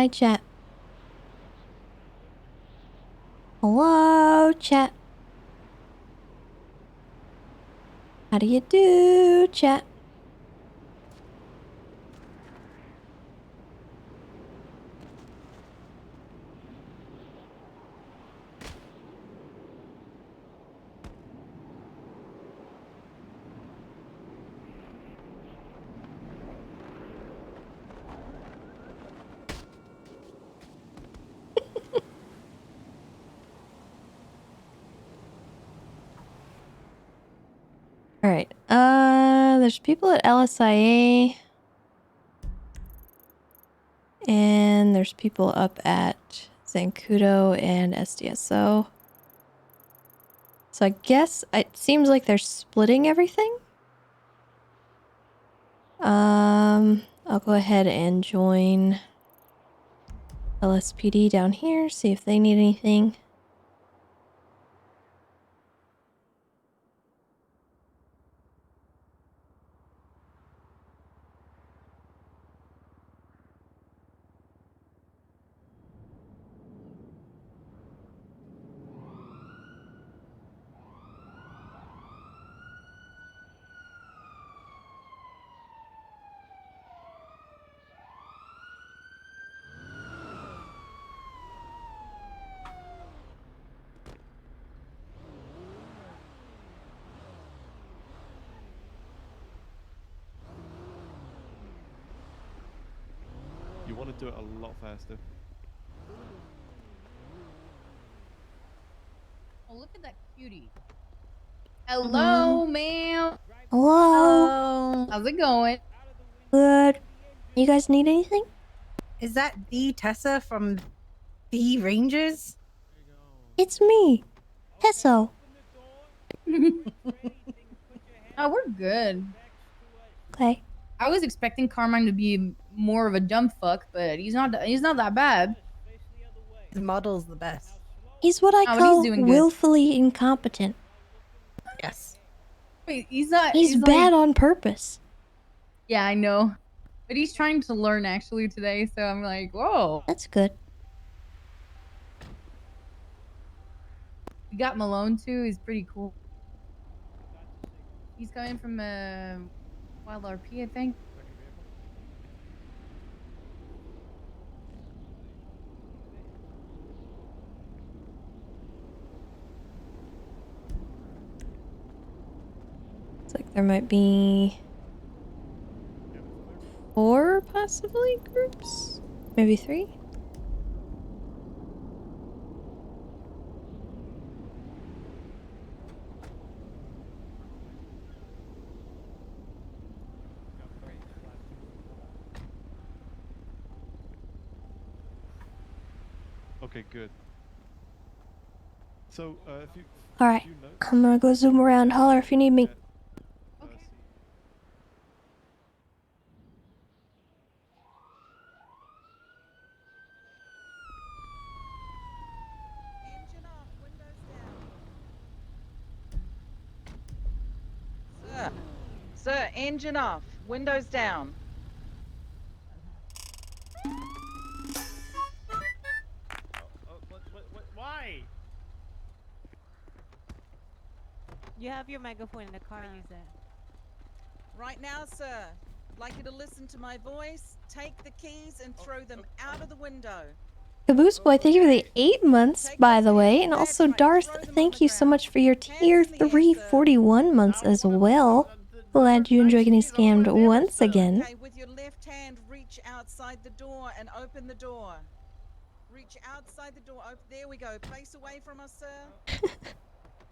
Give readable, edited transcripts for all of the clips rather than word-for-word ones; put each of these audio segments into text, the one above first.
Hi, chat. Hello, chat. How do you do, chat? Alright, there's people at LSIA. And there's people up at Zancudo and SDSO. So I guess it seems like they're splitting everything. I'll go ahead and join LSPD down here, see if they need anything. You want to do it a lot faster. Oh, look at that cutie. Hello, ma'am. Hello. How's it going? Good. You guys need anything? Is that the Tessa from the Rangers? It's me, Tessa. Oh, we're good. Okay. I was expecting Carmine to be more of a dumb fuck, but he's not that bad. His model's the best. He's what I Oh, but call he's doing good. willfully incompetent. Yes. Wait, he's not. He's bad on purpose. Yeah, I know. But he's trying to learn actually today, so I'm like, whoa. That's good. We got Malone too. He's pretty cool. He's coming from Wild RP, I think. It's like there might be 4 possibly groups, maybe 3. Okay, good. So, if you... Alright, I'm gonna go zoom around. Holler if you need me. Okay. Engine off, windows down. Sir, engine off, windows down. Why? You have your megaphone in the car, use it. Right now, sir, I'd like you to listen to my voice, take the keys and throw them out of the window. Caboose Boy, thank you for the 8 months, by the way. And also, Darth, thank you so much for your tier 3 41 months as well. Glad you enjoy getting scammed once again. Okay, with your left hand, reach outside the door and open the door. Reach outside the door. There we go. Face away from us, sir.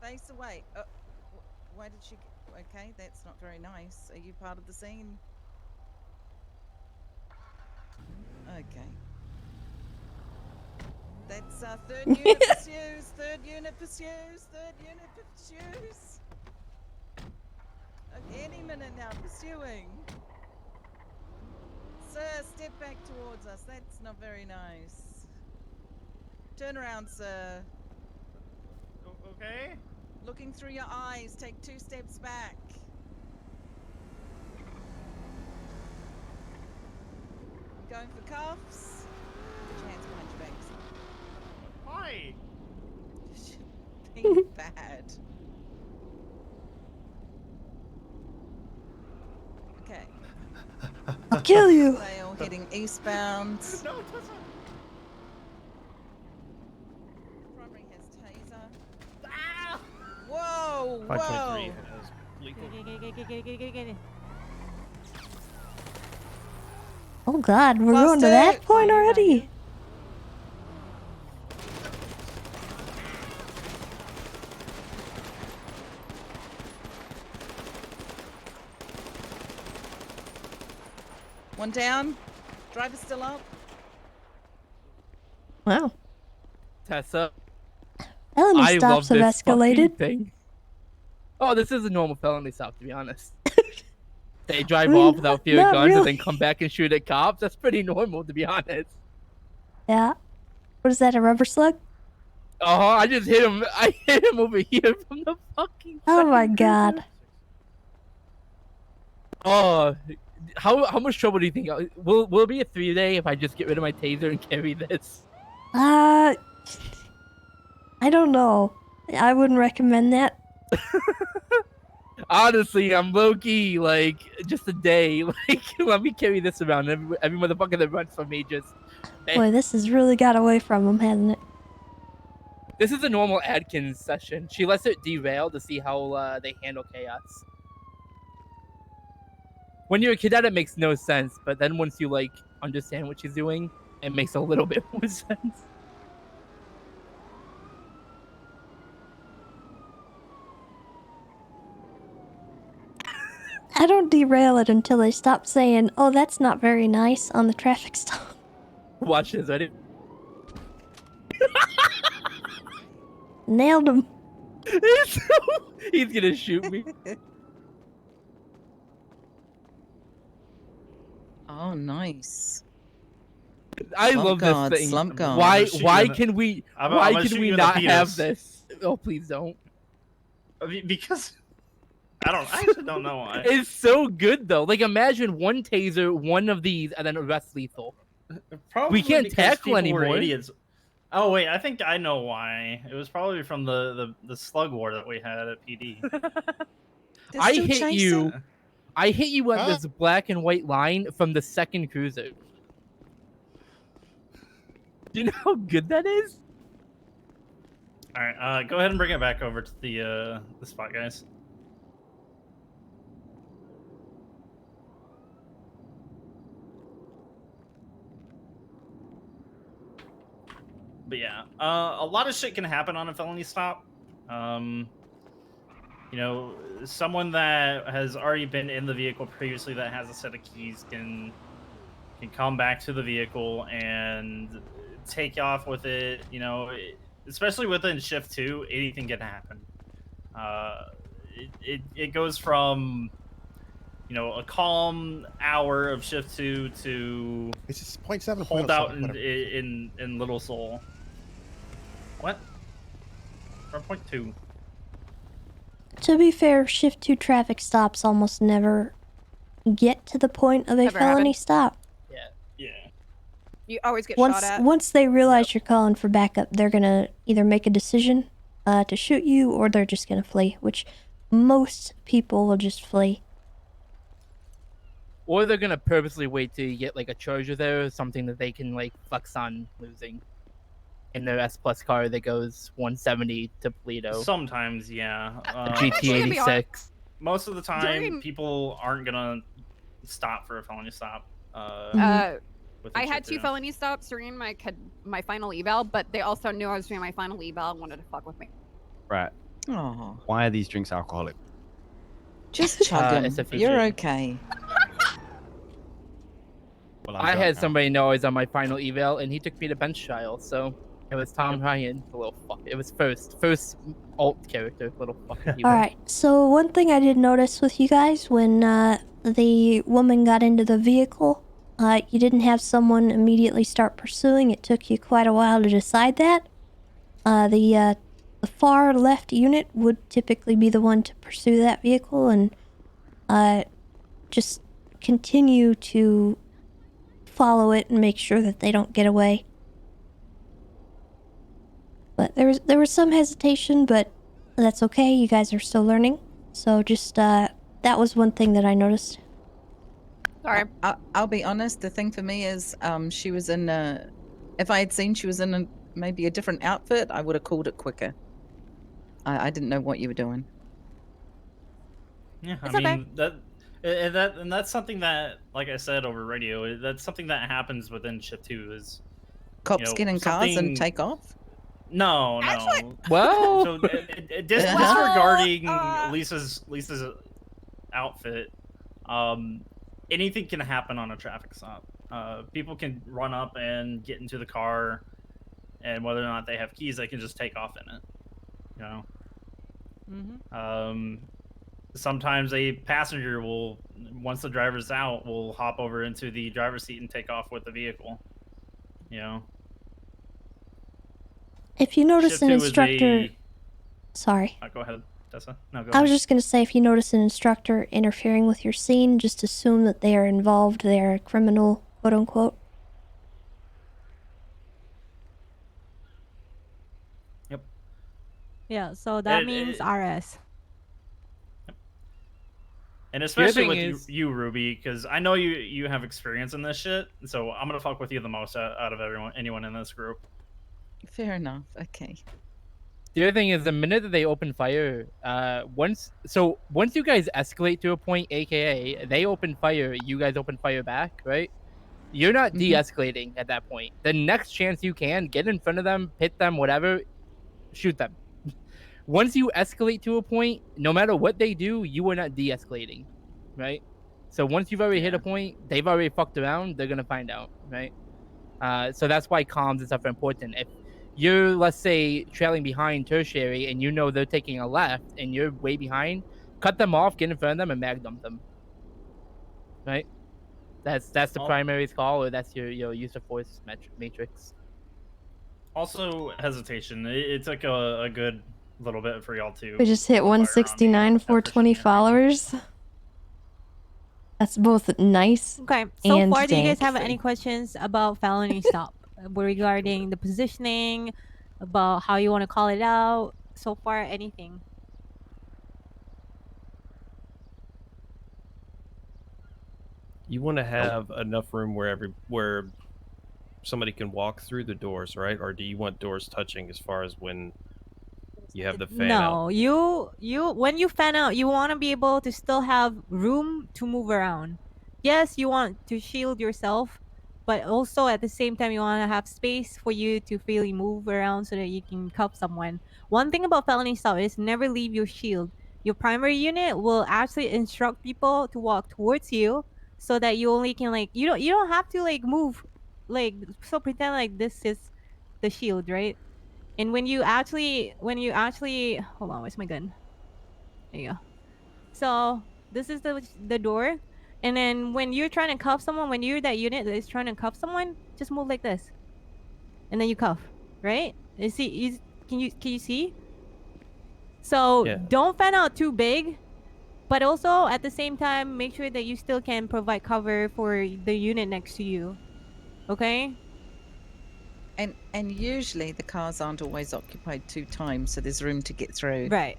Face away. Why did she... Okay, that's not very nice. Are you part of the scene? Okay. That's third unit pursues. Third unit pursues. Third unit pursues. Any minute now, pursuing. Sir, step back towards us. That's not very nice. Turn around, sir. Okay. Looking through your eyes, take 2 steps back. Going for cuffs. Why? Being bad. Okay. I'll kill you. They all heading eastbound. No, Tessa. Primary has taser. Ah! Whoa! 5.3 Whoa! has lethal. Get. Oh god, we're Lost going to that it. point already? One down. Driver's still up. Wow. Tessa, Felony I love stops have this fucking escalated. thing. Oh, this is a normal felony stop, to be honest. They drive I mean, off without fear of not guns and really. then come back and shoot at cops. That's pretty normal, to be honest. Yeah. What is that, a rubber slug? Oh, I just hit him. I hit him over here from the fucking. Oh my second god. cruiser. Oh, how much trouble do you think? Will it be a 3-day if I just get rid of my taser and carry this? I don't know. I wouldn't recommend that. Honestly, I'm low key like just a day. Like, let me carry this around. Every motherfucker that runs from me just. Boy, this has really got away from him, hasn't it? This is a normal Adkins session. She lets it derail to see how they handle chaos. When you're a cadet, it makes no sense, but then once you like understand what she's doing, it makes a little bit more sense. I don't derail it until they stop saying, "Oh, that's not very nice" on the traffic stop. Watch this, ready? Nailed him. He's gonna shoot me. Oh, nice. I Slump love guard, this thing. slump guard. Why? I'm gonna shoot Why you in the- can we? I'm Why gonna can shoot we you in the not have penis. this? Oh, please don't. Because I actually don't know why. It's so good though. Like, imagine one taser, one of these, and then the rest lethal. Probably can't because tackle people were anymore. idiots. Oh wait, I think I know why. It was probably from the slug war that we had at PD. They're I still hit chasing. you. I hit you on Huh? this black and white line from the second cruiser. Do you know how good that is? All right, go ahead and bring it back over to the spot, guys. But yeah, a lot of shit can happen on a felony stop. You know, someone that has already been in the vehicle previously that has a set of keys can come back to the vehicle and take off with it. You know, especially within shift 2, anything can happen. It goes from, you know, a calm hour of shift 2 to It's just 0.7. hold out whatever. in Little Soul. What? 4.2. To be fair, shift 2 traffic stops almost never get to the point of a Never felony happen. stop. Yeah. You always get Once shot at. once they realize you're calling for backup, they're gonna either make a decision to shoot you, or they're just gonna flee. Which most people will just flee. Or they're gonna purposely wait till you get like a charger there or something that they can like flex on losing. In their S Plus car that goes 170 to Toledo. Sometimes, yeah. GT 86. Most of the time, During- people aren't gonna stop for a felony stop. Within I had shift 2 2. felony stops during my final eval, but they also knew I was doing my final eval and wanted to fuck with me. Right. Oh, Why are these drinks alcoholic? just chug 'em. it's a feature. You're okay. Well, I drunk had now. somebody know I was on my final eval, and he took me to bench trial. So it was Tom Ryan, the little fuck. It was first alt character, little fucker. he was. Alright, so one thing I did notice with you guys when the woman got into the vehicle, you didn't have someone immediately start pursuing. It took you quite a while to decide that. The far left unit would typically be the one to pursue that vehicle and just continue to follow it and make sure that they don't get away. But there was some hesitation, but that's okay. You guys are still learning. So just that was one thing that I noticed. Sorry. I'll be honest. The thing for me is, she was in a. If I had seen she was in maybe a different outfit, I would have called it quicker. I didn't know what you were doing. Yeah, It's I okay. mean and that's something that, like I said over radio, that's something that happens within shift 2 is Cops get in cars and something- take off. No. Well, So disregarding Lisa's outfit, anything can happen on a traffic stop. People can run up and get into the car, and whether or not they have keys, they can just take off in it. You know. Mm-hmm. Sometimes a passenger will, once the driver's out, will hop over into the driver's seat and take off with the vehicle. You know. If you notice Shift an 2 is instructor, sorry. Go ahead, Tessa. No, go I was ahead. just gonna say, if you notice an instructor interfering with your scene, just assume that they are involved. They are a criminal, quote unquote. Yep. Yeah, so that It- means it- RS. And especially thing with is- you, Ruby, because I know you have experience in this shit, so I'm gonna fuck with you the most out of anyone in this group. Fair enough. Okay. the other thing is the minute that they open fire, once you guys escalate to a point, aka they open fire, you guys open fire back, right? You're not de-escalating at that point. The next chance you can, get in front of them, hit them, whatever, shoot them. Once you escalate to a point, no matter what they do, you are not de-escalating, right? So once you've already hit a point, they've already fucked around, they're gonna find out, right? So that's why comms and stuff are important. If you're, let's say, trailing behind tertiary and you know they're taking a left and you're way behind, cut them off, get in front of them, and mag dump them, right? That's the primary call, or that's your use of force matrix. Also, hesitation. It took a good little bit for y'all to. We just hit 169, 420 followers. That's both nice. Okay, so and far, do you guys dank. have any questions about felony stop regarding the positioning, about how you want to call it out? So far, anything? You want to have enough room where somebody can walk through the doors, right? Or do you want doors touching as far as when you have the fan out? No, you when you fan out, you want to be able to still have room to move around. Yes, you want to shield yourself, but also at the same time you want to have space for you to freely move around so that you can cuff someone. One thing about felony stop is never leave your shield. Your primary unit will actually instruct people to walk towards you so that you only can you don't have to move, so pretend like this is the shield, right? And when you actually hold on, where's my gun? There you go. So this is the door, and then when you're trying to cuff someone, when you're that unit that is trying to cuff someone, just move like this, and then you cuff, right? Can you see? So Yeah. don't fan out too big, but also at the same time make sure that you still can provide cover for the unit next to you. Okay. And usually the cars aren't always occupied 2 times, so there's room to get through. Right.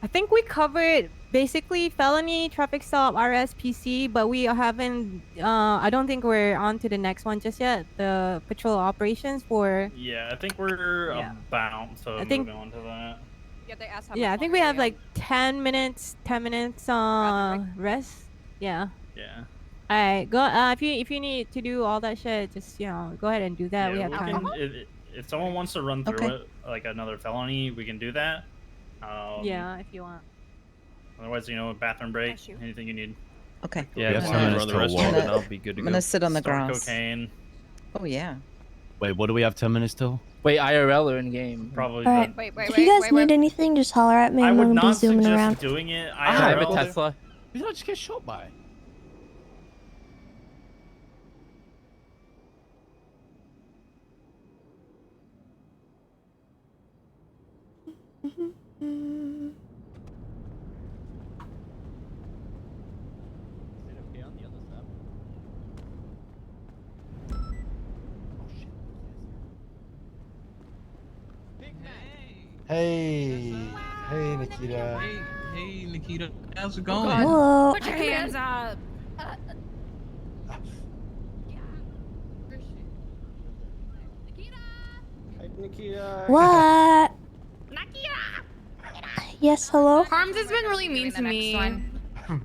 I think we covered basically felony, traffic stop, RSPC, but we haven't. I don't think we're on to the next one just yet. The patrol operations for. Yeah, I think we're about to move on to that. Yeah, they asked how Yeah, I much think longer we have we like 10 minutes. 10 minutes. Rest. Yeah. Yeah. All right. Go. If you need to do all that shit, just go ahead and do that. We have time. If someone wants to run through Okay. it, like another felony, we can do that. Yeah, if you want. Otherwise, bathroom break, anything you need. Okay. Yeah, We have just 10 have minutes run the till restaurant what? and I'll be good to I'm go. gonna sit on the Start grass. cocaine. Oh yeah. Wait, what do we have 10 minutes till? Wait, IRL or in game? Probably. All right. Wait, If you guys need anything, just holler at me. I I'm would gonna be not zooming suggest around. doing it I have a IRL. Tesla. Who did I just get shot by? Hey, hey, Nakkida. Hey, Nakkida. How's it Oh, going? God. Hello. Put your hands up. Nakkida. What? Yes, hello? Harms has been really mean to me. Yeah. I'm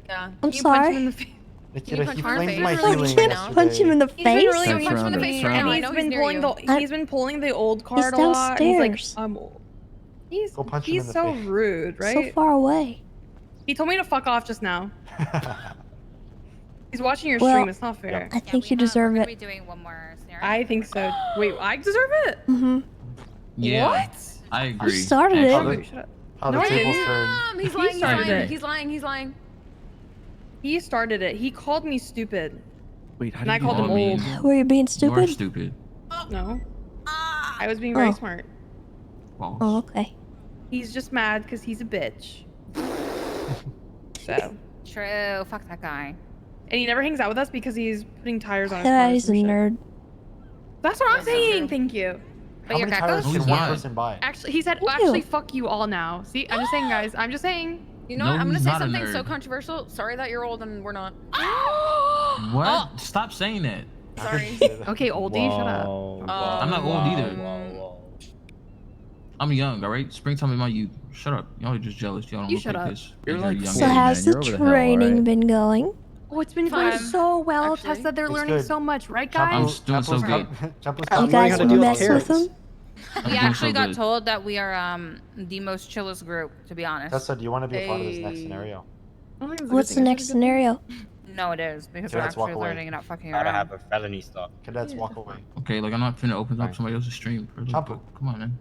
Can you punch sorry. him in the face? Nakkida, he Harms flamed has my been really ceiling mean yesterday. Punch him in the He's been face? really That's mean to Ronan, me, that's and Ronan. he's been pulling the old card a He's lot. And he's like, downstairs. Go punch him in he's the so face. rude, right? So far away. He told me to fuck off just now. He's watching your Well, stream. It's not fair. I think you deserve We're it. gonna be doing one more scenario. I think so. Wait, I deserve it? Mm-hmm. Yeah. What? I agree. You started actually. it. Shut up. How the No, I tables didn't. turn. He's He lying. He's started lying. it. He's lying. He's lying. He started it. He called me stupid. Wait, how And I did you called him call me? old. Were you being You are stupid? stupid. No. I was being very Oh. smart. False. Oh, okay. He's just mad because he's a bitch. So. True. Fuck that guy. And he never hangs out with us because he's putting tires on his Yeah, car. or he's a some shit. nerd. That's what I'm saying. Thank you. But How your many tires geckos? can Who's one not? person buy? Actually, he said, Ew. actually, fuck you all now. See, I'm just saying, guys. I'm just saying. You know No, what? I'm gonna he's say not a something so nerd. controversial. Sorry that you're old and we're not. What? Oh. Stop saying that. Sorry. Okay, oldie, shut up. I'm not old either. I'm young, alright? Springtime in my youth. Shut up. Y'all are just jealous. Y'all don't You look shut like up. this. You're You're like young. So Hey, how's man, the you're over the hill, training alright? been going? Oh, it's been going Fun, so well. actually. Tessa, they're It's learning good. so much, right, I'm guys? doing so good. You guys mess with him? I'm We doing actually so got good. told that we are the most chillest group, to be honest. Tessa, do you want to be a part of this next Hey. scenario? I don't think it's a good What's the thing. next It's a good thing. scenario? No, it is because Okay, we're let's walk actually away. learning and not fucking Gotta around. have a felony stop. Cadets, walk away. Okay, like I'm not finna open up somebody else's stream. For Chapu. Come on, man.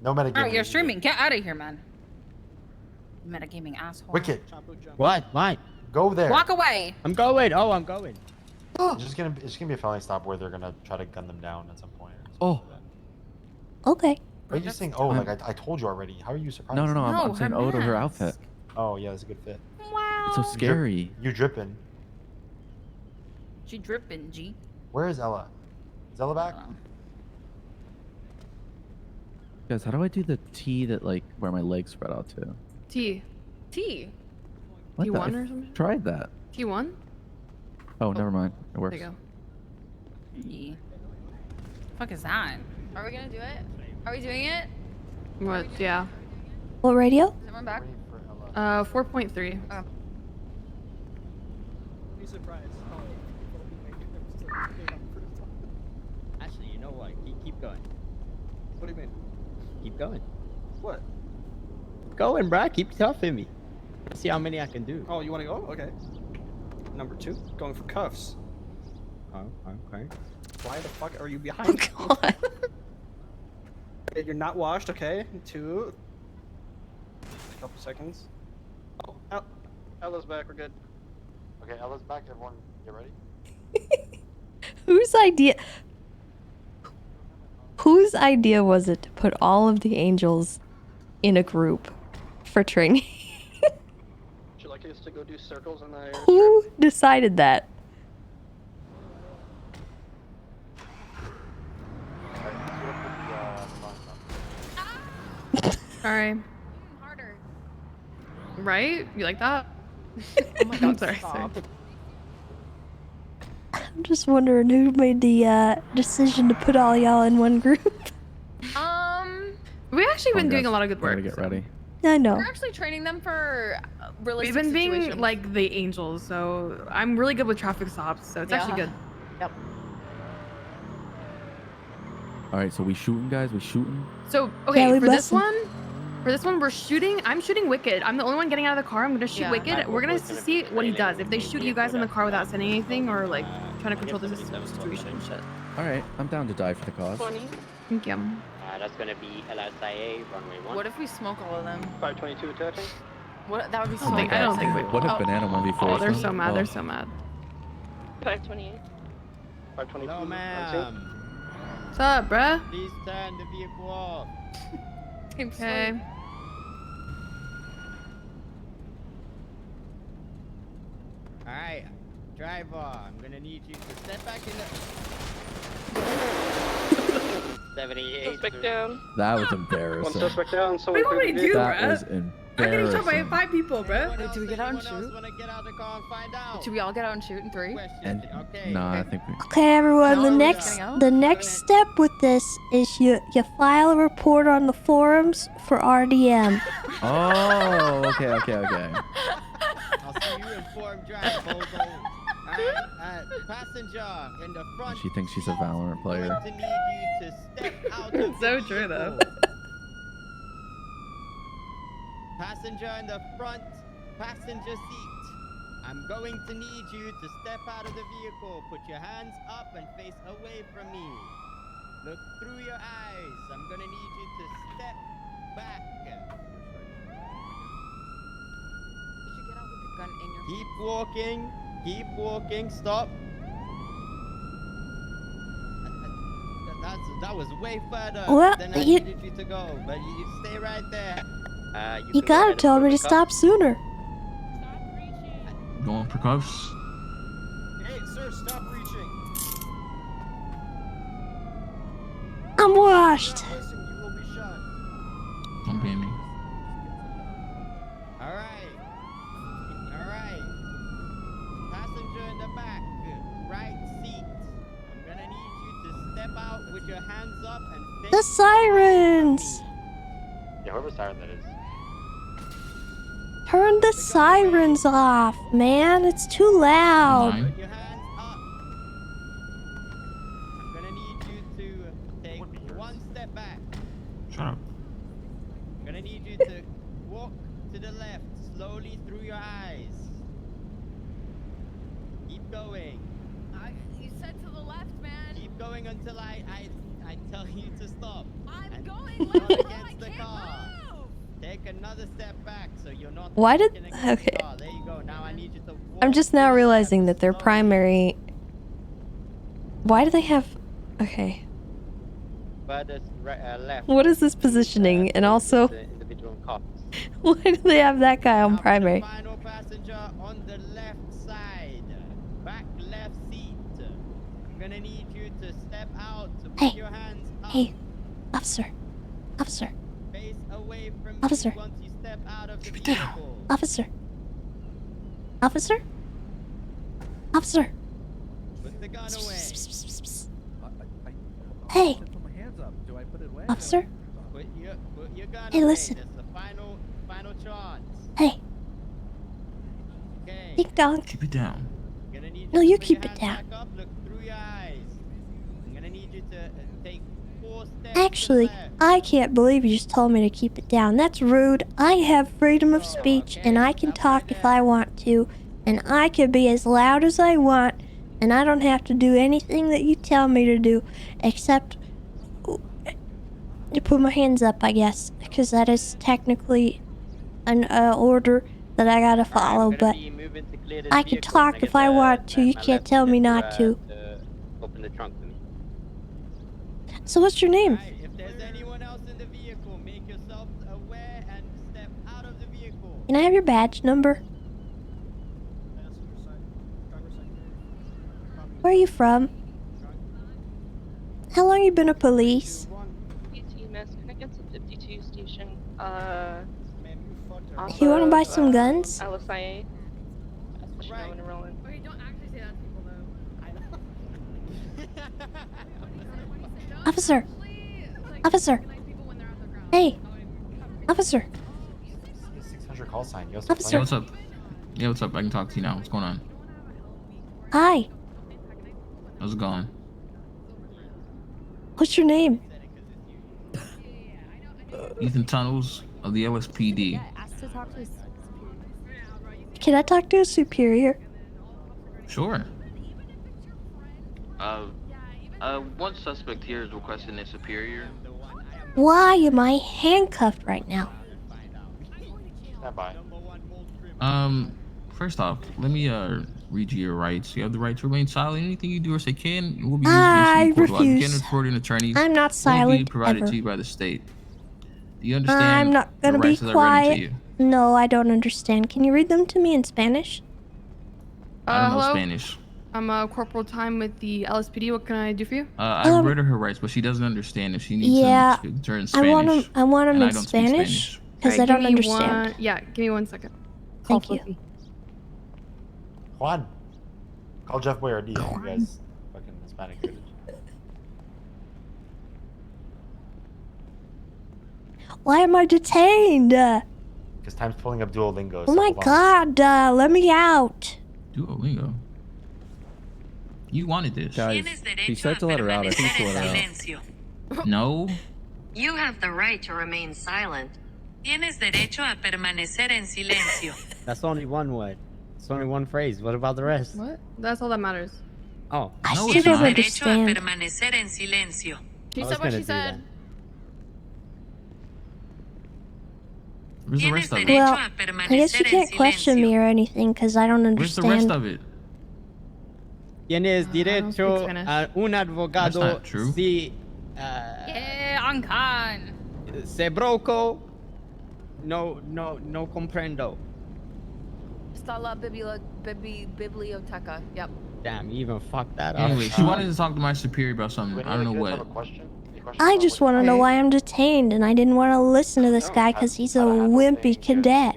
No metagaming. Alright, you're streaming. Get out of here, man. Metagaming asshole. Wicked. What? Why? Go there. Walk away. I'm going. Oh, I'm going. It's just gonna be a felony stop where they're gonna try to gun them down at some point. Oh. Okay. Why are you saying, oh, like I told you already? How are you surprised? No, no, no. I'm, No, I'm saying her oh to her mask. outfit. Oh, yeah, that's a good fit. Wow. It's so scary. You dripping. She dripping, G. Where is Ella? Is Ella back? Guys, how do I do the T that like where my legs spread out to? T. What T1 the? or I something? tried that. T1? Oh, never mind. It works. There you go. Yeah. Fuck is that? Are we gonna do it? Are we doing it? What? Yeah. What radio? Is everyone back? 4.3. Oh. Be surprised. Actually, you know what? Keep going. What do you mean? Keep going. What? Going, bruh. Keep toughing me. Let's see how many I can do. Oh, you want to go? Okay. Number 2, going for cuffs. Oh, okay. Why the fuck are you behind? Oh, God. Okay, you're not washed, okay? 2. A couple seconds. Oh, Ella's back, we're good. Okay, Ella's back. Everyone, get ready. Whose idea was it to put all of the angels in a group for training? Would you like us to go do circles in the air? Who decided that? Alright. Harder. Right? You like that? Oh my god, sorry. I'm just wondering who made the decision to put all y'all in one group. We've actually been doing a lot of good Gotta work. get ready. I know. We're actually training them for We've realistic been being situations. like the angels, so I'm really good with traffic stops, so it's actually good. Yep. All right, so we shooting, guys. We shooting. So okay, Yeah, we for this bustin'. one, we're shooting. I'm shooting Wicked. I'm the only one getting out of the car. I'm gonna shoot Yeah. Wicked. We're gonna see what he does. If they shoot you guys in the car without saying anything, or like trying to control the situation and shit. All right, I'm down to die for the cause. Thank you. That's gonna be LSIA runway 1. What if we smoke all of them? 522 attaching. What? That would be so I don't think we. What if Oh. banana 1v4? Oh, they're so mad. They're so mad. 528. 522. No, ma'am. What's up, bruh? Please turn the vehicle off. Okay. Alright, driver, I'm gonna need you to step back in the... 78. Suspect down. That was One embarrassing. suspect down. What do Someone you want me to do, That bruh? was I'm getting shot by embarrassing. 5 people, bruh. Wait, do we get out and shoot? Should we all get out and shoot in 3? And no, I think we. Okay, everyone. No, The we're next just getting out? the next step with this is you file a report on the forums for RDM. Oh, okay, okay, okay. I'll see you in form drive, bozo. Alright, passenger in the front. She thinks she's a Valorant player. Going to need you to step out of So the true, though. vehicle. Passenger in the front passenger seat. I'm going to need you to step out of the vehicle. Put your hands up and face away from me. Look through your eyes. I'm gonna need you to step back. You should get out with the gun in your Keep walking. Keep walking. Stop. That was way further Well, than I you- needed you to go. But you stay right there. You gotta tell me to stop sooner. Going for cuffs. Hey, sir, stop reaching. I'm washed. Listen, you will be shot. Don't pay me. All right. Passenger in the back, right seat. I'm gonna need you to step out with your hands up and face The sirens. Yeah, whoever siren that is. Turn the sirens off, man. It's too loud. Nine. Put your hands up. I'm gonna need you to take one step back. Shut up. I'm gonna need you to walk to the left, slowly through your eyes. Keep going. You said to the left, man. Keep going until I tell you to stop. I'm going Not left. against the car. Take another step back so you're not. Why did- looking against the okay. car. There you go. Now I need you to walk I'm just to now the realizing left, that their slowly. primary. Why do they have? Okay. Further left. What is this positioning? And also, The individual cops. why do they have that guy on Now for the primary? final passenger on the left side, back left seat. I'm gonna need you to step out. To put Hey. your hands up. Hey, officer. Officer. Face away from Officer. me once you step out of the Keep it down. vehicle. Officer. Officer. Officer. Put the gun away. Hey. Put my hands up. Do I put it away? Officer. Put your gun Hey, away. listen. That's the final chance. Hey. Okay. Ding dong. Keep it down. Gonna need No, to you put keep your it hands down. back up, look through your eyes. I'm gonna need you to take 4 steps. Actually, to the left. I can't believe you just told me to keep it down. That's rude. I have freedom of speech, and I can talk if I want to, and I can be as loud as I want, and I don't have to do anything that you tell me to do, except to put my hands up, I guess, because that is technically an order that I gotta follow, I'm gonna but be moving to clear this I can vehicle. talk Can I if get I the- want to. You my can't tell me not to. Open the trunk for me. So what's your name? Alright, if there's anyone else in the vehicle, make yourself aware and step out of the vehicle. Can I have your badge number? Where are you from? How long you been a police? EMS, can I get to 52 station? You wanna buy some guns? LSIA. Right. Okay, don't actually say that to people though. Officer! Officer! Hey! Officer! 600 call sign. You also Officer. Yeah, what's up? Yeah, what's up? I can talk to you now. What's going on? Hi! How's it going? What's your name? Ethan Tunnels of the LSPD. Can I talk to a superior? Sure. One suspect here is requesting a superior. Why am I handcuffed right now? Stand by. First off, let me read you your rights. You have the right to remain silent. Anything you do or say can will be used I against you in court. Again, refuse. reporting attorney. I'm not Will be silent provided ever. to you by the state. Do you understand? I'm not gonna the be rights as I read them to quiet. you? No, I don't understand. Can you read them to me in Spanish? I don't know Hello? Spanish. I'm Corporal Time with the LSPD. What can I do for you? I read her rights, but she doesn't understand if she needs Yeah, them to her in I Spanish. want him. I want him and I in don't speak Spanish because Alright, I don't give me understand. Yeah, give me 1 second. Thank you. Juan, call Jeff Boyardee. You guys fucking Hispanic footage. Why am I detained? Because Time's pulling up Duolingo. Oh so my hold on. God! Let me out. Duolingo. You wanted this. Guys, he started to let her out. I think he let her out. No. You have the right to remain silent. Tienes derecho a permanecer en silencio. That's only one word. It's only one phrase. What about the rest? What? That's all that matters. Oh. I No, still don't derecho a understand. permanecer en silencio. She I was said what gonna she do said. Where's the rest of it? Well, I guess you can't question me or anything because I don't Where's the understand. rest of it? Tienes derecho Spanish. a un abogado. That's not true. Si Yeah, on con. se broco. No comprendo. Está la biblioteca. Yep. Damn, you even fucked that up. Anyway, she wanted to talk to my superior about something. I don't know what. I just want to know why I'm detained, and I didn't want to listen to this guy because he's a wimpy cadet.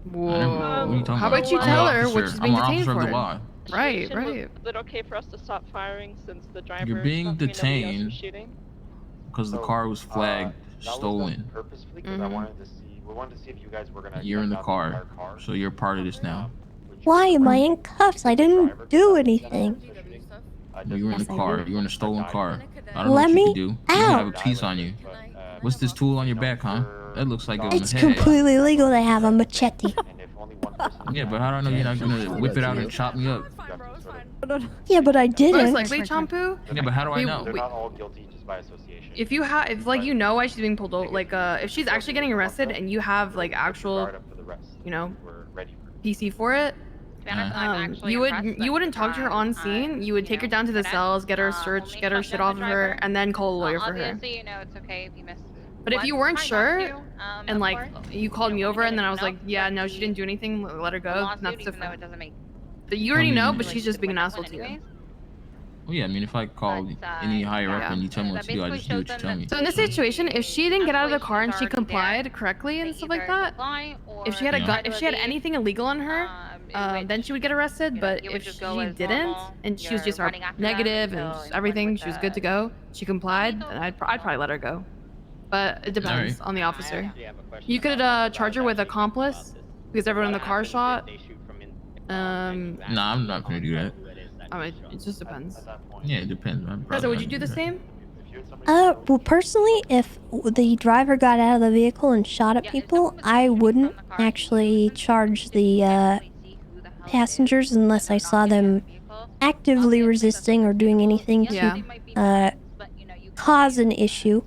Whoa. talking How about? about you I'm tell an her what officer. she's being I'm an detained officer of for? the law. Right, right. Is it okay for us to stop firing since the driver? You're being is not doing nobody else detained was shooting? because the car was flagged stolen. Purposefully, because I wanted to see. We wanted to see if you guys were gonna. You're in the jump out car, our car. so you're part of this now. Why am I in cuffs? I didn't do anything. You were in the Yes, I car. did. You were in a stolen car. I don't Let know what me you can do. You don't out. have a piece on you. What's this tool on your back, huh? That looks like a It's head. completely legal to have a machete. Yeah, but how do I know you're not gonna whip it out and chop me up? Yeah, but I Most didn't. likely, Champu. Yeah, but how do I know? They're not all guilty just by association. If you have, if like you know why she's being pulled over, like if she's actually getting arrested and you have like actual, you know, PC for it, you wouldn't talk to her on scene. You would take her down to the cells, get her a search, get her shit off of her, and then call a lawyer for her. Obviously, you know it's okay if you miss. But if you weren't sure, and of like course, you called me when over you and then I didn't was know, like, yeah, no, she didn't do anything, let her go. lawsuit, That's even though different. it doesn't make. But you already I know, mean- but she's just being an asshole to you. Well, yeah, I mean, if I call any higher up and you tell me what to do, I just do what you tell me. So in this situation, if she didn't get out of the car and she complied correctly and stuff like that, if she had a gun, if she had anything illegal on her, then she would get arrested. But if she didn't and she was just negative and just everything, she was good to go, she complied, then I'd probably let her go. But it depends on the officer. You could charge her with accomplice because everyone in the car shot. Nah, I'm not gonna do that. I mean, it just depends. Yeah, it depends. So would you do the same? Well, personally, if the driver got out of the vehicle and shot at people, I wouldn't actually charge the passengers unless I saw them actively resisting or doing anything to cause an issue.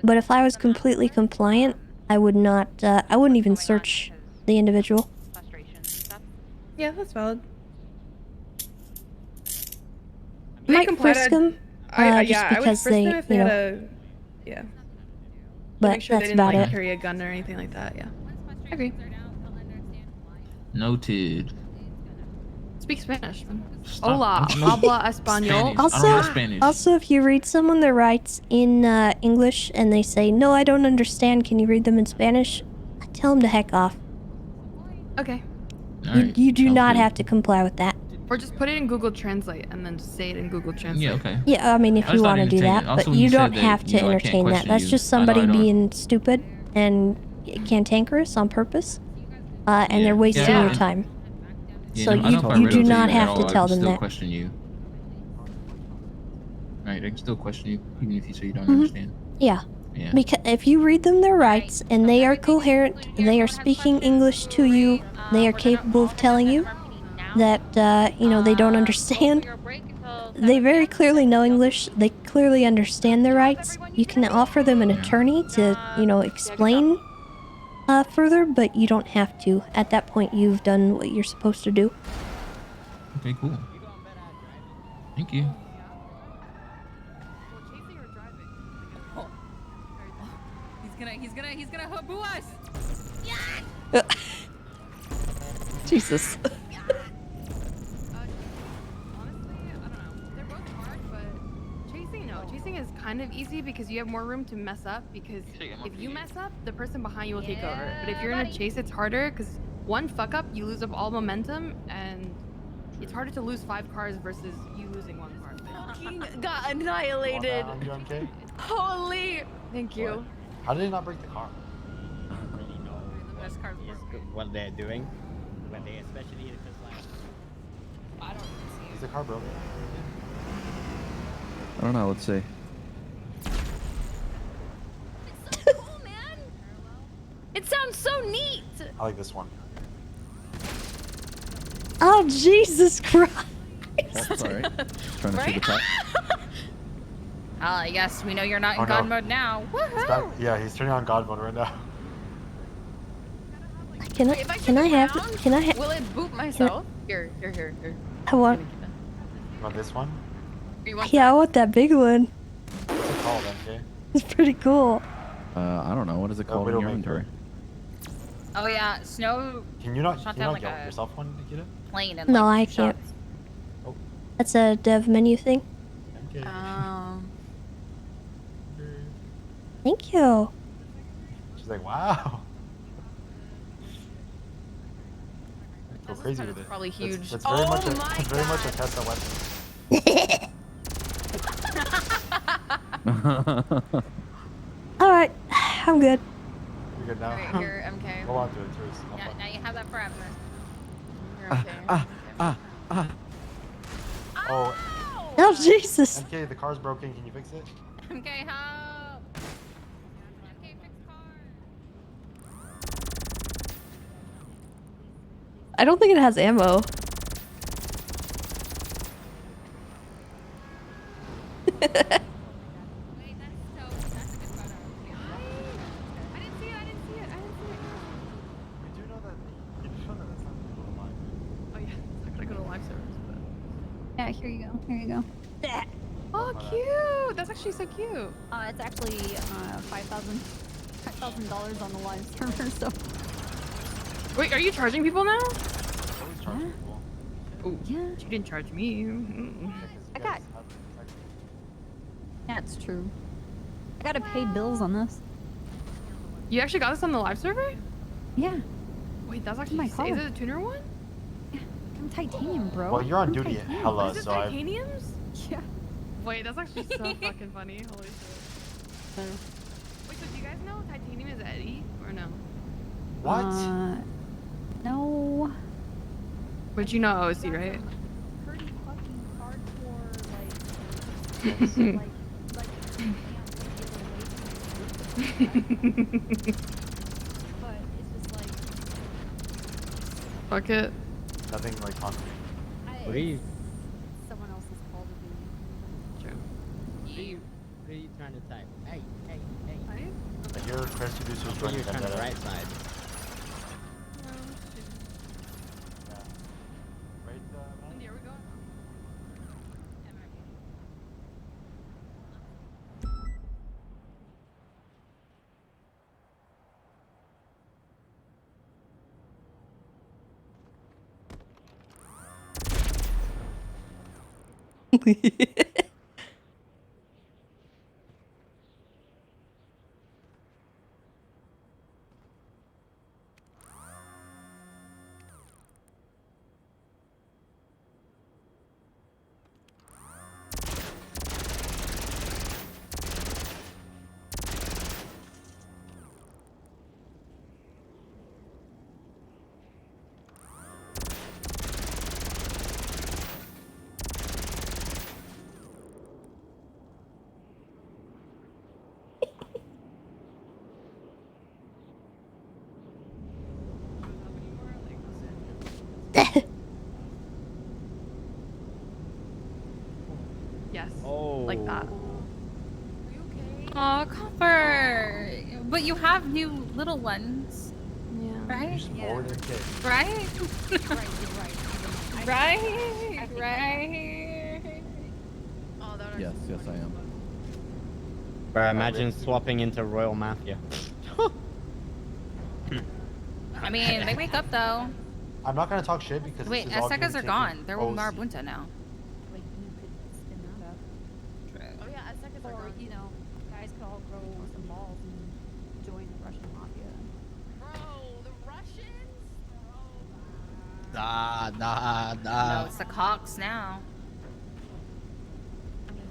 But if I was completely compliant, I would not. I wouldn't even search the individual. Yeah, that's valid. You might frisk them, just yeah, I would because frisk they, them if they you had know. a, yeah. But Make sure that's they didn't about like it. carry a gun or anything like that. Yeah. I agree. Noted. Speak Spanish. Stop. Hola, No. habla español. Spanish. I don't know Spanish. Also, if you read someone their rights in English and they say, "No, I don't understand. Can you read them in Spanish?" Tell them to heck off. Okay. You do not have to comply with that. Or just put it in Google Translate and then just say it in Google Translate. Yeah, okay. Yeah, I mean, if I you just want to thought do that, entertaining. Also, but when you you said don't that, have to you know, I can't entertain that. question That's you. just I know I somebody don't. being stupid and cantankerous on purpose, and they're wasting Yeah. your time. Yeah, So no, I know if I you read do it not to you at have to all, tell I can them still that. question you. Right, I can still question you, even if you say you don't Mhm. understand. Yeah. Yeah. Because if you read them their rights and they are coherent, they are speaking English to you, they are capable of telling you that, you know, they don't understand. They very clearly know English. They clearly understand their rights. You can offer them an attorney to, you know, explain further, but you don't have to. At that point, you've done what you're supposed to do. Okay, cool. Thank you. He's gonna haboo us. Jesus. chasing is kind of easy because you have more room to mess up. Because if you mess up, the person behind you will take over. But if you're in a chase, it's harder because one fuck up, you lose up all momentum, and it's harder to lose 5 cars versus you losing 1 car. Fucking got annihilated. On you, MK? Holy. Thank you. What? How did he not break the car? What they're doing when they especially because like I don't see Is the car broken? I don't know. Let's see. It sounds so neat. I like this one. Oh, Jesus Christ. Oh, sorry. Trying to see the top. Ah, yes, we know you're not in Oh, God no. mode now. He's back. Yeah, he's turning on God mode right now. Can I have Will it boot myself? Here. I want You want this one? yeah, I want that big one. What's it called, MK? It's pretty cool. I don't know. What is it called in your Widowmaker. inventory? Oh yeah, Snow. Can you not shot get down like yourself one, Nakkida? plane and No, like, I can't. shots. Oh. That's a dev menu thing. MK. Thank you. She's like, wow. Go crazy with it. Probably huge. It's very much it's very much a Tessa weapon. Alright, I'm good. You're good now. Right here, MK. Hold on to it, Therese. Yeah, now you have that forever. Oh. Oh, Jesus. MK, the car's broken. Can you fix it? MK, help! MK, fix car. I don't think it has ammo. Oh yeah, it's not gonna go to live servers. But... Yeah, here you go. Here you go. Oh, cute! That's actually so cute. It's actually $5,000 on the live server. So. Wait, are you charging people now? Yeah. Oh, yeah. You didn't charge me. I got. Yeah, it's true. I gotta pay bills on this. You actually got this on the live server? Yeah. Wait, that's actually my Is car. it a tuner one? I'm titanium, bro. Well, you're on I'm duty titanium. hella, Is it so I. titaniums? Yeah. Wait, that's actually so fucking funny. Holy shit. Wait, so do you guys know titanium is Eddie or no? What? No. But you know OC, right? Pretty fucking hardcore, but it's just like. Fuck it. Nothing like concrete. What are you? Someone else's call to be. True. What are you trying to type? Hey. I hear Chris Producer's You're joining trying to Vendetta. right side. Here we go. Yes. Oh. Like that. Oh, Copper. But you have new little ones. Yeah. Right? Just forward and kick. Right? Right? Yes, I am. Bro, imagine swapping into Royal Mafia. I mean, they wake up though. I'm not gonna talk shit because Wait, this is all Aztecas being are gone. They're with taken Marabunta now. Like you could spin that up. Oh yeah, Aztecas are gone. You know, guys could all grow some balls and join the Russian mafia. Bro, the Russians? No, it's the Cox now. I mean,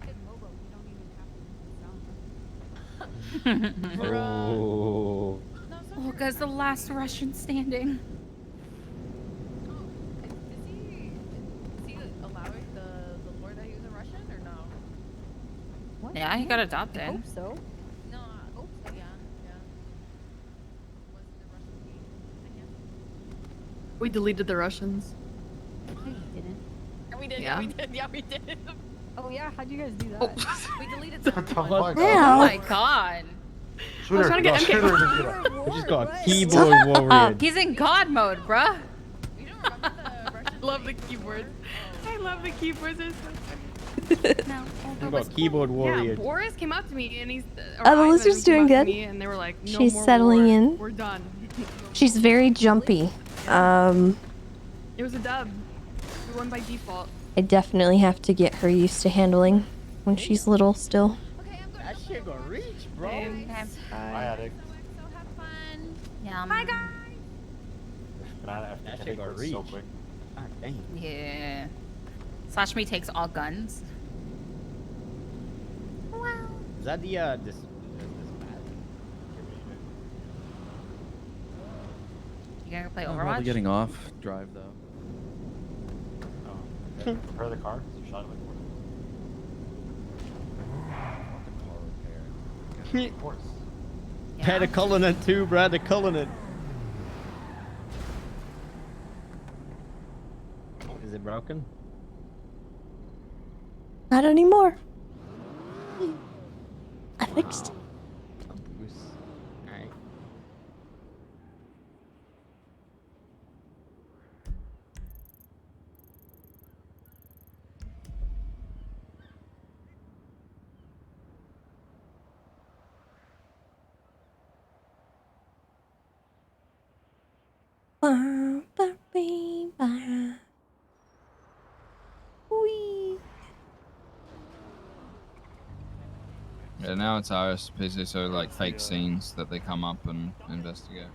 good Mobo, you don't even have to sound. Oh. Oh, guys, the last Russian standing. Is he allowing the lore that he was a Russian or no? What? Yeah, he got adopted. I hope so. No, I hope so. Yeah. Was the Russian king? I guess. We deleted the Russians. No, you didn't. Yeah, we did. Yeah. Yeah, we did. Oh yeah, how'd you guys do that? We deleted What the someone. fuck? Wow. Oh my god. Shoot her, trying to get shoot MK. her, Nakkida. I just got keyboard warrior. He's in God mode, bruh. You don't remember the Russian Love the king? keyboards. I love the keyboards. They're so funny. No. I got keyboard Yeah, warrior. Boris came up to me and he's. Oh, the lizard's doing good. And they were like, no She's more settling war. in. We're done. She's very jumpy. It was a dub. We won by default. I definitely have to get her used to handling when she's little still. That shit gonna reach, bro. Hi, Attic. So have fun. Yeah. Bye, guys. That That shit shit gonna so reach. quick. God damn. Yeah. Slash me takes all guns. Is that the this You gonna play I'm probably Overwatch? getting off drive though. Oh, okay. Prepare the car. You shot it like Of course. Yeah, the Cullinan too, Brad. The Cullinan. Is it broken? Not anymore. I fixed it. Bruce. Alright. Ba, ba, bee, ba. Wee. Yeah, now it's RSPC, so like fake scenes that they come up and investigate.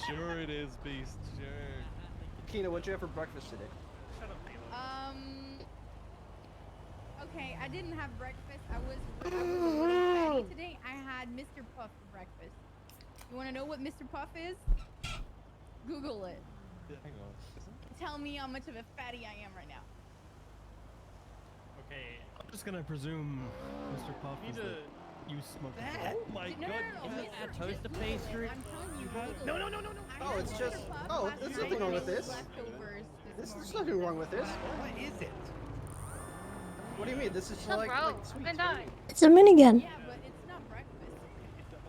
Sure it is, Beast. Sure. Kina, what'd you have for breakfast today? Okay, I didn't have breakfast. I was a little fatty today. I had Mr. Puff for breakfast. You want to know what Mr. Puff is? Google it. Hang on. Tell me how much of a fatty I am right now. Okay. I'm just gonna presume, Mr. Puff, is that you smoke. That? Oh my No, god. no, no, Is that toaster pastry? I'm telling you. No, no, no, no, no. Oh, it's just. Oh, there's nothing wrong with this. Leftovers There's nothing wrong with this. What is it? What do you mean? This is No, like bro. sweet. Been dying. It's a minigun. Yeah, but it's not breakfast.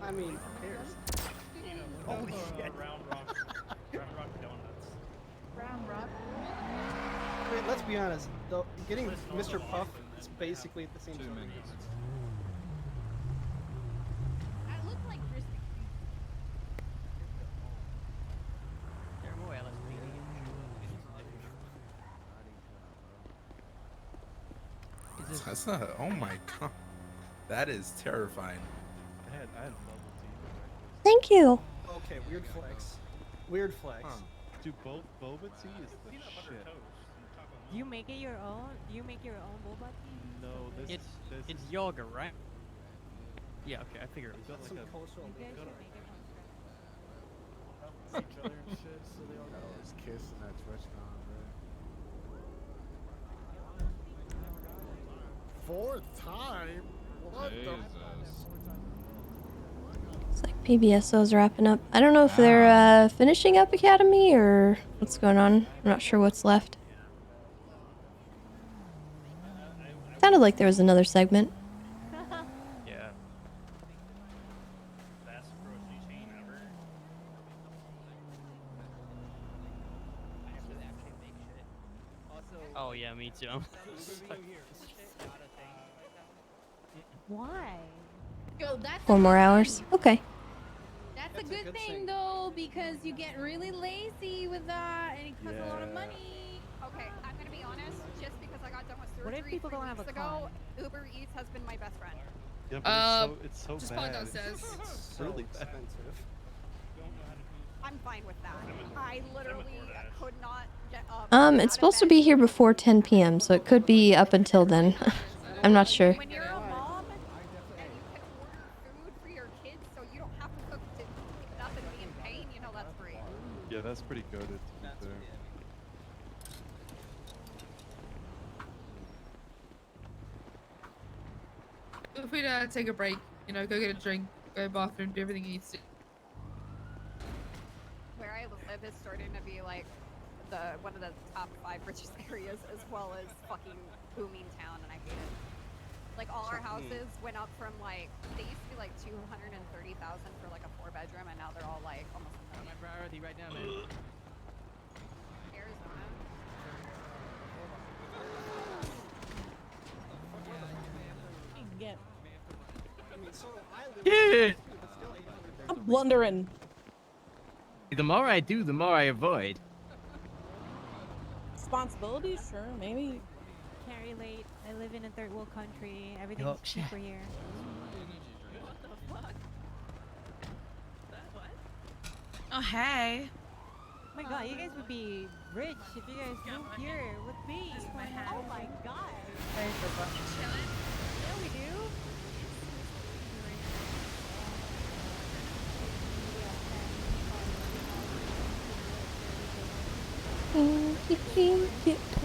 I mean, who cares? Holy shit. Round Rock donuts. Brown rock. Wait, let's be honest. Though, getting Mr. Puff is basically the same. 2 minutes. I look like crispy. That's not. Oh my god. That is terrifying. I had bubble tea. Thank you. Okay, weird flex. Weird flex. Dude, boba tea is the shit. Do you make it your own? Do you make your own boba tea? No, this It's this it's is yogurt, right? Yeah. Okay, I figured. got like a You guys should make it from scratch. each other and shit, so they all got I was kissing that TwitchCon, bro. Fourth time? What the? It's like PBSO's wrapping up. I don't know if they're finishing up Academy or what's going on. I'm not sure what's left. Sounded like there was another segment. Yeah. Best grocery chain ever. Oh yeah, me too. Why? Yo, that's 4 more hours. Okay. that's a good thing though, because you get really lazy with that, and it costs a lot of money. Okay, I'm gonna be honest. Just because I got done with What if surgery people 3 don't have weeks a ago, Uber Eats has been my best friend. Yeah, but it's so just bad. find downstairs. It's really bad. I'm fine with that. I literally could not get up. It's supposed to be here before 10 p.m., so it could be up until then. I'm not sure. When you're a mom and you can order food for your kids, so you don't have to cook to pick it up and be in pain, you know that's great. Yeah, that's pretty goated to be fair. Feel free to take a break. You know, go get a drink, go to the bathroom, do everything you need to do. Where I live is starting to be like one of the top 5 richest areas, as well as fucking booming town, and I hate it. Like all our houses went up from like they used to be like 230,000 for like a 4-bedroom, and now they're all like almost a million. My priority right now, man. Arizona. Yeah. I'm wondering. The more I do, the more I avoid. Responsibilities? Sure, maybe. Can't relate. I live in a third world country. Everything's Yorkshire. cheaper here. Oh, hey. Oh my god, you guys would be rich if you guys moved here with me. Oh my god. Yeah, we do.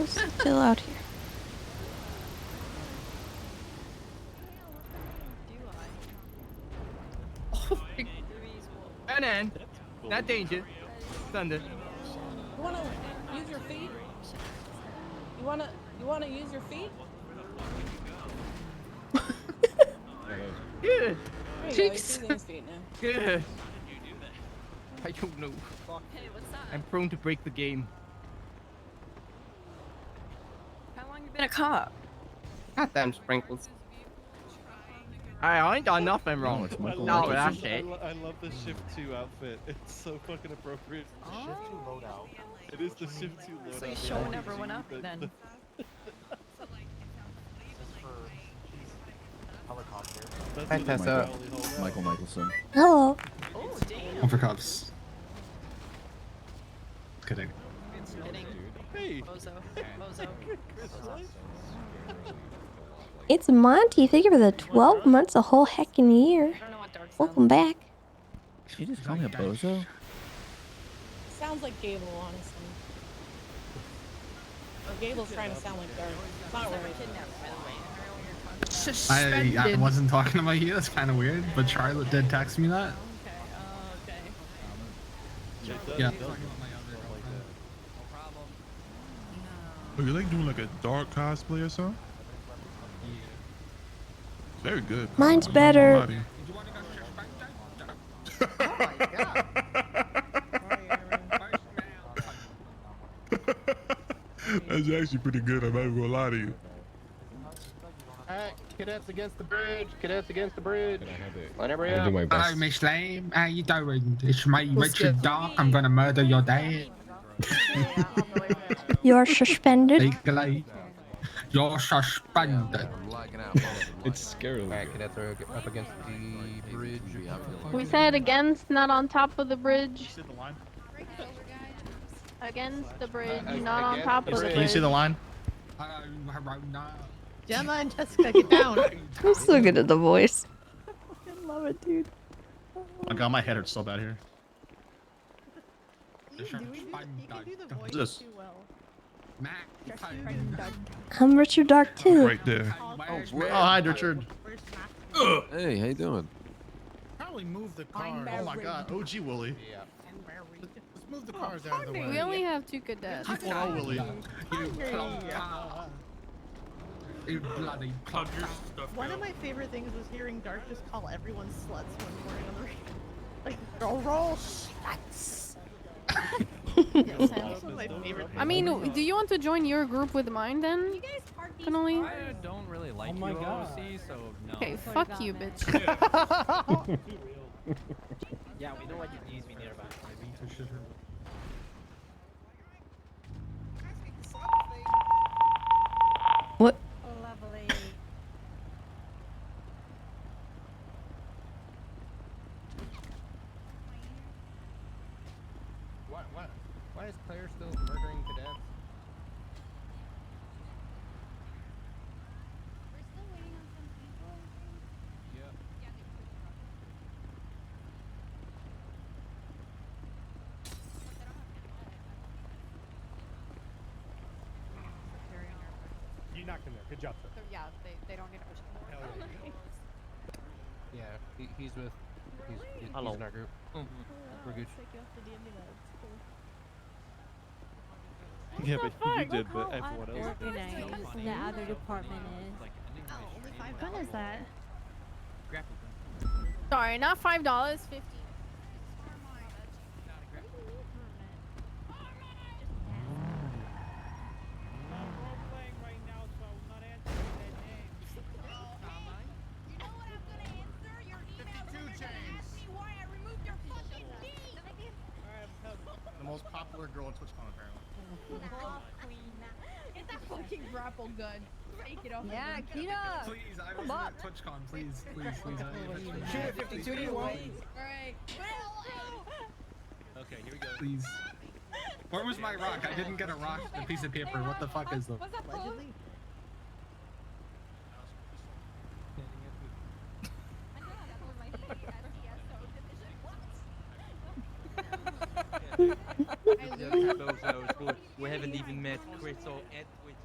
It's still out here. Anan, not danger. Thunder. You wanna use your feet? You wanna use your feet? Good. There you go, he's using his feet now. Good. I don't know. Hey, what's up? I'm prone to break the game. How long you been a cop? Goddamn sprinkles. I ain't done nothing wrong. it's Michael No, Michaelson. that's it. I love the Shift 2 outfit. It's so fucking appropriate. Shift 2 loadout. It is the Shift 2 loadout. So you the showing RPG, everyone up then? This is for helicopter. That's Hi, what Tessa. it's probably hold Michael Michelson. Hello. Oh, damn. One for cups. Kidding. Kidding. Hey. Bozo. Bozo. It's Monty. Thank you for the 12 months, a whole heckin' year. I don't know what dark Welcome back. Did you just call me a bozo? Sounds like Gable, honestly. Or Gable's trying to sound like Dark. It's not really. I wasn't talking about you. That's kind of weird. But Charlotte did text me that. Yeah. Oh, you like doing like a dark cosplay or something? Very good. Mine's I'm better. not gonna lie to you. That's actually pretty good. I'm not even gonna lie to you. Alright, cadets against the bridge. Cadets against the bridge. Whenever I'll do my you're best. up. Hello, Miss Lamb. How you doing? It's me, Richard Dark. I'm gonna murder your dad. You're suspended. Legally. You're suspended. It's scary. Alright, cadets are up against the bridge. We said against, not on top of the bridge. See the line? Against the bridge, not on top of the bridge. Can you see the line? Gemma and Jessica, get down. I'm so good at the voice. I love it, dude. Oh my god, my head hurts so bad here. What's this? I'm Richard Dark too. Right there. Oh, hi, Richard. Hey, how you doing? Probably move the car. Oh my god, OG Wooly. Let's move the cars out of the way. We only have 2 cadets. 2.0 Wooly. You bloody One of my favorite things was hearing Dark just call everyone sluts when we were in the ring. Like, go roll sluts. Yes, that's one of my favorite things. I mean, do you want to join your group with mine then? You guys park these Finally? cars? I don't really like Oh my you, God. OC, so no. Okay, fuck you, bitch. Yeah, we know what you need me nearby. What? Lovely. Why is Claire still murdering cadets? We're still waiting on some people. Yep. Yeah, they pushed her up. You knocked him there. Good job, sir. So yeah, they don't need to push him. Hell yeah. Yeah, he's with. He's Hello. in our group. We're good. Yeah, the but fuck? you did, Look but how everyone else did. unorganized the other department is. What is that? Sorry, not $5, 50. The most popular girl on TwitchCon apparently. Get that fucking grapple gun. Take it off. Yeah, Kira. Please, I was at TwitchCon. Please. Shoot at 52, do you want? Alright. Okay, here we go. Please. Where was my rock? I didn't get a rock, a piece of paper. What the fuck is the? What's that pose? We haven't even met Chris or Edwin.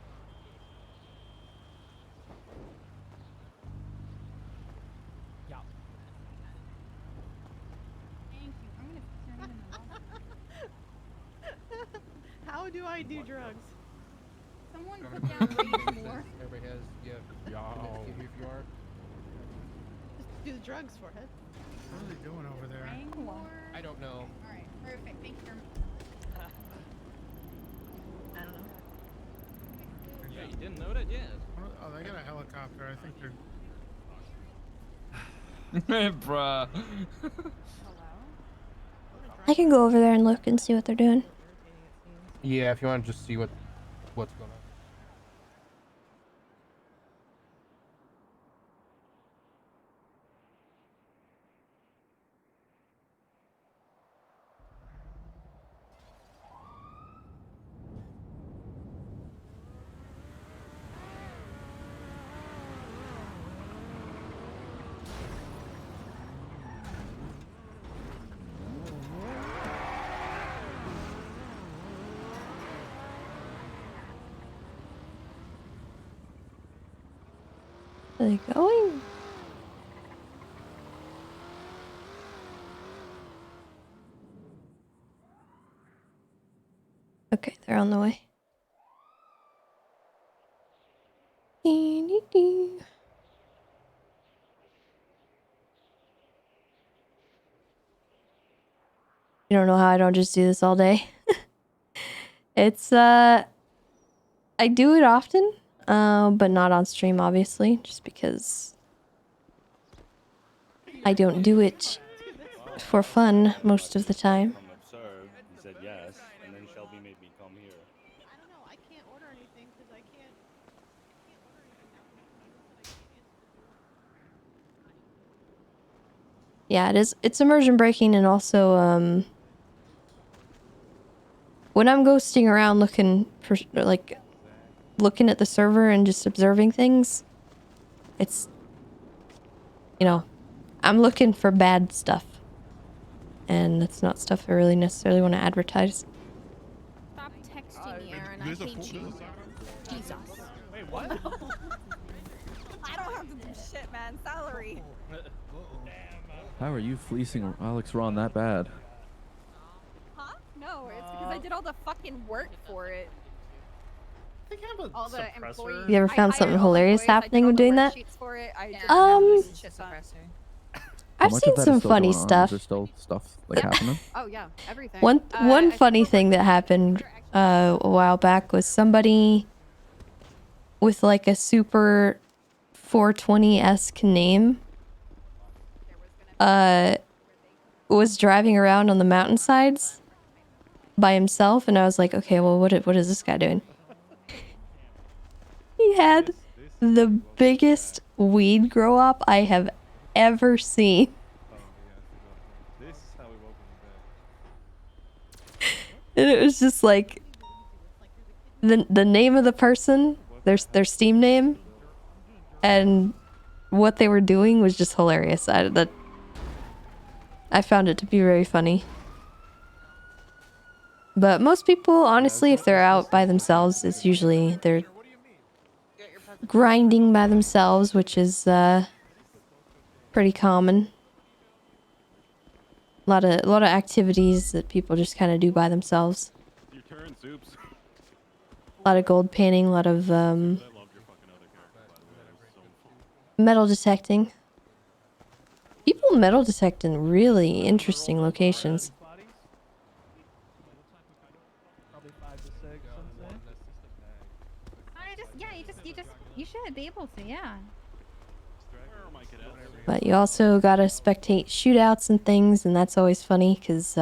Thank you. I'm gonna fix your name in the How do I do drugs? Someone put down rage more. Everybody has, yeah. If you are. Just do the drugs, forehead. What are they doing over there? Rang more. I don't know. Alright, perfect. Thank you very much. I don't know. Yeah, you didn't know that? Yes. Oh, they got a helicopter. I think Bruh. Hello? I can go over there and look and see what they're doing. Yeah, if you want to just see what's going on. Are they going? Okay, they're on the way. Dee-dee-dee. You don't know how I don't just do this all day. It's I do it often, but not on stream obviously, just because I don't do it for fun most of the time. Observed, he said yes, and then Shelby made me come here. I don't know. I can't order anything because I can't order anything now. Yeah, it's immersion breaking, and also when I'm ghosting around looking for like looking at the server and just observing things, it's, you know, I'm looking for bad stuff, and that's not stuff I really necessarily want to advertise. Stop texting me, Aaron. I hate you. Jesus. Wait, what? I don't have to do shit, man. Salary. How are you fleecing Alex Ron that bad? Huh? No, it's because I did all the fucking work for it. I think I have a All the suppressor. employees. You ever I found hired something all the hilarious employees, I did happening all when the doing that? worksheets for it, I did shit done. I've How much seen of that is some still funny going on? stuff. Is there still stuff like happening? Oh yeah, everything. One I funny thing that happened a while back was somebody with like a super 420-esque name was driving around on the mountainsides by himself, and I was like, okay, well, what is this guy doing? He had the biggest weed grow up I have ever seen. This is how we woke And it was just like the name of the person, their Steam name, and what they were doing was just hilarious. I found it to be very funny. But most people, honestly, if they're out by themselves, it's usually they're grinding by themselves, which is pretty common. A lot of activities that people just kind of do by themselves. Your turn, Soups. A lot of gold painting, a lot of metal detecting. People metal detect in really interesting locations. You should be able to, yeah. But you also gotta spectate shootouts and things, and that's always funny, because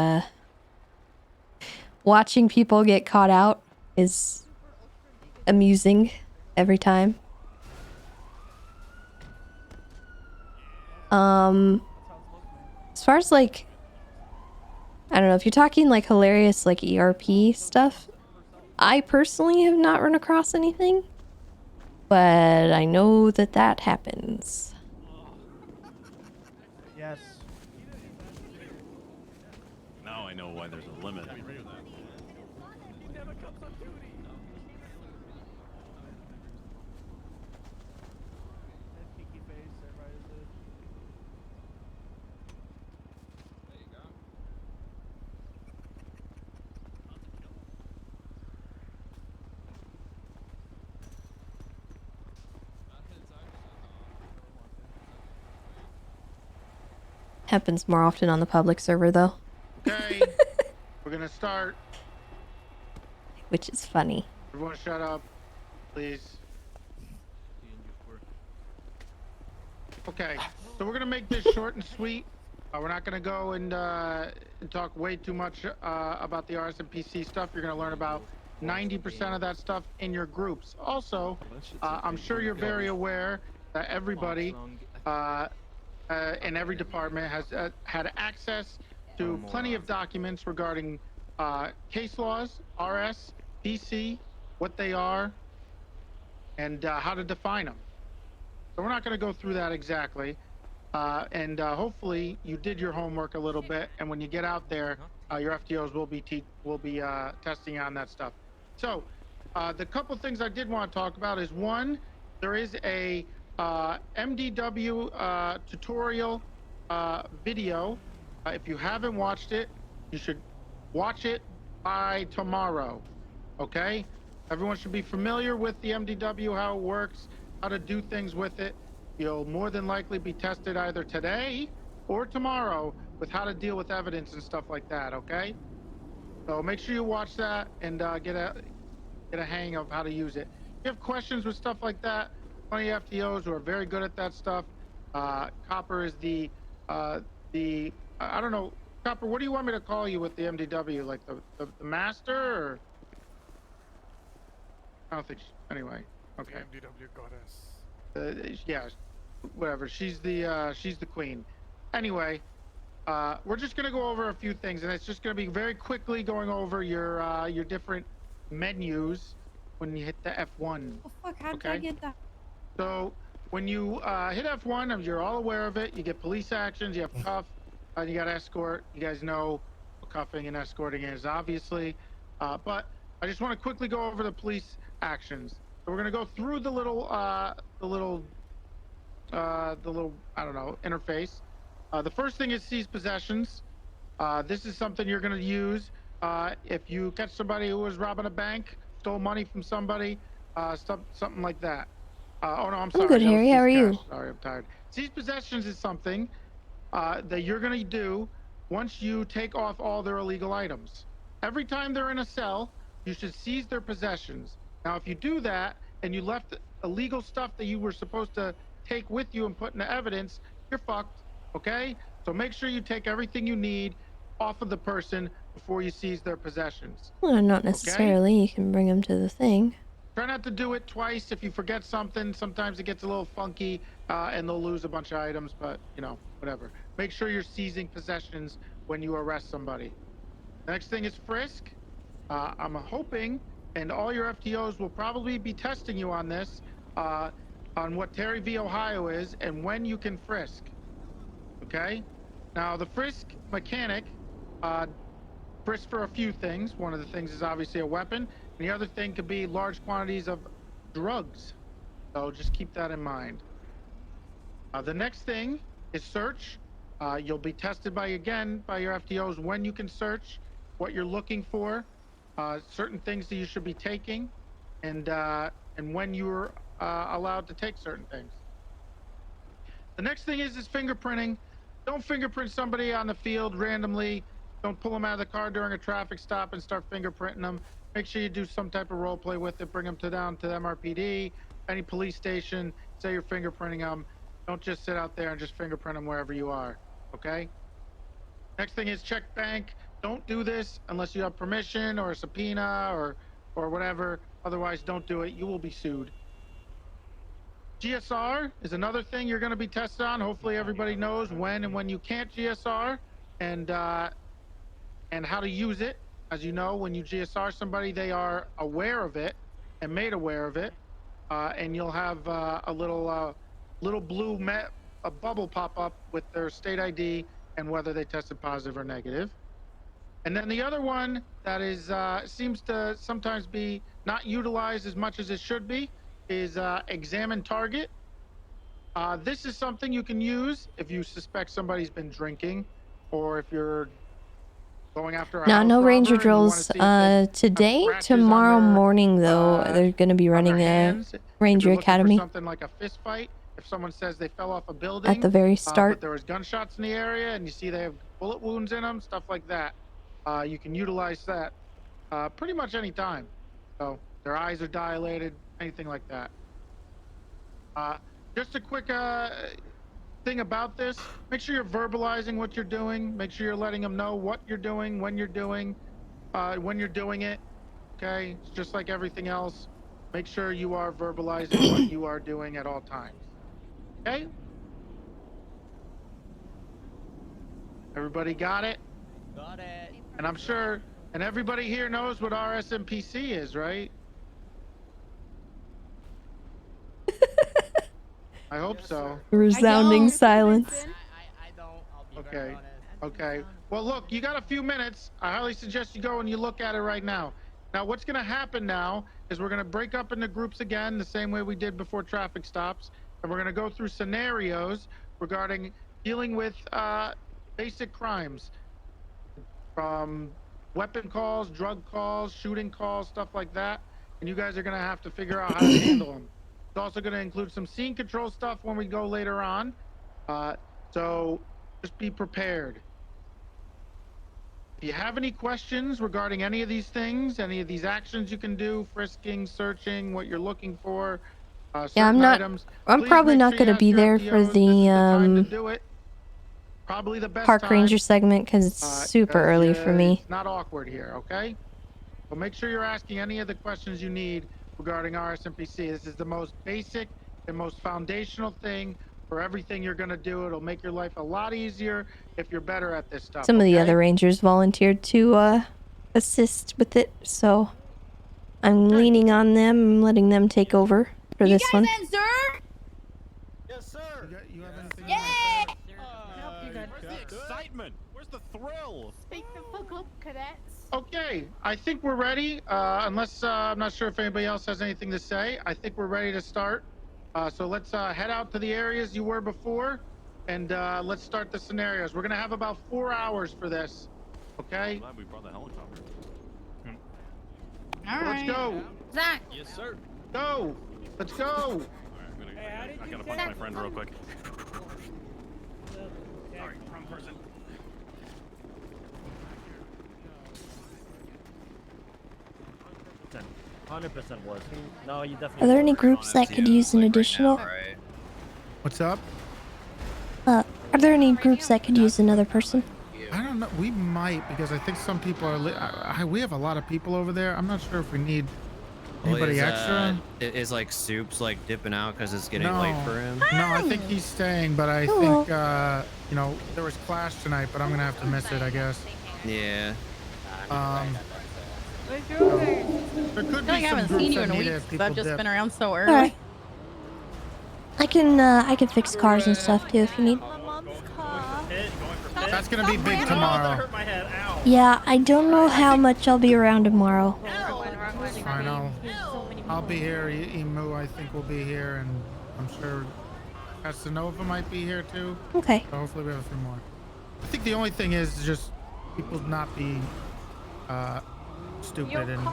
watching people get caught out is amusing every time. As far as like, I don't know, if you're talking like hilarious like ERP stuff, I personally have not run across anything, but I know that that happens. Yes. Now I know why there's a limit. Happens more often on the public server though. Okay, we're gonna start. Which is funny. Everyone shut up, please. Okay, so we're gonna make this short and sweet. We're not gonna go and talk way too much about the RSMPC stuff. You're gonna learn about 90% of that stuff in your groups. Also, I'm sure you're very aware that everybody in every department has had access to plenty of documents regarding case laws, RS, PC, what they are, and how to define them. So we're not going to go through that exactly. And hopefully you did your homework a little bit, and when you get out there, your FTOs will be testing on that stuff. So the couple things I did want to talk about is, one, there is a MDW tutorial video. If you haven't watched it, you should watch it by tomorrow. Okay? Everyone should be familiar with the MDW, how it works, how to do things with it. You'll more than likely be tested either today or tomorrow with how to deal with evidence and stuff like that, okay? So make sure you watch that and get a hang of how to use it. If you have questions with stuff like that, plenty of FTOs who are very good at that stuff. Copper is the I don't know, Copper, what do you want me to call you with the MDW? Like the master, or? I don't think, anyway, okay. The MDW goddess. Yeah, whatever. She's the queen. Anyway, we're just gonna go over a few things, and it's just gonna be very quickly going over your different menus when you hit the F1. Oh fuck, how did I get that? So when you hit F1, you're all aware of it. You get police actions, you have cuff, you got escort. You guys know what cuffing and escorting is, obviously. But I just want to quickly go over the police actions. So we're gonna go through the little I don't know, interface. The first thing is seize possessions. This is something you're gonna use if you catch somebody who was robbing a bank, stole money from somebody, something like that. Oh no, I'm sorry. I'm good, Harry. How are you? Sorry, I'm tired. Seize possessions is something that you're gonna do once you take off all their illegal items. Every time they're in a cell, you should seize their possessions. Now, if you do that and you left illegal stuff that you were supposed to take with you and put into evidence, you're fucked, okay? So make sure you take everything you need off of the person before you seize their possessions. Well, not necessarily. You can bring them to the thing. Try not to do it twice. If you forget something, sometimes it gets a little funky and they'll lose a bunch of items, but you know, whatever. Make sure you're seizing possessions when you arrest somebody. The next thing is frisk. I'm hoping, and all your FTOs will probably be testing you on this, on what Terry v. Ohio is and when you can frisk. Okay? Now, the frisk mechanic frisk for a few things. One of the things is obviously a weapon, and the other thing could be large quantities of drugs. So just keep that in mind. The next thing is search. You'll be tested by your FTOs when you can search, what you're looking for, certain things that you should be taking, and when you're allowed to take certain things. The next thing is fingerprinting. Don't fingerprint somebody on the field randomly. Don't pull them out of the car during a traffic stop and start fingerprinting them. Make sure you do some type of role play with it. Bring them down to the MRPD, any police station. Say you're fingerprinting them. Don't just sit out there and just fingerprint them wherever you are. Okay? Next thing is check bank. Don't do this unless you have permission or a subpoena or whatever. Otherwise, don't do it. You will be sued. GSR is another thing you're going to be tested on. Hopefully, everybody knows when and when you can't GSR and how to use it. As you know, when you GSR somebody, they are aware of it and made aware of it, and you'll have a little blue bubble pop up with their state ID and whether they tested positive or negative. And then the other one that is seems to sometimes be not utilized as much as it should be is examine target. This is something you can use if you suspect somebody's been drinking, or if you're going after a house No robber ranger and you wanna drills see if they have today. scratches Tomorrow on their, morning, though, they're going to be running a hands. If Ranger you're looking for Academy something like a fist fight, if someone says they fell off a building at the very but start. there was gunshots in the area and you see they have bullet wounds in them, stuff like that, you can utilize that pretty much any time. So their eyes are dilated, anything like that. Just a quick thing about this: make sure you're verbalizing what you're doing. Make sure you're letting them know what you're doing, when you're doing it. Okay, it's just like everything else. Make sure you are verbalizing what you are doing at all times. Okay? Everybody got it? Got it. And I'm sure, and everybody here knows what RSMPC is, right? I hope so. Resounding silence. I don't. I'll be Okay. very honest. Okay. Well, look, you got a few minutes. I highly suggest you go and you look at it right now. Now, what's going to happen now is we're going to break up into groups again, the same way we did before traffic stops, and we're going to go through scenarios regarding dealing with basic crimes, from weapon calls, drug calls, shooting calls, stuff like that. And you guys are going to have to figure out how to handle them. It's also going to include some scene control stuff when we go later on. So just be prepared. If you have any questions regarding any of these things, any of these actions you can do, frisking, searching, what you're looking for, Yeah, I'm certain not. items, I'm please probably make not sure going you to be ask your there for FTOs. This is the time to the do it. Probably the best Park time, Ranger segment because it's super 'cause early for me. It's not awkward here, okay? But make sure you're asking any of the questions you need regarding RSMPC. This is the most basic and most foundational thing for everything you're going to do. It'll make your life a lot easier if you're better at this stuff. Some of the okay? other Rangers volunteered to assist with it, so I'm leaning on them. I'm letting them take over for this one. Answer? Yes, sir. You have anything? Yay! Where's the excitement? Where's the thrill? Speak the fuck up, cadets. Okay, I think we're ready. Unless I'm not sure if anybody else has anything to say. I think we're ready to start. So let's head out to the areas you were before, and let's start the scenarios. We're gonna have about 4 hours for this. Okay. Glad we brought the helicopter. All right. Let's go. Zach. Yes, sir. Go. Let's go. All right, I gotta punch my friend real quick. Sorry, wrong person. 100% was. No, you definitely. Are there any groups that could use an additional? What's up? Are there any groups that could use another person? I don't know. We might, because I think some people are. We have a lot of people over there. I'm not sure if we need anybody extra. Is like Soup's like dipping out because it's getting late for him? No, I think he's staying, but I think you know, there was Clash tonight, but I'm gonna have to miss it, I guess. Yeah. Where's your There could I feel like I be some haven't groups seen you that in need weeks it. 'cause I've People just dip. been around so early. Alright. I can fix cars and stuff too if you need. That's gonna be big tomorrow. Yeah, I don't know how much I'll be around tomorrow. Fine, I'll be here. Emu, I think, will be here, and I'm sure Casanova might be here too. Okay. So hopefully we have a few more. I think the only thing is just people not be stupid and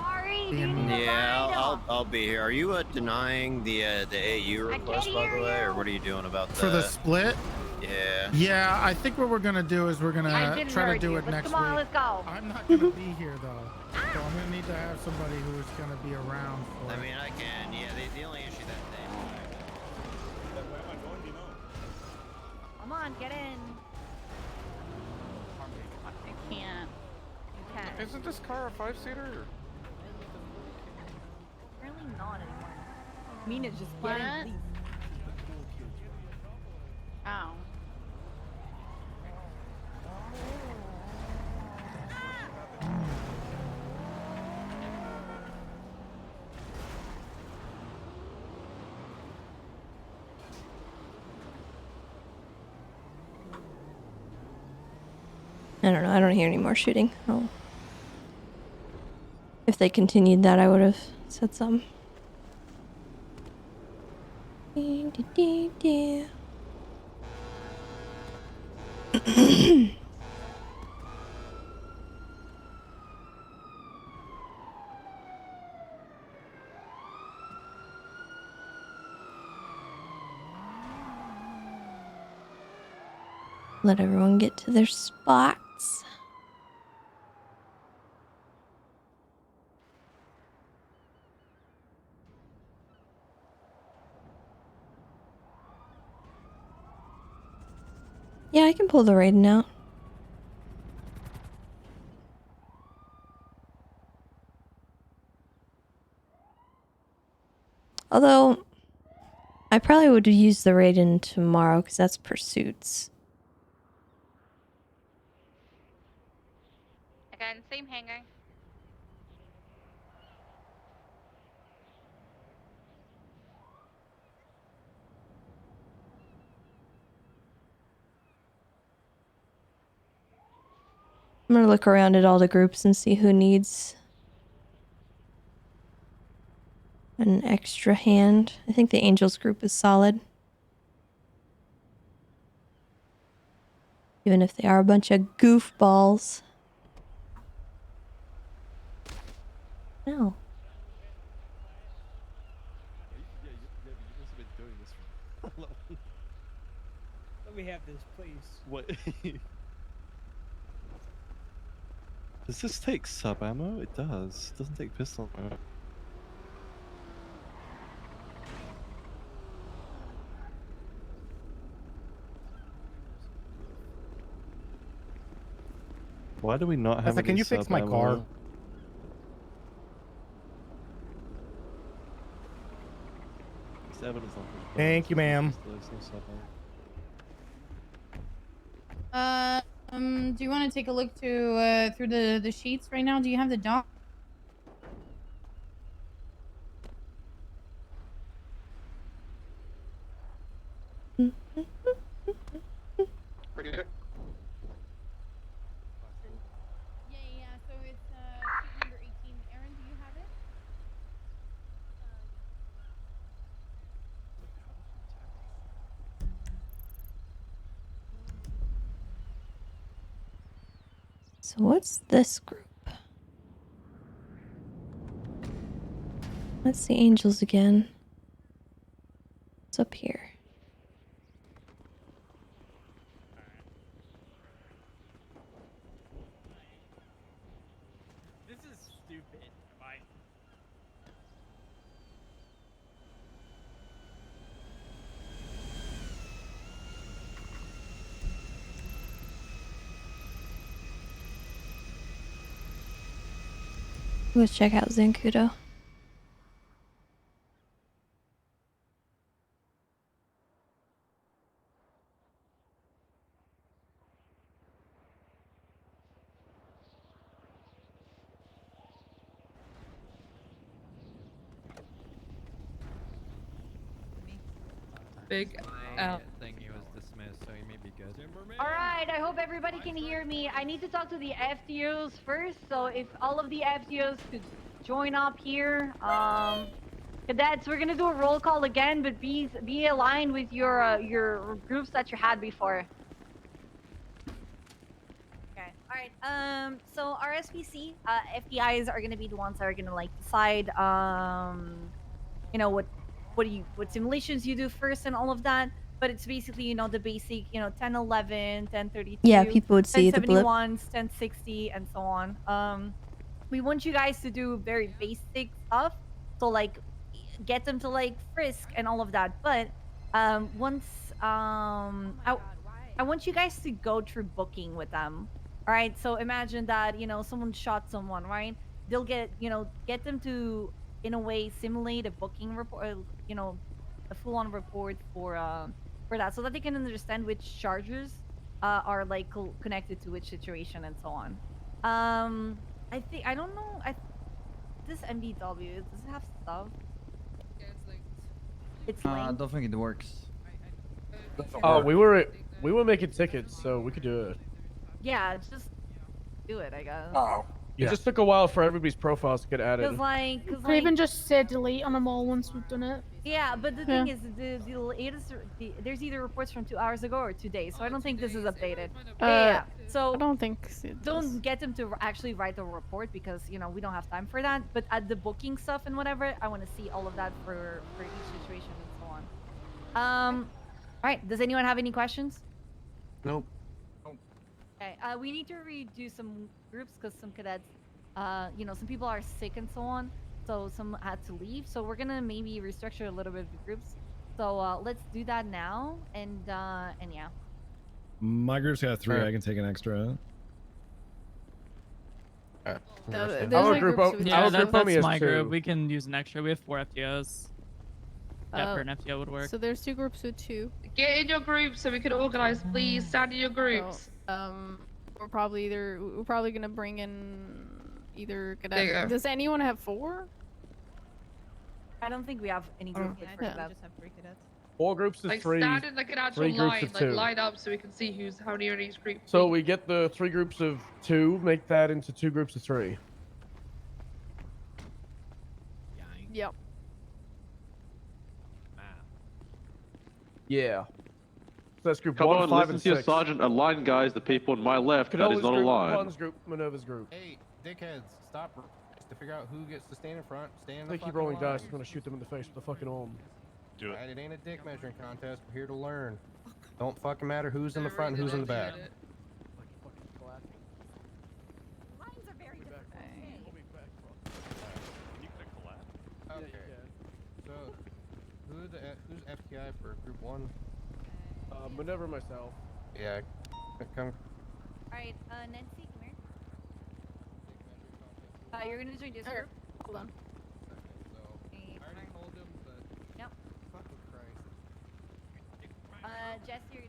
being. Yeah, I'll be here. Are you denying the AU request, by the way, or what are you doing about that? For the split? Yeah. Yeah, I think what we're gonna do is we're gonna try to do it next week. Let's go. I'm not gonna be here though, so I'm gonna need to have somebody who is gonna be around for. I mean, I can. Yeah. The only issue that Come on, get in. I can't. You can. Isn't this car a 5-seater? Apparently not anymore. I mean, it's just What? get in, please. Ow. I don't know. I don't hear any more shooting. Oh. If they continued that, I would have said something. Let everyone get to their spots. Yeah, I can pull the Raiden out. Although, I probably would use the Raiden tomorrow because that's pursuits. Again, same hangar. I'm gonna look around at all the groups and see who needs an extra hand. I think the Angels group is solid. Even if they are a bunch of goofballs. No. Let me have this, please. What? Does this take sub ammo? It does. It doesn't take pistol ammo. Why do we not have? Can you fix my car? Thank you, ma'am. Do you want to take a look to through the sheets right now? Do you have the doc? Yeah. So it's sheet number 18. Aaron, do you have it? So what's this group? That's the Angels again. What's up here? This is stupid. Bye. Let's check out Zancudo. Big Thingy was dismissed, so he may be good. Alright, I hope everybody can hear me. I need to talk to the FTOs first, so if all of the FTOs could join up here. Cadets, we're gonna do a roll call again, but be aligned with your groups that you had before. Okay. Alright, so RSPC, FDIs are gonna be the ones that are gonna like decide you know what simulations you do first and all of that. But it's basically, you know, the basic, you know, 1011, 1032, Yeah, people would see the blip. 1071s, 1060, and so on. We want you guys to do very basic stuff. So like get them to like frisk and all of that. But once I want you guys to go through booking with them. All right. So imagine that, you know, someone shot someone, right? They'll get, you know, get them to in a way simulate a booking report, you know, a full-on report for that, so that they can understand which charges are like connected to which situation and so on. I think I don't know. This MDW, does it have stuff? Yeah, it's linked. It's I linked. don't think it works. Oh, we were making tickets, so we could do it. Yeah, just do it, I guess. Oh. It just took a while for everybody's profiles to get added. Cause like, Could even just say delete on them all once we've done it. yeah, but the thing is, the latest, there's either reports from 2 hours ago or 2 days, so I don't think this is updated. Yeah, so I don't think don't get them to actually write a report because, you know, we don't have time for that. But at the booking stuff and whatever, I want to see all of that for each situation and so on. All right. Does anyone have any questions? Nope. Okay. We need to redo some groups because some cadets, you know, some people are sick and so on. So some had to leave. So we're gonna maybe restructure a little bit of the groups. So let's do that now. And yeah. My group's got 3. I can take an extra. Our group only has my 2. group. We can use an extra. We have 4 FTOs. Yeah, for an FTO would work. So there's 2 groups with 2. Get in your groups so we can organize. Please stand in your groups. We're probably gonna bring in either There you cadet. go. Does anyone have 4? I don't think we have any group with for cadets. just have 3 cadets. 4 groups of Like 3. stand in like an actual 3 groups line, of like 2. line up so we can see who's how many are in each group. So we get the 3 groups of 2, make that into 2 groups of 3. Yep. Yeah. So that's group Come 1, on, 5, listen and to your 6. sergeant align, guys. The people on my left, that is Cadola's not a group, line. Pun's group, Minerva's group. Hey, dickheads, stop to figure out who gets to stand in front. Stay in the They keep fucking rolling line. dice. I'm gonna shoot them in the face with a fucking arm. Do it. It ain't a dick measuring contest. We're here to learn. Don't fucking matter who's in the front and who's in the back. Okay. So, who's FTI for group 1? Minerva myself. Yeah. Come. Alright, Nancy, come here. You're gonna join this group. Hold on. I already told him, but. Yep. Fucking Christ. Jess, you're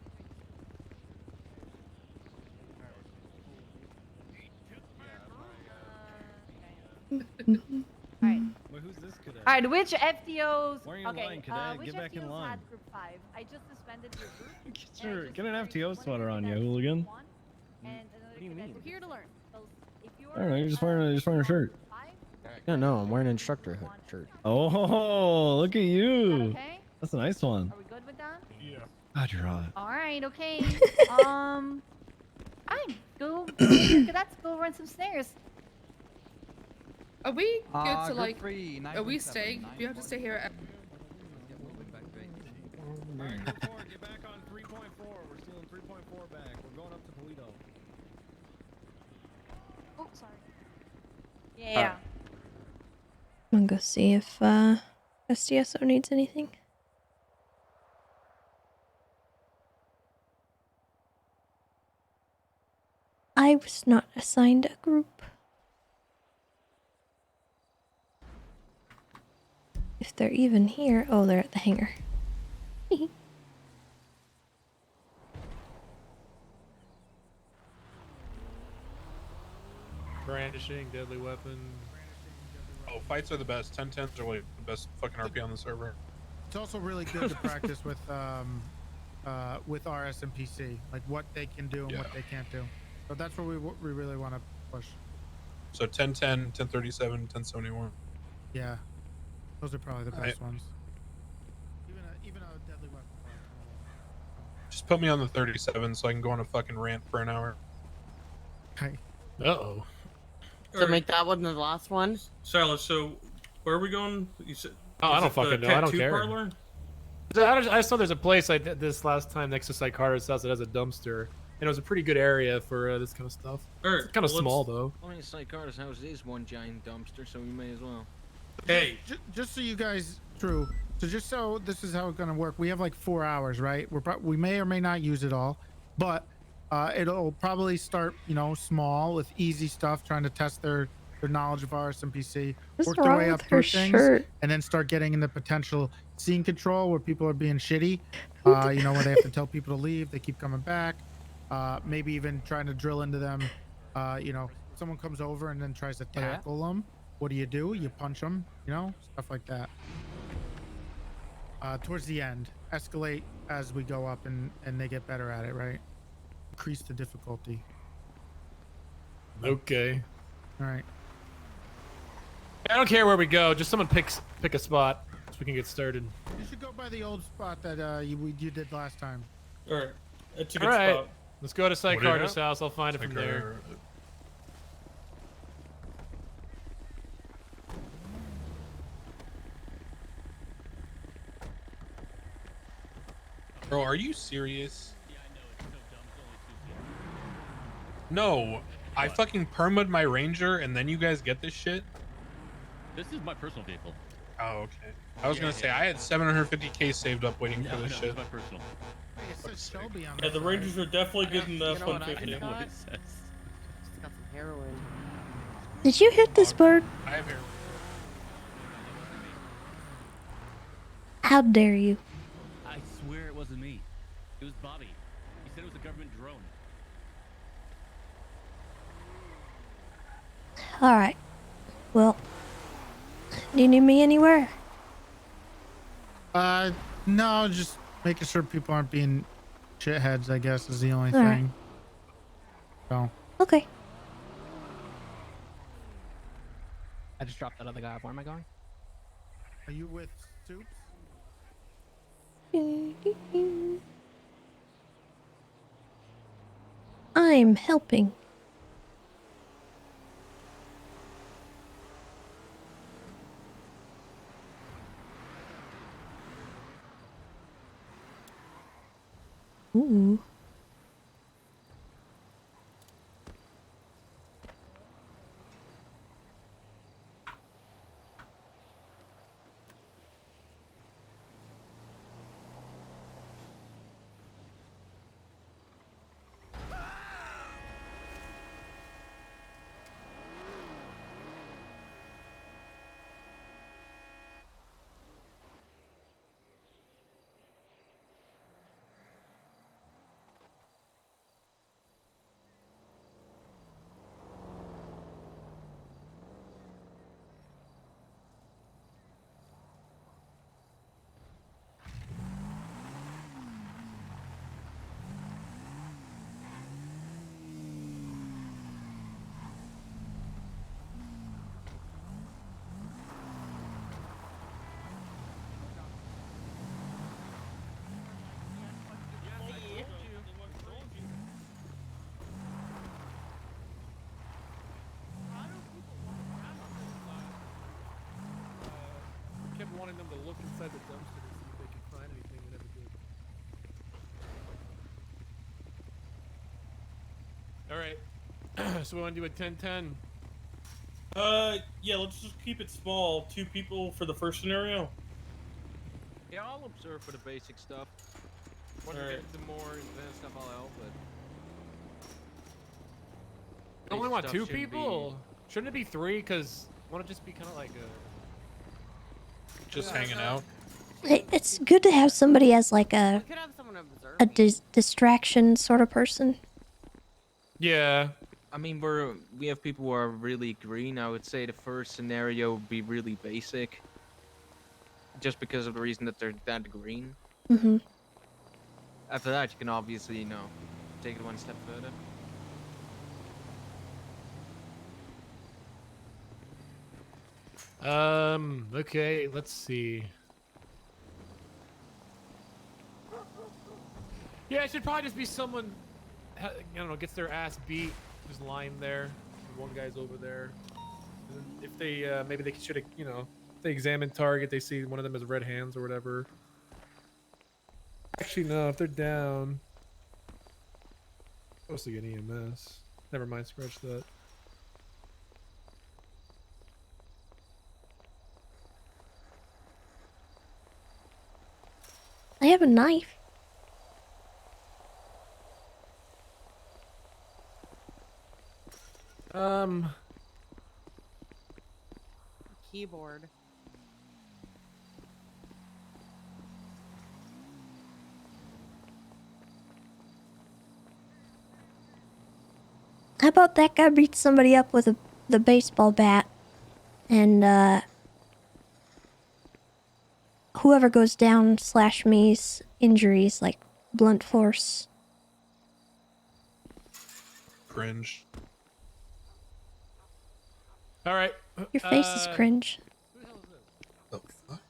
gonna join Alright. Wait, who's this cadet? Alright, which FTOs? Why are you in Okay, line, cadet? which Get back in FTOs line. had group 5? I just suspended your group. Get an FTO sweater on you, hooligan. What do you mean? We're here to learn. So if you're I don't know, you're just wearing a shirt. Yeah, no, I'm wearing an instructor shirt. Oh, look at you. Okay. That's a nice one. Are we good with that? Yeah. God, you're hot. Alright, okay. Alright, go cadets, go run some snares. Are we good to group like? 3, Are we staying? We have to stay here. Alright, group 4, get back on 3.4. We're still in 3.4 back. We're going up to Polito. Oh, sorry. Yeah. I'm gonna go see if SDSO needs anything. I was not assigned a group. If they're even here. Oh, they're at the hangar. Brandishing, deadly weapon. Oh, fights are the best. 10-10s are like the best fucking RP on the server. It's also really good to practice with RS and PC, like what they can do and what they can't do. So that's what we really want to push. So 10-10, 10-37, 10-71. Yeah, those are probably the best ones. Even a deadly weapon. Just put me on the 37 so I can go on a fucking rant for an hour. Hey. Uh-oh. So make that one the last one. Silas, so where are we going? You said. Oh, I don't fucking know. I don't care. Parlor? I just know there's a place I did this last time next to Psych Carter's house that has a dumpster, and it was a pretty good area for this kind of stuff. Alright, It's kind of small though. I mean, Psych Carter's house is one giant dumpster, so we may as well. Hey, just so you guys, true. So just so this is how it's gonna work. We have like 4 hours, right? We may or may not use it all, but it'll probably start, you know, small with easy stuff, trying to test their knowledge of RSMPC, work their way up through things, and then start getting into potential scene control where people are being shitty. You know, when they have to tell people to leave, they keep coming back. Maybe even trying to drill into them. You know, someone comes over and then tries to tackle them. What do? You punch them, you know, stuff like that. Towards the end, escalate as we go up and they get better at it, right? Increase the difficulty. Okay. All right. I don't care where we go. Just someone pick a spot so we can get started. You should go by the old spot that you did last time. All right. It's a good All right. spot. Let's go to Psych What do you Carter's got? house. I'll find it from there. Bro, are you serious? No, I fucking perma'd my Ranger and then you guys get this shit? This is my personal vehicle. Oh, okay. I was gonna say, I had 750k saved up waiting for this shit. It's my personal. Yeah, the Rangers are definitely good in the what I 150. got? It says. Just got some heroin. Did you hit this bird? I have heroin. How dare you? I swear it wasn't me. It was Bobby. He said it was a government drone. Alright. Well, do you need me anywhere? No, just making sure people aren't being shitheads, I guess, is the only All right. thing. So. Okay. I just dropped that other guy. Where am I going? Are you with Soups? I'm helping. Ooh. Kept wanting them to look inside the dumpster to see if they could find anything. They never did. All right. So we want to do a 10-10. Yeah, let's just keep it small. 2 people for the first scenario. Yeah, I'll observe for the basic stuff. When we get into more advanced stuff, I'll help, but... You only want Basic 2 stuff shouldn't people? Shouldn't it be 3? Because I want to just be kind of like a... Just hanging out. It's good to have somebody as like a We could have someone observe. distraction sort of person. Yeah. I mean, we have people who are really green. I would say the first scenario would be really basic, just because of the reason that they're that green. Mm-hmm. After that, you can obviously, take it one step further. Okay, let's see. Yeah, it should probably just be someone, I don't know, gets their ass beat, just lying there. One guy's over there. And then if they, maybe they should have, if they examine target, they see one of them has red hands or whatever. Actually, no, if they're down. Supposed to get EMS. Never mind, scratch that. I have a knife. Keyboard. How about that guy beats somebody up with the baseball bat, and whoever goes down / me's injuries like blunt force. Cringe. All right. Your face is cringe. The fuck?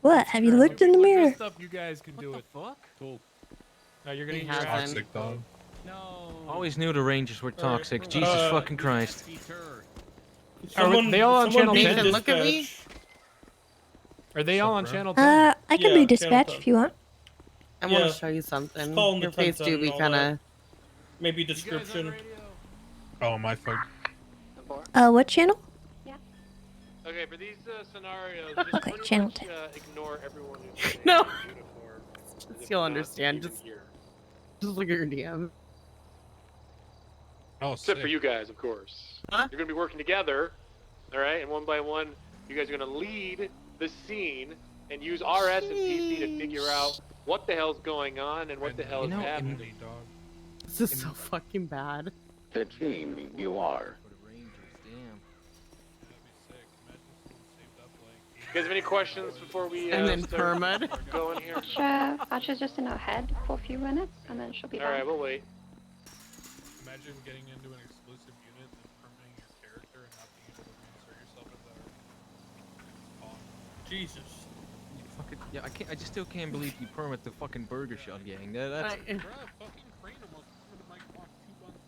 What? Have you looked in the mirror? Dressed up, you guys can do it. Fuck? Cool. Now you're gonna He get your ass Toxic dog. No. Always knew the Rangers were toxic. Jesus fucking Christ. They all on channel 10? Nathan, look at me. Are they all on channel 10? I can be dispatched if you want. I want to show you something. call him Your the face 10th do and be all kind that. of. Maybe description. Oh, my fuck. What channel? Okay, for these scenarios, just Okay, pretty channel much, ignore everyone who's in No. uniform. You'll understand. Just look at your DM. Oh, Except for you guys, of course. Huh? You're gonna be working together, all right? And one by one, you guys are gonna lead the scene and use RS and PC to figure out what the hell's going on and what the hell is happening. This is so fucking bad. The team you are. For the Rangers, damn. You guys have any questions before we And then start permad. going here? Sure, Archer's just in her head for a few minutes, and then she'll be All back. right, we'll wait. Imagine getting into an exclusive unit and permitting your character and not being able to reinsert yourself into Jesus. You fucking, yeah, I just still can't believe you permit the fucking Burger Shot gang. That's. Bruh, fucking Crane almost permitted my clock 2 months.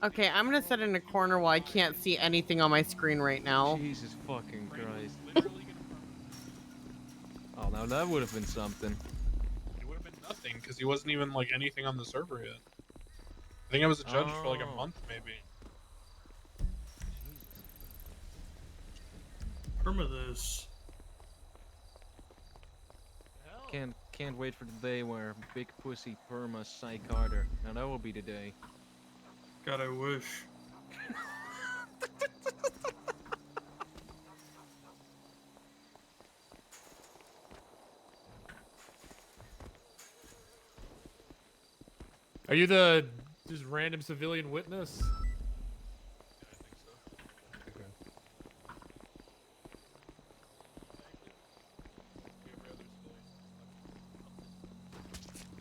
Okay, I'm gonna sit in a corner while I can't see anything on my screen right now. Jesus fucking Christ. Oh, now that would have been something. It would have been nothing because he wasn't even like anything on the server yet. I think I was a judge for like a month, maybe. Perma this. Can't wait for the day where Big Pussy perma Psych Carter. Now that will be the day. God, I wish. Are you the just random civilian witness?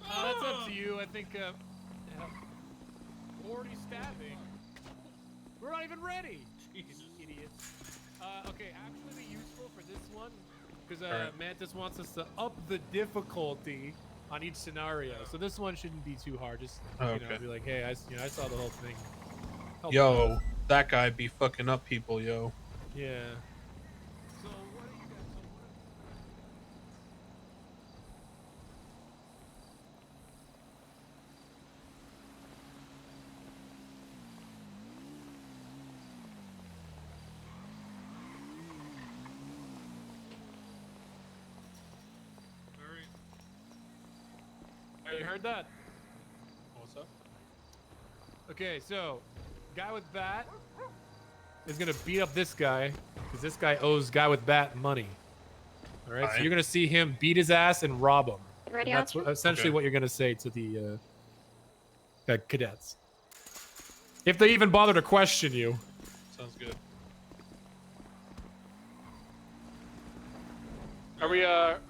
That's up to you. I think. 40 stabbing. We're not even ready. Jesus, idiots. Okay, actually, be useful for this one because Mantis wants us to up the difficulty on each scenario. So this one shouldn't be too hard. Just be like, hey, I saw the whole thing. Help Yo, us. that guy be fucking up people, yo. Yeah. You heard that? What's up? Okay, so guy with bat is gonna beat up this guy because this guy owes guy with bat money. All right, so you're gonna see him beat his ass and rob him. Ready, And that's Archer? essentially what you're gonna say to the cadets. If they even bother to question you. Sounds good.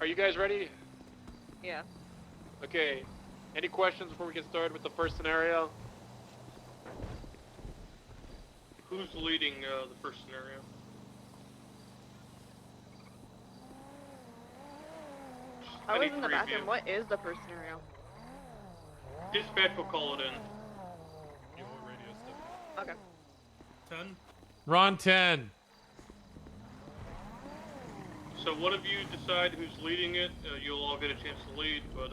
Are you guys ready? Yeah. Okay. Any questions before we get started with the first scenario? Who's leading the first scenario? I was Any in the preview? bathroom. What is the first scenario? Dispatch will call it in. Okay. 10. Ron 10. So one of you decide who's leading it. You'll all get a chance to lead, but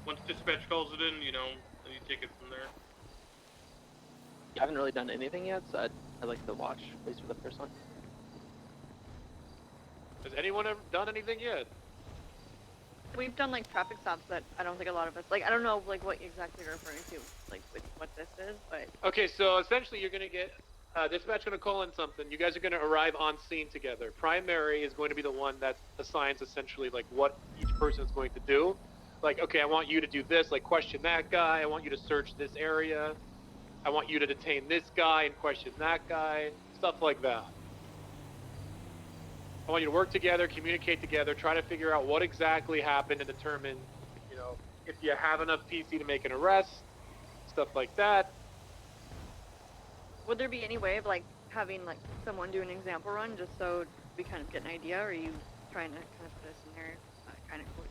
once dispatch calls it in, then you take it from there. I haven't really done anything yet, so I'd like to watch, at least for the first one. Has anyone ever done anything yet? We've done like traffic stops, but I don't think a lot of us I don't know like what exactly you're referring to, like with what this is, but. Okay, so essentially you're gonna get dispatch gonna call in something. You guys are gonna arrive on scene together. Primary is going to be the one that assigns essentially like what each person is going to do. Like, okay, I want you to do this, like question that guy. I want you to search this area. I want you to detain this guy and question that guy. Stuff like that. I want you to work together, communicate together, try to figure out what exactly happened and determine, if you have enough PC to make an arrest, stuff like that. Would there be any way of like having like someone do an example run just so we kind of get an idea, or are you trying to kind of put us in there kind of close?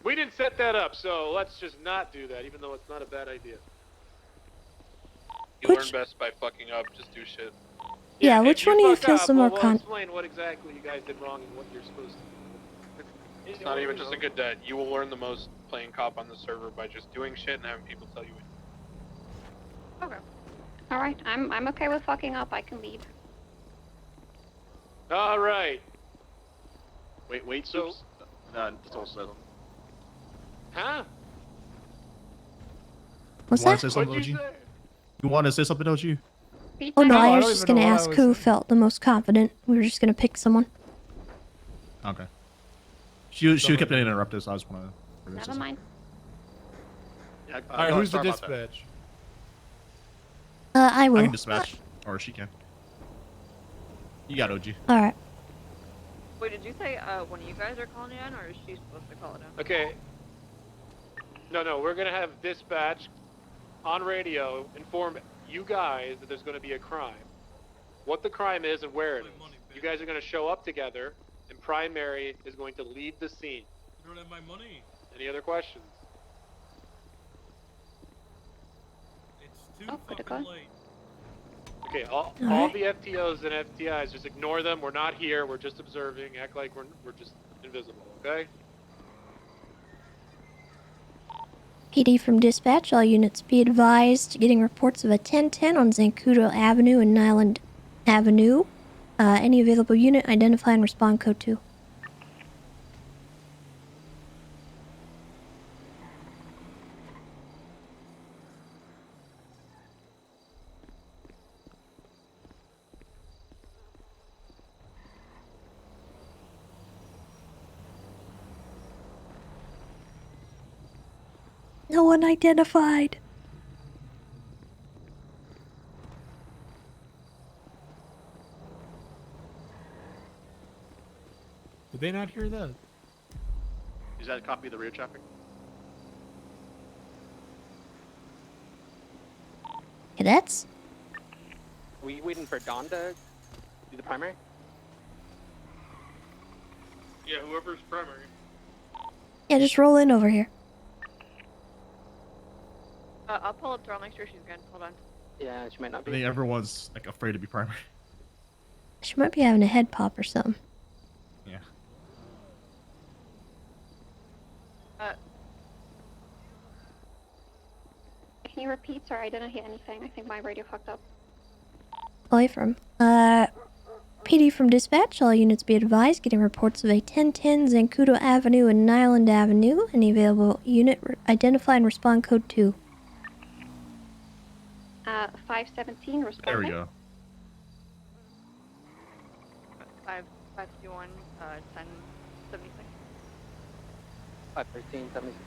We didn't set that up, so let's just not do that, even though it's not a bad idea. You learn best by fucking up. Just do shit. Yeah, if which one do you fuck feel up, some more we'll con? explain what exactly you guys did wrong and what you're supposed to do. It's not even just a good debt. You will learn the most playing cop on the server by just doing shit and having people tell you it. Okay. All right, I'm okay with fucking up. I can lead. All right. Wait, So- that's also settled. Huh? What's You wanna that? say something, What'd you OG? say? You want to say something, OG? Oh no, No, I I was don't just even gonna know what I ask was who saying. felt the most confident. We were just gonna pick someone. Okay. She kept getting interrupted, so I just want to. Never mind. Yeah, All right, who's the dispatch? I I will. can dispatch, or she can. You got OG. All right. Wait, did you say one of you guys are calling it in, or is she supposed to call it in? Okay. No, we're gonna have dispatch on radio inform you guys that there's gonna be a crime. What the crime is and where it is. You guys are gonna show up together, and primary is going to lead the scene. You don't have my money. Any other questions? It's too Oh, fucking critical. late. Okay, all Alright. the FTOs and FTIs, just ignore them. We're not here. We're just observing. Act like we're just invisible. Okay? PD from dispatch, all units be advised, getting reports of a 1010 on Zancudo Avenue and Nyland Avenue. Any available unit, identify and respond code 2. No one identified. Did they not hear that? Is that a copy of the rear traffic? Cadets? Are we waiting for Dawn to do the primary? Yeah, whoever's primary. Yeah, just roll in over here. I'll pull up to her. I'll make sure she's good. Hold on. Yeah, she might not I be. think everyone's like afraid to be primary. She might be having a head pop or something. Yeah. Can you repeat? Sorry, I didn't hear anything. I think my radio fucked up. Play from. PD from dispatch, all units be advised, getting reports of a 1010 Zancudo Avenue and Nyland Avenue. Any available unit, identify and respond code 2. 517 responding. There we go. 521, 1076. 513, 76.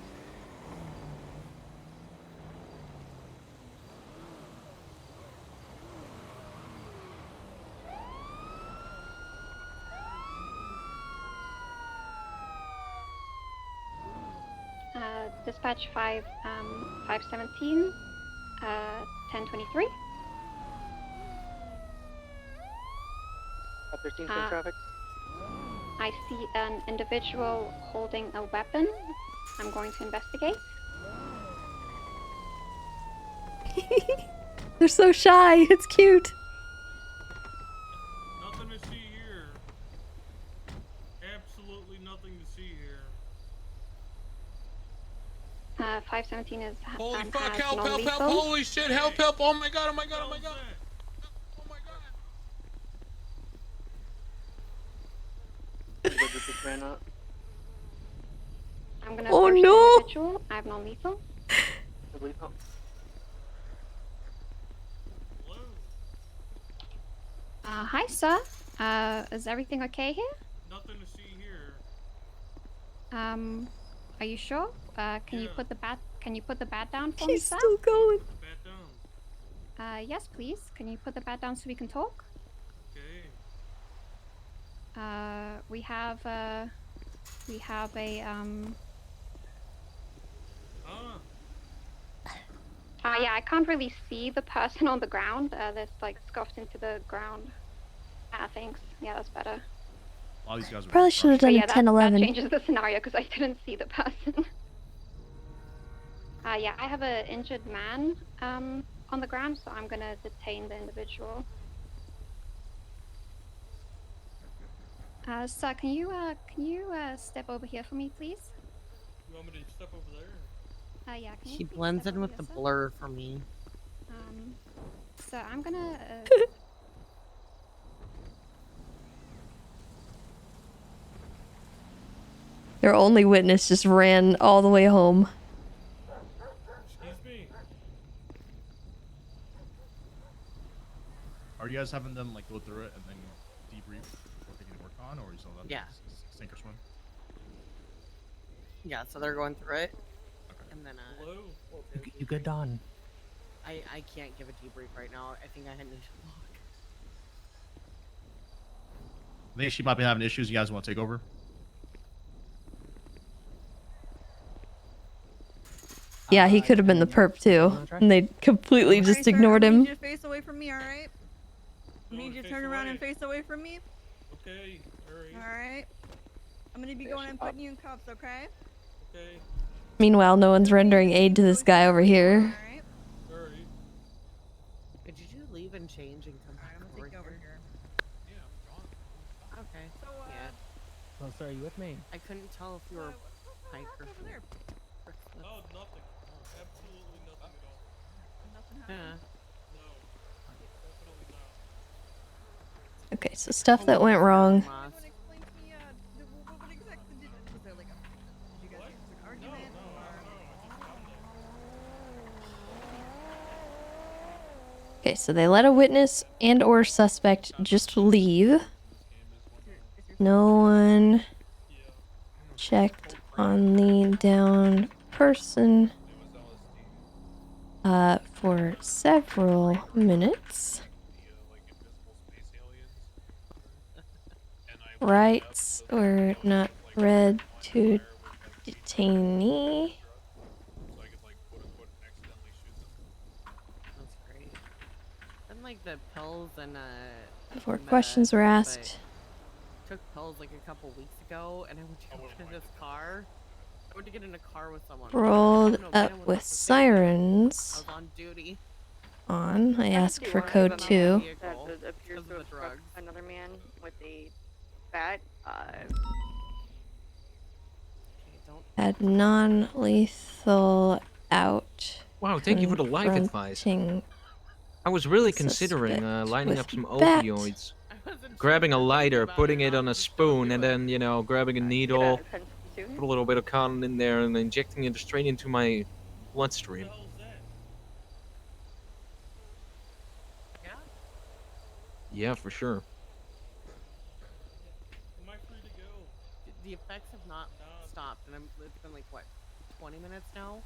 Dispatch 517, 1023. 513, same traffic. I see an individual holding a weapon. I'm going to investigate. They're so shy. It's cute. Nothing to see here. Absolutely nothing to see here. 517 is Holy has fuck, help, help, non-lethal. help, holy shit, help, help, oh my god, oh my god, oh my god. I'm gonna Oh, approach no. the individual. I have non-lethal. Hi, sir. Is everything okay here? Nothing to see here. Are you sure? Can you put the bat? Can you put the bat down for me, He's sir? still going. Bat down. Yes, please. Can you put the bat down so we can talk? Okay. We have a yeah, I can't really see the person on the ground. That's like scuffed into the ground. Thanks. Yeah, that's better. All these guys are Probably should have done But a yeah, 10-11. that changes the scenario because I didn't see the person. Yeah, I have an injured man on the ground, so I'm gonna detain the individual. Sir, can you step over here for me, please? You want me to step over there? Yeah. Can you She please blends step in over with here, the sir? blur for me. So I'm gonna. Their only witness just ran all the way home. Excuse me. Are you guys having them like go through it and then debrief what they can work on, or is all that Yeah. sink or swim? Yeah, so they're going through it. And then Hello? we'll do. You good, Don? I can't give a debrief right now. I think I had initial lock. I think she might be having issues. You guys want to take over? Yeah, he could have been the perp too. And they completely just Alright, sir, ignored I'm gonna him. need you to face away from me, alright? I need you to turn around and face away from me. Okay, alright. Alright. I'm gonna be going and putting you in cuffs, okay? Okay. Meanwhile, no one's rendering aid to this guy over here. Alright. Did you leave and change and come back over here? Okay. So, yeah. Oh, sorry, you with me? I couldn't tell if you were Pike or Oh, nothing. Absolutely nothing at all. Nothing Yeah. happened. No. Definitely not. Okay, so stuff that went wrong. Anyone explain to me, what exactly did, was there like a, did you guys get into an argument, Okay, so they let a witness and or suspect just leave. No one checked on the down person for several minutes. Rights were not read to detainee. That's great. And like the pills and Before meth, questions were asked. but took pills like a couple weeks ago, and I went to get in this car. I went to get in a car with someone. Rolled I don't know, man, up what with else to say. I sirens was on duty. on. I asked for one of code them 2. that appears to have struck another man with a bat. Had non-lethal out. Wow, thank you for the life advice. confronting I was really considering lining up with some bat. opioids. Grabbing a lighter, putting it on a spoon, and then, you know, grabbing a needle, put a little bit of cotton in there, and injecting it straight into my bloodstream. Yeah, for sure. Am I free to go? The effects have not stopped, and it's been like what, 20 minutes now?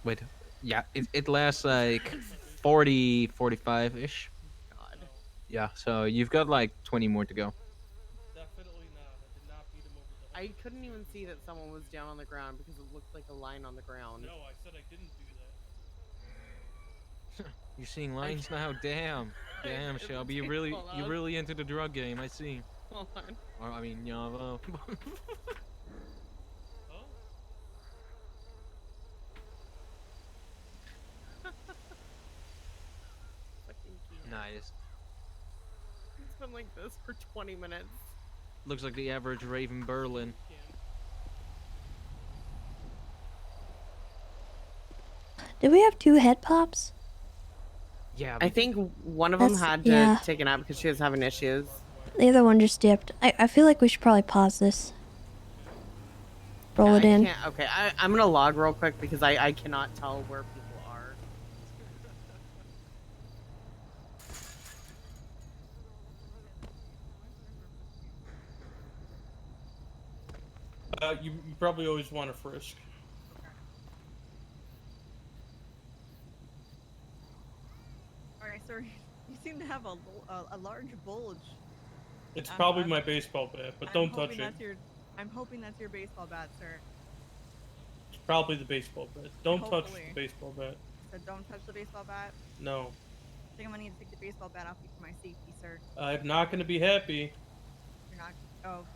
Wait, yeah, it lasts like 40, 45-ish. God. Yeah, so you've got like 20 more to go. Definitely not. I did not beat him over the head. I couldn't even see that someone was down on the ground because it looked like a line on the ground. No, I said I didn't do that. You're seeing lines now? Damn. Damn, Shelby, you really into the drug game, I see. Hold on. Or, I mean, yeah, Fucking cute. nice. It's been like this for 20 minutes. Looks like the average Raven Berlin. Did we have 2 head pops? Yeah. I think one of them That's- had to yeah. take it out because she was having issues. The other one just dipped. I feel like we should probably pause this. Roll it in. Okay, I'm gonna log real quick because I cannot tell where people are. You probably always want to frisk. Alright, sir. You seem to have a large bulge. It's probably my baseball bat, but don't touch it. I'm hoping that's your baseball bat, sir. It's probably the baseball bat. Don't touch Hopefully. the baseball bat. So don't touch the baseball bat. No. I think I'm gonna need to take the baseball bat off you for my safety, sir. I'm not going to be happy. You're not. Oh,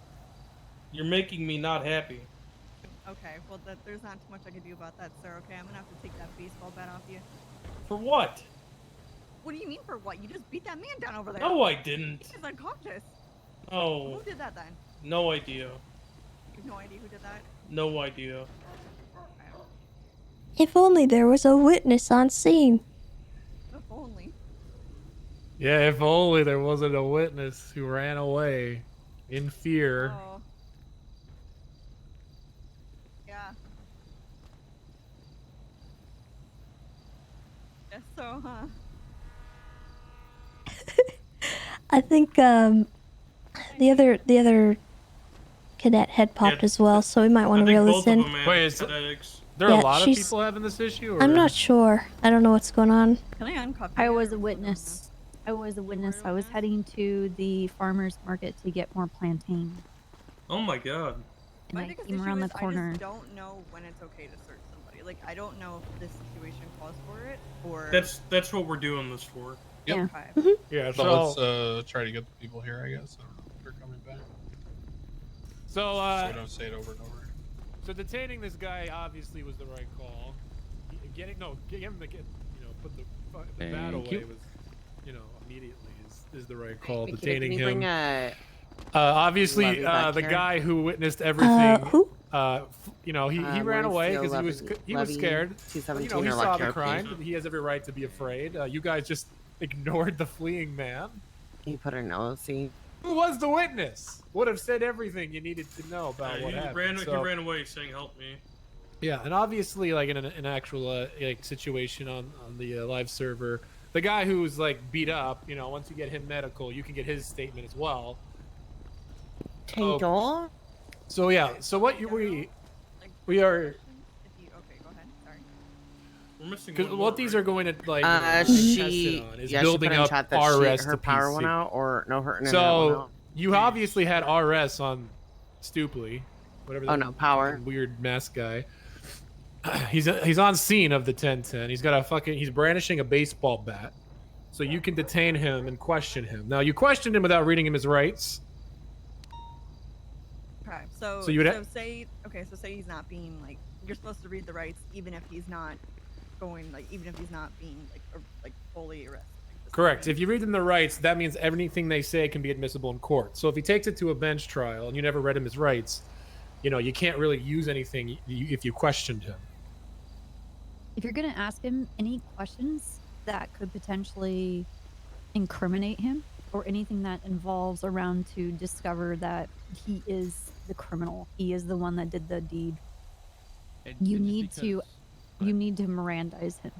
You're making me not happy. okay. Well, there's not too much I can do about that, sir. Okay, I'm gonna have to take that baseball bat off you. For what? What do you mean for what? You just beat that man down over there. No, I didn't. He's unconscious. No. Who did that then? No idea. You have no idea who did that? No idea. If only there was a witness on scene. If only. Yeah, if only there wasn't a witness who ran away in fear. Oh. Yeah. Guess so, huh? I think the other cadet head popped as well, so we might want to reel this in. Wait, is there Yeah, a lot of she's- people having this issue? Or? I'm not sure. I don't know what's going on. Can I uncuff I was a witness. I was heading to the farmer's market to get more plantain. Oh my god. And My I biggest came issue around the is corner. I just don't know when it's okay to search somebody. Like, I don't know if this situation calls for it, or... That's what we're doing this for. Yeah. Okay. Yeah, So so let's try to get the people here, I guess. I don't know if they're coming back. so So we don't say it over and over. so detaining this guy obviously was the right call. Getting him to get put the bat Thank away you. was immediately is the right call. Nikita, Detaining can you him. bring Obviously, Levy back the here? guy who witnessed everything. Who? He ran away because he was scared. He 217 saw the crime. He has every right to be afraid. You guys just ignored the fleeing man. He put her nose. See. Who was the witness? Would have said everything you needed to know about what he happened. he So- ran away saying help me. Yeah, and obviously, like in an actual like situation on the live server, the guy who's like beat up, once you get him medical, you can get his statement as well. Tangle? So yeah, so what we are. Okay, go ahead. Sorry. We're missing Because one what more, these right? are going to like test She it on is yeah, building she put in up chat that RS her to power PC. went out, or no, her internet went So out. you obviously had RS on Stuply, whatever. Oh, that no, power. fucking weird mask guy. He's on scene of the 1010. He's brandishing a baseball bat, so you can detain him and question him. Now you questioned him without reading him his rights. Okay, so So you would say he's not being like, you're supposed to read the rights even if he's not even if he's not being like fully arrested. Correct. If you read them the rights, that means everything they say can be admissible in court. So if he takes it to a bench trial and you never read him his rights, you can't really use anything if you questioned him. If you're going to ask him any questions that could potentially incriminate him or anything that involves around to discover that he is the criminal, he is the one that did the deed, you need to Mirandize him.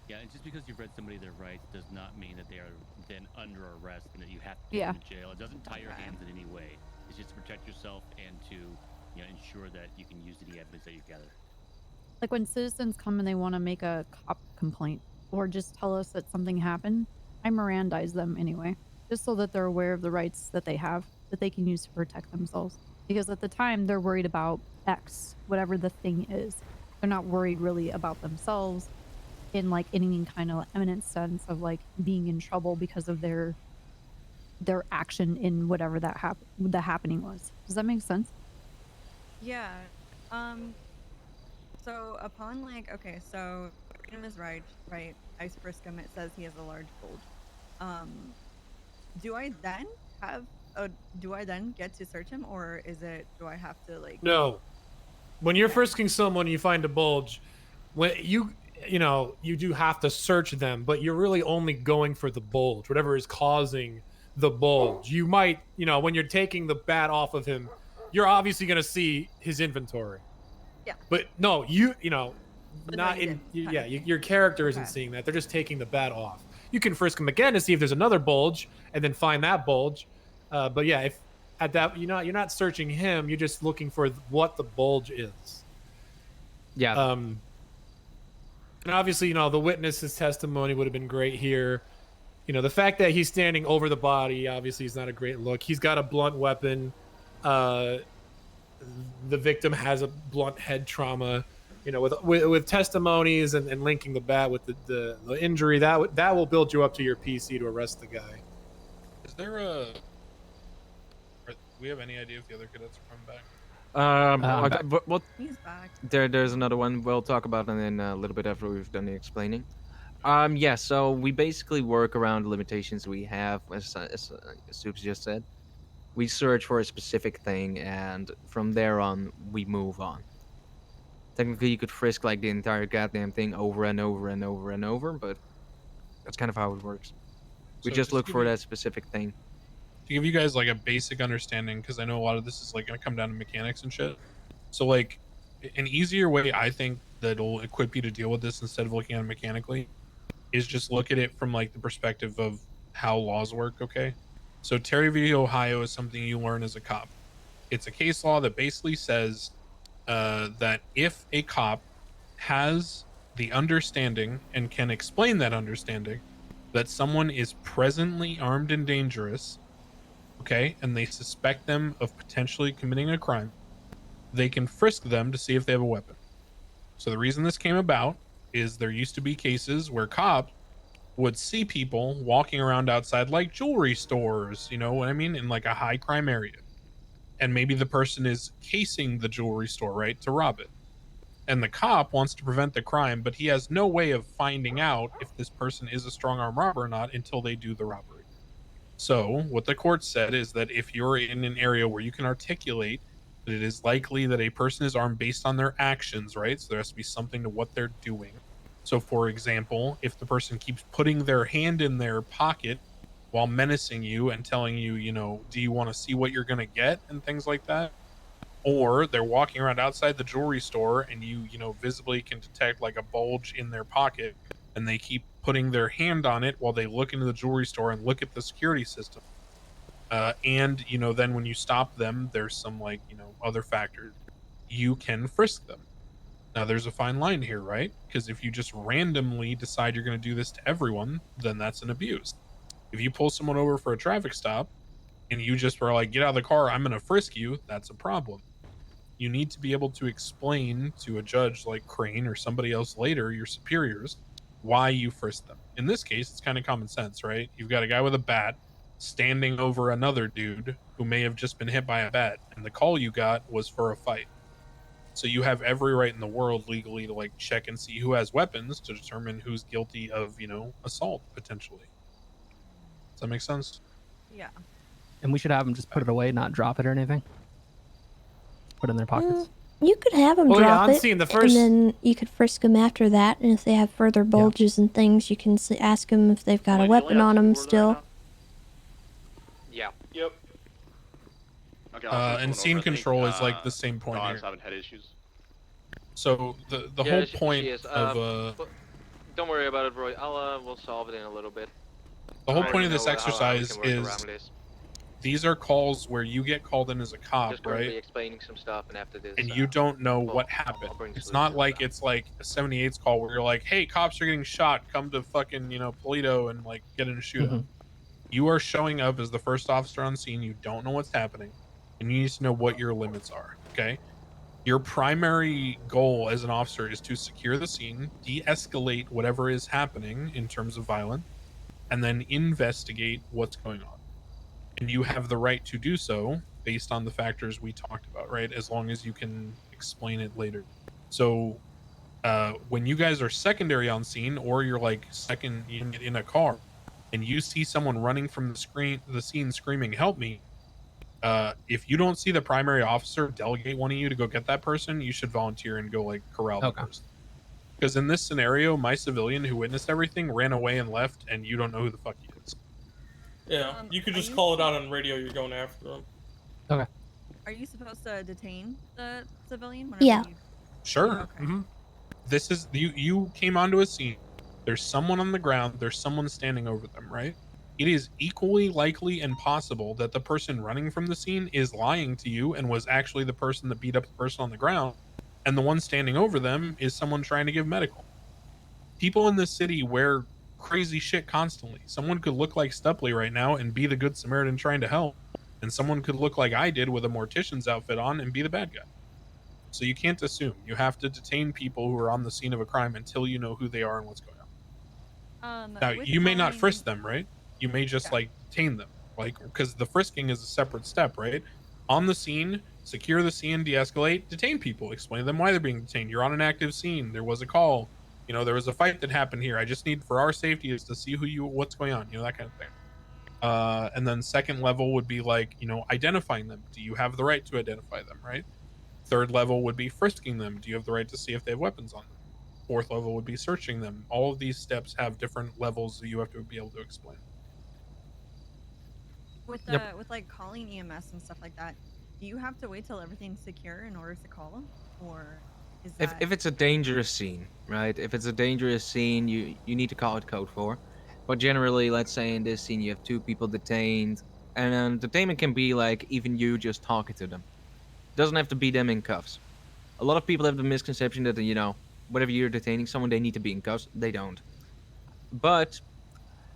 Yeah, and just because you've read somebody their rights does not mean that they are then under arrest and that you have to take them to jail. It doesn't tie your hands in any way. It's just to protect yourself and to, you know, ensure that you can use any evidence that you gather. Like when citizens come and they want to make a cop complaint or just tell us that something happened, I Mirandize them anyway, just so that they're aware of the rights that they have, that they can use to protect themselves. Because at the time, they're worried about X, whatever the thing is. They're not worried really about themselves in like any kind of eminent sense of like being in trouble because of their action in whatever that the happening was. Does that make sense? Yeah. So upon like, okay, so freedom is right. I frisk him. It says he has a large bulge. Do I then get to search him, or do I have to like? No. When you're frisking someone, you find a bulge. When you do have to search them, but you're really only going for the bulge, whatever is causing the bulge. You might, when you're taking the bat off of him, you're obviously going to see his inventory. Yeah. But no, not in, your character isn't Okay. seeing that. They're just taking the bat off. You can frisk him again to see if there's another bulge, and then find that bulge. But yeah, if at that, you're not searching him. You're just looking for what the bulge is. Yeah. And obviously, the witness's testimony would have been great here. The fact that he's standing over the body obviously is not a great look. He's got a blunt weapon. The victim has a blunt head trauma. With testimonies and linking the bat with the injury, that will build you up to your PC to arrest the guy. Is there do we have any idea if the other cadets are coming back? Okay, but He's back. there's another one we'll talk about and then a little bit after we've done the explaining. Yeah, so we basically work around the limitations we have, as Soups just said. We search for a specific thing, and from there on, we move on. Technically, you could frisk like the entire goddamn thing over and over and over and over, but that's kind of how it works. We So just look give for me- that specific thing. To give you guys like a basic understanding, because I know a lot of this is like gonna come down to mechanics and shit. So like an easier way I think that'll equip you to deal with this instead of looking at it mechanically is just look at it from like the perspective of how laws work. Okay, so Terry v. Ohio is something you learn as a cop. It's a case law that basically says that if a cop has the understanding and can explain that understanding that someone is presently armed and dangerous, okay, and they suspect them of potentially committing a crime, they can frisk them to see if they have a weapon. So the reason this came about is there used to be cases where cops would see people walking around outside like jewelry stores, you know what I mean, in like a high crime area. And maybe the person is casing the jewelry store, right, to rob it. And the cop wants to prevent the crime, but he has no way of finding out if this person is a strong arm robber or not until they do the robbery. So what the court said is that if you're in an area where you can articulate that it is likely that a person is armed based on their actions, right? So there has to be something to what they're doing. So for example, if the person keeps putting their hand in their pocket while menacing you and telling you, do you want to see what you're going to get and things like that? Or they're walking around outside the jewelry store and you visibly can detect like a bulge in their pocket and they keep putting their hand on it while they look into the jewelry store and look at the security system. And then when you stop them, there's some other factors. You can frisk them. Now there's a fine line here, right? Because if you just randomly decide you're going to do this to everyone, then that's an abuse. If you pull someone over for a traffic stop and you just were like, get out of the car, I'm going to frisk you, that's a problem. You need to be able to explain to a judge like Crane or somebody else later, your superiors, why you frisk them. In this case, it's kind of common sense, right? You've got a guy with a bat standing over another dude who may have just been hit by a bat, and the call you got was for a fight. So you have every right in the world legally to check and see who has weapons to determine who's guilty of, assault potentially. Does that make sense? Yeah. And we should have them just put it away, not drop it or anything. Put it in their pockets. You could have them Well, yeah, drop I'm it, seeing the first- and then you could frisk them after that. And if they have further bulges and things, you can ask them if they've got a weapon on them still. Yeah. Yep. Okay, And scene control is like the same point Dawn's here. having head issues. So the Yeah, whole she point is. of Don't worry about it, Roy. We'll solve it in a little bit. The whole I'll point of let this you know how we exercise can work is around this. these are calls where you get called in as a cop, Just currently right? explaining some stuff, and after this, And you don't know well, what happened. I'll bring It's solutions not like it's like a 78's call where you're like, hey, cops are getting shot. Come to fucking, Polito and like get in a shootout. You are showing up as the first officer on scene. You don't know what's happening. And you need to know what your limits are. Okay. Your primary goal as an officer is to secure the scene, de-escalate whatever is happening in terms of violence, and then investigate what's going on. And you have the right to do so based on the factors we talked about, right? As long as you can explain it later. So when you guys are secondary on scene, or you're like second in a car, and you see someone running from the scene screaming, "Help me!" If you don't see the primary officer delegate one of you to go get that person, you should volunteer and go like corral the person. Because in this scenario, my civilian who witnessed everything ran away and left, and you don't know who the fuck he is. Yeah, you could just call it out on radio. You're going after them. Okay. Are you supposed to detain the civilian whenever Yeah. you... Sure. Okay. This is you came onto a scene. There's someone on the ground. There's someone standing over them, right? It is equally likely and possible that the person running from the scene is lying to you and was actually the person that beat up the person on the ground, and the one standing over them is someone trying to give medical. People in this city wear crazy shit constantly. Someone could look like Stupley right now and be the good Samaritan trying to help, and someone could look like I did with a mortician's outfit on and be the bad guy. So you can't assume. You have to detain people who are on the scene of a crime until you know who they are and what's going on. Now, you may not frisk them, right? You may just like detain them, like, because the frisking is a separate step, right? On the scene, secure the scene, de-escalate, detain people, explain to them why they're being detained. You're on an active scene. There was a call. There was a fight that happened here. I just need, for our safety, is to see what's going on. That kind of thing. And then second level would be like, identifying them. Do you have the right to identify them, right? Third level would be frisking them. Do you have the right to see if they have weapons on them? Fourth level would be searching them. All of these steps have different levels that you have to be able to explain. With like calling EMS and stuff like that, do you have to wait till everything's secure in order to call them, or is that... If it's a dangerous scene, right? If it's a dangerous scene, you need to call it code 4. But generally, let's say in this scene you have 2 people detained, and detainment can be like even you just talking to them. It doesn't have to be them in cuffs. A lot of people have the misconception that whenever you're detaining someone, they need to be in cuffs. They don't. But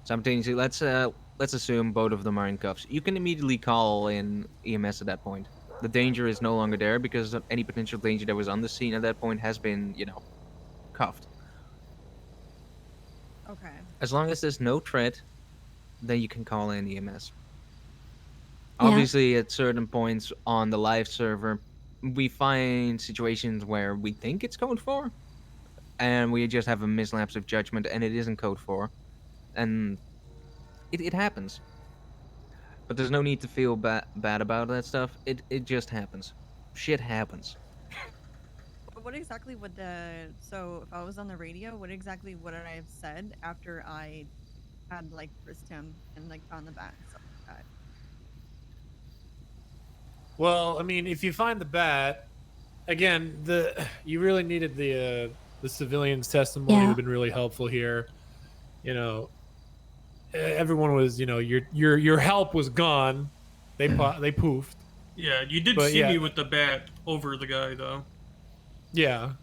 simultaneously, let's assume both of them are in cuffs. You can immediately call in EMS at that point. The danger is no longer there because any potential danger that was on the scene at that point has been, cuffed. Okay. As long as there's no threat, then you can call in EMS. Yeah. Obviously, at certain points on the live server, we find situations where we think it's code 4, and we just have a mislapse of judgment, and it isn't code 4, and it happens. But there's no need to feel bad about that stuff. It just happens. Shit happens. What exactly would the... So if I was on the radio, what exactly would I have said after I had like frisked him and like found the bat and stuff like that? Well, I mean, if you find the bat, again, you really needed the civilian's testimony. Yeah. Would have been really helpful here. Everyone was, your help was gone. They poofed. Yeah, you did But see yeah. me with the bat over the guy, though. Yeah.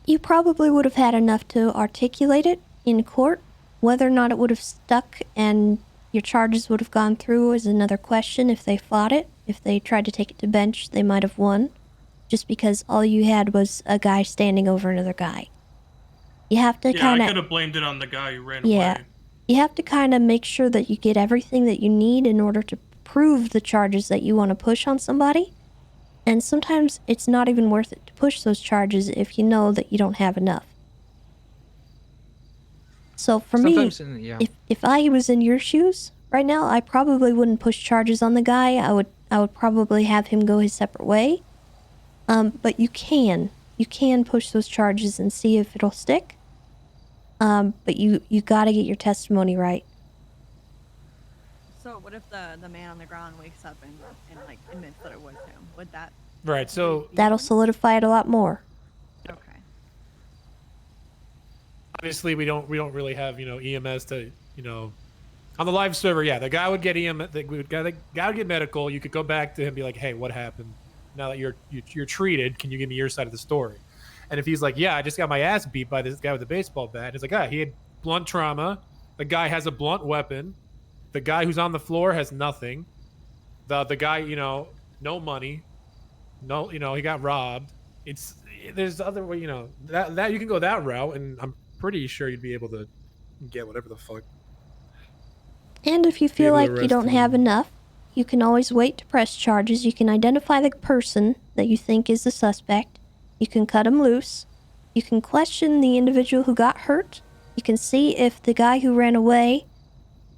You probably would have had enough to articulate it in court. Whether or not it would have stuck and your charges would have gone through is another question. If they fought it, if they tried to take it to bench, they might have won. Just because all you had was a guy standing over another guy. You have to kind I of... could have blamed it on the guy who ran Yeah. away. You have to kind of make sure that you get everything that you need in order to prove the charges that you want to push on somebody. And sometimes it's not even worth it to push those charges if you know that you don't have enough. So for me, if I was in your shoes right now, I probably wouldn't push charges on the guy. I would probably have him go his separate way. But you can push those charges and see if it'll stick. But you gotta get your testimony right. So what if the man on the ground wakes up and like admits that it was him? Would that... Right, so... That'll solidify it a lot more. Okay. obviously we don't really have EMS to on the live server. Yeah, the guy would get EMS. The guy would get medical. You could go back to him and be like, hey, what happened? Now that you're treated, can you give me your side of the story? And if he's like, yeah, I just got my ass beat by this guy with a baseball bat, and it's like, he had blunt trauma. The guy has a blunt weapon. The guy who's on the floor has nothing. The guy, no money. No, he got robbed. There's other way, that you can go that route, and I'm pretty sure you'd be able to get whatever the fuck. And if you feel able to like you arrest don't have him. enough, you can always wait to press charges. You can identify the person that you think is the suspect. You can cut him loose. You can question the individual who got hurt. You can see if the guy who ran away,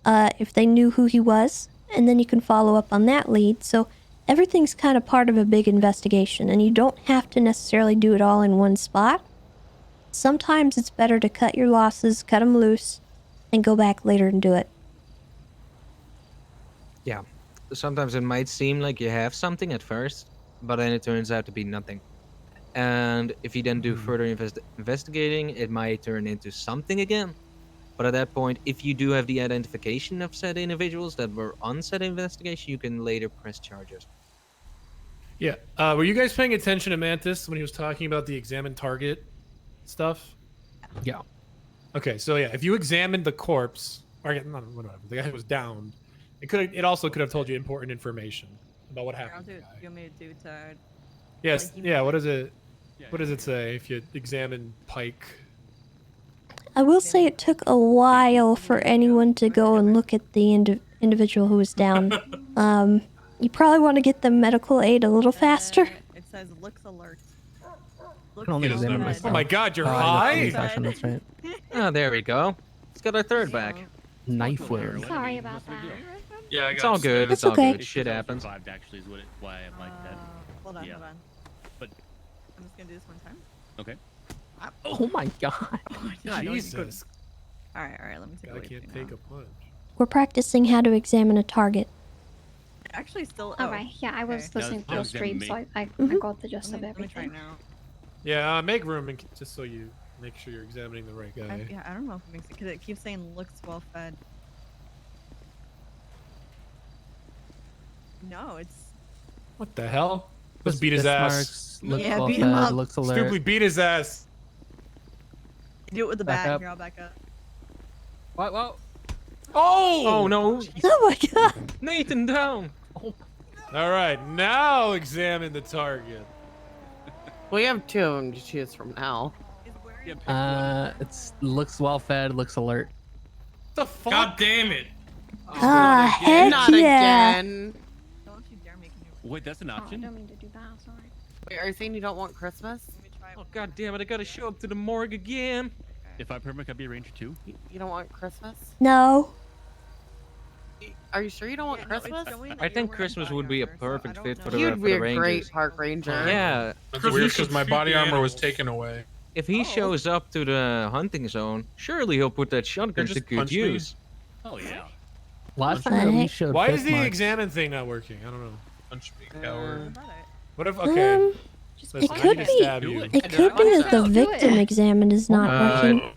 if they knew who he was, and then you can follow up on that lead. So everything's kind of part of a big investigation, and you don't have to necessarily do it all in one spot. Sometimes it's better to cut your losses, cut them loose, and go back later and do it. Yeah. Sometimes it might seem like you have something at first, but then it turns out to be nothing. And if you then do further investigating, it might turn into something again. But at that point, if you do have the identification of said individuals that were on said investigation, you can later press charges. Yeah. Were you guys paying attention to Mantis when he was talking about the examine target stuff? Yeah. Okay, so yeah, if you examined the corpse, or whatever, the guy was downed, it also could have told you important information about what happened. Do you want me to do to? Yes. like, Yeah. What does it? What does it say if you examine Pike? I will say it took a while for anyone to go and look at the individual who was down. You probably want to get the medical aid a little faster. It says looks alert. I can only examine myself. Oh my God, you're I got high. police action, that's right. Oh, there we go. It's got our third back. Knife wound. Sorry about that. Yeah, I got It's all good. It's It's all okay. good. Shit happens. Survived actually is why I'm like that. Hold on, Yeah. hold on. But I'm just gonna do this one time. okay. Oh my god. Jesus. All right. Let me take a I look. can't take a punch. We're practicing how to examine a target. Actually, still. Alright, yeah, I was listening to your stream, so I got the gist of Let me try everything. now. Yeah. Make room just so you make sure you're examining the right guy. I don't know if it makes it because it keeps saying looks well fed. No, it's. What the hell? Let's beat his ass. Looks Yeah, well beat him fed, up. looks alert. Stupidly beat his ass. Do it with the Back bat. up. Here, I'll back up. What? What? Oh! Oh no. Oh my god! Nathan down. All right, now examine the target. We have two of them to choose from now. It's looks well fed, looks alert. The fuck? God damn it! Heck Not yeah! again. Don't you dare make me. Wait, that's an Oh, I option. don't mean to do that, sorry. Wait, are you saying you don't want Christmas? Oh god damn it! I gotta show up to the morgue again. If I permit, I'd be a ranger too. You don't want Christmas? No. Are you sure you don't want Christmas? I think Christmas would be a perfect fit for the, He would be a Rangers. great park ranger. Yeah. That's weird because my body armor was taken away. If he shows up to the hunting zone, surely he'll put that shotgun to just good punch me. use. Oh yeah. Last time that we showed Why is fist the marks. examine thing not working? I don't know. Punch me, coward. What if? Okay. Listen, It I could need to be. stab you. It could be that the victim examined is not working. I need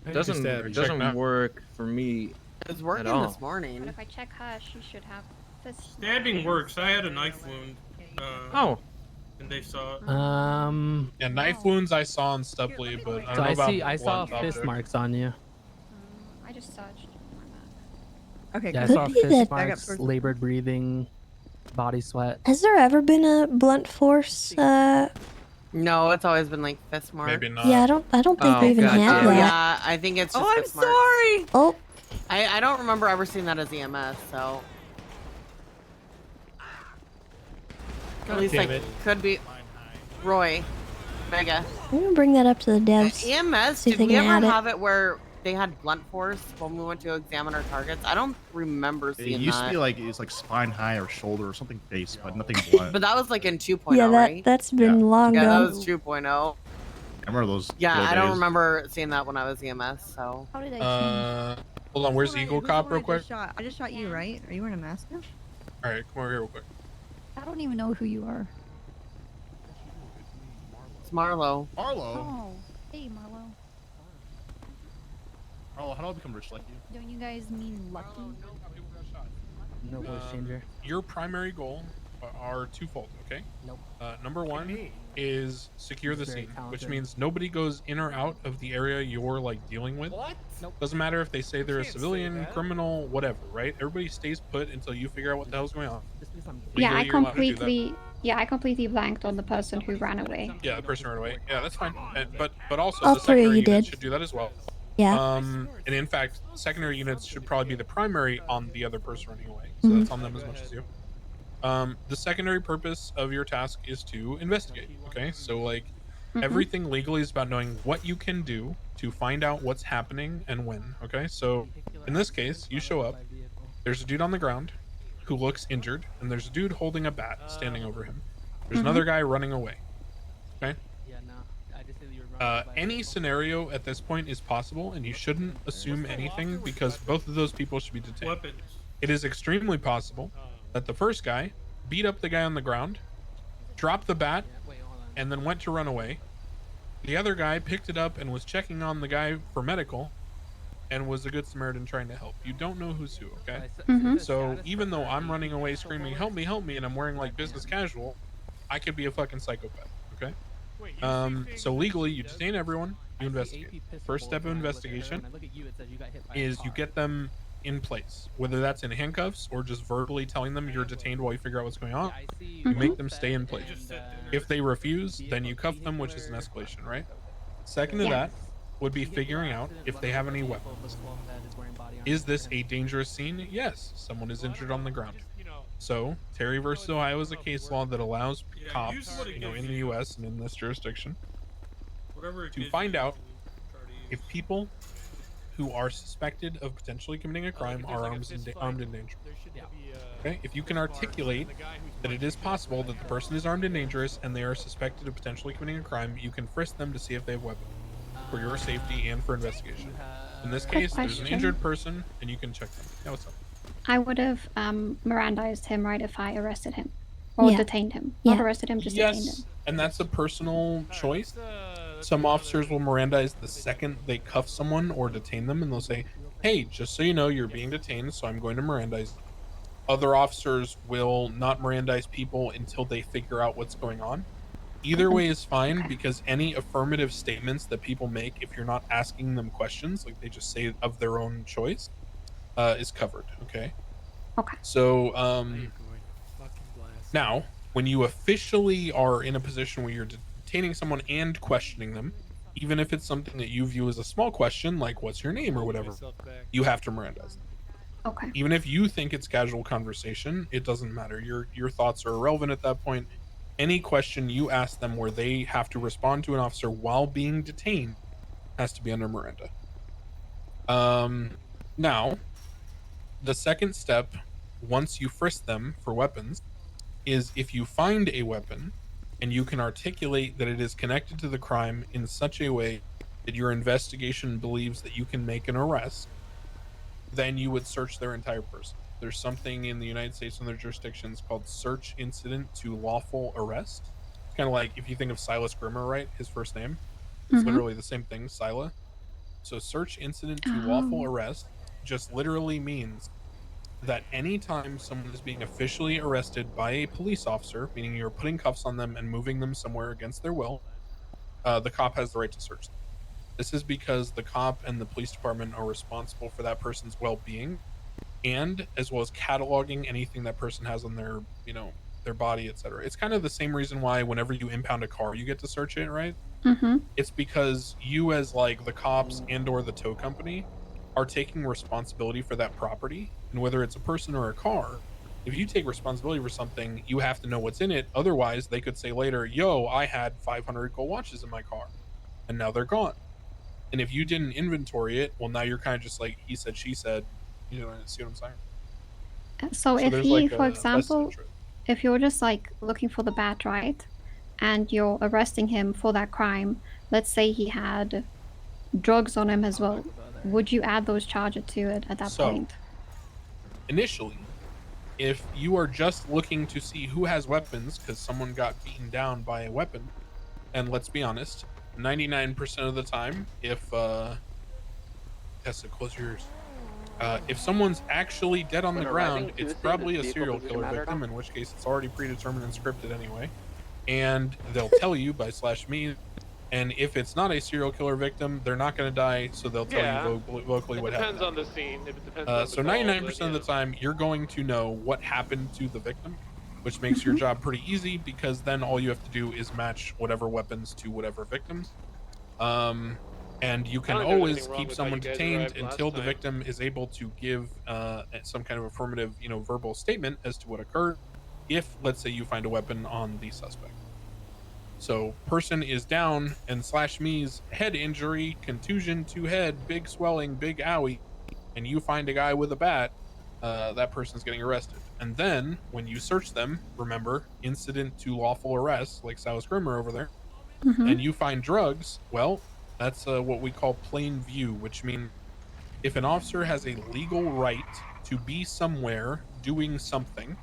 to Doesn't stab you. doesn't work for me. It was working at all. this morning. But if I check Hush, you should have this. Stabbing works. I had a knife wound. Oh. And they saw it. Yeah, knife wounds I saw on Stepley, but I So don't know about I saw blunt fist object. marks on you. I just touched. Okay. Yeah, I Could saw be fist that- marks, labored breathing, body sweat. Has there ever been a blunt force? No, it's always been like fist marks. Maybe not. Yeah, I don't think we even God had damn it. that. Yeah, I think it's just Oh, I'm fist marks. sorry. Oh, I don't remember ever seeing that as EMS, so. At least damn like it. could be Roy, Mega. I'm gonna bring that up to the devs. EMS, See if did they we can ever add it. have it where they had blunt force when we went to examine our targets? I don't remember It seeing used that. to be like it's like spine high or shoulder or something base, but nothing blunt. But that was like in 2.0, Yeah, right? that's been long Yeah, that gone. was 2.0. I remember those. Yeah, good I don't days. remember seeing that when I was EMS, so. How did I change? Hold on, where's Eagle Cop real quick? I just shot you, right? Are you wearing a mask now? Alright, come over here real quick. I don't even know who you are. It's Marlo. Marlo. Oh, hey Marlo. Oh, how do I become rich like you? Don't you guys mean lucky? No voice changer. Your primary goal are twofold, okay? Nope. Number one is secure He's the very scene, which talented. means nobody goes in or out of the area you're like dealing with. What? Nope. Doesn't matter if they say they're a can't say civilian, that. criminal, whatever, right? Everybody stays put until you figure out what the hell's going on. Yeah, I Legally, you're allowed to do that. completely blanked on the person who ran away. Yeah, the person ran away. Yeah, that's fine. But also All the three secondary you units did. should do that as well. Yeah. And in fact, secondary units should probably be the primary on the other person running away. So that's on them as much as you. The secondary purpose of your task is to investigate. Okay, so like everything legally is about knowing what you can do to find out what's happening and when. Okay, so in this case, you show up. There's a dude on the ground who looks injured, and there's a dude holding a bat standing over him. There's another guy running away. Okay. Yeah, no. I just said you were Any scenario at this point is possible, and you shouldn't assume anything because both of those people should be detained. Weapons. It is extremely possible that the first guy beat up the guy on the ground, dropped the bat, and then went to run away. The other guy picked it up and was checking on the guy for medical and was a good Samaritan trying to help. You don't know who's who, okay? So even though I'm running away screaming, help me, and I'm wearing like business casual, I could be a fucking psychopath, okay? So legally, you detain everyone, you investigate. First step of investigation is you get them in place, whether that's in handcuffs or just verbally telling them you're detained while you figure out what's going on. You make them stay in place. If they refuse, then you cuff them, which is an escalation, right? Second to that would be figuring out if they have any weapons. Is this a dangerous scene? Yes, someone is injured on the ground. So, Terry versus Ohio is a case law that allows cops, in the U.S. and in this jurisdiction, to find out if people who are suspected of potentially committing a crime are armed and dangerous. Okay, if you can articulate that it is possible that the person is armed and dangerous and they are suspected of potentially committing a crime, you can frisk them to see if they have weapons for your safety and for investigation. In this case, there's an injured person and you can check them. Yeah, what's up? I would have Mirandized him, right, if I arrested him. Or detained him. Not arrested him, just detained him. And that's a personal choice. Some officers will Mirandize the second they cuff someone or detain them, and they'll say, hey, just so you know, you're being detained, so I'm going to Mirandize. Other officers will not Mirandize people until they figure out what's going on. Either way is fine, because any affirmative statements that people make, if you're not asking them questions, like they just say of their own choice, is covered, okay? Okay. So, now, when you officially are in a position where you're detaining someone and questioning them, even if it's something that you view as a small question, like what's your name or whatever, you have to Mirandize them. Okay. Even if you think it's casual conversation, it doesn't matter. Your thoughts are irrelevant at that point. Any question you ask them where they have to respond to an officer while being detained has to be under Miranda. Now, the second step, once you frisk them for weapons, is if you find a weapon and you can articulate that it is connected to the crime in such a way that your investigation believes that you can make an arrest, then you would search their entire person. There's something in the United States and their jurisdictions called search incident to lawful arrest. It's kind of like if you think of Silas Grimmer, right? His first name. It's literally the same thing, Sila. So search incident to lawful arrest just literally means that anytime someone is being officially arrested by a police officer, meaning you're putting cuffs on them and moving them somewhere against their will, the cop has the right to search them. This is because the cop and the police department are responsible for that person's well-being, and as well as cataloging anything that person has on their, their body, etc. It's kind of the same reason why whenever you impound a car, you get to search it, right? It's because you, as like the cops and or the tow company, are taking responsibility for that property, and whether it's a person or a car, if you take responsibility for something, you have to know what's in it. Otherwise, they could say later, yo, I had 500 gold watches in my car, and now they're gone. And if you didn't inventory it, well, now you're kind of just like he said, she said. You know, see what I'm saying? So if there's he, like for a example, vestige, right? if you're just like looking for the bat, right, and you're arresting him for that crime, let's say he had drugs on him as well, would you add those charges to it at that point? Initially, if you are just looking to see who has weapons because someone got beaten down by a weapon, and let's be honest, 99% of the time, if Tessa, close your ears. If someone's actually dead on the When ground, arriving to it's the scene, probably does a vehicle serial position killer matter at victim, all? in which case it's already predetermined and scripted anyway. And they'll tell you by /me. And if it's not a serial killer victim, they're not going to die, so they'll tell you vocally It what depends happened. on the scene. If it depends on the So call, 99% then, of the time, you're going to know what happened to the victim, which makes your job pretty easy because then all you have to do is match whatever weapons to whatever victims. And you can I don't think there's always anything wrong keep with how someone you guys detained arrived last until the time. victim is able to give some kind of affirmative, verbal statement as to what occurred. If, let's say, you find a weapon on the suspect. So, person is down and /me's head injury, contusion to head, big swelling, big owie, and you find a guy with a bat, that person's getting arrested. And then, when you search them, remember, incident to lawful arrest, like Silas Grimmer over there, and you find drugs, well, that's what we call plain view, which means if an officer has a legal right to be somewhere doing something,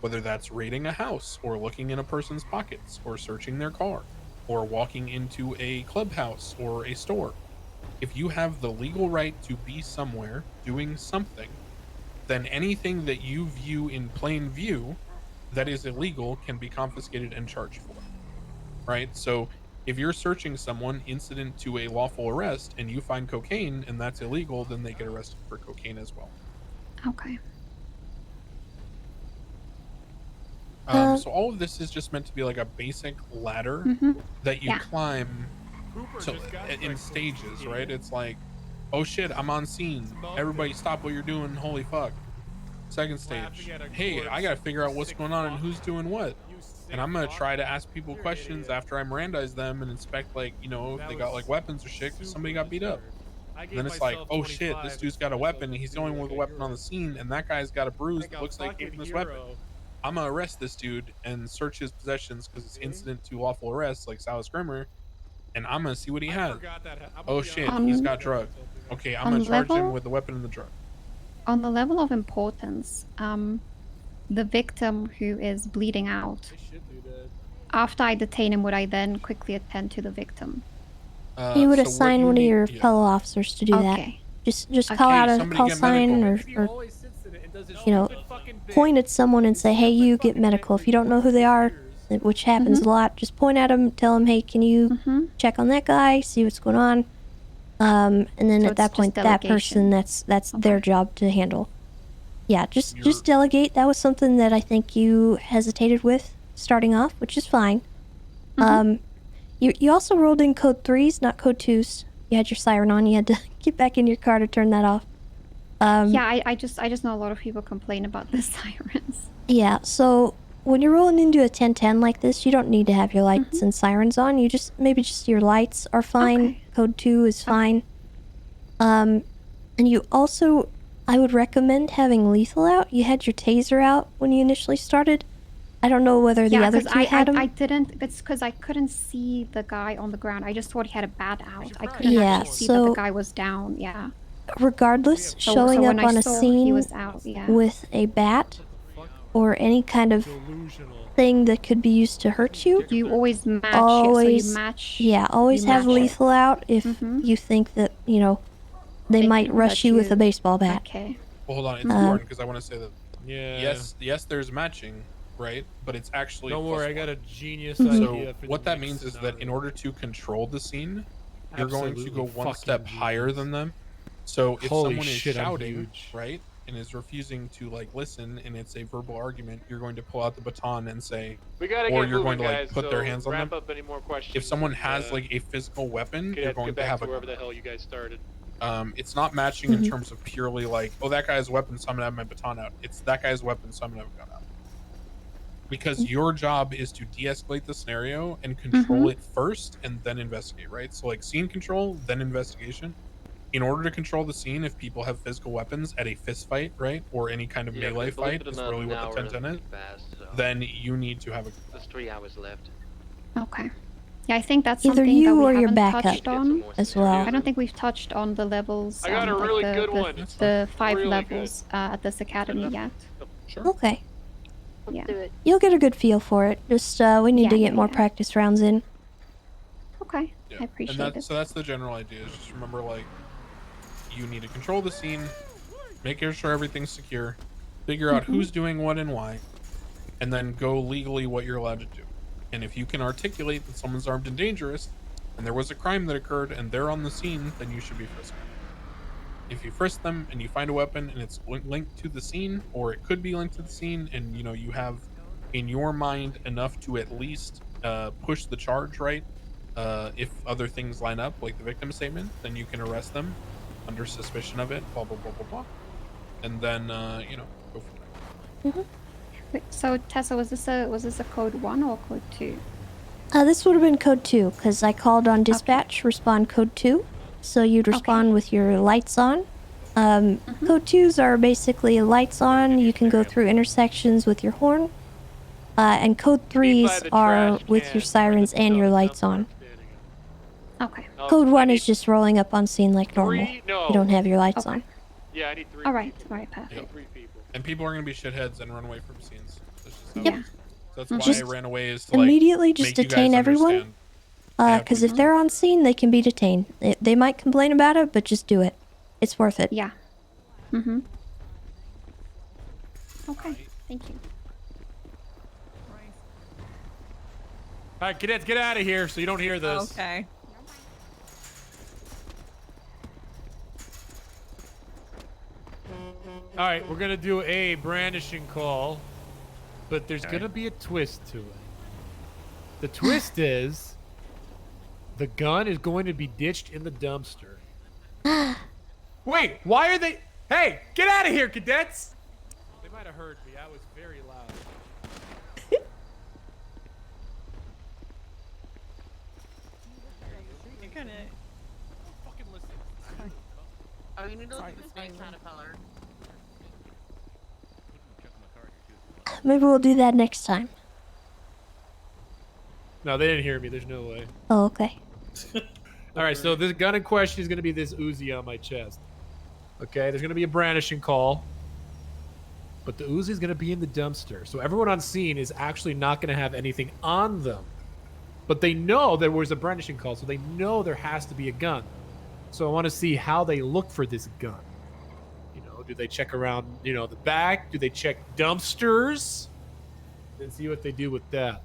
whether that's raiding a house or looking in a person's pockets or searching their car or walking into a clubhouse or a store, if you have the legal right to be somewhere doing something, then anything that you view in plain view that is illegal can be confiscated and charged for. Right? So if you're searching someone incident to a lawful arrest and you find cocaine and that's illegal, then they get arrested for cocaine as well. Okay. So all of this is just meant to be like a basic ladder that you climb in stages, right? It's like, oh shit, I'm on scene. Everybody stop what you're doing. Holy fuck. Second stage. Hey, I gotta figure out what's going on and who's doing what. And I'm gonna try to ask people questions after I Mirandize them and inspect, like, if they got like weapons or shit, because somebody got beat up. And then it's like, oh shit, this dude's got a weapon and he's the only one with a weapon on the scene, and that guy's got a bruise that looks like he came from this weapon. I'm gonna arrest this dude and search his possessions because it's incident to lawful arrest, like Silas Grimmer, and I'm gonna see what he has. Oh shit, he's got drugs. Okay, I'm gonna charge him with the weapon and the drug. On the level of importance, the victim who is bleeding out, after I detain him, would I then quickly attend to the victim? You would assign one of your fellow officers to do that. Just call out a call sign or point at someone and say, hey, you get medical. If you don't know who they are, which happens a lot, just point at them, tell them, hey, can you check on that guy, see what's going on? And then at that point, that person, that's their job to handle. Yeah, just delegate. That was something that I think you hesitated with starting off, which is fine. You also rolled in code 3s, not code 2s. You had your siren on. You had to get back in your car to turn that off. Yeah, I just know a lot of people complain about the sirens. Yeah, so when you're rolling into a 10-10 like this, you don't need to have your lights and sirens on. You maybe just your lights are fine. Okay. Code 2 is fine. And you also, I would recommend having lethal out. You had your taser out when you initially started. I don't know whether the other two had them. I didn't. It's because I couldn't see the guy on the ground. I just thought he had a bat out. I couldn't actually see that the guy was down. Yeah. Regardless, showing up on a scene with a bat or any kind of thing that could be used to hurt you. You always match. Always, so you match. Yeah, always have lethal out if you think that, they might rush you with a baseball bat. Okay. Well, hold on. It's important because I want to say that. Yeah. Yes, there's matching, right? But it's actually. Don't worry, I got a genius So idea. For what that means is that in order to control the scene, you're going to go one step higher than them. So if Holy someone is shit, I'm shouting, huge. right, and is refusing to listen, and it's a verbal argument, you're going to pull out the baton and say, We gotta or get you're moving, going to guys, put their so hands on wrap them. up any more questions. If someone has like a physical weapon, you're going to have wherever the hell you guys started. It's not matching in terms of purely like, oh, that guy has a weapon, so I'm gonna have my baton out. It's that guy's weapon, so I'm gonna have a gun out. Because your job is to de-escalate the scenario and control it first, and then investigate, right? So like scene control, then investigation. In order to control the scene, if people have physical weapons at a fist fight, right, or any kind of melee fight, is really what the 10-10 is. Then you need to have a. There's 3 hours left. Okay. Yeah, I think that's Either something you that we or your haven't backup touched on as well. I don't think we've touched on the levels. I got a really good one. The 5 Really levels at this academy yet. Sure. Okay. Yeah. You'll get a good feel for it. Just we need to get more practice rounds in. Okay. Yeah. I appreciate and it. So that's the general idea. Is just remember, like, you need to control the scene, make sure everything's secure, figure out who's doing what and why, and then go legally what you're allowed to do. And if you can articulate that someone's armed and dangerous, and there was a crime that occurred and they're on the scene, then you should be frisked. If you frisk them and you find a weapon and it's linked to the scene, or it could be linked to the scene, and you know you have in your mind enough to at least push the charge, right? If other things line up, like the victim statement, then you can arrest them under suspicion of it. Blah blah blah blah blah, and then you know go from there. Wait, so Tessa, was this a code 1 or code 2? This would have been code 2, because I called on dispatch, respond code 2. So you'd respond with your lights on. Code 2s are basically lights on, you can go through intersections with your horn. And code 3s are with your sirens and your lights on. Okay. Code 1 is just rolling up on scene like normal. You don't have your lights on. Yeah, I need 3 Alright, people. alright, perfect. 3 people. And people are gonna be shitheads and run away from scenes. That's just how it Yeah. is. So that's why Just I ran away, is to like immediately just make you guys detain everyone. understand. Because if they're on scene, they can be detained. They might complain about it, but just do it. It's worth it. Yeah. Mm-hmm. Okay, thank you. All right, cadets, get out of here so you don't hear this. Okay. All right, we're gonna do a brandishing call, but there's gonna be a twist to it. The twist is the gun is going to be ditched in the dumpster. Wait, why are they? Hey, get out of here, cadets! They might have heard me. I was very loud. You're gonna. Fucking listen. Oh, you need to look at the same kind of color. Maybe we'll do that next time. No, they didn't hear me. There's no way. Oh, okay. All right, so this gun in question is going to be this Uzi on my chest. Okay, there's going to be a brandishing call, but the Uzi is going to be in the dumpster. So everyone on scene is actually not going to have anything on them, but they know there was a brandishing call, so they know there has to be a gun. So I want to see how they look for this gun. You know, do they check around, you know, the back? Do they check dumpsters? And see what they do with that.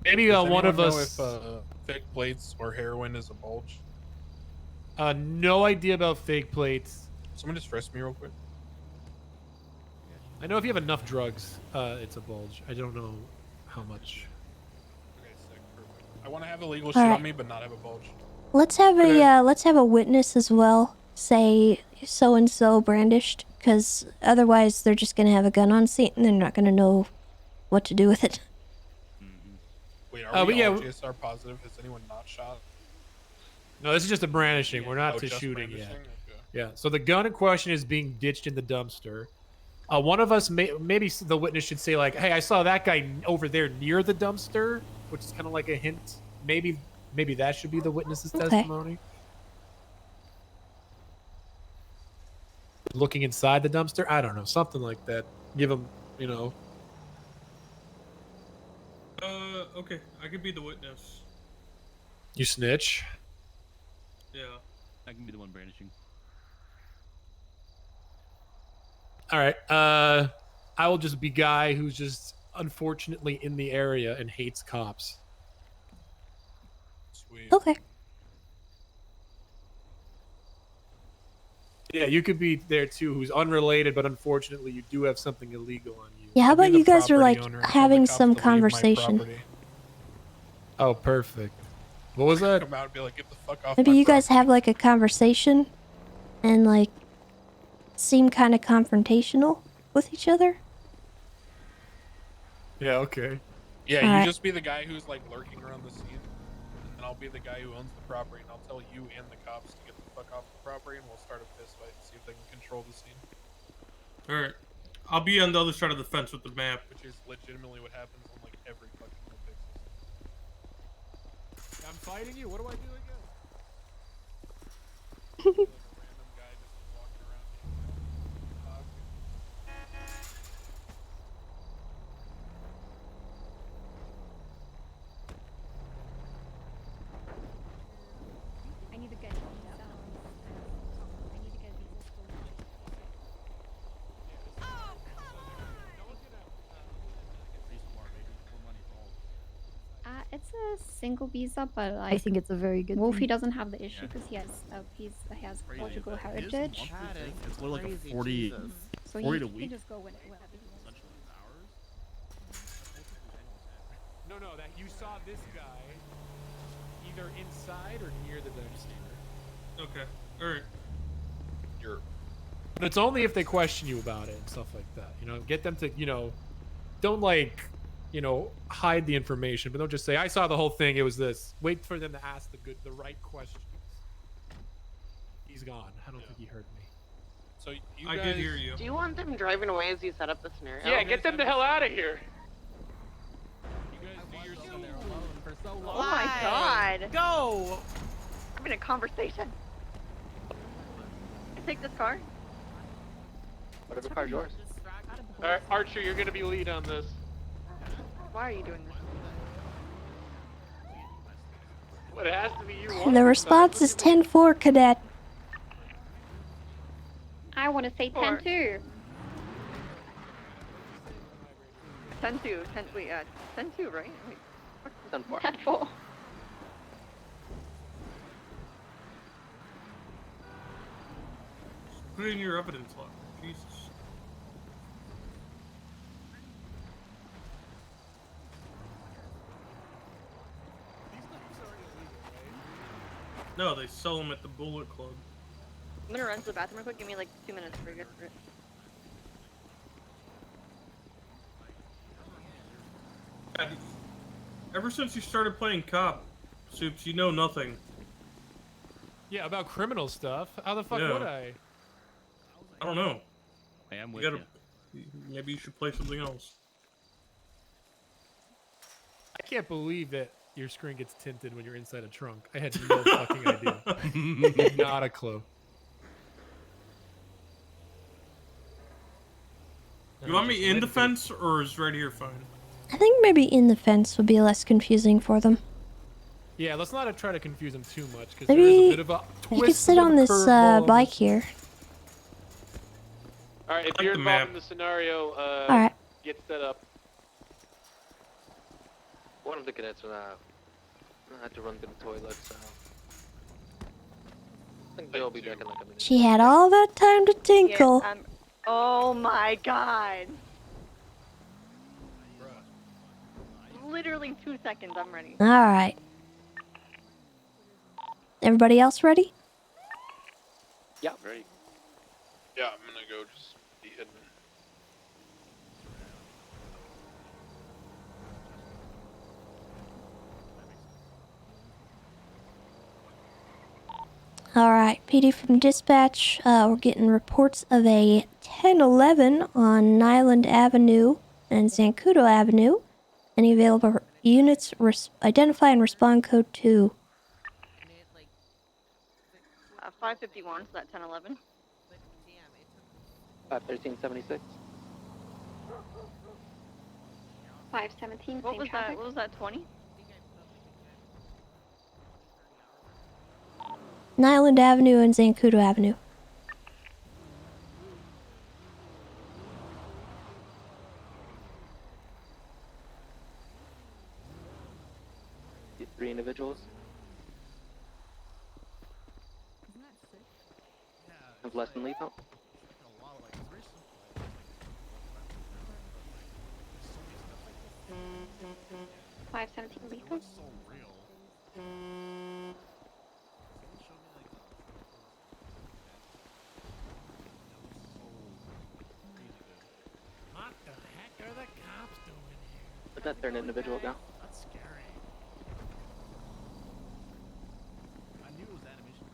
Maybe Does one of anyone us. know if fake plates or heroin is a bulge? No idea about fake plates. Someone just frisk me real quick. I know if you have enough drugs, it's a bulge. I don't know how much. Okay, sick, perfect. I want to have illegal All shit right. on me, but not have a bulge. Let's have a witness as well. Say so and so brandished, because otherwise they're just gonna have a gun on scene and they're not gonna know what to do with it. Wait, are we but all yeah, GSR positive? Has anyone not shot? No, this is just a brandishing. We're not Oh, to just shooting yet. brandishing? Okay. Yeah. So the gun in question is being ditched in the dumpster. One of us, maybe the witness should say like, "Hey, I saw that guy over there near the dumpster," which is kind of like a hint. Maybe that should be the witness's testimony. Looking inside the dumpster, I don't know, something like that. Give them, you know. Okay, I could be the witness. You snitch. Yeah. I can be the one brandishing. All right. I will just be guy who's just unfortunately in the area and hates cops. Sweet. Okay. Yeah, you could be there too, who's unrelated, but unfortunately you do have something illegal on you. Yeah, how I'll be about the you guys are property like owner and tell the having cops some to leave my conversation? property. Oh, perfect. What was that? Come out and be like, get the fuck off Maybe my you guys have like a conversation and like seem kind of confrontational with each other. Yeah, okay. Yeah, All you right. just be the guy who's like lurking around the scene, and I'll be the guy who owns the property, and I'll tell you and the cops to get the fuck off the property, and we'll start a fist fight and see if they can control the scene. Alright. I'll be on the other side of the fence with the map. Which is legitimately what happens on like every fucking NoPixel. I'm fighting you. What do I do again? Random guy just walking around. I need to get It's a single visa, but like I think it's a very good Wolfie thing. doesn't have the issue because he has Portugal heritage. It's more like a 40, So 40 he to can week. just go whenever he wants. No, that you saw this guy either inside or near the dumpster. Okay. Alright. But it's only if they question you about it and stuff like that. You know, get them to, you know, don't like, you know, hide the information, but don't just say, I saw the whole thing, it was this. Wait for them to ask the right questions. He's gone. I don't think he heard me. So you I did hear you. Do you want them driving away as you set up the scenario? Yeah, get them the hell out of here. Oh my god. Go! I'm in a conversation. I take this car. Whatever car's yours. Alright, Archer, you're gonna be lead on this. Why are you doing this? What has to be you? And the response is 10-4, cadet. I want to say 10 too. 10-2. 10-2, right? Wait. 10-4. 10-4. Put it in your evidence log. Jesus. No, they sell them at the Bullet Club. I'm gonna run to the bathroom real quick. Give me like 2 minutes for you guys for it. God, ever since you started playing cop, Soups, you know nothing. Yeah, about criminal stuff. How the fuck Yeah. would I? I don't know. I am You with gotta. Maybe you should play something else. I can't believe that your screen gets tinted when you're inside a trunk. I had no fucking idea. Not a clue. You want me in the fence, or is right here fine? I think maybe in the fence would be less confusing for them. Yeah, let's not try to confuse them too much because there is a Maybe bit of a twist. you could sit a bit of on a this curveball on bike this. here. Alright, if Like you're the involved map. in the scenario, Alright. get set up. One of the cadets had to run to the toilet, so I think they'll be back in like a minute. She had all that time to tinkle. Yeah, oh my god. Literally 2 seconds, I'm ready. Alright. Everybody else ready? Yeah. Right. Yeah, I'm gonna go just be hidden. Alright, PD from dispatch. We're getting reports of a 1011 on Nyland Avenue and Zancudo Avenue. Any available units identify and respond code 2. 551, so that 1011. 51376. 517. What same was traffic. that? What was that? 20? Nyland Avenue and Zancudo Avenue. Three individuals. Have less than lethal. 517 lethal. What the heck are the cops doing here? Let that third individual go. That's scary. I knew it was animation.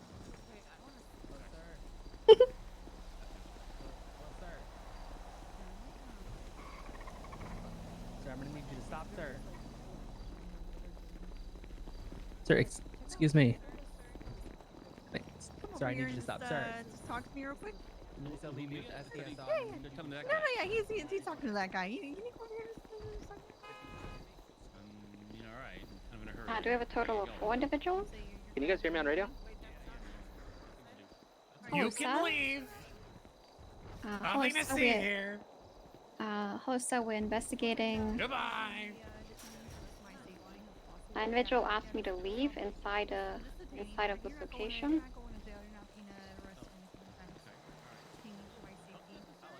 Sir, I'm gonna need you to stop, sir. Sir, excuse me. Wait, sir, I need you to stop, sir. Just talk to me real quick. So leave me with SDS on. No, yeah, he's talking to that guy. You need to come over here. Just Alright. I'm in a hurry. Do we have a total of 4 individuals? Can you guys hear me on radio? You can leave. Nothing to see here. Hosta, we're investigating. Goodbye. An individual asked me to leave inside of this location.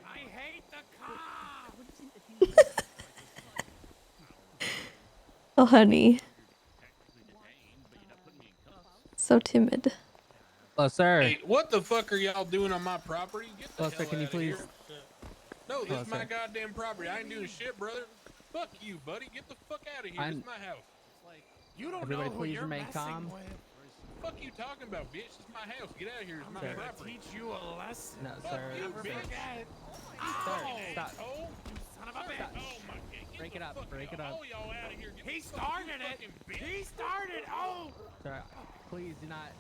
I hate the cops. Oh, honey. So timid. Hello, sir. Hey, what the fuck are y'all doing on my property? Get the Hello, hell sir. Can you outta here. please? No, this Hello, is my sir. goddamn property. I ain't doing shit, brother. Fuck you, buddy. Get the fuck out of here. I'm- It's my house. You don't Everybody know who please you're remain messing calm. with. Fuck you talking about, bitch? It's my house. Get out of here. It's my Sir. property. Teach you a lesson. No, Fuck sir. you, Never bitch. forget. Sir, Oh, stop. Oh, you son of a bitch. oh my god. Get Break the it up. fuck Break it out. up. All y'all out of here. Get He the fuck started you it. fucking bitch. He started. Oh, Sir, please do not.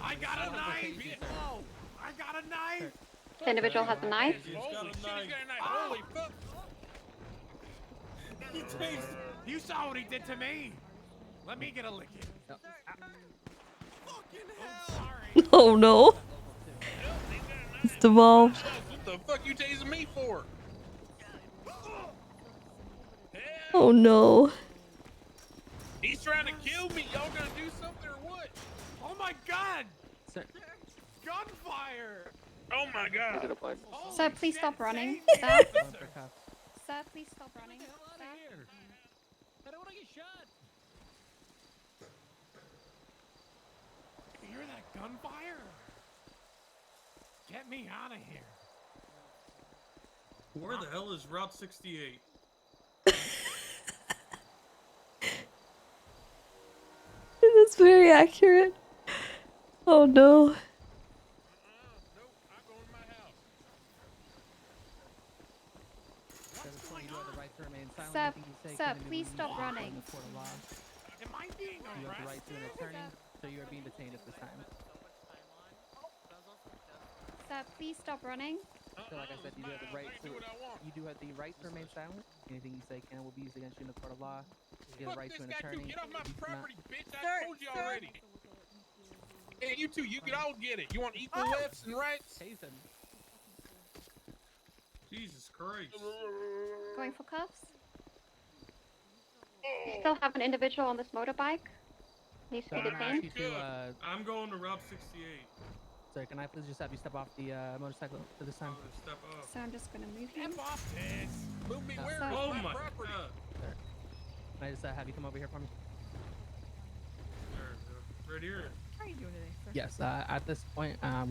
I got a knife. Conversation, sir. Oh, I got a knife. The individual has a knife. Holy shit, he's got a knife. Oh. Holy fuck. You saw what he did to me. Let me get a licking. Fucking hell. Oh no. It's devolved. What the fuck you tasing me for? Oh no. He's trying to kill me. Y'all gonna do something or what? Oh my god. Sir. Gunfire. Oh my god. Sir, please stop running. Sir, sir, please stop running. Sir. I don't want to get shot. You hear that gunfire? Get me out of here. Where the hell is Route 68? That's very accurate. Oh no. Sir, sir, please stop running. Am I being You have the right to an arrested? attorney, so you are being detained at this time. Sir, please stop running. So like I said, you do have the right to. You do have the right to remain silent. Anything you say can will be used against you in the court of law. You have the right to an attorney. Get off my You cannot- property, bitch. I told you already. Hey, you two, you can all get it. You want equal lefts and rights? Jesus Christ. Going for cuffs. You still have an individual on this motorbike. Needs to be detained. I'm going to Route 68. Sir, can I please just have you step off the motorcycle for this time? Step up. So I'm just gonna move you. Step off this. Move me No. where? Sorry. Oh my my property. god. Sir, can I just have you come over here for me? Right here. How are you doing today, sir? Yes. At this point, All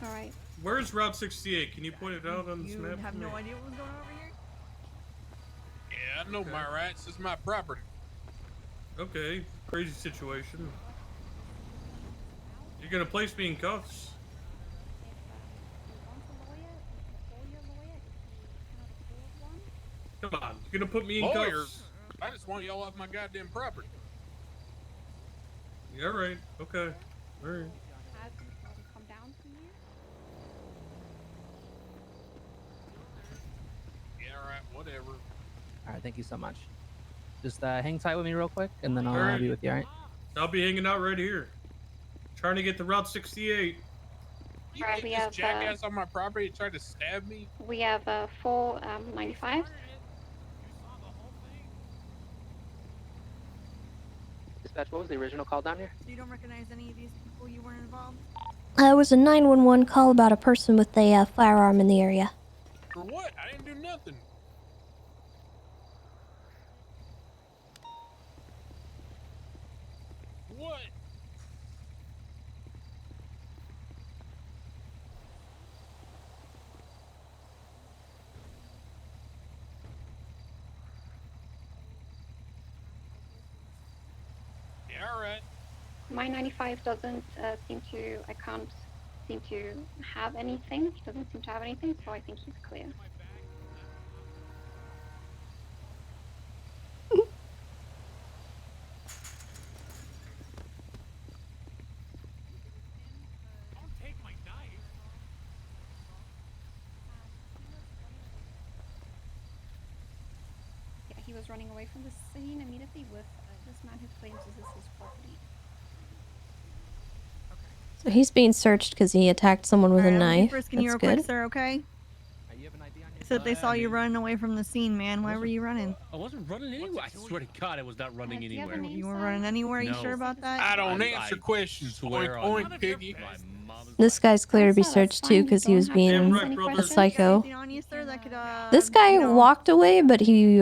right. Where's Route 68? Can you point it out on this You map? have for no me? idea what was going on over here? Yeah, I know my rights. It's my property. Okay, crazy situation. You're gonna place me in cuffs. Come on, you're gonna put me in Lawyers? cuffs. I just want y'all off my goddamn property. Yeah, right. Okay. All right. Come down from here. Yeah, all right, whatever. all right. Thank you so much. Just hang tight with me real quick, and then I'll Alright. be with you. All right. I'll be hanging out right here. Trying to get to Route 68. You Alright, think we this have, jackass on my property tried to stab me? We have 4 95s. Dispatch, what was the original call down here? So you don't recognize any of these people? You weren't involved? It was a 911 call about a person with a firearm in the area. For what? I didn't do nothing. What? Yeah, all right. My 95 doesn't seem to. I can't seem to have anything. He doesn't seem to have anything, so I think he's clear. Don't take my knife. Yeah, he was running away from the scene immediately with this man who claims this is his property. So he's being searched because he attacked someone with a Alright, I'm gonna be knife. frisking you That's real good. quick, sir, okay? You have an ID on you? said they saw you running away from the scene, man. Why were you running? I wasn't running anywhere. I swear to God, I was not running anywhere. You weren't running anywhere? You No. sure about that? I don't answer questions. Swear Oink, on oink, piggy. my mother's This guy's clear to be searched too because he was being a psycho. This guy walked away, but he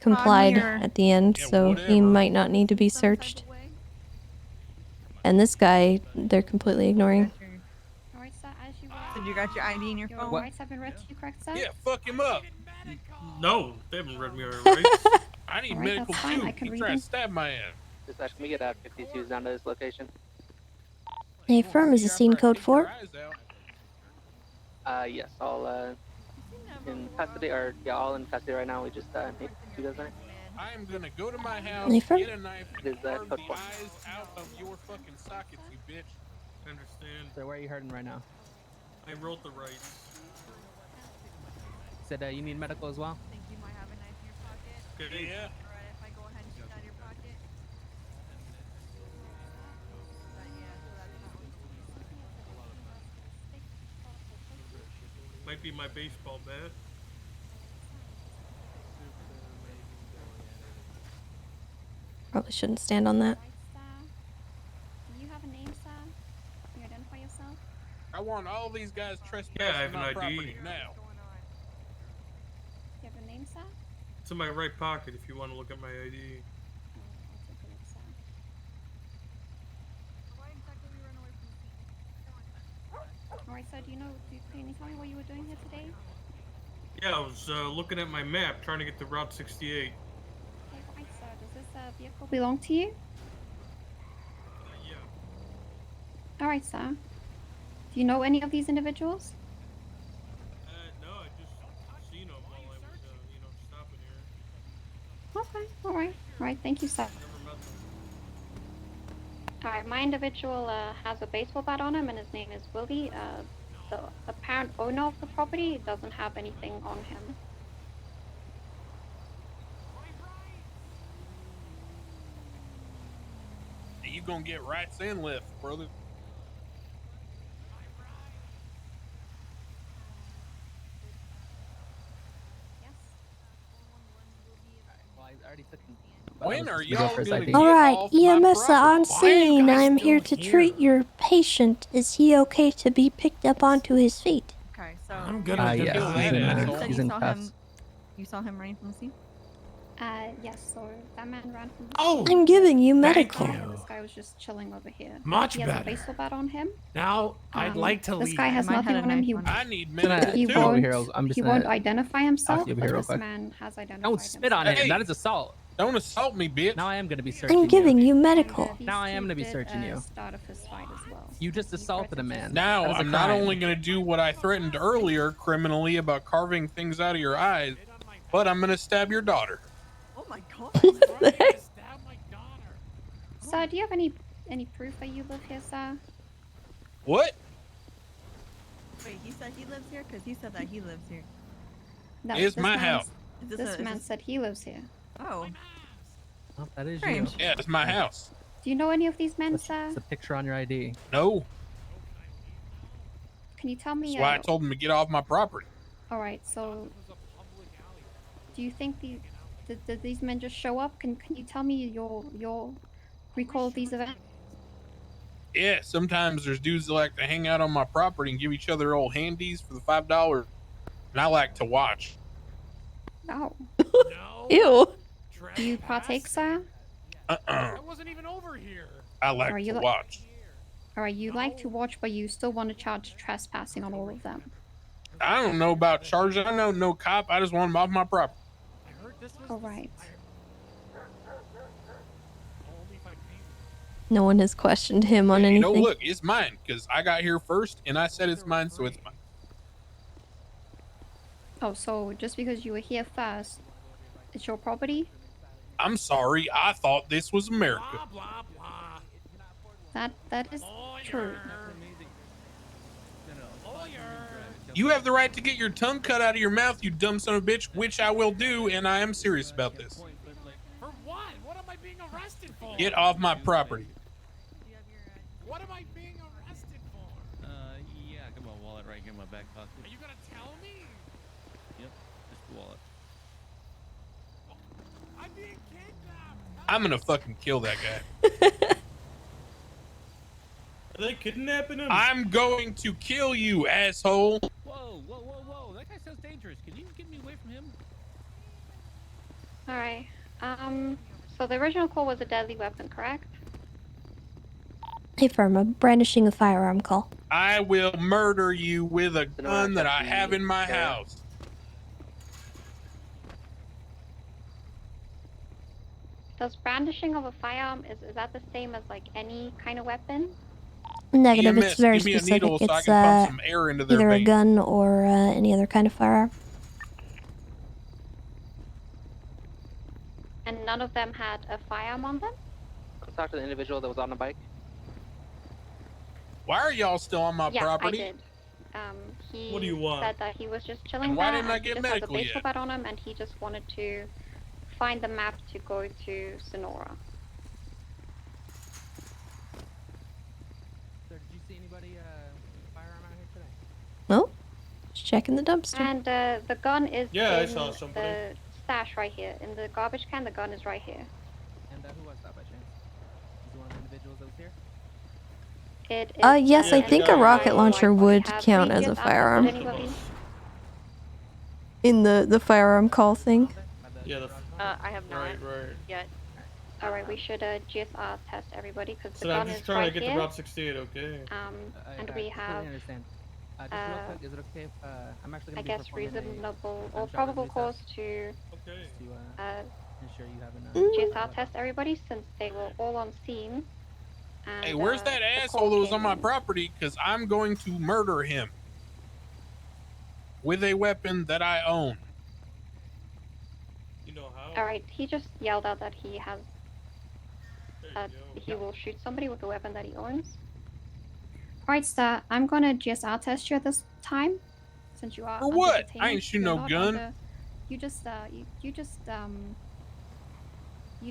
complied at the end, so he might not need to be searched. And this guy, they're completely ignoring. Alright, sir, as you So you got your ID in your phone? Your rights have been read to you, correct, sir? Yeah, fuck him up. No, they haven't read me our rights. I need Alright, medical that's fine, too. I can He read tried them. to stab my ass. Dispatch, can we get 52s down to this location? Hey, firm is a scene code 4. Yes, all in custody, or yeah, all in custody right now. We just need 2 dozen. I am gonna go to my house, Nathan? get a knife, It is, and carve code the 4. eyes out of your fucking sockets, you bitch. I understand. So where are you hurting right now? I wrote the rights. Said you need medical as well? Think you might have a knife in your pocket? Okay. Yeah. Alright, if I go ahead and shoot down your pocket. Might be my baseball bat. Probably shouldn't stand on that. Do you have a name, sir? Can you identify yourself? I want all these guys trespassing Yeah, I have my an ID. property now. Do you have a name, sir? It's in my right pocket if you want to look at my ID. I'll take a look, sir. Alright, sir, can you tell me what you were doing here today? Yeah, I was looking at my map trying to get to Route 68. Okay, right, sir. Does this vehicle belong to you? Yeah. Alright, sir. Do you know any of these individuals? No, I just seen them while I was, stopping here. Okay, alright. Alright, thank you, sir. Never met them. Alright, my individual has a baseball bat on him and his name is Willie. The apparent owner of the property doesn't have anything on him. You gonna get rights and lefts, brother. Well, I already took him. When are We y'all go for his gonna ID. get Alright, off my EMS property? on Why are you scene. guys I'm still here to treat your patient. Is he okay to be picked up onto his feet? Okay, so I'm gonna yeah, kill he's that in, asshole. he's in cuffs. You saw him running from the scene? Yes, so that man ran from the Oh, I'm giving you thank medical. you. This guy was just chilling over here. Much he has better. a baseball bat on him. Now I'd like to This leave. guy has Mine had nothing a on him. knife He, on I need Gonna medical he come too. over won't, here. I'm just he gonna won't identify himself, you over but here real this quick. man has identified Don't spit on himself. him. Hey. That is assault. Don't assault me, bitch. Now I am gonna be searching I'm giving you medical. These Now I am two gonna be did, searching you. Start a fist fight as well. You just assaulted a man. Now That is a I'm not crime. only gonna do what I threatened earlier criminally about carving things out of your eyes, but I'm gonna stab your daughter. Oh my god. Stab my daughter. Sir, do you have any proof that you live here, sir? What? Wait, he said he lives here? Because he said that he lives here. No, It's this my man's- house. Is this This a, is man this- said he lives here. Oh. Oh, that is you. Strange. Yeah, it's my house. Do you know any of these men, sir? It's a picture on your ID. No, Can you tell me? that's why I told him to get off my property. All right, so do you think did these men just show up? Can you tell me your recall of these events? Yeah, sometimes there's dudes that like to hang out on my property and give each other old handies for the $5, and I like to watch. No. Ew. Do you partake, sir? I wasn't even over here. I like Are you to like- watch. All right, you like to watch, but you still want to charge trespassing on all of them. I don't know about charges. I know no cop. I just want him off my property. All right. No one has questioned him on You anything. know, look, it's mine because I got here first and I said it's mine, so it's mine. Oh, so just because you were here first, it's your property? I'm sorry. I thought this was America. That is true. You have the right to get your tongue cut out of your mouth, you dumb son of a bitch, which I will do, and I am serious about this. For what? What am I being arrested for? Get off my property. What am I being arrested for? Yeah, I got my wallet right here in my back pocket. Are you gonna tell me? Yep. I'm gonna fucking kill that guy. Are they kidnapping him? I'm going to kill you, asshole. Whoa, whoa, whoa, whoa! That guy sounds dangerous. Can you get me away from him? All right. So the original call was a deadly weapon, correct? Affirm, a brandishing a firearm call. I will murder you with a gun that I have in my house. Does brandishing of a firearm is that the same as like any kind of weapon? Negative, EMS, it's very give me a specific. needle so I It's can pump some air into their either a veins. gun or any other kind of firearm. And none of them had a firearm on them? Let's talk to the individual that was on the bike. Why are y'all still on my property? I did. He What do you want? said that he was just chilling And why there, didn't I and he get just has a medical baseball yet? bat on him, and he just wanted to find the map to go to Sonora. Sir, did you see anybody firearm out here today? No? Just checking the dumpster. And the gun is Yeah, I in saw somebody. the stash right here. In the garbage can, the gun is right here. And who was that by chance? Is he one of the individuals that was here? It is Yes, I think a rocket launcher would have count as a previous access to firearm. anybody? In the firearm call thing. Yeah, I have not right. yet. Alright, we should GSR test everybody because the So I'm gun just is trying right to get here. the Rob 68, okay? And we I have, understand. Just real quick, is it okay if I'm actually I going to guess, reasonable or gunshot probable review cause test to ensure you have GSR test everybody since they were all on scene. And, Hey, where's that the asshole call that was came on my in. property? Because I'm going to murder him with a weapon that I own. You know how? Alright, he just yelled out that he has he will shoot somebody with the weapon that he owns. Alright, Star, I'm gonna GSR test you at this time. Since you are For under what? I detainment. ain't shooting You're no not gun. under- you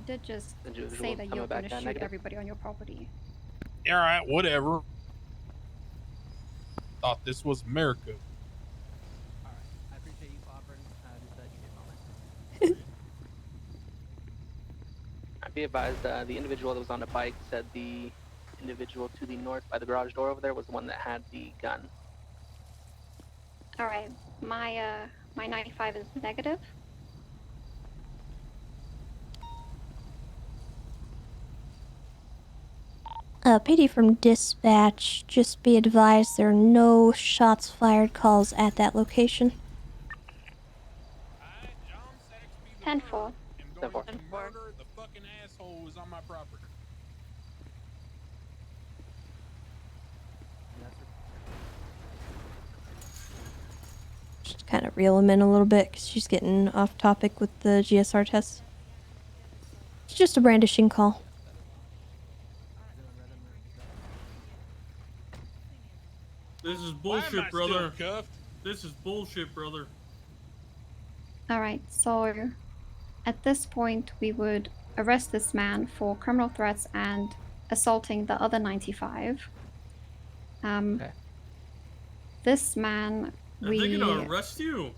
did just Individual say that coming you're back gonna down shoot negative. everybody on your property. All right, whatever. Thought this was America. I appreciate you offering just give me a moment. I'd be advised the individual that was on the bike said the individual to the north by the garage door over there was the one that had the gun. Alright, my 95 is negative. PD from dispatch, just be advised there are no shots fired calls at that location. 10-4. I'm going to murder the fucking asshole who's on my property. Just kind of reel him in a little bit because she's getting off topic with the GSR test. It's just a brandishing call. This is Why am I bullshit, still brother. cuffed? This is bullshit, brother. Alright, so at this point we would arrest this man for criminal threats and assaulting the other 95. This man, Are they gonna arrest you?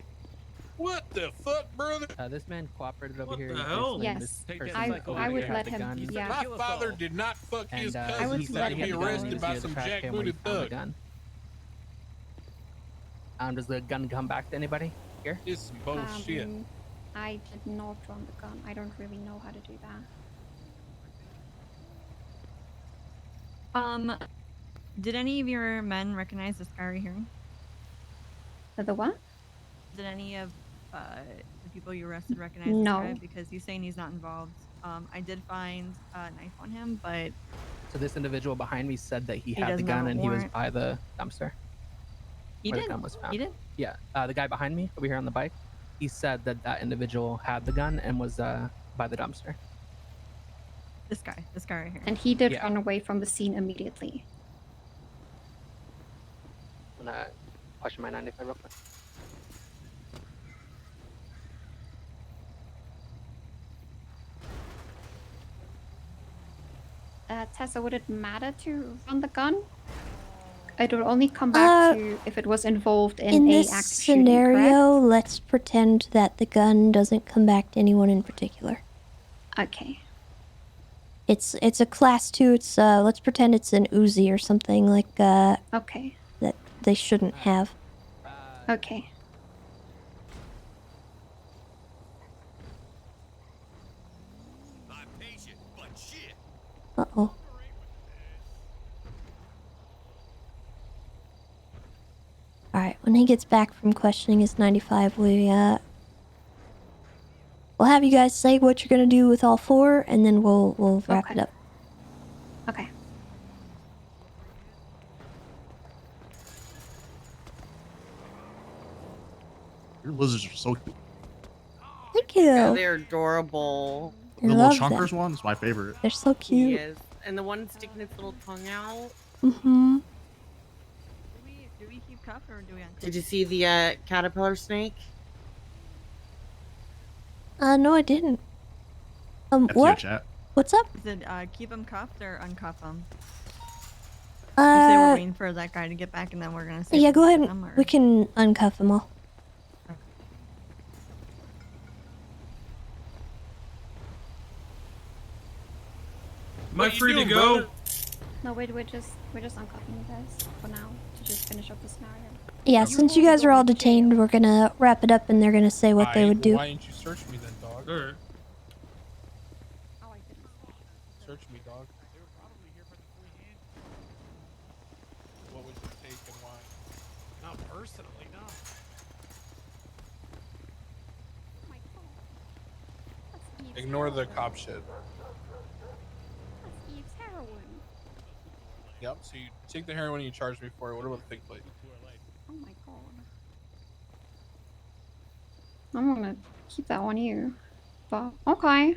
What the fuck, brother? This man cooperated over What here. the He's hell? explained Yes, this person I over would here let had the him. gun. Yeah, My father did not fuck his And cousin. would He's let gonna be him arrested go. by He some was here at the trash jackbooted can when he thug. found the gun. Does the gun come back to anybody here? This is some bullshit. I did not run the gun. I don't really know how to do that. Did any of your men recognize this guy right here? The what? Did any of the people you arrested recognize No. this guy? Because he's saying he's not involved. I did find a knife on him, but So this individual behind me said that he had the doesn't have gun a and he was warrant. by the dumpster. He where did. The gun was found. He did. Yeah, the guy behind me over here on the bike, he said that that individual had the gun and was by the dumpster. This guy right here. And he did Yeah. run away from the scene immediately. I'm gonna question my 95 real quick. Tessa, would it matter to run the gun? It would only come back to if it was involved in a this active shooting, scenario, let's pretend that the gun doesn't come back to anyone in particular. correct? Okay. It's a class 2. It's let's pretend it's an Uzi or something like Okay. that they shouldn't have. Okay. Uh-oh. Alright, when he gets back from questioning his 95, we'll have you guys say what you're gonna do with all 4, and then we'll wrap it up. Okay. Your lizards are so cute. Thank you. Yeah, they're adorable. I The little love chunkers them. one is my favorite. They're so He cute. is. And the one sticking its little tongue out. Mm-hmm. Do we keep cuff or do we uncuff? Did you see the caterpillar snake? No, I didn't. That's your What? chat. What's up? Is it keep them cuffed or uncuff them? You say we're Uh, waiting for that guy to get back and then we're gonna say yeah, go ahead. them, or... We can uncuff them all. Am I free to go? No, wait, we're just uncuffing you guys for now to just finish up the scenario. Yeah, since you guys are all detained, we're gonna wrap it up and they're gonna say what they would do. Why didn't you search me then, dog? Alright. Search me, dog. What was your take and why? Not personally, no. Ignore the cop shit. That's Eve's heroin. Yep, so you take the heroin and you charge me for it. What about the fake plate? Oh my god. I'm gonna keep that on you. But okay.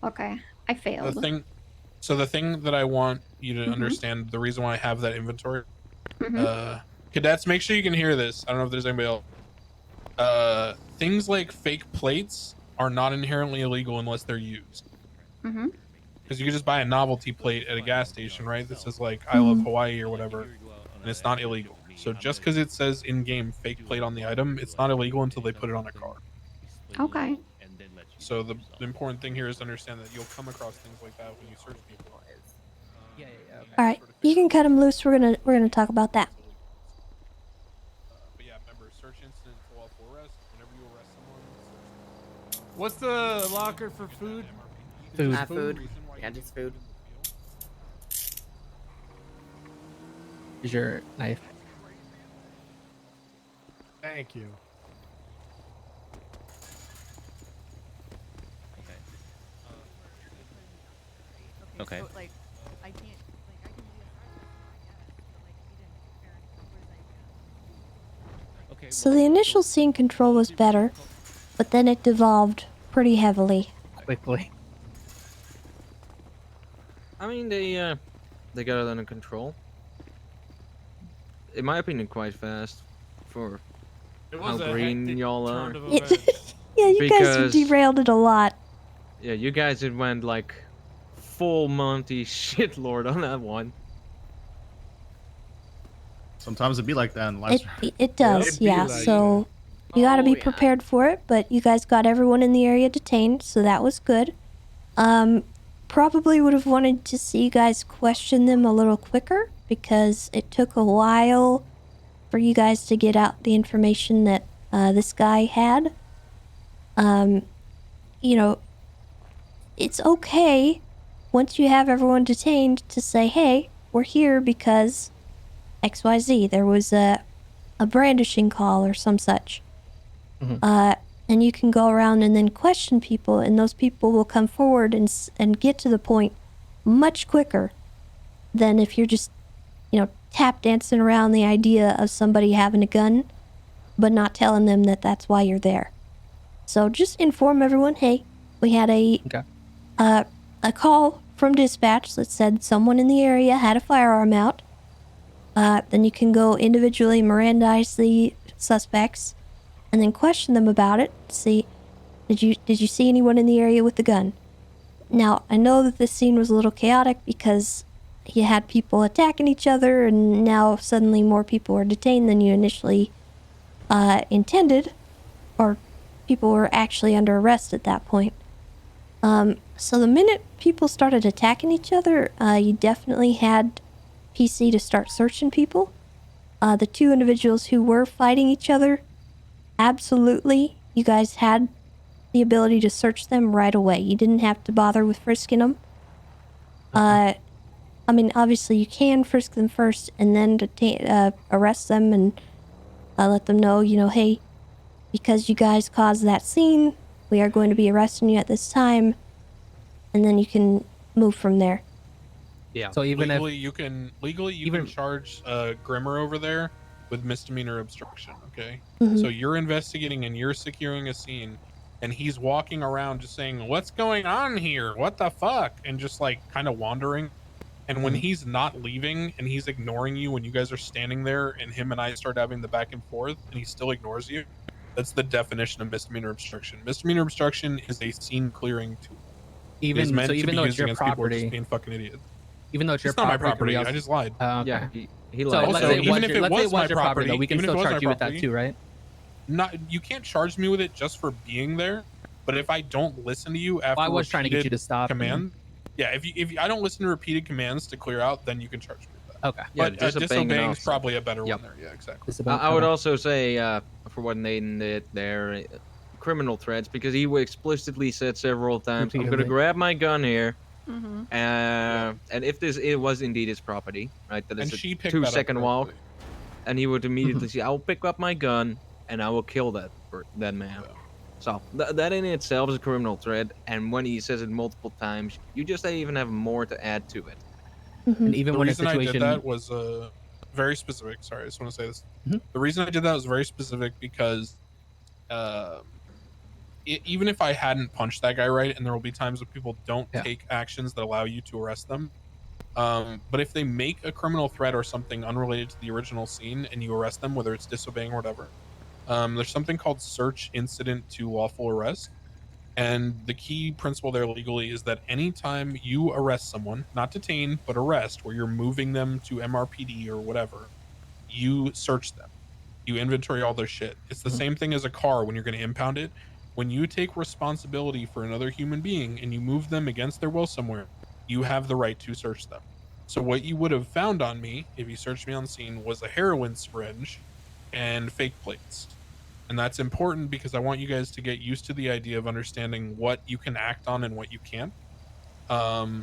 Okay. I failed. The thing that I want you to Mhm. understand, the reason why I have that inventory, Mhm. cadets, make sure you can hear this. I don't know if there's anybody else. Things like fake plates are not inherently illegal unless they're used. Mm-hmm. Because you can just buy a novelty plate at a gas station, right? This is like I love Mhm. Hawaii or whatever, and it's not illegal. So just because it says in-game fake plate on the item, it's not illegal until they put it on a car. Okay. So the important thing here is to understand that you'll come across things like that when you search people. All right, you can cut them loose. We're gonna talk about that. But yeah, remember, search incident until all 4 arrests. Whenever you arrest someone, search them. What's the locker for food? Food. Food. Yeah, just food. Here's your knife. Thank you. Okay. So, like, I can't, like, I can do this, I guess, but, like, if you didn't compare it, what is So the initial scene control was better, but then it devolved pretty heavily. Quickly. I mean, they got it under control. In my opinion, quite fast for It how was a green hectic y'all turn are. of events. Yeah, you guys Because- derailed it a lot. Yeah, you guys it went like full Monty shitlord on that one. Sometimes it'd be like that in the last It does, It'd be yeah. like So you got to be Oh, yeah. prepared for it. But you guys got everyone in the area detained, so that was good. Probably would have wanted to see you guys question them a little quicker because it took a while for you guys to get out the information that this guy had. You know, it's okay once you have everyone detained to say, hey, we're here because XYZ. There was a brandishing call or some such. And you can go around and then question people, and those people will come forward and get to the point much quicker than if you're just, you know, tap dancing around the idea of somebody having a gun, but not telling them that that's why you're there. So just inform everyone, hey, we had a call from dispatch that said someone in the area had a firearm out. Then you can go individually Mirandize the suspects and then question them about it. See, did you see anyone in the area with a gun? Now, I know that this scene was a little chaotic because you had people attacking each other, and now suddenly more people are detained than you initially intended, or people were actually under arrest at that point. So the minute people started attacking each other, you definitely had PC to start searching people. The two individuals who were fighting each other, absolutely, you guys had the ability to search them right away. You didn't have to bother with frisking them. I mean, obviously you can frisk them first and then arrest them and let them know, you know, hey, because you guys caused that scene, we are going to be arresting you at this time, and then you can move from there. Yeah. So even legally, you can charge Grimmer over there with misdemeanor obstruction. Okay. Mhm. So you're investigating and you're securing a scene, and he's walking around just saying, "What's going on here? What the fuck?" and just like kind of wandering. And when he's not leaving and he's ignoring you when you guys are standing there, and him and I start having the back and forth, and he still ignores you, that's the definition of misdemeanor obstruction. Misdemeanor obstruction is a scene clearing tool. Even it is meant so, to even be though used it's your against people who are just property, being fucking idiots. even though it's your It's not my property. also- I just lied. Okay. Yeah, he So lied. let's Also, say even if it let's say was my your property, though, we can even if still it was charge my you with that property, too, right? you can't charge me with it just for being there. But if I don't listen to you after I was trying to get you repeated to stop and- command, yeah, if I don't listen to repeated commands to clear out, then you can charge me with that. Okay. Yeah, But disobeying an disobeying is officer. probably a better Yep. one there. Yeah, exactly. I would also say, for what Nathan did there, criminal threats, because he explicitly said several times, "I'm going to Repeatedly. grab my gun here." Mm-hmm. And if it was indeed his property, right? That is And a she picked that up 2-second walk, correctly. and he would immediately say, "I will pick up my gun and I will kill that man." So that in itself is a criminal threat, and when he says it multiple times, you just even have more to add to it. And even The when a reason I did situation, that was very specific. Sorry, I just want to say this. Mhm. The reason I did that was very specific because even if I hadn't punched that guy right, and there will be times when people don't take actions that allow you to arrest them. But if they make a criminal threat or something unrelated to the original scene and you arrest them, whether it's disobeying or whatever, there's something called search incident to lawful arrest. And the key principle there legally is that anytime you arrest someone, not detain, but arrest, where you're moving them to MRPD or whatever, you search them. You inventory all their shit. It's the same thing as a car when you're going to impound it. When you take responsibility for another human being and you move them against their will somewhere, you have the right to search them. So what you would have found on me if you searched me on scene was a heroin syringe and fake plates. And that's important because I want you guys to get used to the idea of understanding what you can act on and what you can't.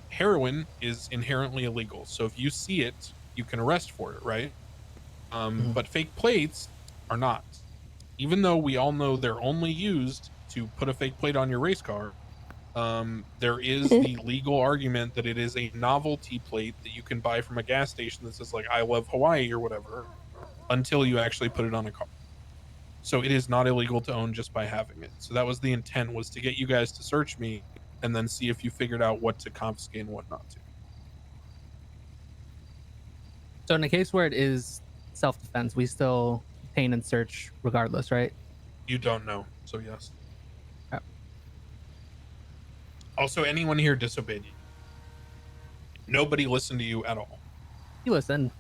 Heroin is inherently illegal. So if you see it, you can arrest for it, right? But fake plates are not. Even though we all know they're only used to put a fake plate on your race car, there is the legal argument that it is a novelty plate that you can buy from a gas station that says like, "I love Hawaii" or whatever, until you actually put it on a car. So it is not illegal to own just by having it. So that was the intent, was to get you guys to search me and then see if you figured out what to confiscate and what not to. so in a case where it is self-defense, we still detain and search regardless, right? You don't know, so yes. Okay. Also, anyone here disobeyed you. Nobody listened to you at all. You listen.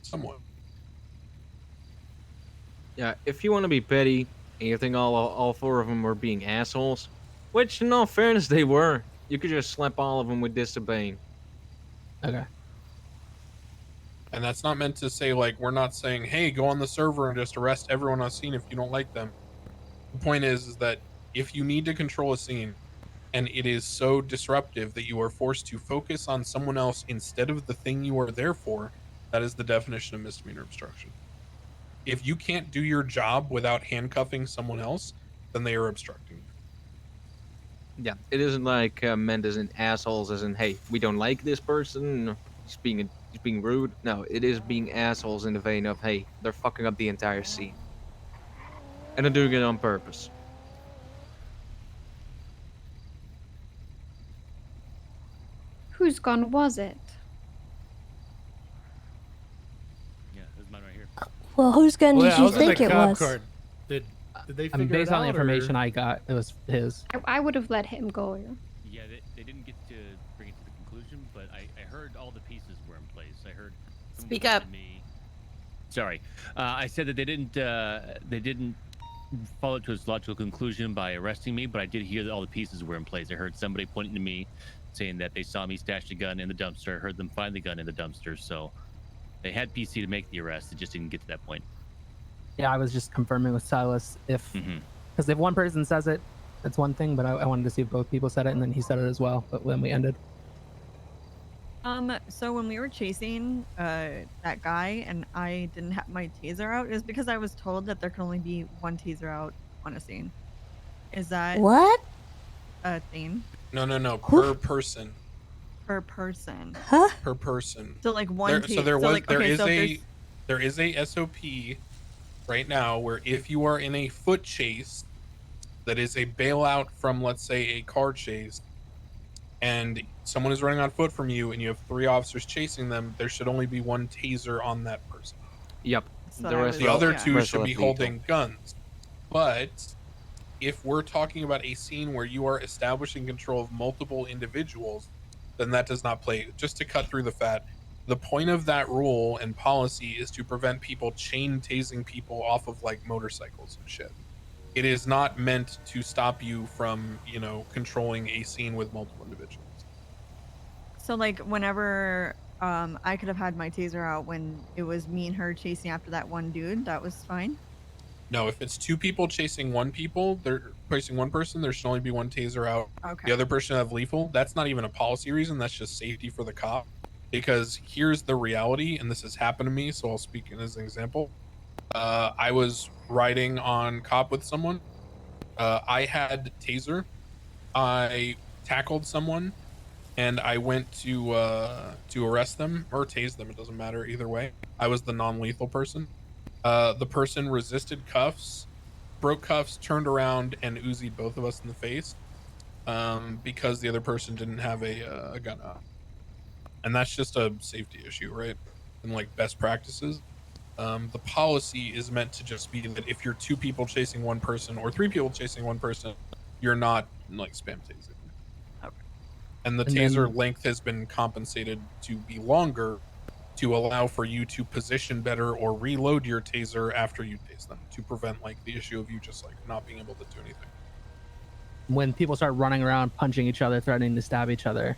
Somewhat. Yeah, if you want to be petty and you think all four of them were being assholes, which in all fairness they were, you could just slap all of them with disobeying. Okay. And that's not meant to say, like, we're not saying, hey, go on the server and just arrest everyone on scene if you don't like them. The point is that if you need to control a scene and it is so disruptive that you are forced to focus on someone else instead of the thing you are there for, that is the definition of misdemeanor obstruction. If you can't do your job without handcuffing someone else, then they are obstructing. Yeah, it isn't like meant as in assholes, as in, hey, we don't like this person, he's being rude. No, it is being assholes in the vein of, hey, they're fucking up the entire scene. And they're doing it on purpose. Whose gun was it? Yeah, this is mine right here. Well, whose gun did I you was in the think it cop was? car. Did they figure Based it on the out, information or? I got, it was his. I would have let him go. Yeah, they didn't get to bring it to the conclusion, but I heard all the pieces were in place. I heard. Speak up. Me. Sorry, I said that they didn't follow it to its logical conclusion by arresting me, but I did hear that all the pieces were in place. I heard somebody pointing to me, saying that they saw me stash a gun in the dumpster. I heard them find the gun in the dumpster, so they had PC to make the arrest. It just didn't get to that point. Yeah, I was just confirming with Silas if, Mhm. because if one person says it, it's one thing, but I wanted to see if both people said it, and then he said it as well. But when we ended, So when we were chasing that guy and I didn't have my taser out, it was because I was told that there can only be one taser out on a scene. Is that What? a thing? No. Per person. Per person. Huh? Per person. So like one So there taser. was Like, okay, so if there is a SOP right now where if you are in a foot chase that is a bailout from, let's say, a car chase, and someone is running on foot from you and you have 3 officers chasing them, there should only be one taser on that person. Yep. The other 2 should be holding guns. But if we're talking about a scene where you are establishing control of multiple individuals, then that does not play. Just to cut through the fat, the point of that rule and policy is to prevent people chain tasing people off of like motorcycles and shit. It is not meant to stop you from, controlling a scene with multiple individuals. So like whenever I could have had my taser out when it was me and her chasing after that one dude, that was fine. No, if it's 2 people chasing one person, there should only be one taser out. Okay. The other person should have lethal. That's not even a policy reason. That's just safety for the cop. Because here's the reality, and this has happened to me, so I'll speak as an example. I was riding on cop with someone. I had taser. I tackled someone, and I went to arrest them or tase them. It doesn't matter either way. I was the non-lethal person. The person resisted cuffs, broke cuffs, turned around, and Uzi'd both of us in the face because the other person didn't have a gun out. And that's just a safety issue, right? And like best practices. The policy is meant to just be that if you're 2 people chasing one person or 3 people chasing one person, you're not like spam tasing. Okay. And the taser length has been compensated to be longer to allow for you to position better or reload your taser after you tase them to prevent like the issue of you just like not being able to do anything. when people start running around, punching each other, threatening to stab each other.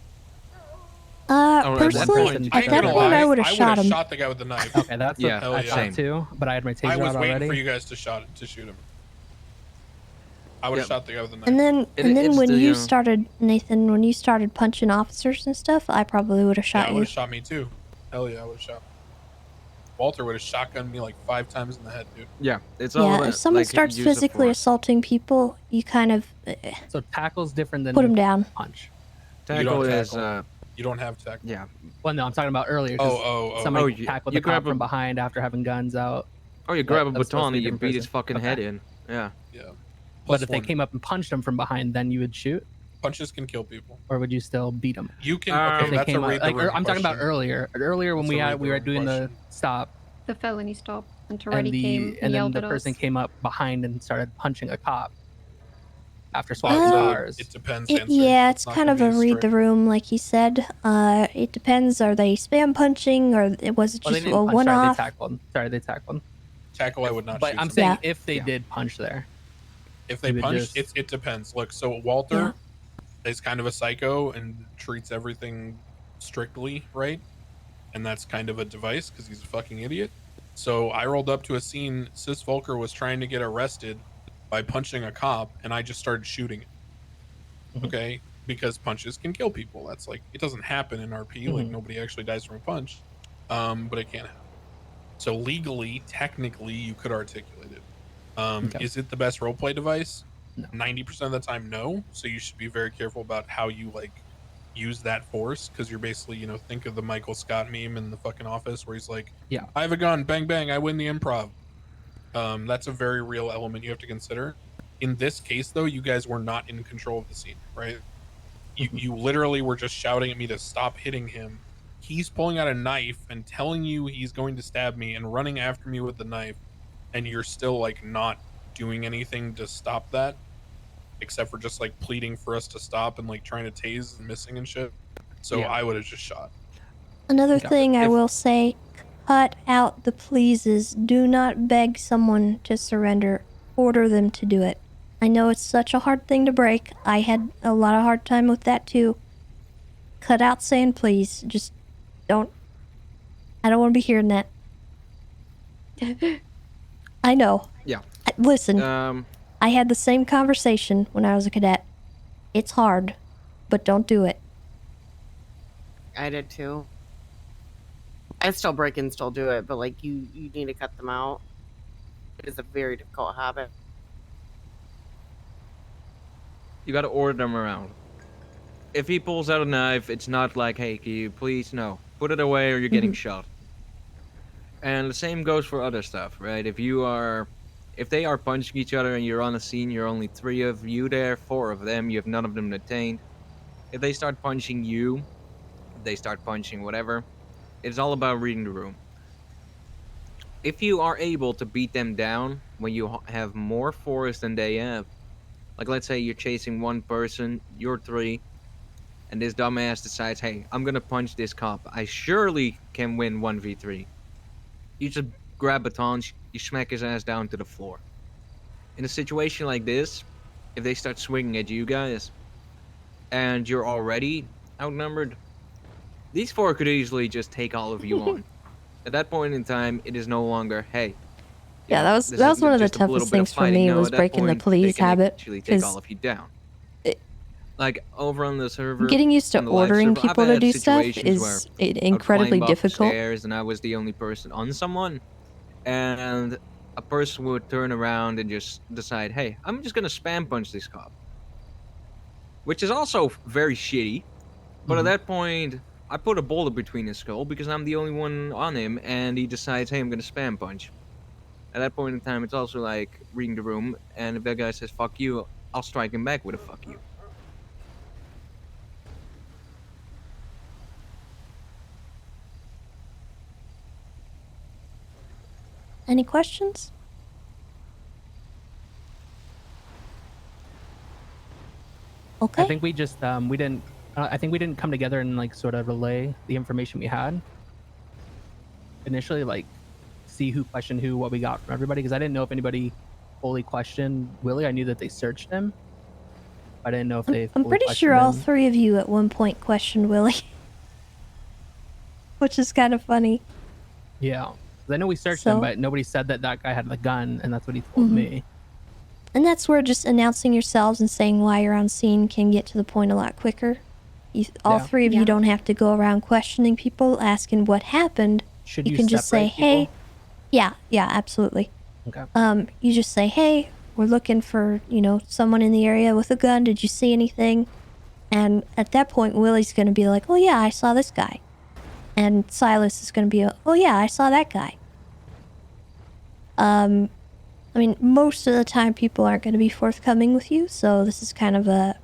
Personally, at that point, I would have shot him. Shot the guy with the knife. Okay, that's yeah, I shot too, but I had my taser I was out waiting already. for you guys to shoot him. I would have shot the guy with the knife. And then when you started, Nathan, when you started punching officers and stuff, I probably would have shot I you. would have shot me too. Hell yeah, I would have shot. Walter would have shotgunned me like 5 times in the head, dude. Yeah, it's all Yeah, if someone starts physically assaulting people, you kind of so tackle's different than put them down. Punch. Tackle is you don't have tackle. Yeah. Well, no, I'm talking about earlier. 'Cause somebody tackled the cop from behind after having guns out. Oh, you grab a That was supposed to baton be and you different beat his person. fucking Okay. head in. Yeah. Yeah. But if they came up and punched him from behind, then you would shoot, Punches can kill people. or would you still beat them? You can. If Okay, they that's came a up, read the like, room I'm talking about question. earlier. Earlier when That's a we were read the doing room the stop, The felony stop, and and Toretti came and then yelled the at person us. came up behind and started punching a cop after swapping cars. It depends. Yeah, it's kind of a read the room, like you said. It depends. Are they spam punching, or was it Well, they just didn't a punch, one-off? Sorry, they tackled. Tackle, I would not. But shoot I'm somebody. saying if they did punch there. If they you would punch, just- it depends. Look, so Walter is kind of a psycho and treats everything strictly, right? And that's kind of a device because he's a fucking idiot. So I rolled up to a scene. Sis Volker was trying to get arrested by punching a cop, and I just started shooting it. Okay, because punches can kill people. That's like, it doesn't happen in RP. Like nobody actually dies from a punch, but it can happen. So legally, technically, you could articulate it. Is it the best roleplay device? 90% of the time, no. So you should be very careful about how you like use that force, because you're basically, think of the Michael Scott meme in the fucking Office where he's like, yeah, I have a gun, bang bang, I win the improv. That's a very real element you have to consider. In this case, though, you guys were not in control of the scene, right? You literally were just shouting at me to stop hitting him. He's pulling out a knife and telling you he's going to stab me and running after me with the knife, and you're still like not doing anything to stop that, except for just like pleading for us to stop and like trying to tase and missing and shit. So I would have just shot. Another thing I will say, cut out the pleases. Do not beg someone to surrender order them to do it. I know it's such a hard thing to break. I had a lot of hard time with that too. Cut out saying please. Just don't. I don't want to be hearing that. I know. Yeah. Listen, Um, I had the same conversation when I was a cadet. It's hard, but don't do it. I did too. I still break and still do it, but like you need to cut them out. It is a very difficult habit. you got to order them around. If he pulls out a knife, it's not like, hey, can you please? No. Put it away or you're getting shot. And the same goes for other stuff, right? If they are punching each other and you're on the scene, you're only 3 of you there, 4 of them, you have none of them detained. If they start punching you, if they start punching whatever, it's all about reading the room. If you are able to beat them down when you have more force than they have, like let's say you're chasing one person, you're 3, and this dumbass decides, hey, I'm gonna punch this cop. I surely can win 1v3. You just grab batons, you smack his ass down to the floor. In a situation like this, if they start swinging at you guys, and you're already outnumbered, these 4 could easily just take all of you on. At that point in time, it is no longer, hey. Yeah, that was one of the toughest things for me was breaking the please habit. Actually take all Because of you down. Like over on the server, getting used to on the live ordering server, I've people to had do stuff situations where is I would incredibly climb up difficult. stairs and I was the only person on someone, and a person would turn around and just decide, hey, I'm just gonna spam punch this cop, which is also very shitty. But at that point, I put a bullet between his skull because I'm the only one on him, and he decides, hey, I'm gonna spam punch. At that point in time, it's also like reading the room, and if that guy says fuck you, I'll strike him back with a fuck you. Any questions? Okay. I think we just we didn't. I think we didn't come together and like sort of relay the information we had initially, like see who questioned who, what we got from everybody, because I didn't know if anybody fully questioned Willie. I knew that they searched him. I didn't know if they. I'm fully pretty sure all questioned him. 3 of you at one point questioned Willie. Which is kind of funny. Yeah, 'cause I know we searched So- him, but nobody said that that guy had the gun, and that's what he told me. And that's where just announcing yourselves and saying why you're on scene can get to the point a lot quicker. All Yeah. 3 of you don't have to go around questioning people, asking what happened. Should you you can just say, separate people? hey, yeah, absolutely. Okay. You just say, hey, we're looking for, someone in the area with a gun. Did you see anything? And at that point, Willie's going to be like, oh yeah, I saw this guy. And Silas is going to be, oh yeah, I saw that guy. I mean, most of the time people aren't going to be forthcoming with you, so this is kind of a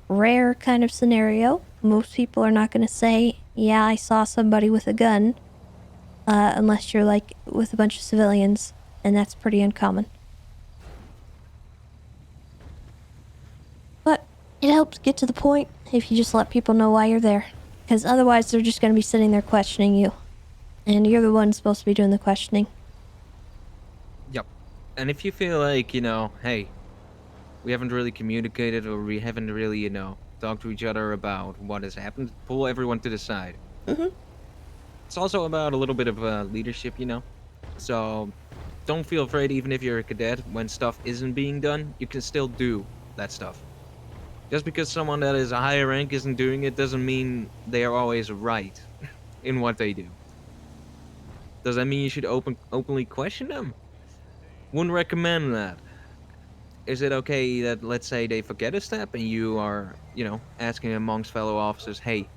rare kind of scenario. Most people are not going to say, yeah, I saw somebody with a gun, unless you're like with a bunch of civilians, and that's pretty uncommon. But it helps get to the point if you just let people know why you're there, because otherwise they're just going to be sitting there questioning you, and you're the one supposed to be doing the questioning. Yep. And if you feel like, hey, we haven't really communicated or we haven't really, talked to each other about what has happened, pull everyone to the side. It's also about a little bit of leadership, So don't feel afraid, even if you're a cadet, when stuff isn't being done, you can still do that stuff. Just because someone that is a higher rank isn't doing it doesn't mean they are always right in what they do. Does that mean you should openly question them? Wouldn't recommend that. Is it okay that, let's say, they forget a step and you are, asking amongst fellow officers, hey,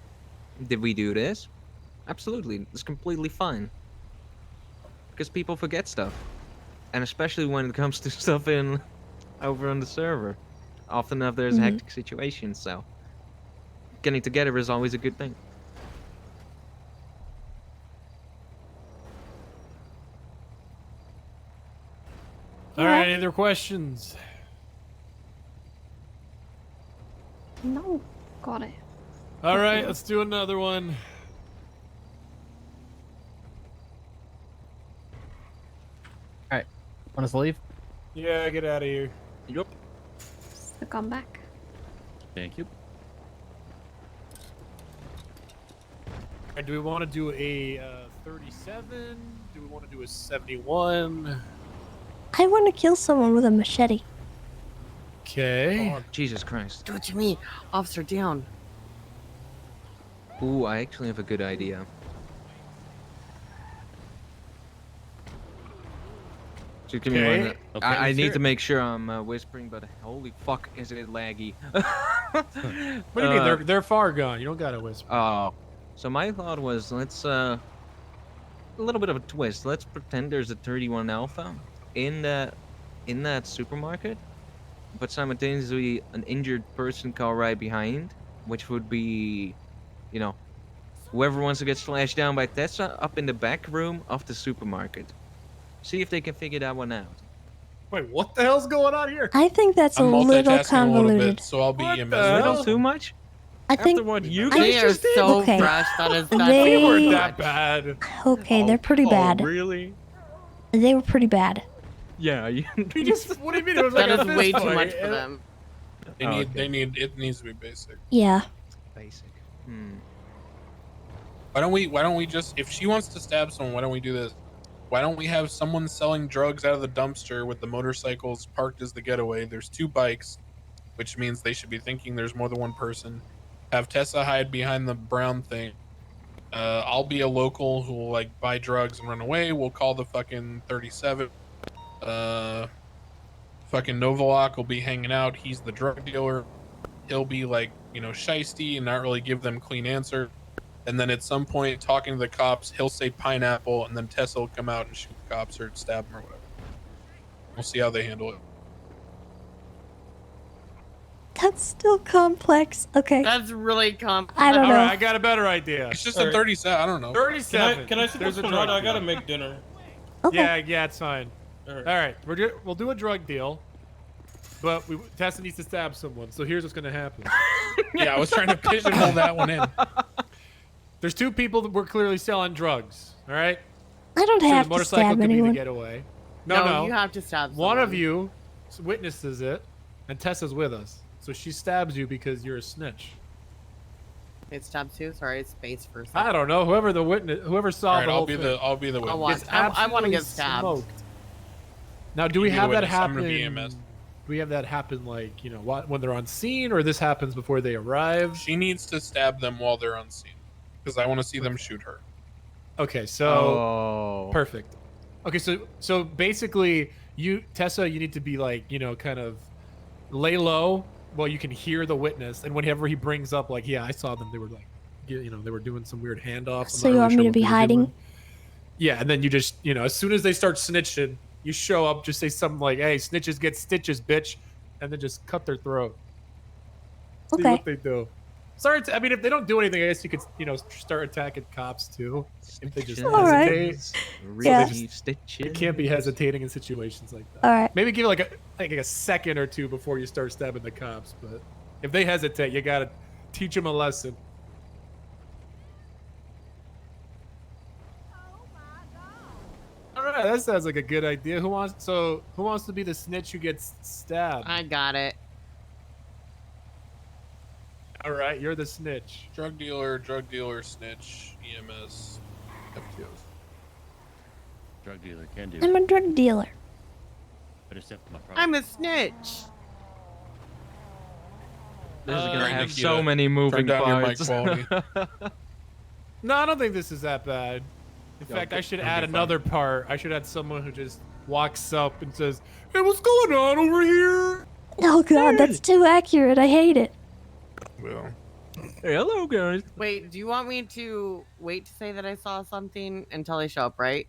did we do this? Absolutely, it's completely fine. Because people forget stuff. And especially when it comes to stuff over on the server. Often enough there's hectic situations, so getting together is always a good thing. All right, any other questions? No, got it. All right, let's do another one. All right, want us to leave? Yeah, get out of here. Yup. So come back. Thank you. Alright, do we want to do a 37? Do we want to do a 71? I want to kill someone with a machete. Okay. Oh, Jesus Christ. Do it to me. Officer down. Ooh, I actually have a good idea. Just give me Okay. one minute. Okay, I let's need hear to it. make sure I'm whispering, but holy fuck, is it laggy. What do you mean? They're far gone. You don't gotta whisper. Oh, so my thought was let's a little bit of a twist. Let's pretend there's a 31 Alpha in that supermarket, but simultaneously an injured person car right behind, which would be, you know, whoever wants to get slashed down by Tessa up in the back room of the supermarket. See if they can figure that one out. Wait, what the hell's going on here? I think that's a I'm little multitasking a little convoluted. bit, so I'll be What EMS. the A little hell? too much? I think After what you I- guys They are just did? so Okay. fresh. That is not They They weren't too that much. bad. Okay, they're pretty bad. Really? They were pretty bad. Yeah. We just, what do you mean? It was like That a is fist way too fight. much for them. It needs to be basic. Yeah. Basic. Why don't we just, if she wants to stab someone, why don't we do this? Why don't we have someone selling drugs out of the dumpster with the motorcycles parked as the getaway? There's 2 bikes, which means they should be thinking there's more than one person. Have Tessa hide behind the brown thing. I'll be a local who will like buy drugs and run away. We'll call the fucking 37. Fucking Novolok will be hanging out. He's the drug dealer. He'll be like, you know, shisty and not really give them clean answer. And then at some point, talking to the cops, he'll say pineapple, and then Tessa will come out and shoot the cops or stab him or whatever. We'll see how they handle it. That's still complex. Okay. That's really complex. I don't know. Alright, I got a better idea. It's just a 37. I don't know. 37. Can I sit There's this a one out? drug I gotta deal. make dinner. Okay. Yeah, it's fine. Alright. Alright, we'll do a drug deal. But Tessa needs to stab someone, so here's what's gonna happen. Yeah, I was trying to pigeonhole that one in. There's 2 people that were clearly selling drugs, alright? I don't So have the to motorcycle stab could be anyone. the getaway. No. You have to stab One of someone. you witnesses it, and Tessa's with us. So she stabs you because you're a snitch. It's tab 2. Sorry, it's space for. I don't know. Whoever saw Alright, the I'll whole be thing. the witness. I'll watch. Gets I want to absolutely get stabbed. smoked. Now, do we You be the have that witness. I'm happen? gonna be EMS. Do we have that happen like, you know, when they're on scene, or this happens before they arrive? She needs to stab them while they're on scene, because I want to see them shoot her. Okay, so Oh. perfect. Okay, so basically, Tessa, you need to be like, you know, kind of lay low while you can hear the witness, and whenever he brings up like, yeah, I saw them, they were like, you know, they were doing some weird handoff. So you want me to be hiding? Yeah, and then you just, you know, as soon as they start snitching, you show up, just say something like, hey, snitches get stitches, bitch, and then just cut their throat. See Okay. what they do. Sorry, I mean, if they don't do anything, I guess you could, you know, start attacking cops too. If they just All right. hesitate. Yeah. You can't be hesitating in situations like that. All right. Maybe give it like a second or 2 before you start stabbing the cops. But if they hesitate, you gotta teach them a lesson. All right, that sounds like a good idea. Who wants to be the snitch who gets stabbed? I got it. All right, you're the snitch. Drug dealer, snitch, EMS, FTOs. Drug dealer can do. I'm a drug dealer. Better step from my product. I'm a snitch. This is gonna Alright, have Nakkida, so many moving turn down your mic parts. quality. No, I don't think this is that bad. In fact, I should add another part. I should add someone who just walks up and says, "Hey, what's going on over here?" Oh god, that's too accurate. I hate it. Well, Hey, hello, guys. Wait, do you want me to wait to say that I saw something until they show up, right?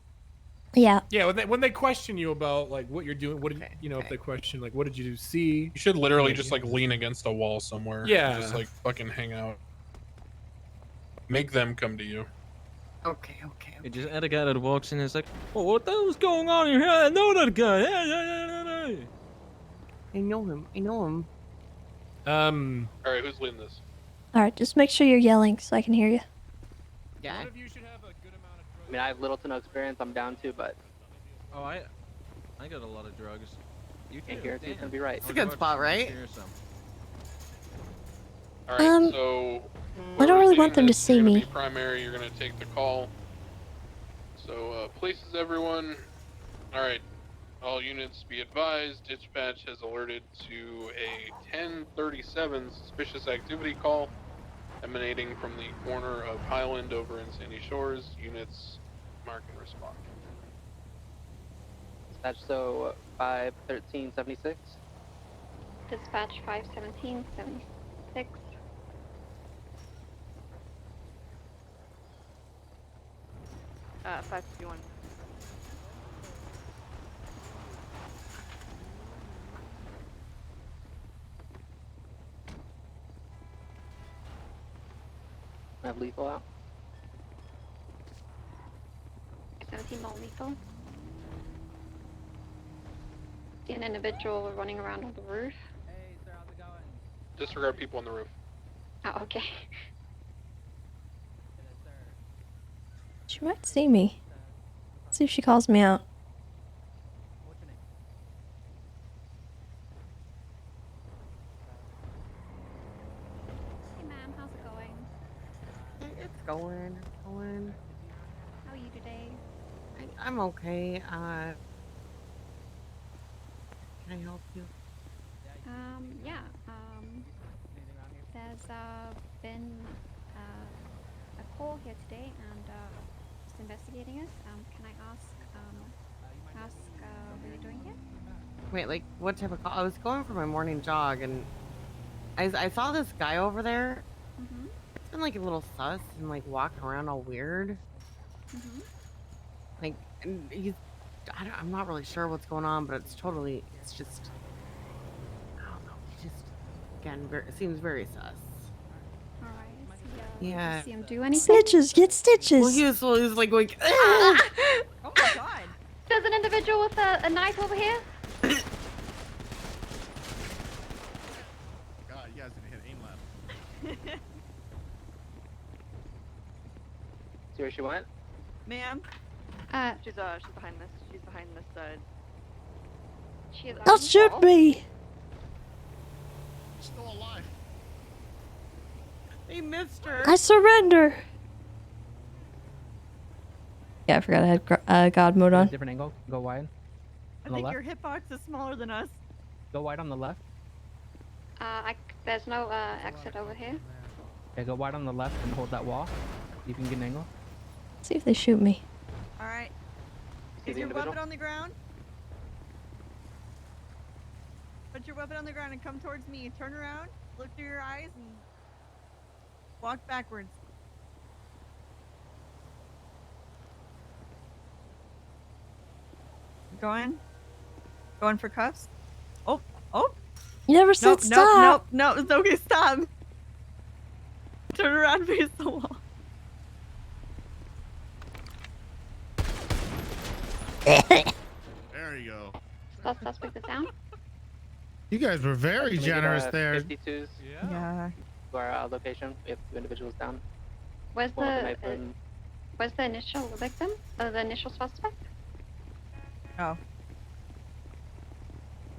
Yeah. Yeah, when they question you about like what you're doing, what did you know? If they question like, "What did you see?" you should literally Yeah, just yeah. like lean against a wall somewhere. Yeah. Just like fucking hang out. Make them come to you. Okay. You just add a guy that walks in and is like, oh, what the hell's going on here? I know that guy. Hey. I know him. All right, who's leading this? All right, just make sure you're yelling so I can hear you. Yeah. I mean, I have little to no experience. I'm down to, but Oh, I got a lot of drugs. Can't guarantee it's gonna be right. It's a good spot, right? All right, so I don't really want them to this, see you're gonna me. be primary. You're gonna take the call. So places everyone. All right, all units be advised. Dispatch has alerted to a 1037 suspicious activity call emanating from the corner of Highland over in Sandy Shores. Units mark and respond. Dispatch, so 51376. Dispatch 51776. Uh, 551. I have lethal out. 17 non-lethal. See an individual running around on the roof. Disregard people on the roof. Oh, okay. She might see me. Let's see if she calls me out. Hey ma'am, how's it going? It's going. It's going. How are you today? I'm okay. Can I help you? Yeah. There's been a call here today and just investigating it. Can I ask what you're doing here? Wait, like what type of call? I was going for my morning jog and I saw this guy over there. Mm-hmm. It's been like a little sus and like walking around all weird. Mm-hmm. Like, and I'm not really sure what's going on, but it's just, I don't know. He just, again, it seems very sus. Alright, Yeah. see him do anything? Stitches, get stitches. Well, he was like going, Oh my god. There's an individual with a knife over here. God, you guys gonna hit aim lab. See where she went? Ma'am? She's behind this. She's behind this, She is Don't shoot me! Still alive. They missed her. I surrender! Yeah, I forgot I had God mode on. Different angle. Go wide. I On the think left. your hitbox is smaller than us. Go wide on the left. There's no exit over here. Okay, go wide on the left and hold that wall. You can get an angle. See if they shoot me. Alright. See Is the your individual? weapon on the ground? Put your weapon on the ground and come towards me. Turn around, look through your eyes, and walk backwards. Going? Going for cuffs? Oh, oh! You never said Nope, stop! nope, it's okay, stop! Turn around, face the wall. There you go. Suspect is down. You guys were very Can we get, generous there. 52s. Yeah. To our location. We have 2 individuals down. Where's One with a the knife and where's the initial victim? The initial suspect? Oh.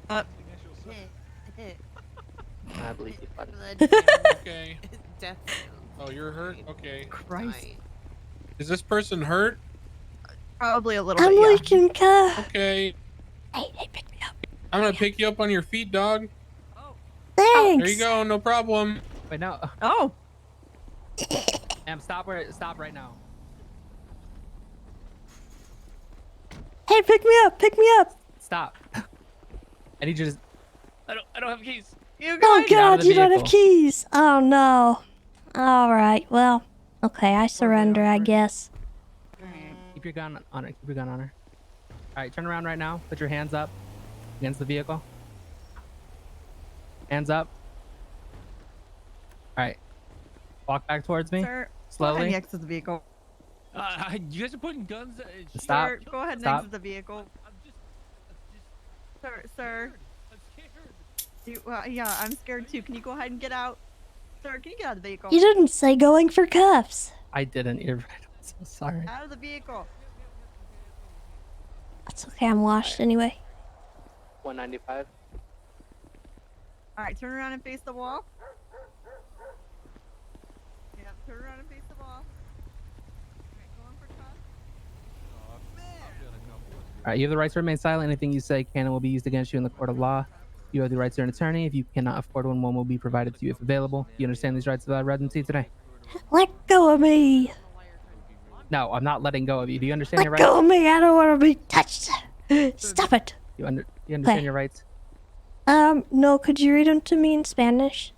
I believe you fled. Okay. Death. Oh, you're hurt? Okay. Christ. Is this person hurt? Probably a little I'm bit, yeah. leaking cuff. Okay. Hey, pick me up. I'm gonna pick you up on your feet, dog. Thanks! There you go, no problem. Wait, now. Oh! Ma'am, stop right now. Hey, pick me up, pick me up! Stop. I need you to. I don't have keys. You Oh Get out of god, the you don't have vehicle. keys! Oh no. Alright, well, okay, I surrender, I guess. Keep your gun on her. Keep your gun on her. All right, turn around right now. Put your hands up against the vehicle. Hands up. All right. Walk back towards me. Sir, go ahead Slowly. and exit the vehicle. You guys are putting guns. Stop. Sir, go ahead and Stop. exit the vehicle. Sir. Yeah, I'm scared too. Can you go ahead and get out? Sir, can you get out of the vehicle? You didn't say going for cuffs. I didn't. You're right. I'm so sorry. Out of the vehicle. That's okay, I'm washed anyway. 195. All right, turn around and face the wall. Yeah, turn around and face the wall. Okay, going for cuff. All right, you have the right to remain silent. Anything you say can and will be used against you in the court of law. You have the right to an attorney. If you cannot afford one, one will be provided to you if available. You understand these rights that I read them to you today? Let go of me. No, I'm not letting go of you. Do you understand your Let rights? go of me. I don't want to be touched. Stop it. You understand Okay. your rights? No, could you read them to me in Spanish?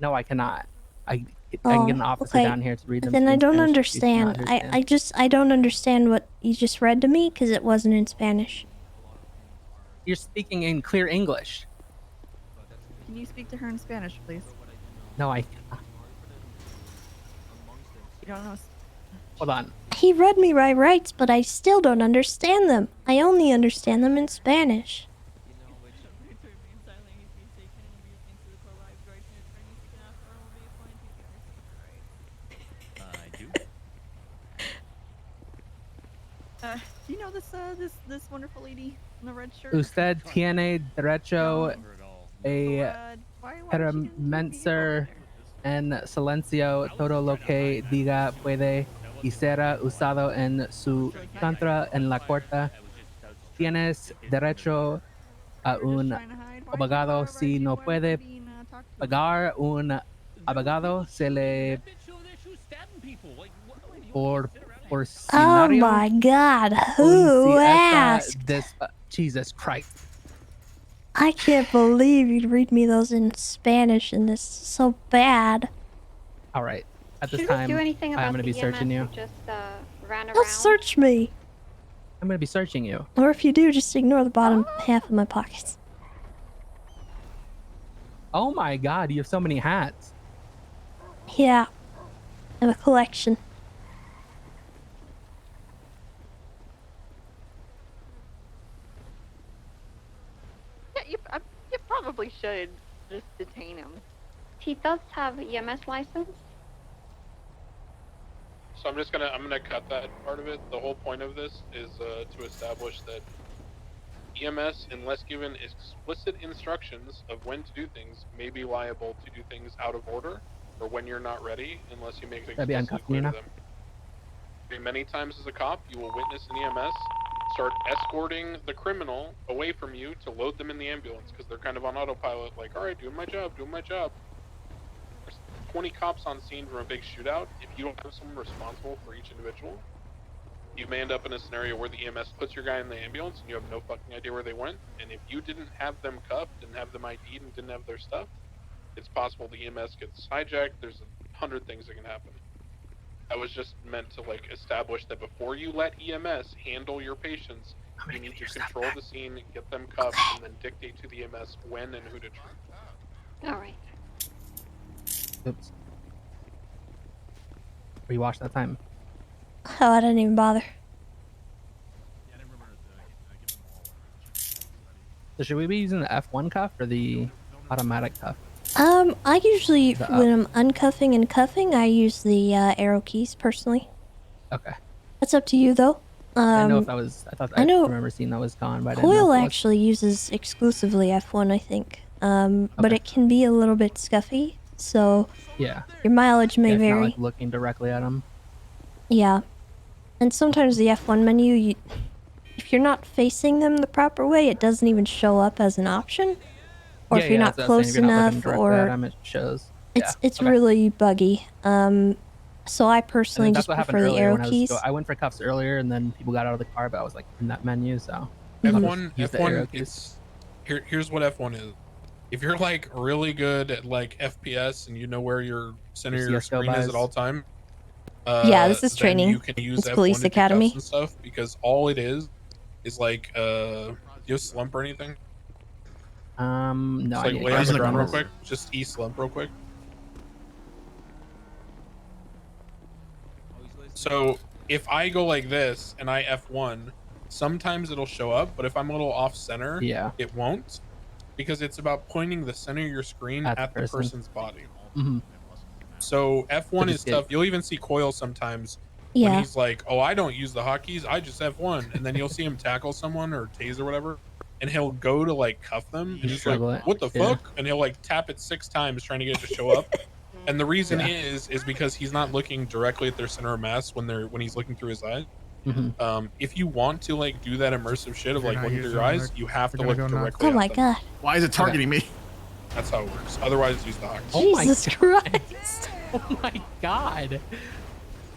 No, I cannot. I can get an officer okay. down here to read them. Then to you I in don't Spanish if you do not understand. I don't understand what you just read to me because it wasn't in Spanish. You're speaking in clear English. Can you speak to her in Spanish, please? No, I cannot. You don't know. Hold on. He read me my rights, but I still don't understand them. I only understand them in Spanish. I do. Do you know this wonderful lady in the red shirt? Usted tiene derecho a permanecer en silencio. Todo lo que diga puede y será usado en su contra en la corte. Tienes derecho a un abogado. Si no puede pagar un abogado, se le por Oh scenario. my God! Who asked? Jesus Christ! I can't believe you'd read me those in Spanish, and this is so bad. All right. At this Should we time, do anything about I'm going to be the searching EMS you. who just ran around? Don't search me. I'm going to be searching you. Or if you do, just ignore the bottom half of my pockets. Oh my God! You have so many hats. Yeah, I have a collection. Yeah, you probably should just detain him. He does have EMS license. So I'm gonna cut that part of it. The whole point of this is to establish that EMS, unless given explicit instructions of when to do things, may be liable to do things out of order or when you're not ready, unless you make it I'd be explicitly uncovering clear you to now. them. Many times as a cop, you will witness an EMS start escorting the criminal away from you to load them in the ambulance because they're kind of on autopilot, like, all right, doing my job. There's 20 cops on scene from a big shootout. If you don't have someone responsible for each individual, you may end up in a scenario where the EMS puts your guy in the ambulance and you have no fucking idea where they went. And if you didn't have them cuffed, didn't have them ID'd, and didn't have their stuff, it's possible the EMS gets hijacked. There's 100 things that can happen. I was just meant to like establish that before you let EMS handle your patients, you need to control the scene, get them cuffed, and then dictate to the EMS when and who to treat. All right. Oops. Were you watched that time? Oh, I didn't even bother. So should we be using the F1 cuff or the automatic cuff? I usually, The when I'm uncuffing and cuffing, I use the arrow keys personally. Okay. That's up to you, though. I didn't know if that was. I know remember seeing that was gone, but I didn't know Coil if it was. actually uses exclusively F1, I think. But it can be a little bit scuffy, so Yeah. your mileage may Yeah, if you're vary. not, like looking directly at them. Yeah. And sometimes the F1 menu, if you're not facing them the proper way, it doesn't even show up as an option. Or if you're not that's what I was close saying. If you're not looking enough, directly at or 'em, it shows. it's okay. really buggy. So I And personally then just that's what happened prefer the earlier arrow when keys. I went for cuffs earlier, and then people got out of the car, but I was like in that menu, so F1, use the arrow F1, keys. it's here's what F1 is. If you're like really good at like FPS and you know where your center of your CS:GO screen is buys. at all time, Yeah, this is then training. you can use It's F1 Police to do Academy. cuffs and stuff because all it is like do you have slump or anything? No. Just I like need lay on the to ground real go. quick. Just E slump real quick. So if I go like this and I F1, sometimes it'll show up, but if I'm a little off center, Yeah. it won't, because it's about pointing the center of your screen At the at the person. person's body. Mhm. So F1 So is just get- tough. You'll even see Coil sometimes Yeah. when he's like, "Oh, I don't use the hotkeys. I just F1," and then you'll see him tackle someone or tase or whatever, and he'll go to like cuff them and just like, Struggle it. what the Yeah. fuck? And he'll like tap it 6 times trying to get it to show up. And the reason Yeah. is because he's not looking directly at their center of mass when he's looking through his eyes. If you want to like do that immersive shit of like looking through your eyes, you have to look directly Oh at my them. god. Why is it targeting me? That's how it works. Otherwise, use the Hawk. Jesus Christ. Oh my god.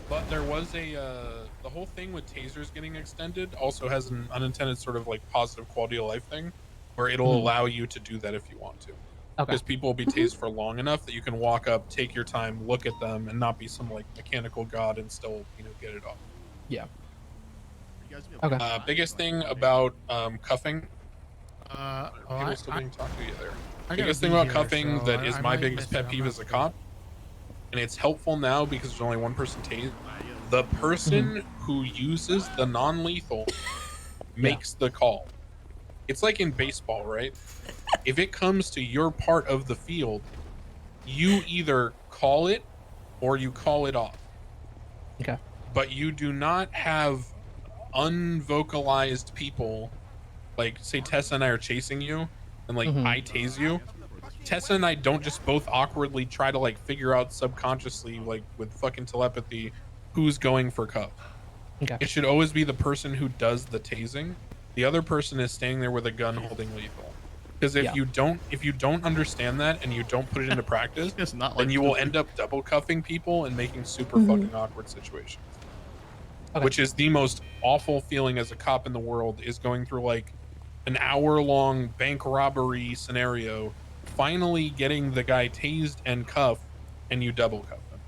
But there was the whole thing with tasers getting extended also has an unintended sort of like positive quality of life thing where it'll allow you to do that if you want to. Because people will be tased for long enough that you can walk up, take your time, look at them, and not be some like mechanical god and still, get it off. Yeah. Okay. Biggest thing about cuffing. People still being talked to you there. I gotta Biggest thing be about here, cuffing so that is I my might biggest miss it. pet I'm peeve not as a cop, and it's helpful now because there's only one person tased. The person who uses the non-lethal makes the call. It's like in baseball, right? If it comes to your part of the field, you either call it or you call it off. Okay. But you do not have unvocalized people, like say Tessa and I are chasing you and like I tase you. Tessa and I don't just both awkwardly try to like figure out subconsciously, like with fucking telepathy, who's going for cuff. Okay. It should always be the person who does the tasing. The other person is standing there with a gun holding lethal. Because if you don't understand that and you don't put it into practice, then you will end up double cuffing people and making super fucking awkward situations. Which is the most awful feeling as a cop in the world, is going through like an hour-long bank robbery scenario, finally getting the guy tased and cuffed, and you double cuff them.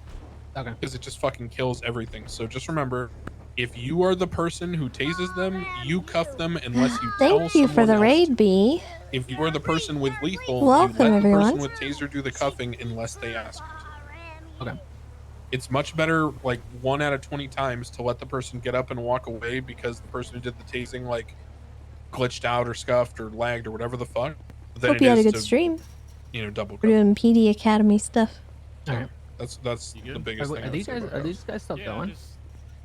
Okay. Because it just fucking kills everything. So just remember, if you are the person who tases them, you cuff them unless you tell Thank you for someone the else raid, to. B. If you are the person with lethal, Welcome, you let the everyone. person with taser do the cuffing unless they ask you to. Okay. It's much better, like 1 out of 20 times, to let the person get up and walk away because the person who did the tasing like glitched out or scuffed or lagged or whatever the fuck. Than Hope it you had a is good to, stream. double We're doing PD Academy stuff. All right. That's the biggest thing. Are these guys still going?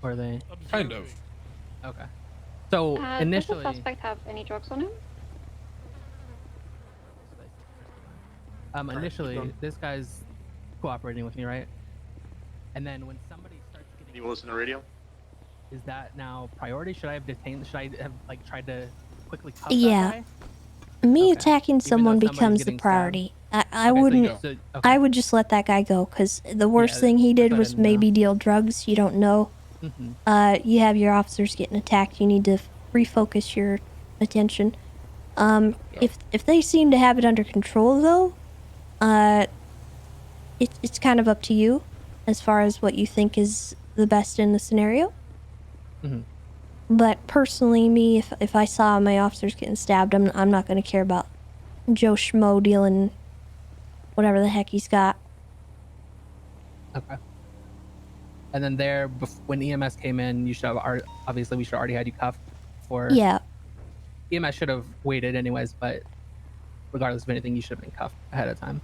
Or are they? Kind of. Okay. So initially, does the suspect have any drugs on him? initially, this guy's cooperating with me, right? And then when somebody starts getting, You listen to radio? is that now priority? Should I have detained? Should I have like tried to quickly cuff Yeah. that Me attacking someone somebody's becomes the getting priority. I Okay, so wouldn't. you- so- I would just let that guy go because the worst Yeah, thing he that's did what I was didn't know. maybe deal drugs. You don't know. You have your officers getting attacked. You need to refocus your attention. If they seem to have it under control, though, it's kind of up to you as far as what you think is the best in the scenario. But personally, me, if I saw my officers getting stabbed, I'm not going to care about Joe Schmo dealing whatever the heck he's got. Okay. And then there, when EMS came in, you should have obviously we should already had you cuffed for. Yeah. EMS should have waited anyways, but regardless of anything, you should have been cuffed ahead of time.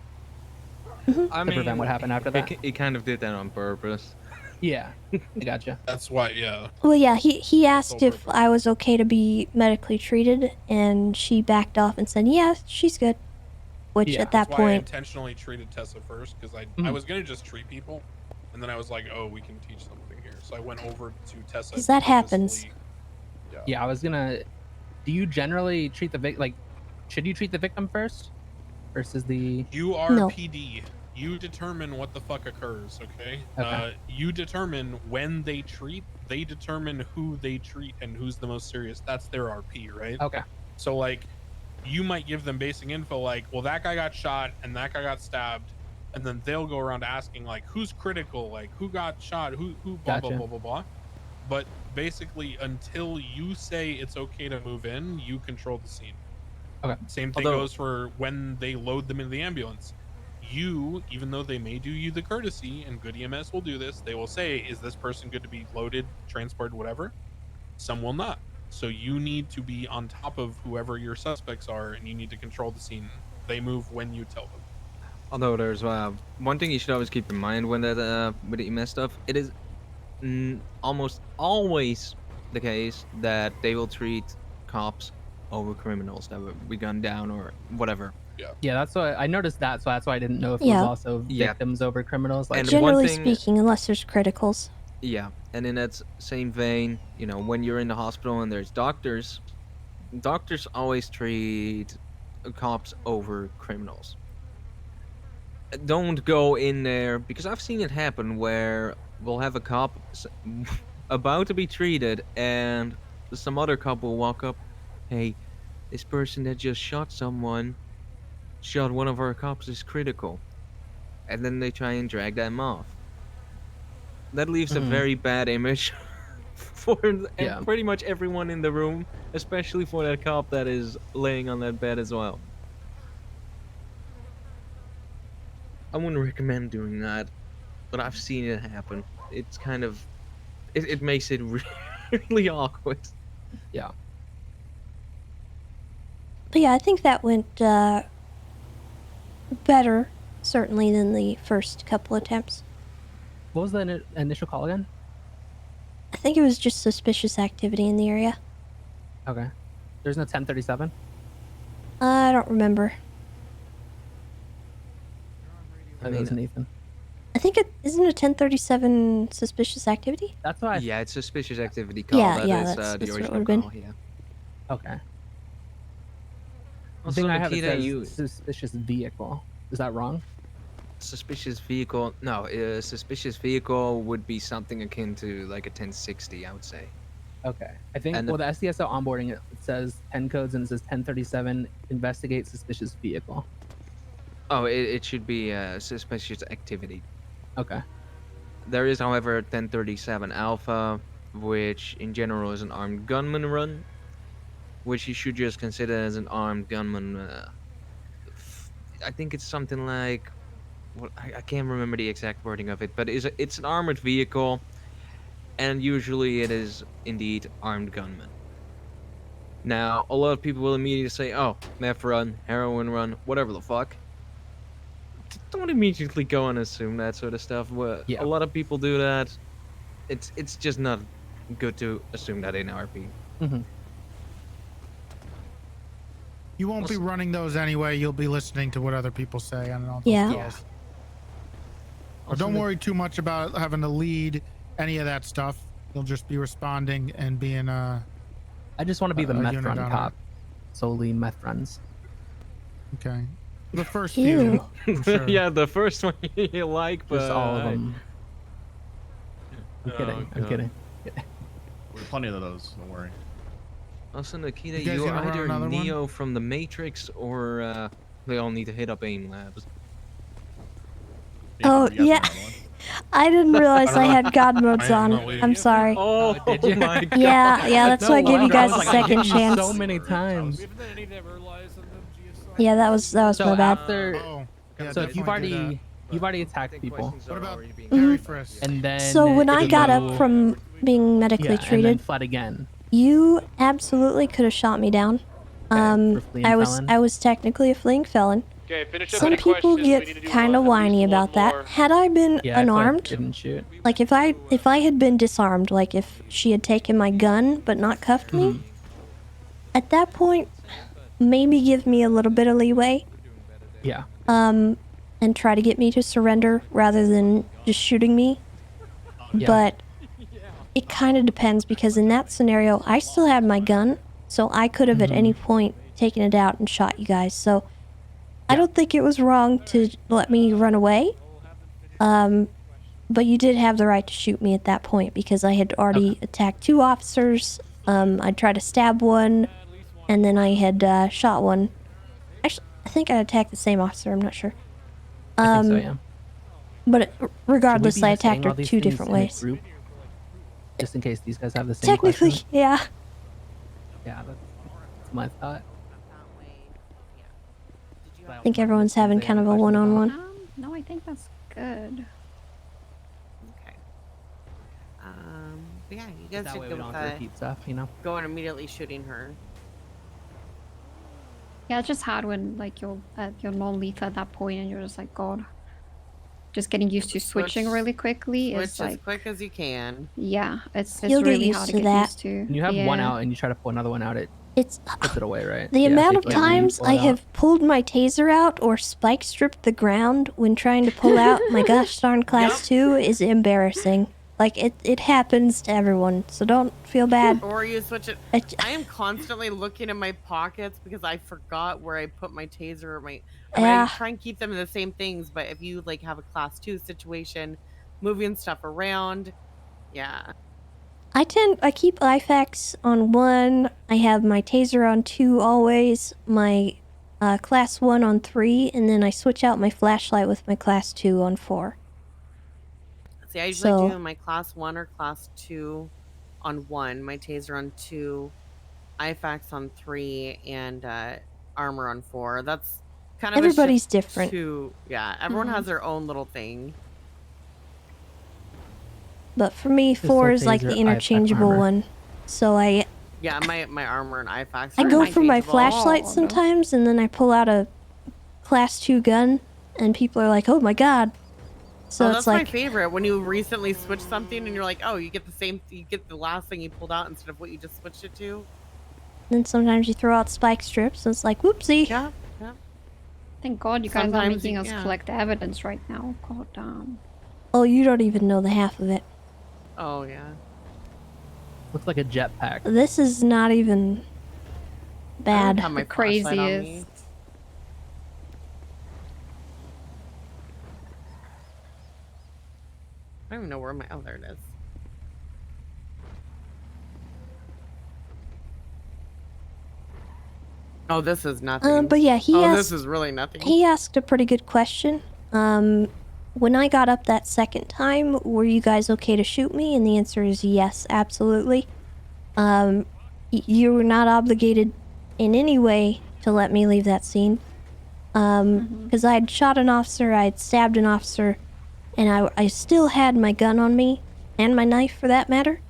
I to prevent what happened after that. It kind of did that on purpose. Yeah, I gotcha. That's why, yeah. Well, yeah, he asked if I was okay to be medically treated, and she backed off and said, yeah, she's good. Which at that That's why I point, intentionally treated Tessa first, because I Mhm. was gonna just treat people, and then I was like, oh, we can teach something here. So I went over to Tessa. 'cause that happens. Yeah, I was gonna. Do you generally treat the like? Should you treat the victim first, versus the? You are No. PD. You determine what the fuck occurs, okay? Okay. You determine when they treat. They determine who they treat and who's the most serious. That's their RP, right? Okay. So like, you might give them basic info like, well, that guy got shot and that guy got stabbed, and then they'll go around asking like, who's critical, like who got shot, who blah blah Gotcha. blah blah blah. But basically, until you say it's okay to move in, you control the scene. Okay. Same thing Although- goes for when they load them into the ambulance. You, even though they may do you the courtesy, and good EMS will do this, they will say, is this person good to be loaded, transported, whatever? Some will not. So you need to be on top of whoever your suspects are, and you need to control the scene. They move when you tell them. Although there's one thing you should always keep in mind when that with the EMS stuff, it is almost always the case that they will treat cops over criminals that we gunned down or whatever. Yeah, that's why I noticed that. So that's why I didn't know if it Yeah. was also Yeah. victims over criminals. Like, And Generally one thing, speaking, unless there's criticals. yeah, and in that same vein, you know, when you're in the hospital and there's doctors always treat cops over criminals. Don't go in there, because I've seen it happen where we'll have a cop about to be treated and some other cop will walk up, hey, this person that just shot one of our cops is critical, and then they try and drag them off. That leaves a very bad image for pretty much everyone in the room, especially for that cop that is laying on that bed as well. I wouldn't recommend doing that, but I've seen it happen. It's kind of, it makes it really awkward. Yeah. But yeah, I think that went better, certainly, than the first couple attempts. what was the initial call again? I think it was just suspicious activity in the area. Okay. There's no 1037. I don't remember. That was Nathan. I think it isn't a 1037 suspicious activity. That's why. Yeah, it's suspicious activity call. Yeah, That yeah, is, that's the what it original would've been. call. Yeah. Okay. The Also, thing I have it Nakkida, says suspicious vehicle. Is that wrong? Suspicious vehicle? No, suspicious vehicle would be something akin to like a 1060, I would say. Okay. I think, And well, the SDSO onboarding, it says 10 codes and it says 1037, investigate suspicious vehicle. Oh, it should be suspicious activity. Okay. There is, however, 1037 Alpha, which in general is an armed gunman run, which you should just consider as an armed gunman. I think it's something like, well, I can't remember the exact wording of it, but it's an armored vehicle, and usually it is indeed armed gunmen. Now, a lot of people will immediately say, oh, meth run, heroin run, whatever the fuck. Don't immediately go and assume that sort of stuff. A lot of people do that. It's just not good to assume that in RP. Mm-hmm. You won't be running those anyway. You'll be listening to what other people say on all those Yeah. calls. But don't worry too much about having to lead any of that stuff. You'll just be responding and being I just want to be the meth unit run on cop. Solely meth runs. Okay. The first Ew. few. I'm sure. Yeah, the first one you like, but Just all of them. I'm kidding. I'm God. kidding. There's plenty of those. Don't worry. Also, Nakkida, You guys you're gonna run either another one? Neo from the Matrix or they all need to hit up AIM Labs. Oh, yeah. I didn't realize I had God modes on. I'm sorry. Oh, did you? my God. Yeah, that's why I gave you guys a second chance. So many times. Yeah, that was So my bad. after, Yeah, so if definitely you've already attacked people, What about Mhm. Gary Frisk? and then So when I even got though- up from being medically yeah, and then treated, fled again. you absolutely could have shot me down. for fleeing felon? I was technically a fleeing felon. Okay, finish up Some any people questions. We need to get do kind of at least whiny one about that. more. Had I been Yeah, that's why I unarmed, didn't shoot. like if I had been disarmed, like if she had taken my gun but not cuffed me, Mm-hmm. at that point, maybe give me a little bit of leeway. Yeah. And try to get me to surrender rather than just shooting me. Yeah. But it kind of depends because in that scenario, I still had my gun, so I could have at any point taken it out and shot you guys. So I don't think it was wrong to let me run away. But you did have the right to shoot me at that point because I had already attacked 2 officers. I tried to stab one, and then I had shot one. Actually, I think I attacked the same officer. I'm not sure. I think so, yeah. But regardless, Should we I be saying attacked all her these 2 things different in a ways. group, just in case these guys have the same Technically, questions? yeah. Yeah, that's my thought. I think everyone's having kind of a one-on-one. No, I think that's good. Okay. But yeah, you guys That should way go we don't with have to repeat stuff, you know? going immediately shooting her. Yeah, it's just hard when like you're non-lethal at that point and you're just like, God. Just getting used to switching Switch- really quickly Switch is as like, quick as you can. yeah, it's You'll get really used hard to to get that. used to. When you have one Yeah. out and you try to pull another one out, it It's Puts it away, right? the Yeah, so amount you of can't times pull it I out. have pulled my taser out or spike stripped the ground when trying to pull out my gosh darn class 2 is embarrassing. Like, it happens to everyone, so don't feel bad. Or you switch it. I am constantly looking in my pockets because I forgot where I put my taser or my. I mean, I Yeah. try and keep them in the same things, but if you like have a class 2 situation, moving stuff around, yeah. I keep IFAX on 1, I have my taser on 2 always, my class 1 on 3, and then I switch out my flashlight with my class 2 on 4. See, I usually So- do my class 1 or class 2 on 1, my taser on 2, IFAX on 3, and armor on 4. That's kind of Everybody's a shift different. To, yeah, everyone Mhm. has their own little thing. But for me, Pistol, 4 is like taser, the IFAX, interchangeable armor. one. So I Yeah, my armor and IFAX. I are go for my interchangeable. flashlight Oh, sometimes, and then I pull out a class 2 gun, and people are like, "Oh my god!" So Oh, it's that's like, my favorite when you recently switch something and you're like, oh, you get the same, you get the last thing you pulled out instead of what you just switched it to. then sometimes you throw out spike strips, and it's like, "Whoopsie!" Yeah, yeah. Thank God you guys are Sometimes making you- us yeah. collect evidence right now. God damn. Oh, you don't even know the half of it. Oh yeah. Looks like a jetpack. This is not even bad. have my The flashlight on me. craziest. I don't even know where my, oh, there it is. Oh, this is nothing. But yeah, he oh, asked. this is really nothing. He asked a pretty good question. When I got up that second time, were you guys okay to shoot me? And the answer is yes, absolutely. You were not obligated in any way to let me leave that scene. Because I had shot an officer, I had stabbed an officer, and I still had my gun on me, and my knife for that matter.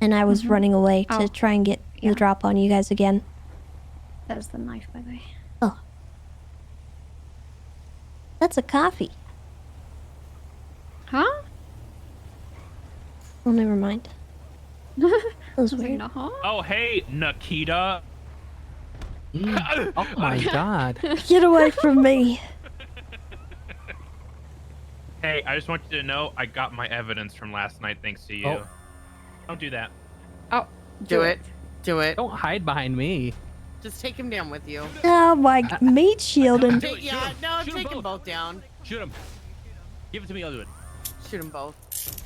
And I was running away to try and get the drop on you guys again. That's the knife, by the way. Oh. That's a coffee. Huh? Oh, never mind. That was like, weird. "Nah." Oh, hey, Nakkida. Oh my god. Get away from me. Hey, I just want you to know I got my evidence from last night thanks to you. Oh. Don't do that. Oh, Do it. Do it. Don't hide behind me. Just take him down with you. Oh my, meat shielding. Yeah, no, take them both down. Shoot him. Give it to me. I'll do it. Shoot them both.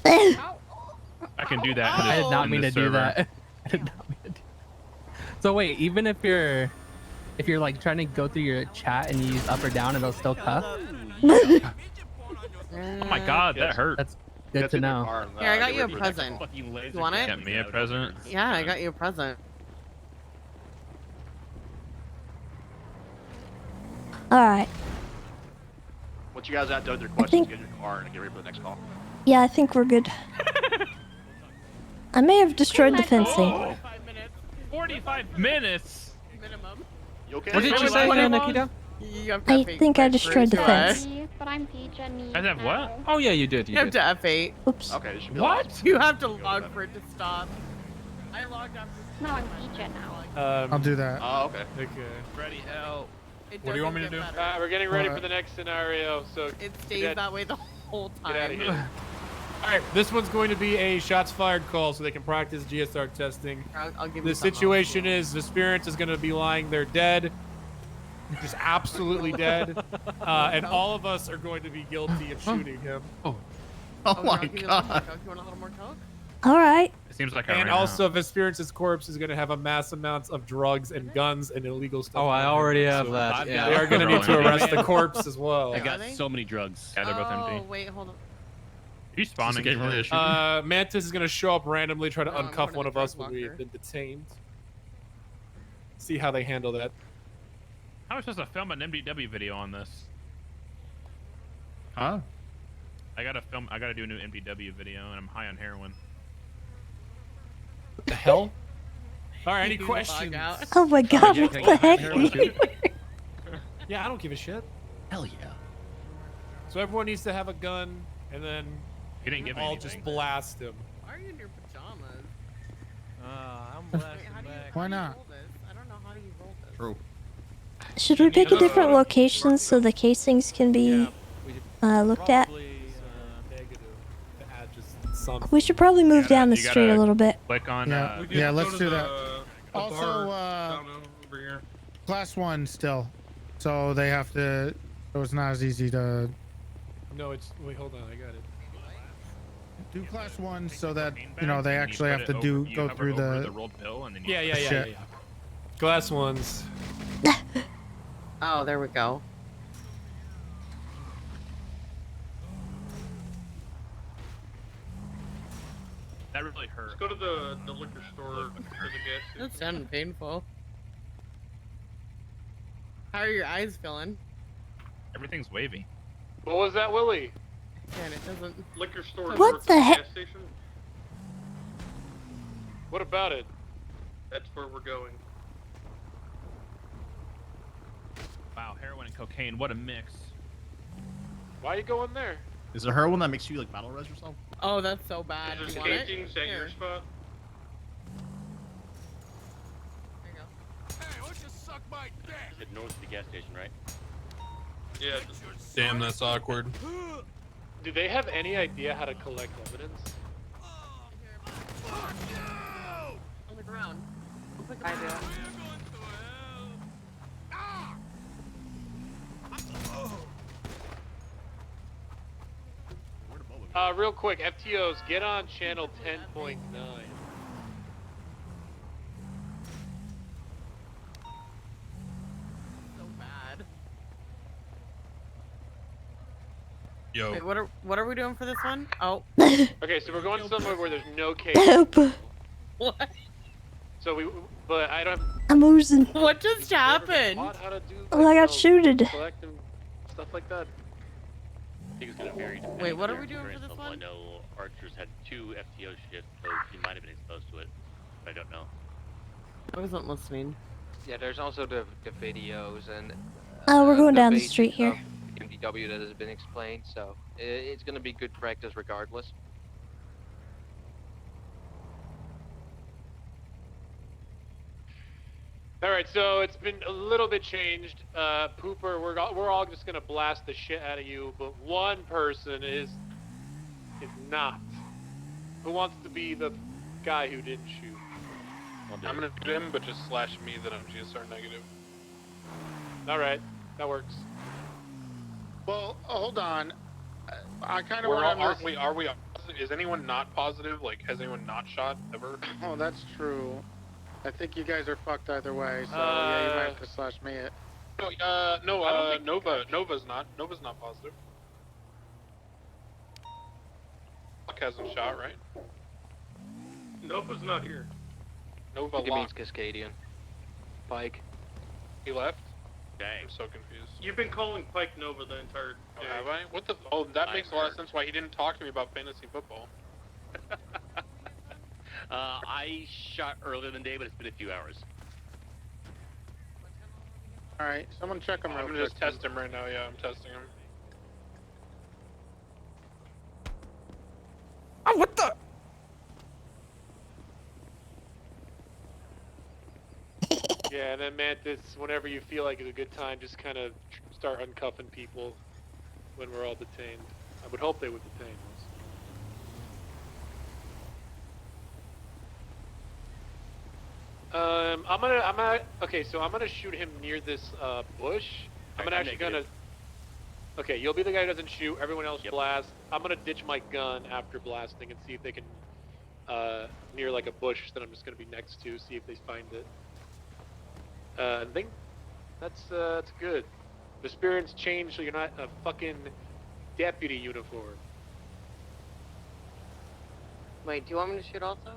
I can do that. I did not mean to do server. that. I did not mean to do that. So wait, even if you're like trying to go through your chat and you use up or down, it'll still cuff? Oh my god, that hurt. That's good to know. Here, I got you a present. You want it? Got me a present. Yeah, I got you a present. Alright. Once you guys are done with your questions, get in your car and get ready for the next call. Yeah, I think we're good. I may have destroyed the fencing. Oh, 45 minutes. Minimum. You okay? What did you say, Nakkida? I think I destroyed the fence. But I'm Peach Guys have what? Oh yeah, you did. You have did. to F8. Oops. Okay, this should be What? You have to log for it to stop. I logged after. No, I'm Peach now. I'll do that. Oh, okay. Okay. Ready, help. What do you want me to do? We're getting ready What? for the next scenario, so It stays that way the whole time. get out of here. All right, this one's going to be a shots fired call so they can practice GSR testing. I'll give The you something situation is Vesperance is going to be lying there dead, just absolutely dead, and all of us are going to be guilty of shooting him. Oh else. my I'll give you a little god. more Coke. You want a little more Coke? Alright. It seems like I And ran also, out. Vesperance's corpse is going to have a mass amounts of drugs and guns and illegal stuff. Oh, I on it. already have So that. They Yeah. are going to need to arrest the corpse as well. I got Are they? so many drugs. Yeah, they're both Oh, empty. wait, hold on. Are you spawning? getting ready to shoot Mantis is going to show up randomly, try to No, I'm uncuff going to one the of us drug when we've locker. been detained. See how they handle that. How am I supposed to film an MDW video on this? Huh? I gotta do a new MDW video, and I'm high on heroin. What the hell? All right, any You log questions? out. Oh my god, yeah, what can the I heck? get heroin too? Yeah, I don't give a shit. Hell yeah. So everyone needs to have a gun, and then He didn't give me all anything. just blast him. Why are you in your pajamas? I'm Wait, how do you, Why how do you not? hold this? True. Should we pick a different location so the casings can be looked at? Negative to add just something. We should probably move down the street a little bit. Click on. Yeah, let's do that. The Also, bar down over here. class 1 still, so they have to. So it's not as easy to No, it's wait. Hold on, I got it. do class 1 so that you know they actually have to go through the rolled pill and then Yeah. Glass ones. Oh, there we go. That really hurt. Let's go to the liquor store or the gas station. That sounded painful. How are your eyes feeling? Everything's wavy. What was that, Willie? And it doesn't. Liquor store. What north the of heck? Gas station. What about it? That's where we're going. Wow, heroin and cocaine, what a mix. Why are you going there? Is it heroin that makes you like battle res or something? Oh, that's so bad. Is You there want it? takings at your spot? There you go. Hey, why don't you suck my dick? Is it north of the gas station, right? Yeah. Damn, that's awkward. Do they have any idea how to collect evidence? On the ground. I do. Real quick, FTOs, get on channel 10.9. So bad. Yo. Wait, what are we doing for this one? Oh. Okay, so we're going somewhere where there's no case. Help. What? So but I don't have. I'm oozing. What just happened? How to do, Oh, I got shooted. collect and stuff like that. I think it's gonna vary. depending Wait, what on are your we doing for experience this level. one? I know Archer's had 2 FTO shifts, so he might have been exposed to it. I don't know. I wasn't listening. Yeah, there's also the videos and. We're going down the basics street here. of MDW that has been explained, so it's going to be good practice regardless. All right, so it's been a little bit changed. Pooper, we're all just gonna blast the shit out of you, but one person is not. Who wants to be the guy who didn't shoot? I'm gonna shoot him, but just slash me that I'm GSR negative. All right, that works. Well, hold on. I kind of We're all, want to. are we? Is anyone not positive? Like, has anyone not shot ever? Oh, that's true. I think you guys are fucked either way, so yeah, you might have to slash me it. No, Nova's not positive. Fuck hasn't shot, right? Nova's not here. Nova I think it means locked. Cascadian. Pike. He left? Dang. I'm so confused. You've been calling Pike Nova the entire Oh, day. have I? What the? Oh, that makes a lot of sense why he didn't talk to me about fantasy football. I shot earlier than day, but it's been a few hours. Alright, someone check him real I'm quick. gonna just test him right now. Yeah, I'm testing him. Oh, what the? Yeah, and then Mantis, whenever you feel like it's a good time, just kind of start uncuffing people when we're all detained. I would hope they would detain us. Okay, so I'm gonna shoot him near this bush. I'm gonna. Okay, you'll be the guy who doesn't shoot. Everyone else blast. I'm gonna ditch my gun after blasting and see if they can near like a bush that I'm just gonna be next to. See if they find it. I think that's good. The spirit's changed, so you're not a fucking deputy uniform. Wait, do you want me to shoot also?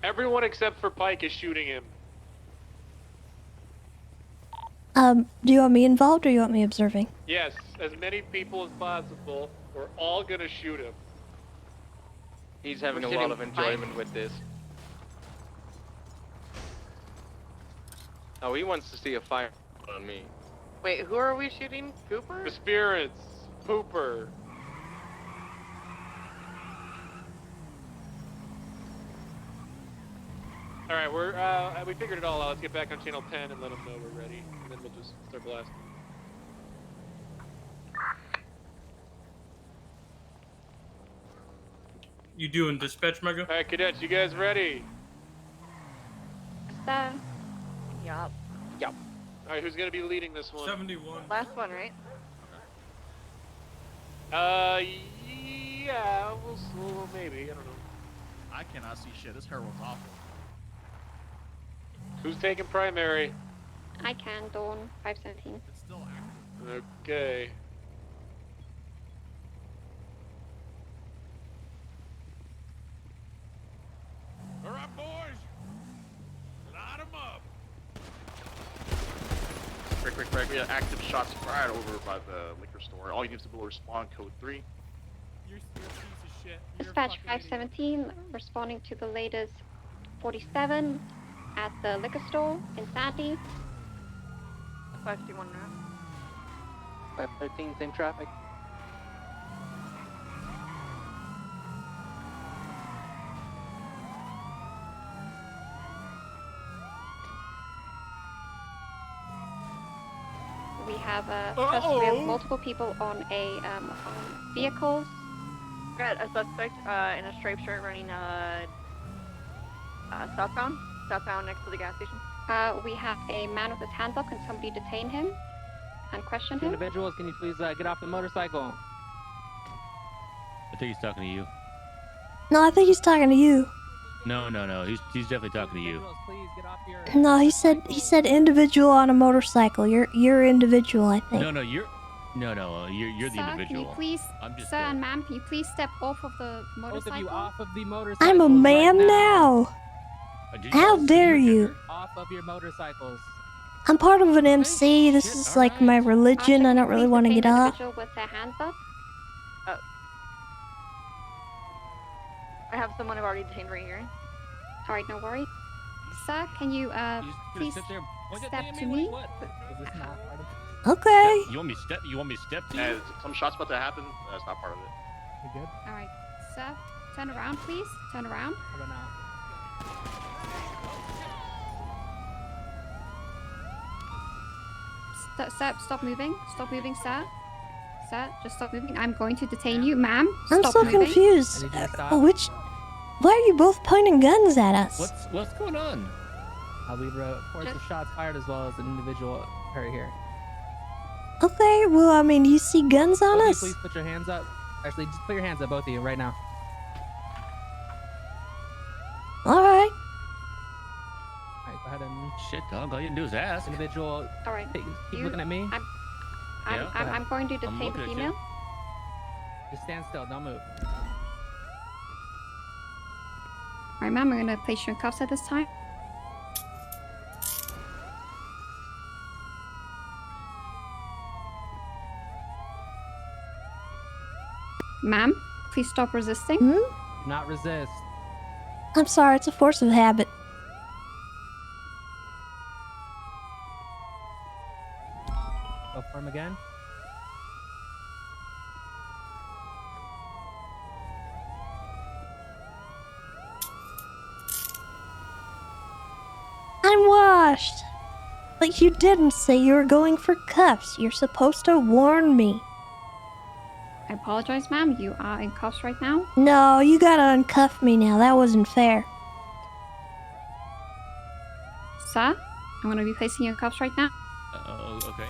Everyone except for Pike is shooting him. Do you want me involved or you want me observing? Yes, as many people as possible. We're all gonna shoot him. He's having We're a lot shooting of enjoyment with this. Oh, he wants to see a fire on me. Wait, who are we shooting? Cooper? The spirits, Pooper. All right, we figured it all out. Let's get back on channel 10 and let them know we're ready, and then we'll just start blasting. You doing dispatch, Mega? All right, cadets, you guys ready? Yup. Yup. All right, who's gonna be leading this one? 71. Last one, right? Yeah, we'll maybe. I don't know. I cannot see shit. This heroin's awful. Who's taking primary? I can, Dawn, 517. It's still active. Okay. All right, boys. Light 'em up. Quick. We had active shots fired over by the liquor store. All you need to do is respond code 3. You're a piece of shit. Dispatch 517, responding to the latest 47 at the liquor store in Sandy. 551 now. 513, same traffic. We have we have multiple people on on vehicles. Got a suspect in a striped shirt running southbound next to the gas station. We have a man with his hands up. Can somebody detain him and question him? Individuals, can you please get off the motorcycle? I think he's talking to you. No, I think he's talking to you. No. He's definitely talking to you. Please get off your... No, he said individual on a motorcycle. You're individual, I think. No, you're the Sir, individual. Can you please, I'm just sir and ma'am, can you please step off of the motorcycle? Both of you off of the motorcycle. I'm a man now. How dare you? Off of your motorcycles. I'm part of an MC. This is like my religion. I don't really want to get off. Individual with their hands up. I have someone I've already detained right here. All right, no worries. Sir, can you please step to me? Okay. You want me to step to you? Some shots about to happen. That's not part of it. You good? All right, sir, turn around, please. Turn around. How about now? Stop moving. Stop moving, sir. Sir, just stop moving. I'm going to detain you, ma'am. I'm Stop so moving. confused. Why are you both pointing guns at us? What's going on? We reports of shots fired as well as an individual right here. Okay, well, I mean, you see guns on Both of you us? please put your hands up. Actually, just put your hands up, both of you, right now. All right. All right, go ahead and... Shit, dog. All you can do is ask. Individual, All right. keep looking at me. I'm going to detain the female. Just stand still, don't move. All right, ma'am, I'm going to place you in cuffs at this time. Ma'am, please stop resisting. Do not resist. I'm sorry, it's a force of habit. Go for him again. I'm washed. Like you didn't say you were going for cuffs. You're supposed to warn me. I apologize, ma'am. You are in cuffs right now. No, you gotta uncuff me now. That wasn't fair. Sir, I'm going to be placing you in cuffs right now. Okay.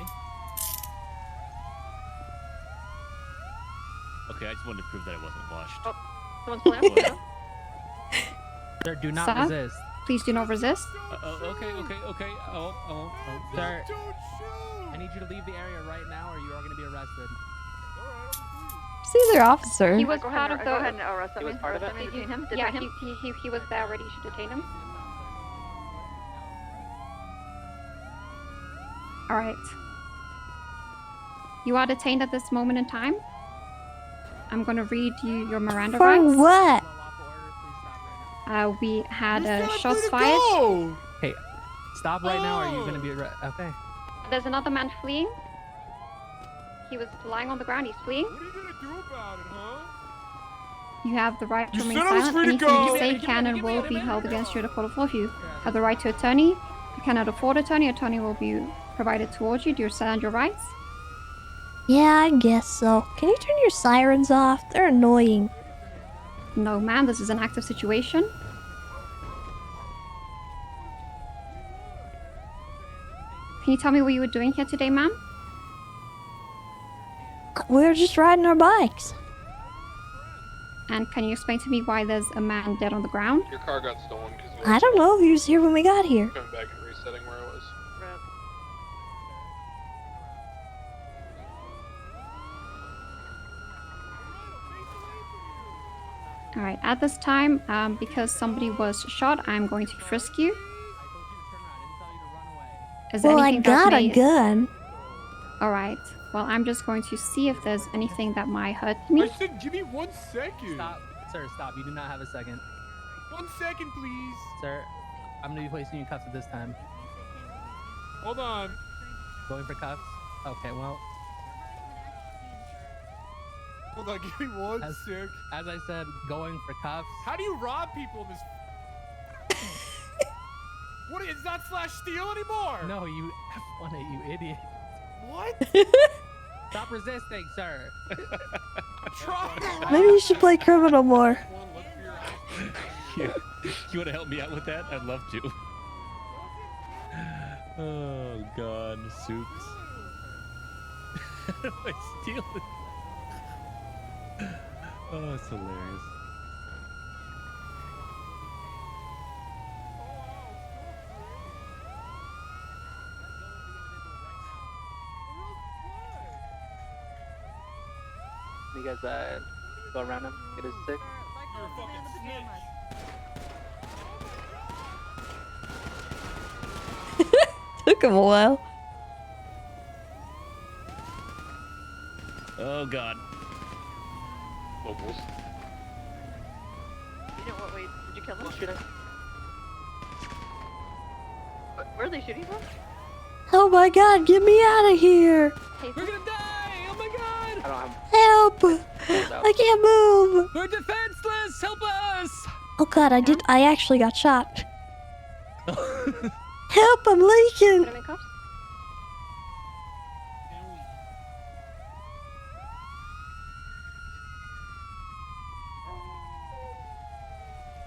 Okay, I just wanted to prove that I wasn't washed. Oh, someone's pulling up. Sir, do not Sir? resist. Please do not resist. Okay. Sir, I need you to leave the area right now or you are going to be arrested. See their officer. He was Go part ahead, of go the... ahead and arrest him. He was part of it. Detain him. Yeah, Detain him. he was there ready to detain him. All right. You are detained at this moment in time. I'm going to read you your Miranda For rights. what? We had shots fired. Hey, stop right now or are you going to be arrested? Okay. There's another man fleeing. He was lying on the ground. He's fleeing. What are you gonna do about it, huh? You have the right to You remain said I was silent. free to Anything go. you say can and will be held against you in a court of law. If you have the right to attorney, you cannot afford attorney. Attorney will be provided towards you. Do you understand your rights? Yeah, I guess so. Can you turn your sirens off? They're annoying. No, ma'am. This is an active situation. Can you tell me what you were doing here today, ma'am? We were just riding our bikes. And can you explain to me why there's a man dead on the ground? Your car got stolen because I don't know. He was here when we got here. coming back and resetting where it was. All right. At this time, because somebody was shot, I'm going to frisk you. Is there Well, I anything that got a may- gun. All right. Well, I'm just going to see if there's anything that might hurt me. I said, give me 1 second. Stop, sir. Stop. You do not have a second, 1 second, please. sir. I'm gonna be placing you in cuffs at this time. Hold on. Going for cuffs. Okay. Well, Hold on, give me 1 sec. as I said, going for cuffs. How do you rob people in this? What is that slash steal anymore? No, you F1 it, you idiot. What? Stop resisting, sir. Maybe you should play criminal more. You want to help me out with that? I'd love to. Oh God, Soups. I steal it. Oh, it's hilarious. You guys go around him, get his stick. You're a fucking snitch. Took him a while. Oh God. Locals. You know what? Wait, did you kill them? Where are they shooting from? Oh my god, get me out of here. Hey, We're gonna die! Oh my God! I don't have. Help. I can't move. We're defenseless! Help us! Oh god, I actually got shot. Help, I'm leaking. Put 'em in cuffs?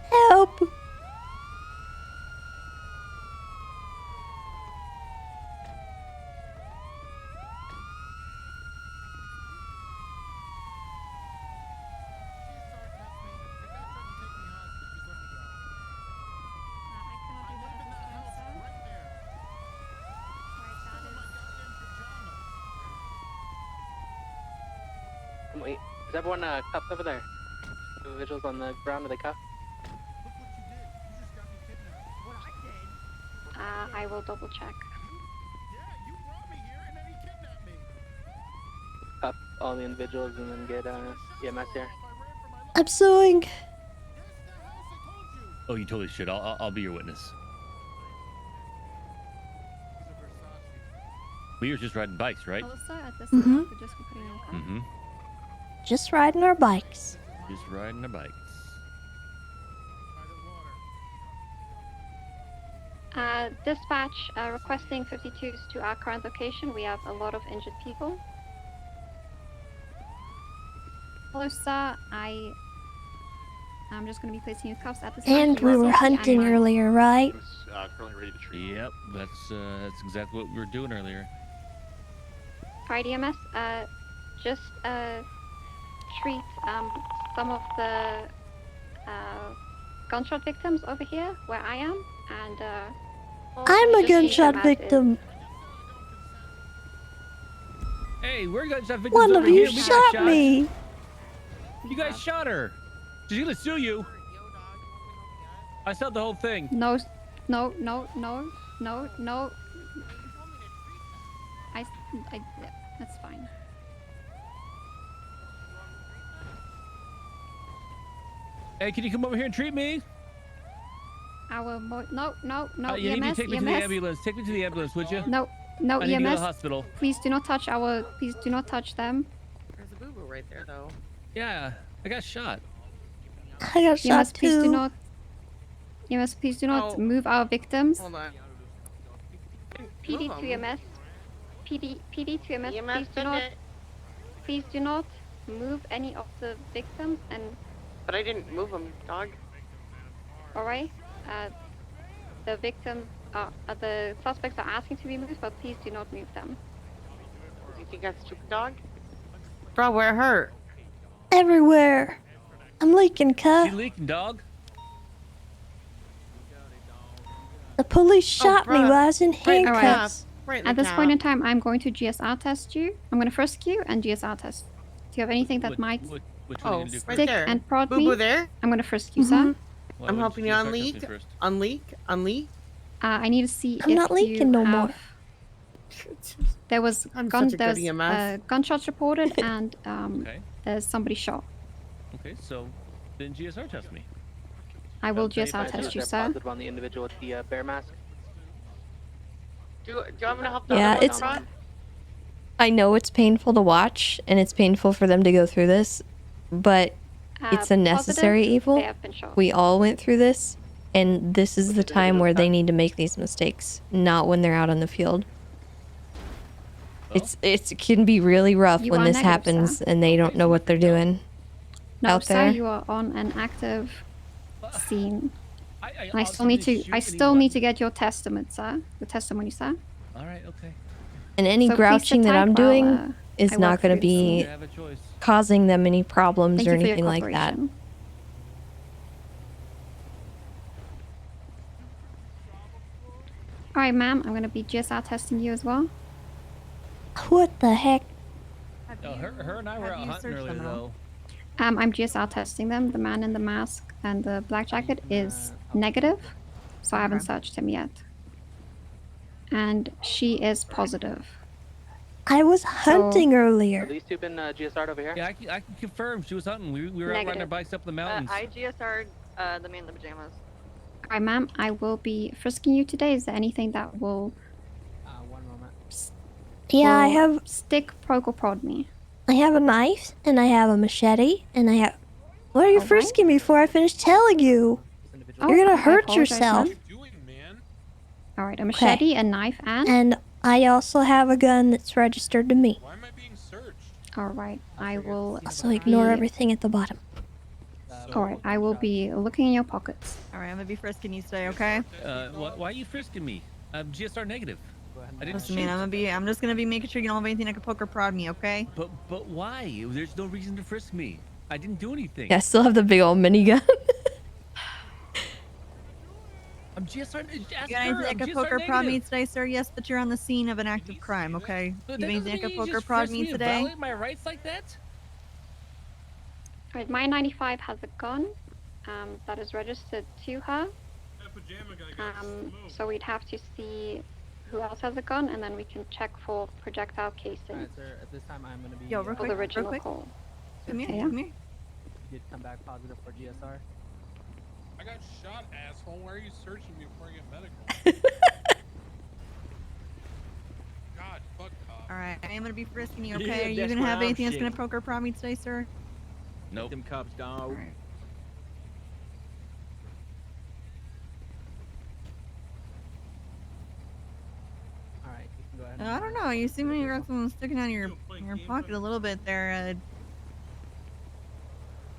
Help. Wait, is everyone cuffed over there? Individuals on the ground, are they cuffed? I will double check. Cuff all the individuals and then get EMS here. I'm suing. Oh, you totally should. I'll be your witness. We were just riding bikes, right? Mhm. Mm-hmm. Just riding our bikes. Just riding our bikes. Dispatch requesting 52s to our current location. We have a lot of injured people. Hello, sir. I'm just going to be placing you in cuffs at this time. And we were hunting earlier, right? Currently ready to treat. Yep, that's exactly what we were doing earlier. Alright, EMS, just treat some of the gunshot victims over here where I am, and I'm a just treat them gunshot as victim. Hey, we're gunshot victims One over of you here. We got shot me. You guys shot her. She's gonna sue you. I saw the whole thing. No, no, no, no, no, no. I, that's fine. Hey, can you come over here and treat me? No, no, no, You need EMS, to take me to EMS. the ambulance. Take me to the ambulance, would you? No, no, I need to go to EMS. the hospital. Please do not touch please do not touch them. There's a boo-boo right there, though. Yeah, I got shot. I got shot EMS, please do too. not. EMS, please do not Oh. move our victims. Hold on. PD Move to 'em. EMS. PD to EMS. EMS Please do not move any of the victims. And But I didn't move them, dog. all right, the victims, the suspects are asking to be moved, but please do not move them. Do you think that's stupid, dog? Bro, where it hurt? Everywhere. I'm leaking, cuh. She leaking, dog. The police shot me bruh. while I was in Right, alright. handcuffs. At this point in time, I'm going to GSR test you. I'm going to frisk you and GSR test. Do you have anything that might Which one are you Oh, gonna do right first? stick there. and prod Boo-boo me? there? I'm going to frisk you, sir. Why I'm would helping you GSR test me unleak. first? Unleak. I need to see I'm if not leaking you no have... more. There was I'm such a good there's EMS. gunshots reported and Okay. there's somebody shot. Okay, so then GSR test me. I will Okay, GSR but test is you, there sir. positive on the individual with the bear mask? Do you want me to help the Yeah, other one, it's- Prod? I know it's painful to watch, and it's painful for them to go through this, but it's a necessary Positive, evil. They have been shot. We all went through this, and this is the time where they need to make these mistakes, not when they're out on the field. It can be really rough You when are this negative, happens sir. and they don't know what they're doing No, out sir, there. you are on an active scene. I I still need to. shoot I still anyone. need to get your testament, sir. Your testimony, sir. All right, okay. And any So please grouching sit that tight I'm while, doing is I not work going to through the scene. be You have a choice. causing them any problems Thank or you for your anything like that. cooperation. All right, ma'am. I'm gonna be GSR testing you as well. What the heck? No, her and I were out hunting earlier though. I'm GSR testing them. The man in the mask and the black jacket is negative, so I haven't searched him yet. And she is positive. I was hunting earlier. Have these two been GSR'd over here? Yeah, I can confirm she was hunting. We were out riding our bikes up the mountains. I GSR'd the man in the pajamas. All right, ma'am. I will be frisking you today. Is there anything that will? One moment. Yeah, I will have stick, poke, or prod me? I have a knife and I have a machete and I have. What are you frisking me for? I finished telling you. You're gonna I hurt apologize, yourself. ma'am. All right, a machete, a knife, and. And I also have a gun that's registered to me. All right, I will. So ignore be- everything at the bottom. All right, I will be looking in your pockets. All right, I'm gonna be frisking you today, okay? Why are you frisking me? I'm GSR negative. I didn't Listen, shoot. man, I'm just gonna be making sure you don't have anything that can poke or prod me, okay? But why? There's no reason to frisk me. I didn't do anything. Yeah, I still have the big old minigun. I'm GSR. You got anything that can poke or prod me today, sir? Yes, but you're on the scene of an active crime, okay? You have anything that can poke or prod me today? Violate my rights like that? All right, my 95 has a gun that is registered to her. So we'd have to see who else has a gun, and then we can check for projectile casing. Alright, sir. At this time, I'm gonna be. Yo, real For quick, the real original quick. call. Come here, Okay, yeah? come here. You did come back positive for GSR. I got shot, asshole. Why are you searching me before I get medical? God, fuck cops. All right, I am gonna be frisking you, Yeah, okay? Are you that's gonna what have I'm anything that's gonna saying. poke or prod me today, sir? Nope. Them cops, dog. All right, you can go ahead. I don't know. You seem like you got something sticking out of your pocket a little bit there.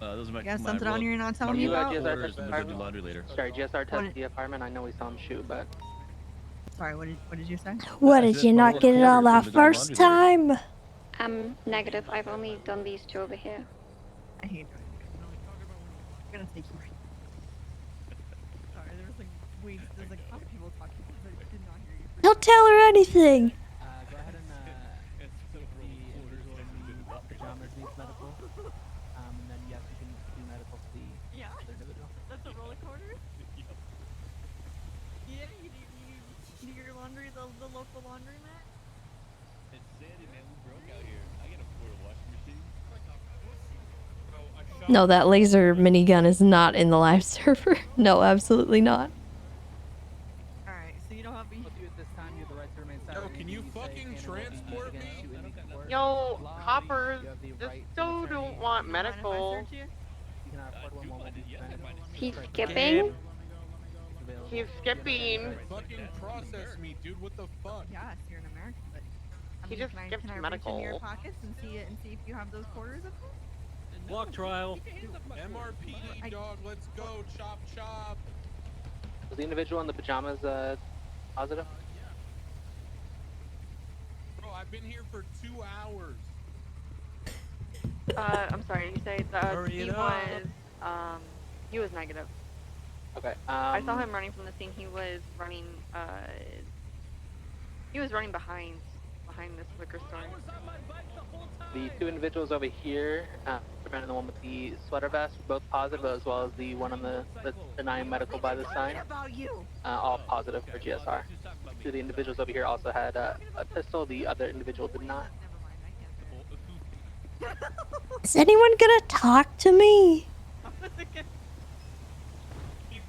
Those are my. You got my something on roll- you you're not my telling me roll about? GSR orders, test I'm the gonna do fireman? laundry later. Sorry, GSR What- test the fireman. I know we saw him shoot, but. Sorry, what did you say? What, did you not get it all out first time? Negative. I've only done these two over here. I hate doing it. I'm gonna take you. Sorry, there was like there's like other people talking, but I did not hear you. Don't tell her anything. Go ahead and the pajamas needs medical. And then yes, you can do medical for the Yeah. other individual. That's a roller quarter? Yeah, you do your laundry, the local laundromat? It's sandy, man. We broke out here. I can afford a washing machine. No, that laser minigun is not in the live server. No, absolutely not. Alright, so you don't have At this time, you have the right to remain Yo, silent. can you fucking transport me? Yo, Hoppers, this dude don't want medical. You can afford one moment. Keep skipping. Keep skipping. Fucking process me, dude. What the fuck? Yes, you're an American, but I He mean, just can I skipped reach medical. into your pockets and see it and see if you have those quarters up there? Block trial. MRPD, dog. Let's go. Chop, chop. Was the individual in the pajamas positive? Bro, I've been here for 2 hours. I'm sorry, you say he was negative. Okay. I saw him running from the scene. He was running behind this liquor store. The two individuals over here, and the one with the sweater vest, were both positive, as well as the one on the denying medical by the sign. All positive for GSR. Two of the individuals over here also had a pistol. The other individual did not. Is anyone gonna talk to me? Think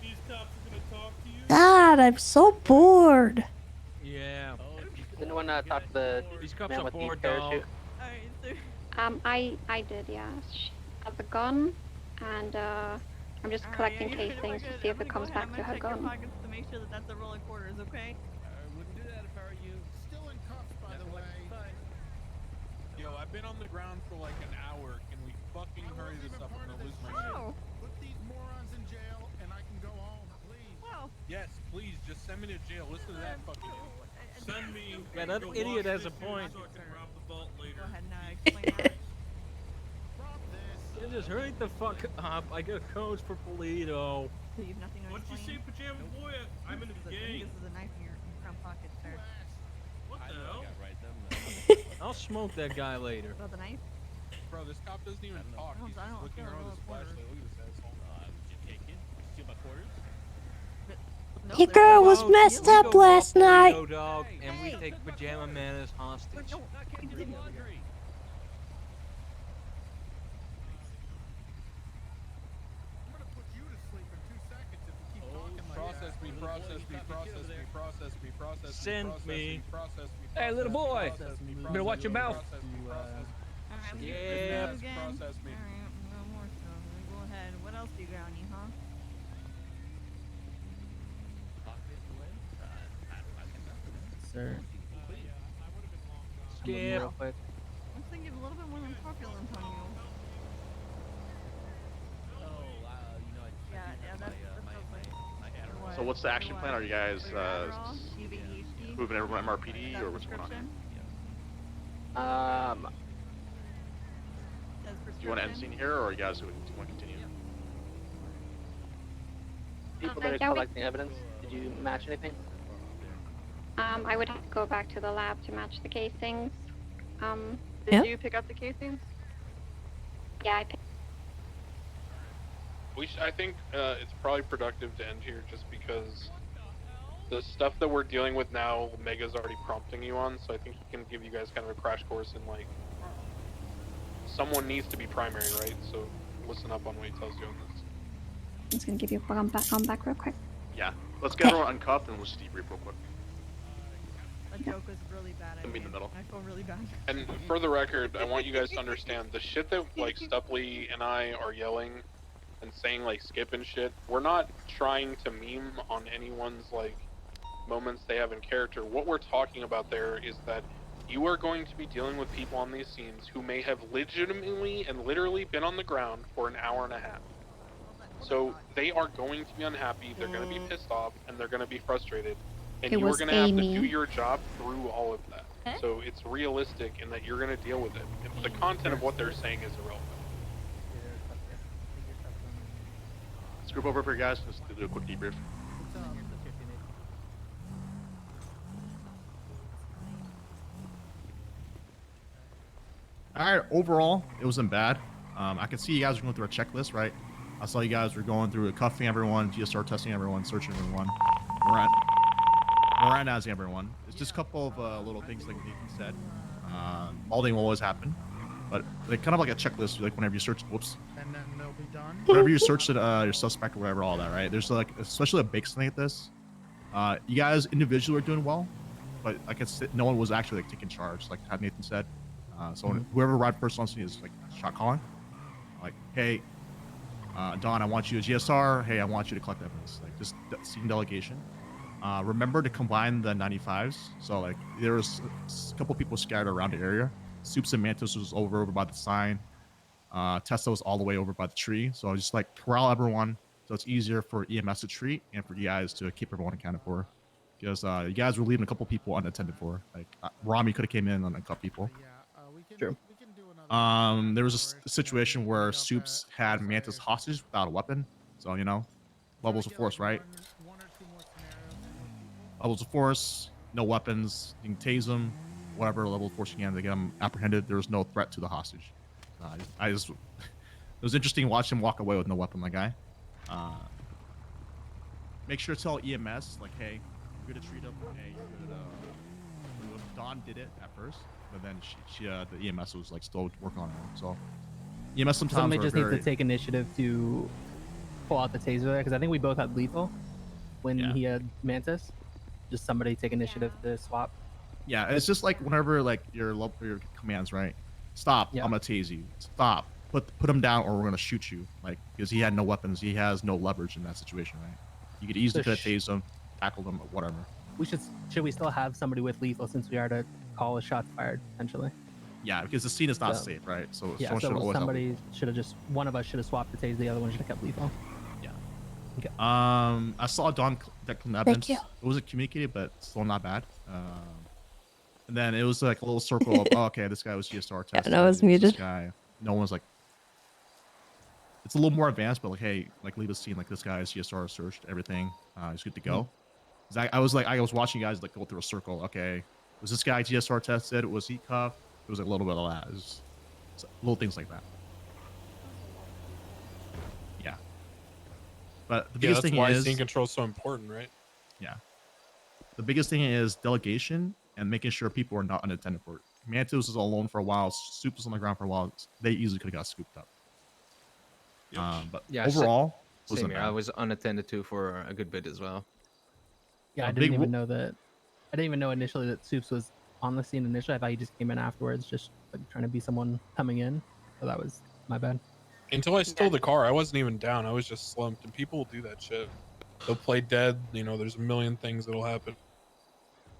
these cops are gonna talk to you? God, I'm so bored. Yeah. Did anyone talk to the These cops man are with the bored, parachute? I did, yeah. She has a gun, and I'm just collecting casings to see if it comes back to her gun. Pockets to make sure that that's a roll of quarters, okay? I wouldn't do that if I were you. Still in cuffs, by the way. Yo, I've been on the ground for like an hour. Can we fucking hurry this up? I'm gonna lose my shit. Put these morons in jail, and I can go home, please. Wow. Yes, please, just send me to jail. Listen to that fucking. Send me. Yeah, that to idiot has a Washington point. so I can rob the vault later. Go ahead and explain that. You just hurry the fuck up. I got codes for Polito. So you have nothing to What'd you say, explain? Pajama Boy? I'm in the I think gang. this is a knife in your front pocket, sir. What the hell? I'll smoke that guy later. Is that the knife? Bro, this cop doesn't even talk. He's I just don't looking feel around with his a quarter. flashlight. Look at this asshole. Did you take it? Steal my quarters? No, Your they're- girl was Well, messed we up go last Buffalo, night. Dog, and we take Pajama Man as hostage. Do laundry. I'm gonna put you to sleep in 2 seconds if you keep talking like Process that. me, process me, process me, process me, process me. Send process me. Process me. Hey, little boy. Process me, Better watch your mouth. process me, process me. Alright, we Yeah. can do this again. Process me. Alright, no more stuff. Go ahead. What else do you got on you, huh? Sir. Skip. Real quick. Looks like you have a little bit more than corpulence on you. Yeah, that's So what's the action plan? Are you guys moving everyone MRPD or what's going on? Do you want to end scene here or you guys want to continue? People that are collecting evidence, did you match anything? I would have to go back to the lab to match the casings. Did you pick up the casings? Yeah, I picked. I think it's probably productive to end here just because the stuff that we're dealing with now, Mega's already prompting you on, so I think he can give you guys kind of a crash course in like, someone needs to be primary, right? So listen up on what he tells you on this. I'm just gonna give you a quick on back real quick. Yeah. Let's get everyone uncuffed and we'll just debrief real quick. That joke was really bad. Let me in the middle. I feel really bad. And for the record, I want you guys to understand the shit that like Stupley and I are yelling and saying like skip and shit. We're not trying to meme on anyone's like moments they have in character. What we're talking about there is that you are going to be dealing with people on these scenes who may have legitimately and literally been on the ground for an hour and a half. So they are going to be unhappy, they're going to be pissed off, and they're going to be frustrated. And It you are was going to have to Amy. do your job through all of that. So it's realistic in that you're going to deal with it. The content of what they're saying is irrelevant. Let's group over for you guys. Let's do a quick debrief. All right, overall, it wasn't bad. I could see you guys were going through a checklist, right? I saw you guys were going through cuffing everyone, GSR testing everyone, searching everyone, Mirandizing everyone. It's just a couple of little things like Nathan said. Balding will always happen, but like kind of like a checklist. Like whenever you search, whoops. And then they'll be done. Whenever you search it, your suspect or whatever, all that, right? There's like, especially a big thing like this. You guys individually are doing well, but like I said, no one was actually like taking charge, like how Nathan said. So whoever arrived first on scene is like shot calling, like, hey, Don, I want you to GSR. Hey, I want you to collect evidence. Like just scene delegation. Remember to combine the 95s. So like there was a couple people scattered around the area. Soups and Mantis was over by the sign. Tessa was all the way over by the tree. So I just like corral everyone so it's easier for EMS to treat and for you guys to keep everyone accounted for. Because you guys were leaving a couple people unattended for. Like Rami could have came in on a couple people. True. There was a situation where Soups had Mantis hostage without a weapon. So you know, levels of force, right? Levels of force, no weapons. You can tase them, whatever level of force you can to get them apprehended. There was no threat to the hostage. I just it was interesting watching him walk away with no weapon, my guy. Make sure to tell EMS like, hey, you're gonna treat him. Hey, you're gonna. Dawn did it at first, but then the EMS was like still working on it. So EMS sometimes somebody just needs to take initiative to pull out the taser there, because I think we both had lethal when he had Mantis. Just somebody take initiative to swap. Yeah, it's just like whenever like your commands, right? Stop! I'm gonna tase you. Stop! Put him down, or we're gonna shoot you. Like because he had no weapons, he has no leverage in that situation, right? You could easily could have tased him, tackled him, or whatever. Should we still have somebody with lethal since we are to call a shot fired potentially? Yeah, because the scene is not safe, right? So yeah, somebody should have just one of us should have swapped the tase, the other one should have kept lethal. Yeah. Okay. I saw Dawn collecting evidence. you. It wasn't communicated, but still not bad. And then it was like a little circle of, oh, okay, this guy was GSR tested. no, I was muted. This guy, no one's like. It's a little more advanced, but like, hey, like leave a scene like this guy is GSR searched everything. He's good to go. I was watching you guys like go through a circle. Okay, was this guy GSR tested? Was he cuffed? It was like a little bit of that. It was little things like that. Yeah. But the biggest thing is scene control is so important, right? Yeah. The biggest thing is delegation and making sure people are not unattended for it. Mantis was alone for a while. Soup was on the ground for a while. They easily could have got scooped up. But Yeah, overall, same here. I was unattended to for a good bit as well. Yeah, I didn't even know that. I didn't even know initially that Soups was on the scene initially. I thought he just came in afterwards, just like trying to be someone coming in. So that was my bad. Until I stole the car, I wasn't even down. I was just slumped, and people will do that shit. They'll play dead. You know, there's a million things that'll happen.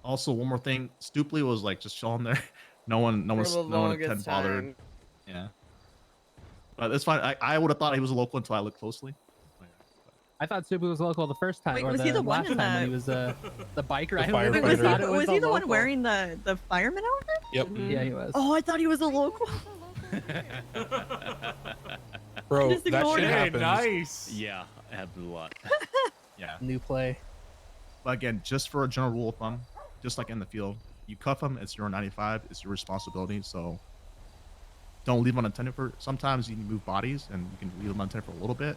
Also, one more thing, Stoopley was like just chilling there. No one attended bothered. Yeah. But it's fine. I would have thought he was a local until I looked closely. I thought Subu was local the first time, Wait, or was he the one last in time when the- he was the biker. Was he the one wearing the fireman outfit? Yep. Yeah, he was. Oh, I thought he was a local. Bro, Just that ignored shit it. happens. Nice. Yeah, it happens a lot. Yeah. New play. But again, just for a general rule of thumb, just like in the field, you cuff them, it's your 95, it's your responsibility. So don't leave them unattended for. Sometimes you can move bodies and you can leave them unattended for a little bit,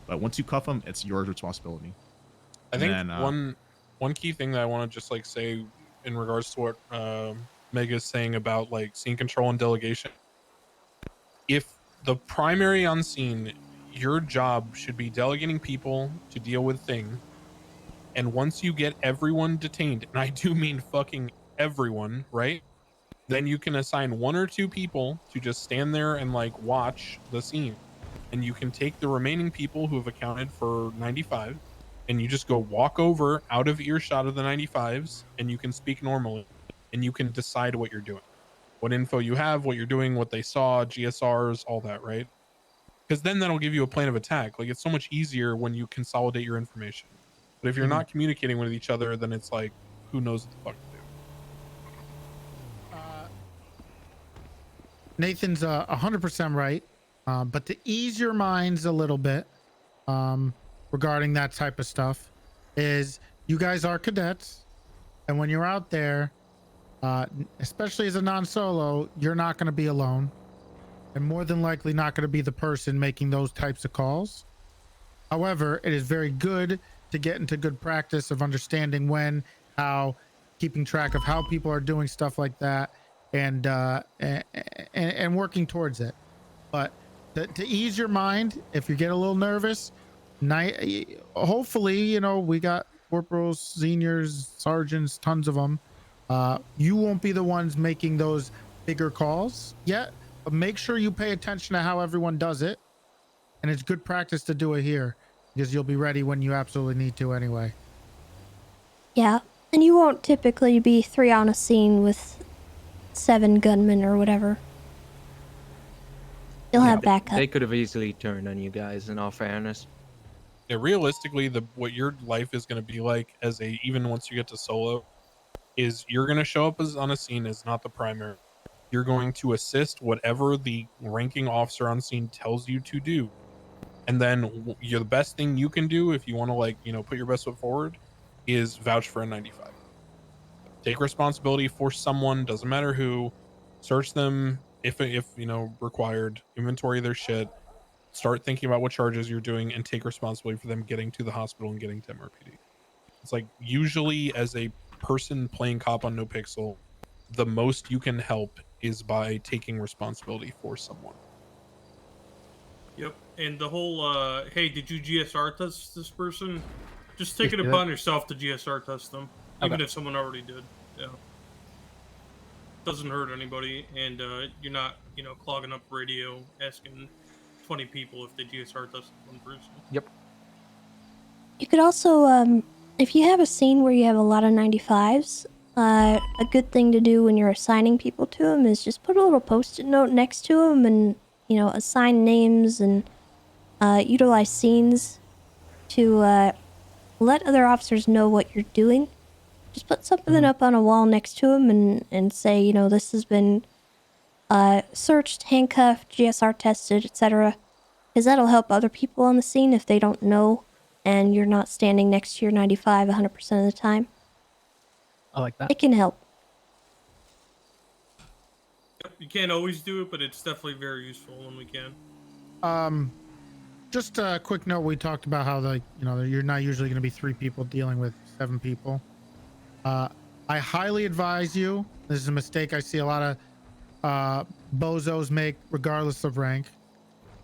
but once you cuff them, it's your responsibility. I And think then, one key thing that I want to just like say in regards to what Mega's saying about like scene control and delegation. If the primary on scene, your job should be delegating people to deal with things. And once you get everyone detained, and I do mean fucking everyone, right? Then you can assign 1 or 2 people to just stand there and like watch the scene. And you can take the remaining people who have accounted for 95 and you just go walk over out of earshot of the 95s and you can speak normally and you can decide what you're doing. What info you have, what you're doing, what they saw, GSRs, all that, right? Because then that'll give you a plan of attack. Like it's so much easier when you consolidate your information. But if you're not communicating with each other, then it's like, who knows what the fuck to do. Nathan's 100% right, but to ease your minds a little bit regarding that type of stuff is you guys are cadets, and when you're out there, especially as a non-solo, you're not going to be alone, and more than likely not going to be the person making those types of calls. However, it is very good to get into good practice of understanding when, how, keeping track of how people are doing stuff like that, and working towards it. But to ease your mind, if you get a little nervous, hopefully, you know, we got corporals, seniors, sergeants, tons of them. You won't be the ones making those bigger calls yet, but make sure you pay attention to how everyone does it. and it's good practice to do it here because you'll be ready when you absolutely need to anyway. Yeah, and you won't typically be 3 on a scene with 7 gunmen or whatever. You'll have backup. They could have easily turned on you guys, in all fairness. Yeah, realistically, what your life is going to be like as a, even once you get to solo, is you're going to show up as on a scene as not the primary. You're going to assist whatever the ranking officer on scene tells you to do. And then the best thing you can do if you want to, like, you know, put your best foot forward is vouch for a 95. Take responsibility for someone, doesn't matter who, search them if you know, required, inventory their shit, start thinking about what charges you're doing, and take responsibility for them getting to the hospital and getting to MRPD. It's like, usually as a person playing cop on NoPixel, the most you can help is by taking responsibility for someone. Yep, and the whole, hey, did you GSR test this person? Just take Just it do upon yourself to GSR test them, even Okay. if someone already did. Yeah. Doesn't hurt anybody, and you're not, you know, clogging up radio asking 20 people if they GSR tested one person. Yep. You could also, if you have a scene where you have a lot of 95s, a good thing to do when you're assigning people to them is just put a little post-it note next to them and, you know, assign names and utilize scenes to let other officers know what you're doing. Just put something up on a wall next to them and say, you know, this has been searched, handcuffed, GSR tested, etc. Because that'll help other people on the scene if they don't know and you're not standing next to your 95 100% of the time. I like that. It can help. Yep, you can't always do it, but it's definitely very useful when we can. Just a quick note. We talked about how, like, you know, you're not usually going to be 3 people dealing with 7 people. I highly advise you. This is a mistake I see a lot of bozos make, regardless of rank.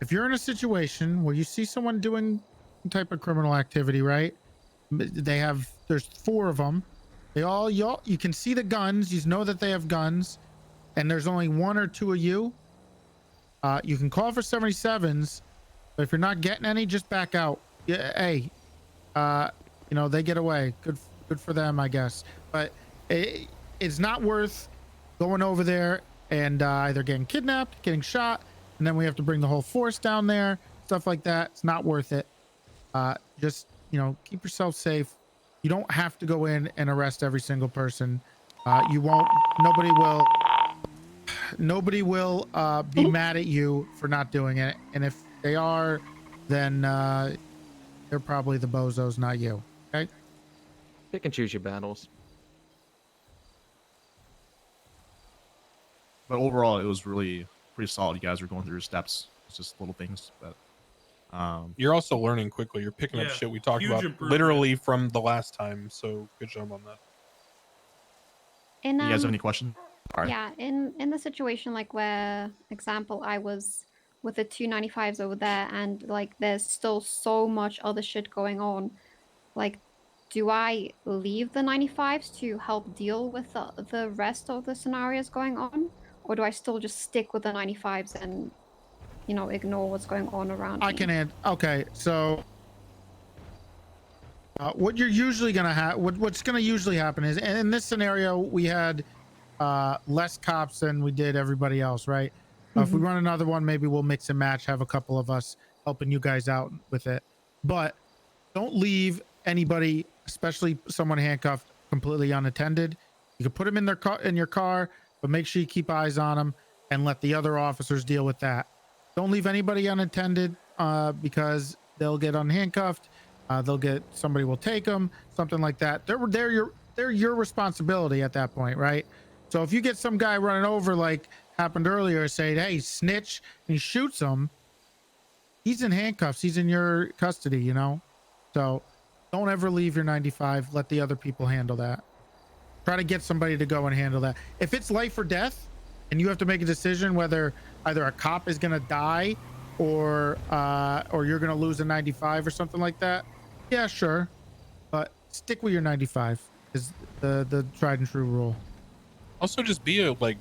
If you're in a situation where you see someone doing some type of criminal activity, right? There's 4 of them. You can see the guns. You know that they have guns, and there's only 1 or 2 of you. You can call for 77s, but if you're not getting any, just back out. Yeah, hey, you know, they get away. Good for them, I guess. But it's not worth going over there and either getting kidnapped, getting shot, and then we have to bring the whole force down there, stuff like that. It's not worth it. Just, you know, keep yourself safe. You don't have to go in and arrest every single person. You won't. Nobody will be mad at you for not doing it. And if they are, then they're probably the bozos, not you. Okay? Pick and choose your battles. But overall, it was really pretty solid. You guys were going through your steps. It's just little things, but you're also learning quickly. You're picking up shit we talked huge about improvement. literally from the last time. So good job on that. In, you guys have any questions? All right. Yeah, in the situation like where, example, I was with the 295s over there, and like there's still so much other shit going on. Like, do I leave the 95s to help deal with the rest of the scenarios going on, or do I still just stick with the 95s and, you know, ignore what's going on around me? I can add. Okay, so what you're usually gonna have, what's gonna usually happen is, and in this scenario, we had less cops than we did everybody else, right? If we run another one, maybe we'll mix and match, have a couple of us helping you guys out with it. But don't leave anybody, especially someone handcuffed, completely unattended. You can put them in your car, but make sure you keep eyes on them and let the other officers deal with that. Don't leave anybody unattended because they'll get unhandcuffed. Somebody will take them, something like that. They're your responsibility at that point, right? So if you get some guy running over, like happened earlier, saying, "Hey, snitch," and he shoots him, he's in handcuffs. He's in your custody, you know? So don't ever leave your 95. Let the other people handle that. Try to get somebody to go and handle that. If it's life or death and you have to make a decision whether either a cop is going to die or you're going to lose a 95 or something like that, yeah, sure. But stick with your 95 is the tried and true rule. Also, just be a, like,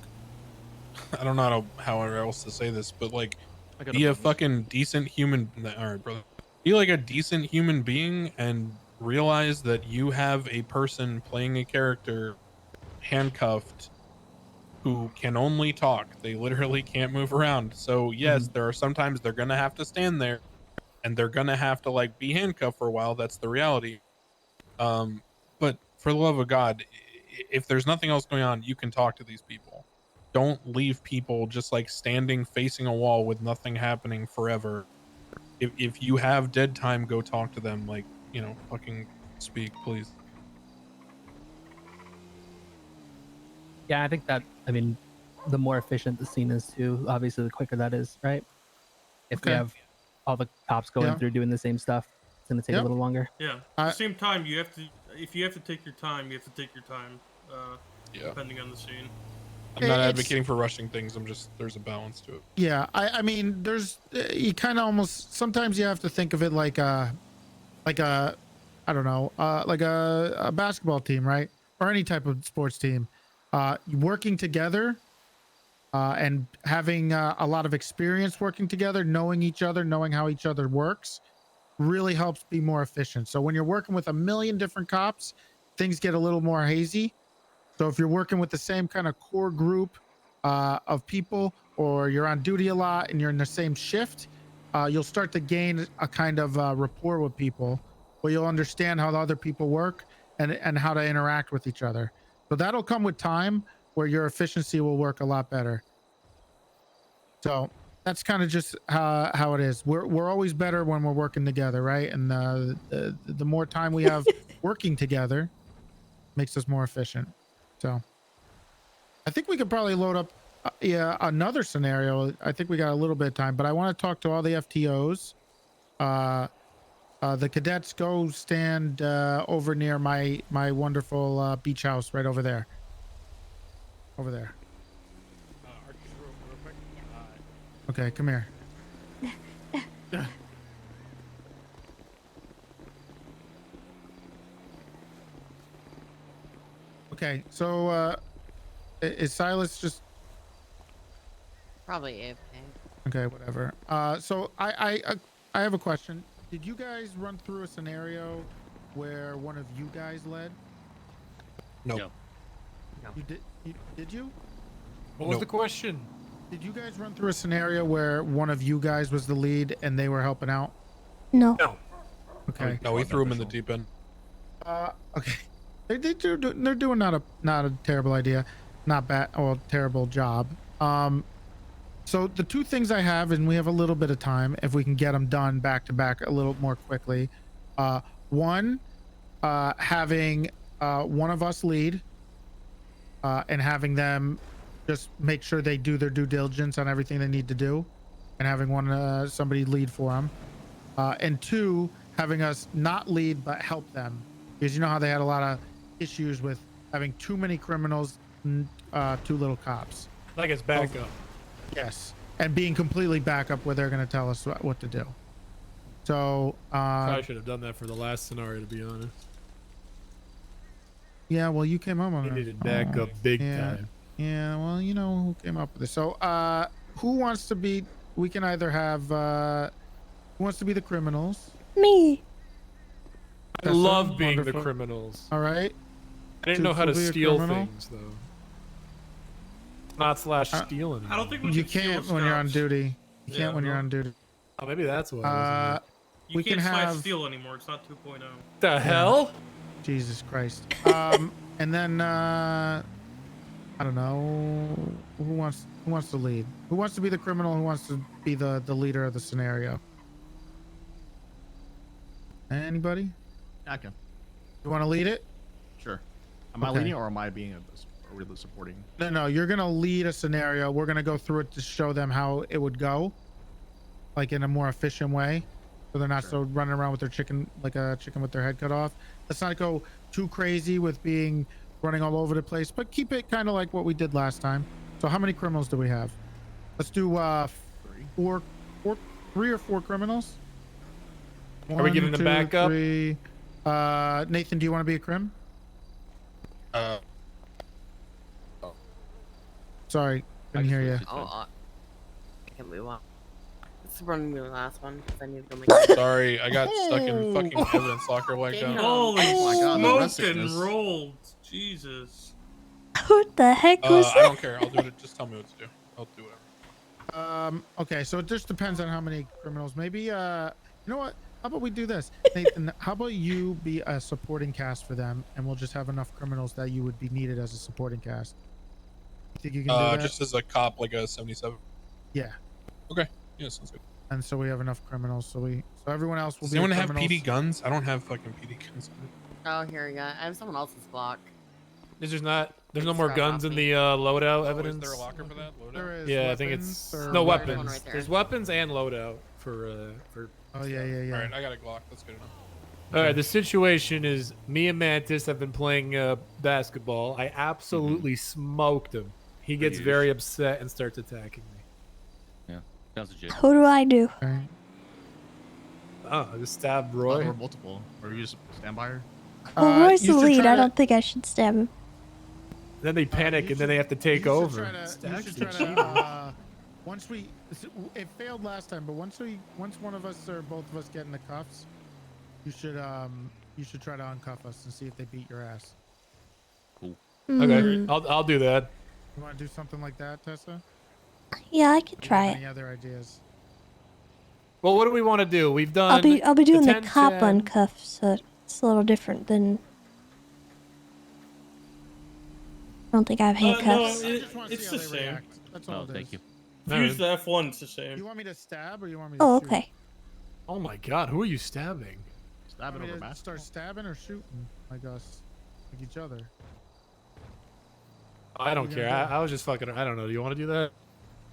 I don't know how else to say this, but like, Be a fucking decent human. All right, brother. Be like a decent human being and realize that you have a person playing a character handcuffed who can only talk. They literally can't move around. So yes, there are sometimes they're gonna have to stand there and they're gonna have to like be handcuffed for a while. That's the reality. But for the love of God, if there's nothing else going on, you can talk to these people. Don't leave people just like standing facing a wall with nothing happening forever. If you have dead time, go talk to them. Like, you know, fucking speak, please. Yeah, I think that, I mean, the more efficient the scene is too, obviously the quicker that is, right? If we Okay. have all the cops going Yeah. through doing the same stuff, it's going to take a Yep. little longer. Yeah. At the same time, you have to. If you have to take your time, you have to take your time. Yeah. Depending on the scene. I'm not It's- advocating for rushing things. I'm just, there's a balance to it. Yeah, I mean, there's you kind of almost sometimes you have to think of it like a I don't know, like a basketball team, right? Or any type of sports team, working together, and having a lot of experience working together, knowing each other, knowing how each other works, really helps be more efficient. So when you're working with a million different cops, things get a little more hazy. So if you're working with the same kind of core group of people, or you're on duty a lot and you're in the same shift, you'll start to gain a kind of rapport with people, where you'll understand how the other people work and how to interact with each other. So that'll come with time, where your efficiency will work a lot better. So that's kind of just how it is. We're always better when we're working together, right? And the more time we have working together makes us more efficient. So I think we could probably load up another scenario. I think we got a little bit of time, but I want to talk to all the FTOs. The cadets, go stand over near my wonderful beach house right over there. Over there. Archie, real quick. Okay, come here. Okay, so is Silas just Probably AFK. okay? Whatever. So I have a question. Did you guys run through a scenario where one of you guys led? No. You did? Did you? What was the question? Did you guys run through a scenario where one of you guys was the lead and they were helping out? No. No. Okay. No, we threw him in the deep end. Okay. They're doing not a terrible idea, not bad or terrible job. So the two things I have, and we have a little bit of time, if we can get them done back to back a little more quickly. One, having one of us lead, and having them just make sure they do their due diligence on everything they need to do, and having somebody lead for them. And two, having us not lead but help them, because you know how they had a lot of issues with having too many criminals, too little cops. Like it's backup. Yes, and being completely backup where they're going to tell us what to do. So Probably should have done that for the last scenario, to be honest. yeah, well, you came up on He it. needed backup big time. Yeah, well, you know who came up with this. So who wants to be? We can either have who wants to be the criminals? Me. I love being the criminals. All right. I didn't know how to be a steal criminal? things though. Not slash stealing. I don't think we You can steal can't when you're on scouts. duty. You Yeah, can't when you're no. on duty. Oh, maybe that's why. You we can't can slash have steal anymore. It's not 2.0. The hell? Jesus Christ. And then I don't know who wants to lead. Who wants to be the criminal? Who wants to be the leader of the scenario? Anybody? I can. You want to lead it? Sure. Am I Okay. leading or am I being are we the supporting? No, you're gonna lead a scenario. We're gonna go through it to show them how it would go, like in a more efficient way, so they're not so running around with their chicken like a chicken with their head cut off. Let's not go too crazy with being running all over the place, but keep it kind of like what we did last time. So how many criminals do we have? Let's do three or four criminals. Are we giving them backup? Three. Nathan, do you want to be a crim? Sorry, couldn't hear you. Oh, can we want? Let's run the last one because I need to go make. Sorry, I got stuck in fucking evidence locker like that. Holy my God, the rest smoked of and this. rolled. Jesus. What the heck was I that? don't care. I'll do it. Just tell me what to do. I'll do whatever. Okay, so it just depends on how many criminals. Maybe you know what? How about we do this, Nathan? How about you be a supporting cast for them, and we'll just have enough criminals that you would be needed as a supporting cast. You think you can do that? Just as a cop, like a 77. Yeah. Okay. Yeah, sounds good. And so we have enough criminals, so everyone else will Does be. anyone have criminals. PD guns? I don't have fucking PD guns. Oh, here you go. I have someone else's block. There's no Thanks, more Rob, guns off in me. the loadout evidence. Is there a locker for that? There is. Yeah, I think weapons it's or no weapons. weapons. Right there. There's weapons and loadout for. Oh yeah. All right, I got a Glock. That's good enough. All right, the situation is me and Mantis have been playing basketball. I absolutely smoked him. He gets very upset and starts attacking me. Yeah, sounds legit. What do I do? Oh, I just stabbed Or Roy. multiple. Or you just stand by her. Well, Roy's the you should lead. try I to- don't think I should stab him. Then they panic and then they have to take over. You should try to, once we, it failed last time, but once one of us or both of us get in the cuffs, you should try to uncuff us and see if they beat your ass. Cool. Okay, I'll do that. You want to do something like that, Tessa? Yeah, I could Do you try have it. Any other ideas? Well, what do we want to do? We've done. I'll be doing the 10, cop 10. uncuff, so it's a little different than. I don't think I have handcuffs. I just want to it's see how the they same. react. That's all Oh, it thank is. you. Use the F1, it's the same. You want me to stab or you want me to Oh, shoot? okay. Oh my God, who are you stabbing? Stabbing Want me over to basketball. start stabbing or shooting like us, like each other? I don't What are you care. gonna do? I was just fucking. I don't know. Do you want to do that?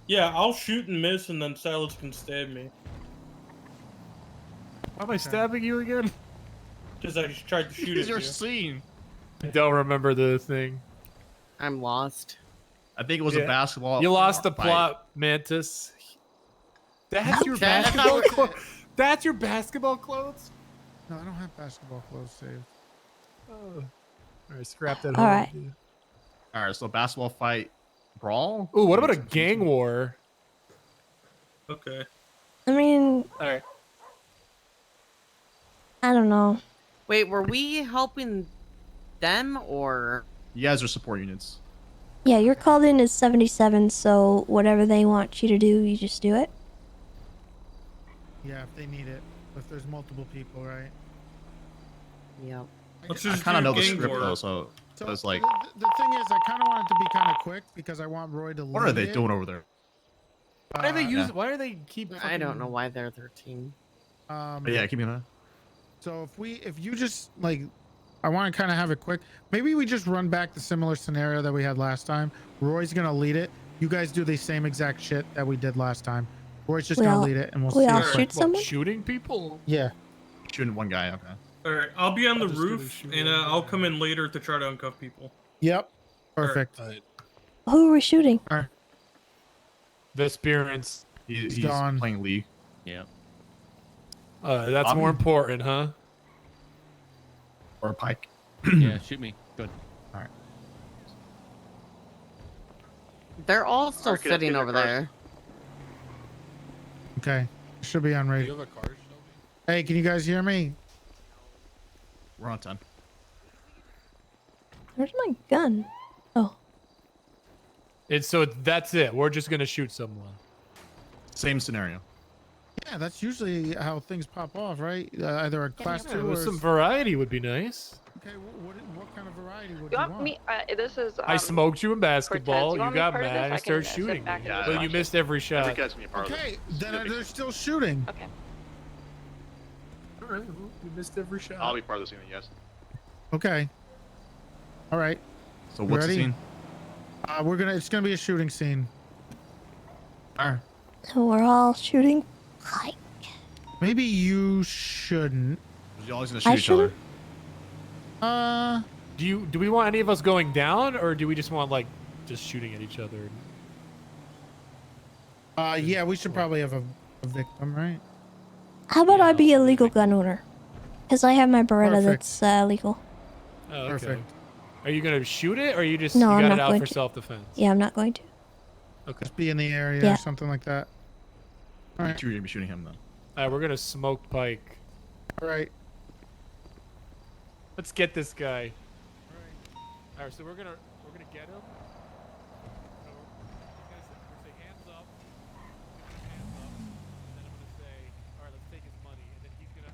Yeah, I'll shoot and miss, and then Silas can stab me. Why am I stabbing you again? Because I just tried to shoot at Your you. scene. I don't remember the thing. I'm lost. I think it was a basketball. You lost the fight. plot, Mantis. That's your That- basketball clothes. That's your basketball clothes. No, I don't have basketball clothes saved. Oh. All right, scrap that. All whole right. idea. All right, so basketball fight, brawl. Ooh, what about a gang war? Okay. I mean, All right. I don't know. Wait, were we helping them or? You guys are support units. Yeah, you're called in as 77, so whatever they want you to do, you just do it. Yeah, if they need it. If there's multiple people, right? Yep. Let's I just kind of do know the gang script war. though, so it's like, the thing is, I kind of want it to be kind of quick because I want Roy to. what are lead they it. doing over there? Why are they Yeah. use? Why are they keep? I don't know why they're 13. But yeah, keep me on. So if you just like, I want to kind of have it quick. Maybe we just run back the similar scenario that we had last time. Roy's gonna lead it. You guys do the same exact shit that we did last time. Roy's just We gonna all- lead it, and we'll we see. all how quick- shoot someone? Shooting people? Yeah. Shooting one guy. Okay. Alright, I'll be on the I'll just do the roof, shoot and one. I'll come in later to try to uncuff people. Yep. Perfect. Who are we shooting? Vesperance. He's gone. playing League. Yeah. That's more important, huh? Or a Pike. Yeah, shoot me. Good. All right. They're all still Alright, get up, sitting get in over the cars. there. Okay. Should be on Do radio. you have a car, Shelby? Hey, can you guys hear me? We're on 10. Where's my gun? Oh, It's so that's it. We're just gonna shoot someone. Same scenario. Yeah, that's usually how things pop off, right? Either a class Yeah, two with or. some variety would be nice. Okay, what kind of variety would You you want want? me? This is. I smoked you in basketball. Cortez, you You want me got part of mad this? and I started can, sit shooting back me. and But you watch it. missed every Every shot. guy's gonna be a part of Okay, this. then they're still shooting. Okay. All right, well, you missed every shot. I'll be part of this unit, yes. Okay. All right. So what's the Ready? scene? It's gonna be a shooting scene. All right. so we're all shooting. Hi. Maybe you shouldn't. You're always gonna I shoot each other. shouldn't? Do we want any of us going down, or do we just want like just shooting at each other? Yeah, we should probably have a victim, right? How about I be a legal gun owner? Because I have my Beretta Perfect. that's legal. Oh, okay. Perfect. Are you gonna shoot it, or you just No, you I'm got not it out going for to. self-defense? Yeah, I'm not going to. Okay. Just be in the area Yeah. or something like that. All right. You're gonna be shooting him then. All right, we're gonna smoke Pike. All right. Let's get this guy. All right, so we're gonna get him. We're gonna say hands up. Hands up. And then I'm gonna say, all right, let's take his money. And then he's gonna,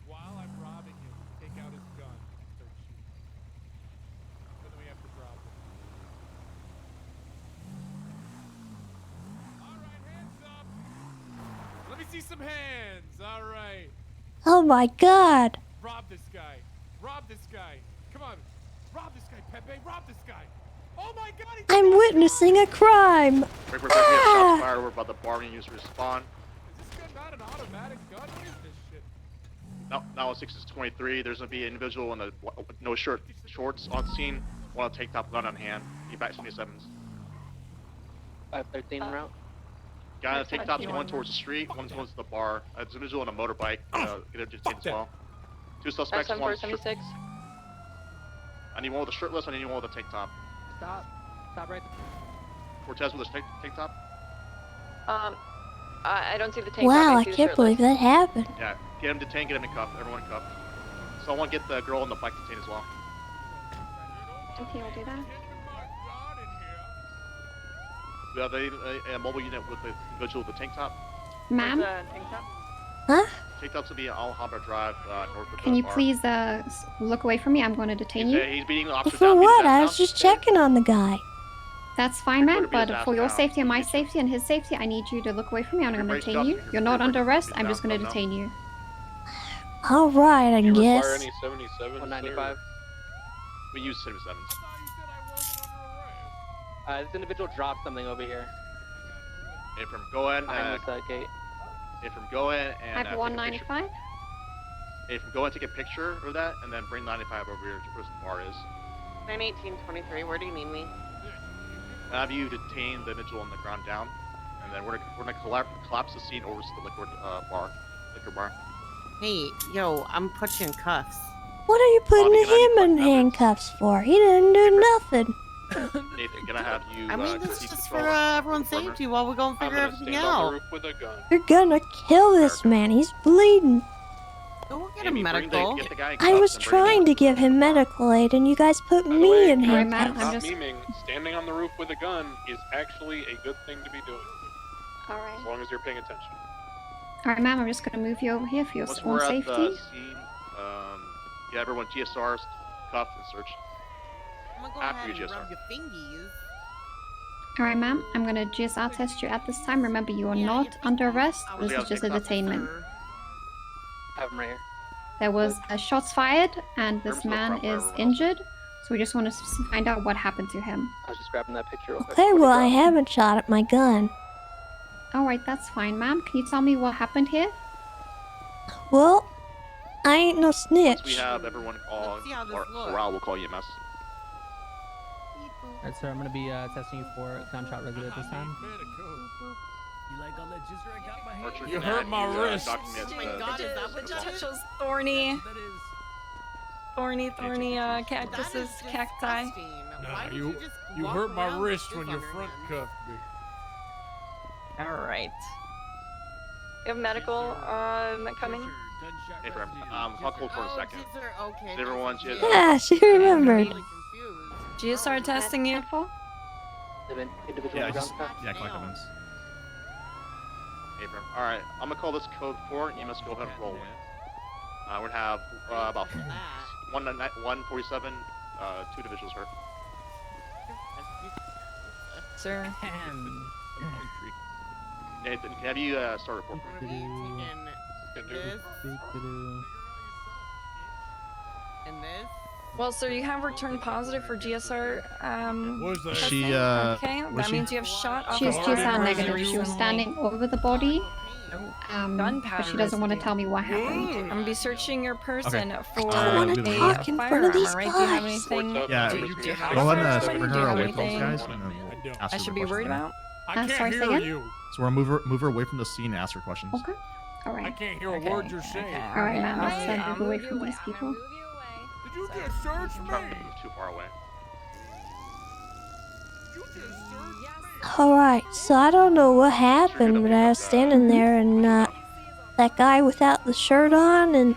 while I'm robbing him, take out his gun and start shooting. So then we have to drop him. All right, hands up. Let me see some hands. All right. Oh my god. Rob this guy. Rob this guy. Come on. Rob this guy, Pepe. Rob this guy. Oh my god. I'm witnessing a crime. Wait, we have shots fired over by the bar. We need to respond. Is this gun not an automatic gun? What is this shit? Now 6 is 23. There's gonna be an individual in no shorts on scene. One tank top, gun on hand. He back 77s. 513 en route. Guy on the tank top's going towards the street. One's going to the bar. There's an individual on a motorbike. Get him detained as well. 2 suspects. One. 76. I need one with a shirtless. I need one with a tank top. Stop. Stop right Cortez with a tank top. I don't see the tank. Wow, I can't believe that happened. Yeah, get him detained. Get him in cuff. Everyone in cuff. Someone get the girl on the bike detained as well. Okay, I'll do that. We have a mobile unit with the individual with the tank top. Ma'am? Tank top? Huh? Tank top's gonna be Alhambra Drive, north of Can the you bar. please look away from me? I'm going to detain you. He's beating the officer For down. what? I was just checking on the guy. That's fine, ma'am, be his but ass for your down. safety and my safety and his safety, I need you to look away from me. I'm going to Everybody detain you. stop. You're not under arrest. I'm down, just going to down. detain you. Alright, I Do you require guess. any 77? 195. We use 77s. This individual dropped something over here. From go in. Behind this gate. From go in I and have 195. from go in, take a picture of that, and then bring 95 over here to where the bar is. I'm 1823. Where do you need me? Have you detain the individual on the ground down, and then we're gonna collapse the scene over to the liquor bar. Hey, yo, I'm putting you in cuffs. What are you putting him in handcuffs for? He didn't do nothing. Nathan, can I have you? I mean, this is seize just control for of everyone's the perimeter? safety while we go and I'm figure gonna everything stand on the out. roof with a gun. You're gonna kill this man. He's bleeding. Go get Amy, him bring medical. get the guy in I cuffs was and bring him trying to give him medical aid, and you guys put By the me way, in guys, Alright, ma'am, handcuffs. I'm stop just- memeing. Standing on the roof with a gun is actually a good thing to be doing, Alright. as long as you're paying attention. Alright, ma'am, I'm just going to move you over here for your Once own we're at safety. the scene, yeah, everyone GSRs, cuffed and search. I'm gonna go After ahead you, and GSR. rub your fingies. Alright, ma'am, I'm going to GSR test you at this time. Remember, you are not under arrest. This is just a detainment. I have him right here. There was shots fired, and this man is injured. So we just want to find out what happened to him. I was just grabbing that picture real quick. Okay, before well, they I drop. haven't shot at my gun. Alright, that's fine, ma'am. Can you tell me what happened here? Well, I ain't no Once we snitch. have everyone call, Let's see how this or looks. Sorrel will call EMS. Alright, sir, I'm gonna be testing you for gunshot residue this time. You like all that jizzer I got in my hand? Archer, You can I hurt have my you, wrist. document, Oh my god, is that what that is? Those thorny, That is. thorny That cactuses, is cacti. disgusting. Nah, Why did you just you walk hurt my around with wrist this when on you your front hand? cuffed me. All right. You have medical coming? Hey, Bram, I'll hold for a second. Jizzer, okay. Is everyone just Yeah, she remembered. GSR testing you. Individual Yeah, on the just, ground. yeah, collect evidence. Abram. Alright, I'm gonna call this code 4. You must go ahead and roll it. We're gonna have about 147, 2 individuals hurt. Sir. Nathan, have you start report for me? This and this. Well, sir, you have returned positive for GSR. What was that? She, testing. Okay, was that she? means you have shot. She was alcohol GSR negative. She was recently. standing over the body. Gunpowder But she doesn't want to residue. tell me what happened. I'm gonna be searching your person for I don't wanna a talk in front of firearm, these alright? Do you have guys. anything? Yeah, do you have go a ahead and firearm? bring Do you her have away from those anything guys, and then we'll ask I her should the be worried questions. about? I sorry, can't say hear again? you. So we're gonna move her away from the scene and ask her questions. Okay. I Alright. can't hear a word you're saying. Alright, ma'am. Let's Okay, move away from these people. Did you just search me? Too far away. Alright, so I don't know what happened, but I was standing there and that guy without the shirt on and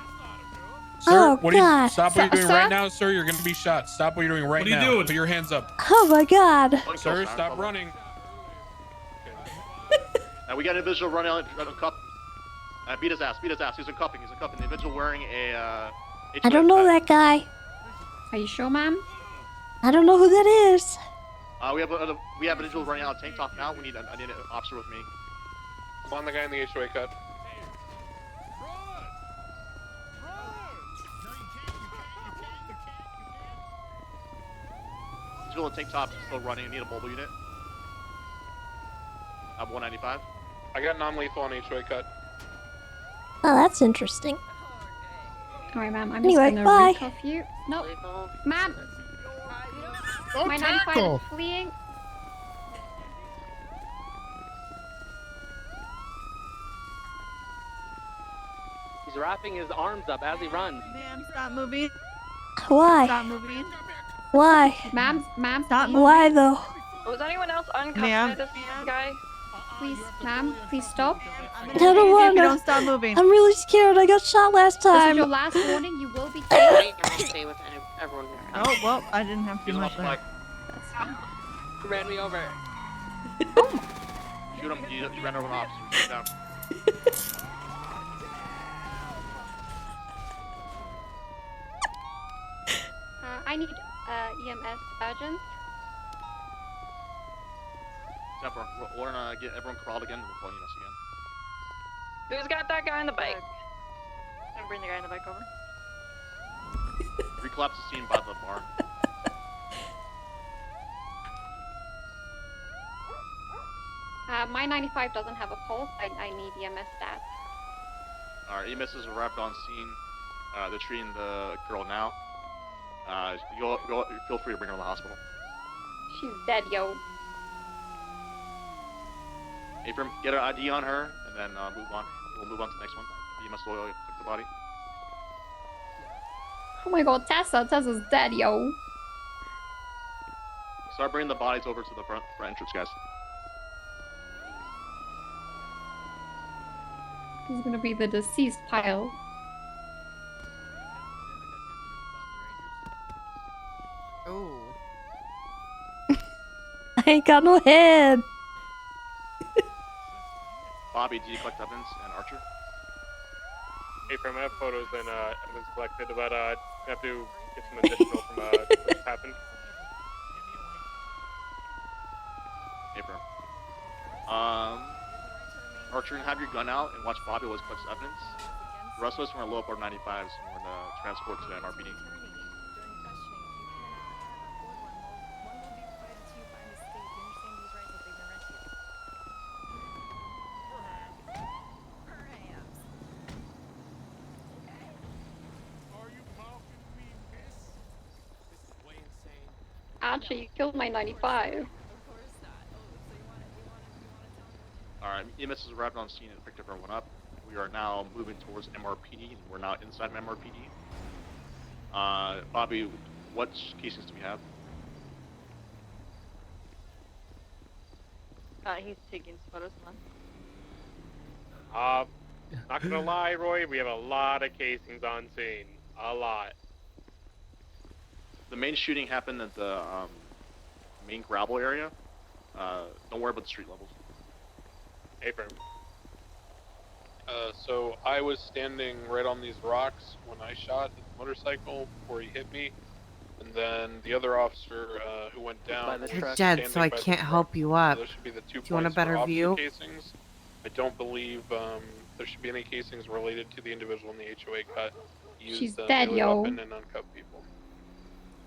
Sir, oh what are you god. stop what you're doing right now, sir? You're gonna be shot. Stop what you're doing right What are you now. doing? Put your hands up. Oh my god. Sir, stop running. We got an individual running out of cup. Beat his ass. He's in cuffing. The individual wearing a. I don't know that guy. Are you sure, ma'am? I don't know who that is. We have an individual running out of tank top now. I need an officer with me. I'm on the guy in the HOA cut. Individual in tank top still running. I need a mobile unit. 195. I got non-lethal on HOA cut. Oh, that's interesting. Alright, ma'am. I'm Anyway, just gonna bye. recuff you. No, ma'am. Don't My 95 tackle. is fleeing. He's wrapping his arms up as he runs. Ma'am, stop moving. Why? Stop moving. Why? Ma'am, Stop moving. Why though? Was anyone else uncuffed Ma'am. by this guy? Please, ma'am, please stop. I don't If you wanna. don't stop moving. I'm really scared. I got shot last This is time. your last warning. You will be I taken. stay with everyone. Oh, well, I didn't have too He's much off the there. flag. He ran me over. Shoot him. You ran over an officer. Shoot him down. I need EMS urgent. Temper. We're gonna get everyone crawled again. We're calling us again. Who's got that guy on the bike? I'm bringing the guy in the bike over. Recollapse the scene by the bar. My 95 doesn't have a pulse. I need EMS stats. Our EMS has arrived on scene. They're treating the girl now. Feel free to bring her to the hospital. She's dead, yo. Abram, get an ID on her, and then move on. We'll move on to the next one. EMS will click the body. Oh my god, Tessa's dead, yo. Start bringing the bodies over to the front entrance, guys. This is gonna be the deceased pile. Oh. I ain't got no head. Bobby, do you collect evidence? And Archer? Hey, Fram, I have photos and evidence collected, but I have to get some additional from what's happened. Abram. Archer, have your gun out and watch Bobby while he collects evidence. The rest of us are gonna load up our 95s and we're gonna transport to NRPD. Archie, you killed my 95. Alright, EMS has arrived on scene and picked everyone up. We are now moving towards MRPD, and we're now inside MRPD. Bobby, what cases do we have? He's taking some photos now. Not gonna lie, Roy, we have a lot of casings on scene. A lot. The main shooting happened at the main gravel area. Don't worry about the street levels. Abram. So I was standing right on these rocks when I shot the motorcycle before he hit me, and then the other officer who went down. You're dead, so I can't help you up. So those should be the 2 Do you want a points for better officer view? Casings. I don't believe there should be any casings related to the individual in the HOA cut. He She's used a dead, melee yo. weapon and uncut people.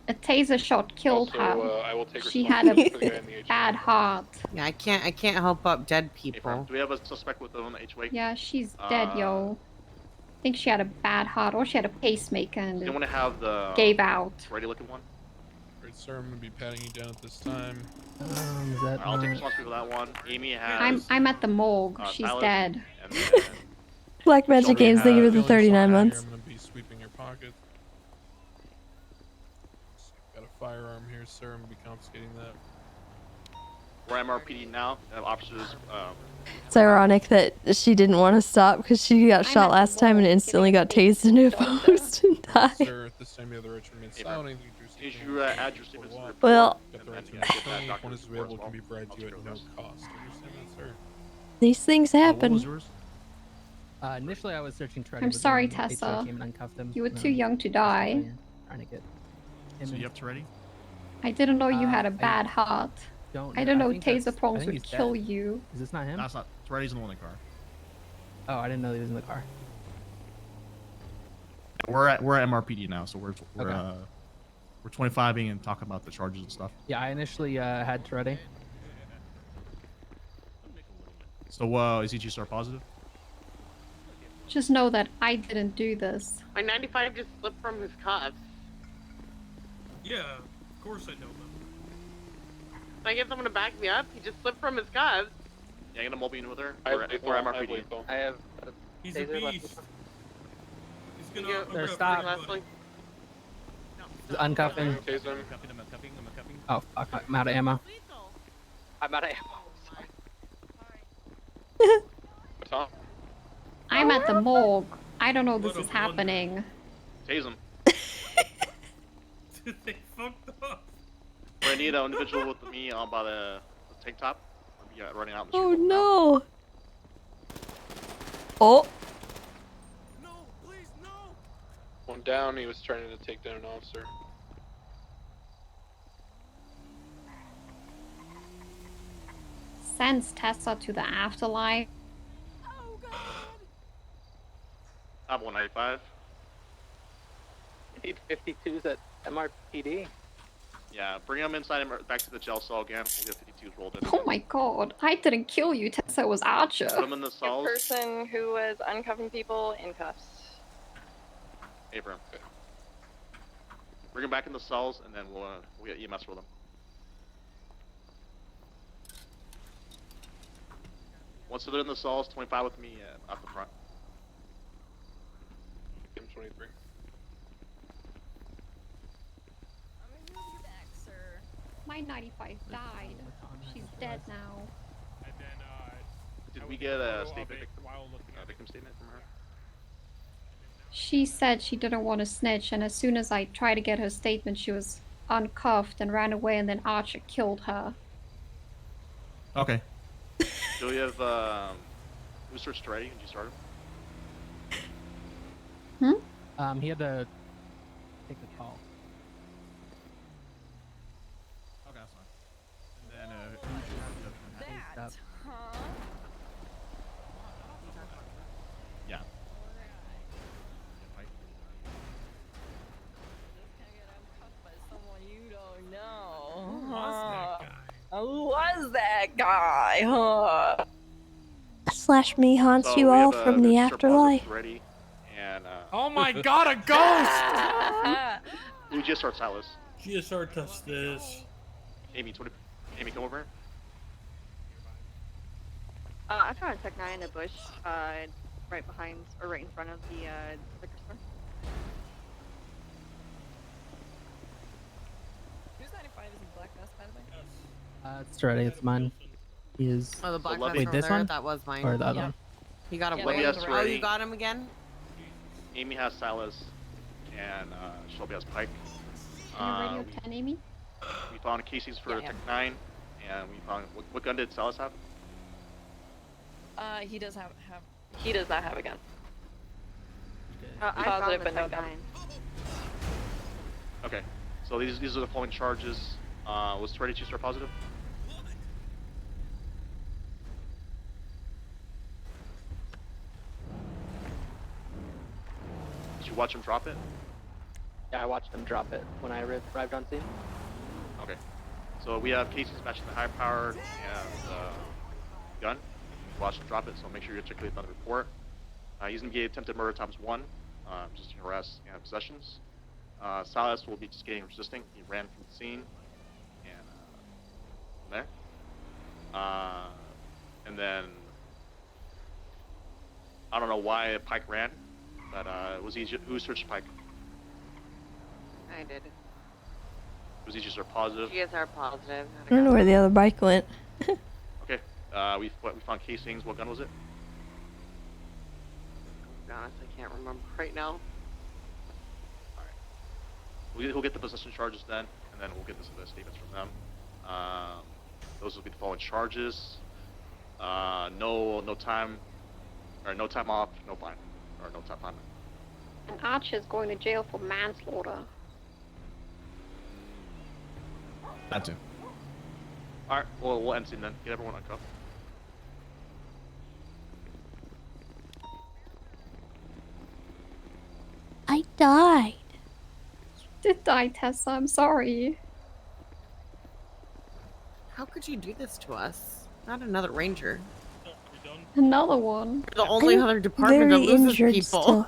A taser shot killed Also, her. I will take She had a responsibility for the guy in the HOA. bad heart. Yeah, I can't help up dead people. Do we have a suspect with them on the HOA? Yeah, she's dead, yo. I think she had a bad heart, or she had a pacemaker and Do you want to have the gave out. ready looking one? Alright, sir, I'm gonna be patting you down at this time. Is that I'll take not- responsibility for that one. Amy has. I'm at the morgue. She's Silas, dead. and then Black Magic Games, thank you for the 39 months. I'm gonna be sweeping your pockets. Got a firearm here, sir. I'm gonna be confiscating that. We're MRPD now. Officers. It's ironic that she didn't want to stop because she got shot last time and instantly got tased into a post and died. Sir, at this time of the Richmond Mid-South, Did you add your statements to the report? Well- Got the right to And then, yeah, get attorney. that If one document is report as available, well. can be provided to you I'll at take no care of this. cost. Understand that, sir? These things What happen. was yours? Initially, I was searching Treddy. I'm but sorry, then HO Tessa. came and uncuffed him. You were and too then young to just die. trying to get him So in. you have to ready? I didn't know you had a I bad heart. don't I don't know think that's- taser prongs I think would he's kill dead. you. Is this not him? That's not. Ready's in the one in the car. Oh, I didn't know he was in the car. We're at MRPD now, so we're Okay. we're 25ing and talking about the charges and stuff. Yeah, I initially had Treddy. So is EG positive? Just know that I didn't do this. My 95 just slipped from his cuffs. Yeah, of course I know them. I get someone to back me up. He just slipped from his cuffs. Yeah, I'm gonna mobile in with her. I We're have lethal, MRPD. I have. He's a taser left. beast. He's gonna There, open up stop. everybody. Uncuffing. Tase him. I'm cuffing. Oh, fuck. I'm out of ammo. I'm out of ammo. Tom. I'm at the morgue. I don't know this is happening. Tase him. They fucked up. We're gonna need an individual with me on by the tank top. We'll be running out in the Oh street no! Oh! One down. He was trying to take down an officer. Sends Tessa to the afterlife. I have 195. Need 52s at MRPD. Yeah, bring him inside and back to the jail cell again. We'll get 52s rolled in. Oh my god, I didn't kill you, Tessa, it was Archer. Put him in the The cells. person who was uncuffing people in cuffs. Abram. Bring him back in the cells, and then we'll get EMS for them. Once they're in the cells, 25 with me at the front. M23. My 95 died. She's dead now. And then, Did we get a victim statement from her? She said she didn't want to snitch, and as soon as I tried to get her statement, she was uncuffed and ran away, and then Archer killed her. Okay. Do we have who searched ready? Did you start him? He had to take the call. Okay, that's fine. And then yeah. Who was that guy? Huh? Slash me haunts So you we all have, from the Mr. afterlife. Ready, and Oh my god, a ghost! who just started Silas? GSR test this. Amy, Amy, come over. I found a Tech 9 in a bush, right behind, or right in front of the liquor store. Who's 95 is in Black Dust, by the way? It's Treddy. It's mine. He is. Oh, the black Levy- vest Wait, over this there? one? That was mine. Or the other Yeah. one? He got Yeah, away. Levy has Oh, ready. you got him again? Amy has Silas, and Shelby has Pike. And radio 10, Amy? We found Casey's for Yeah. Tech 9, and we found what gun did Silas have? He does have. He does not have a gun. I Positive, found the but no Tech gun. 9. Okay, so these are the following charges. Was Ready to start positive? Did you watch him drop it? Yeah, I watched them drop it when I arrived on scene. Okay. So we have cases matching the high powered and gun. Watch him drop it, so make sure you check it on the report. He's gonna be attempted murder ×1, just harass and possessions. Silas will be just getting resisting. He ran from the scene, and from there. And then I don't know why Pike ran, but it was easy. Who searched Pike? I did. Was each are positive? GSR positive. I don't know where the other bike went. Okay. We found casings. What gun was it? To be honest, I can't remember right now. We'll get the possession charges then, and then we'll get the statements from them. Those will be the following charges. No time, or no time off, no fine, or no time fine. And Archer's going to jail for manslaughter. That too. All right, we'll end scene then. Get everyone uncuffed. I died. You did die, Tessa. I'm sorry. How could you do this to us? Not another ranger. Another one. You're the only other department that very loses injured people. still.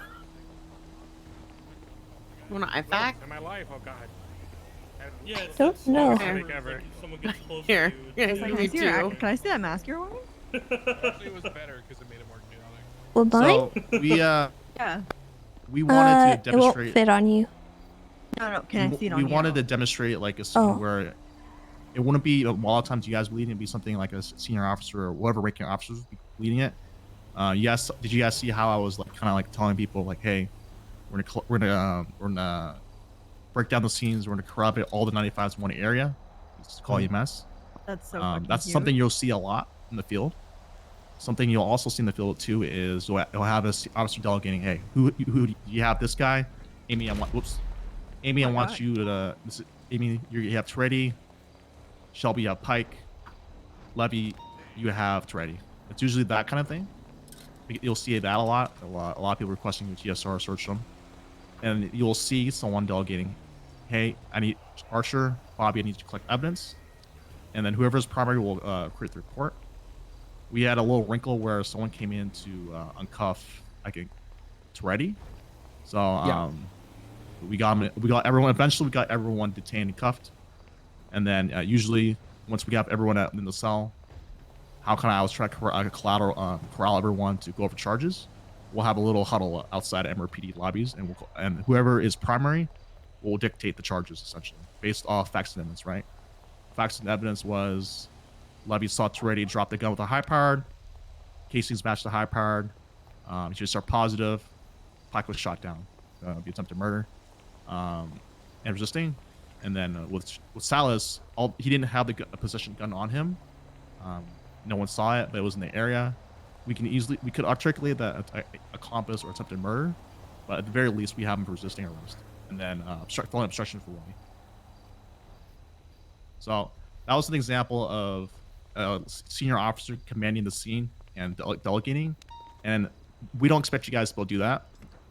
You want to IFAC? In my life, oh god. Yeah, Don't know. Ever. Someone gets close Here. to you. Yeah, Like, me too. can I see that mask you're wearing? Actually, it was better because it made it more chaotic. Well, mine? So we Yeah. we wanted to it won't demonstrate. fit on you. No, can I see it on We you? wanted to demonstrate like a scene Oh. where it wouldn't be a lot of times you guys leading. It'd be something like a senior officer or whatever ranking officers would be leading it. Did you guys see how I was like kind of like telling people like, hey, we're gonna break down the scenes. We're gonna correlate all the 95s in one area. It's called EMS. That's so fucking That's cute. something you'll see a lot in the field. Something you'll also see in the field too is you'll have a officer delegating, hey, who you have this guy, Amy. Amy, I want you to. Amy, you have Toretti. Shelby, you have Pike. Levy, you have Toretti. It's usually that kind of thing. You'll see that a lot. A lot of people requesting your GSR search them, and you'll see someone delegating, hey, I need Archer, Bobby, I need to collect evidence, and then whoever's primary will create the report. We had a little wrinkle where someone came in to uncuff, I think, Toretti. So we got everyone. Eventually, we got everyone detained and cuffed, and then usually once we got everyone in the cell, how can I was trying to corral everyone to go over charges. We'll have a little huddle outside MRPD lobbies, and whoever is primary will dictate the charges essentially based off facts and evidence. Right? Facts and evidence was Levy saw Toretti drop the gun with a high-powered. Casings matched the high-powered. GSR positive. Pike was shot down. The attempted murder. And resisting. And then with Salas, he didn't have the possession gun on him. No one saw it, but it was in the area. We could articulate that a compass or attempted murder, but at the very least, we have him for resisting arrest. And then felony obstruction for felony. So that was an example of a senior officer commanding the scene and delegating. And we don't expect you guys to be able to do that.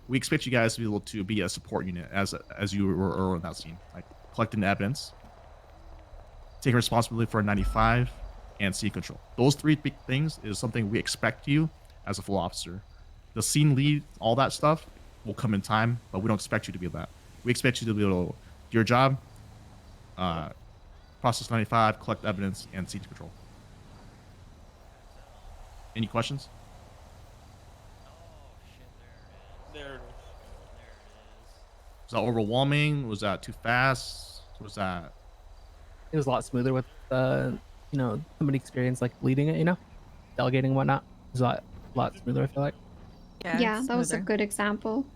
We expect you guys to be able to be a support unit as you were in that scene, like collecting the evidence, taking responsibility for a 95, and scene control. Those three big things is something we expect you as a full officer. The scene lead, all that stuff will come in time, but we don't expect you to be that. We expect you to be able to do your job, process 95, collect evidence, and scene control. Any questions? There it is. Was that overwhelming? Was that too fast? Was that? It was a lot smoother with somebody experienced like leading it, delegating and whatnot. It was a lot smoother, I feel like. Yeah, that was a good example.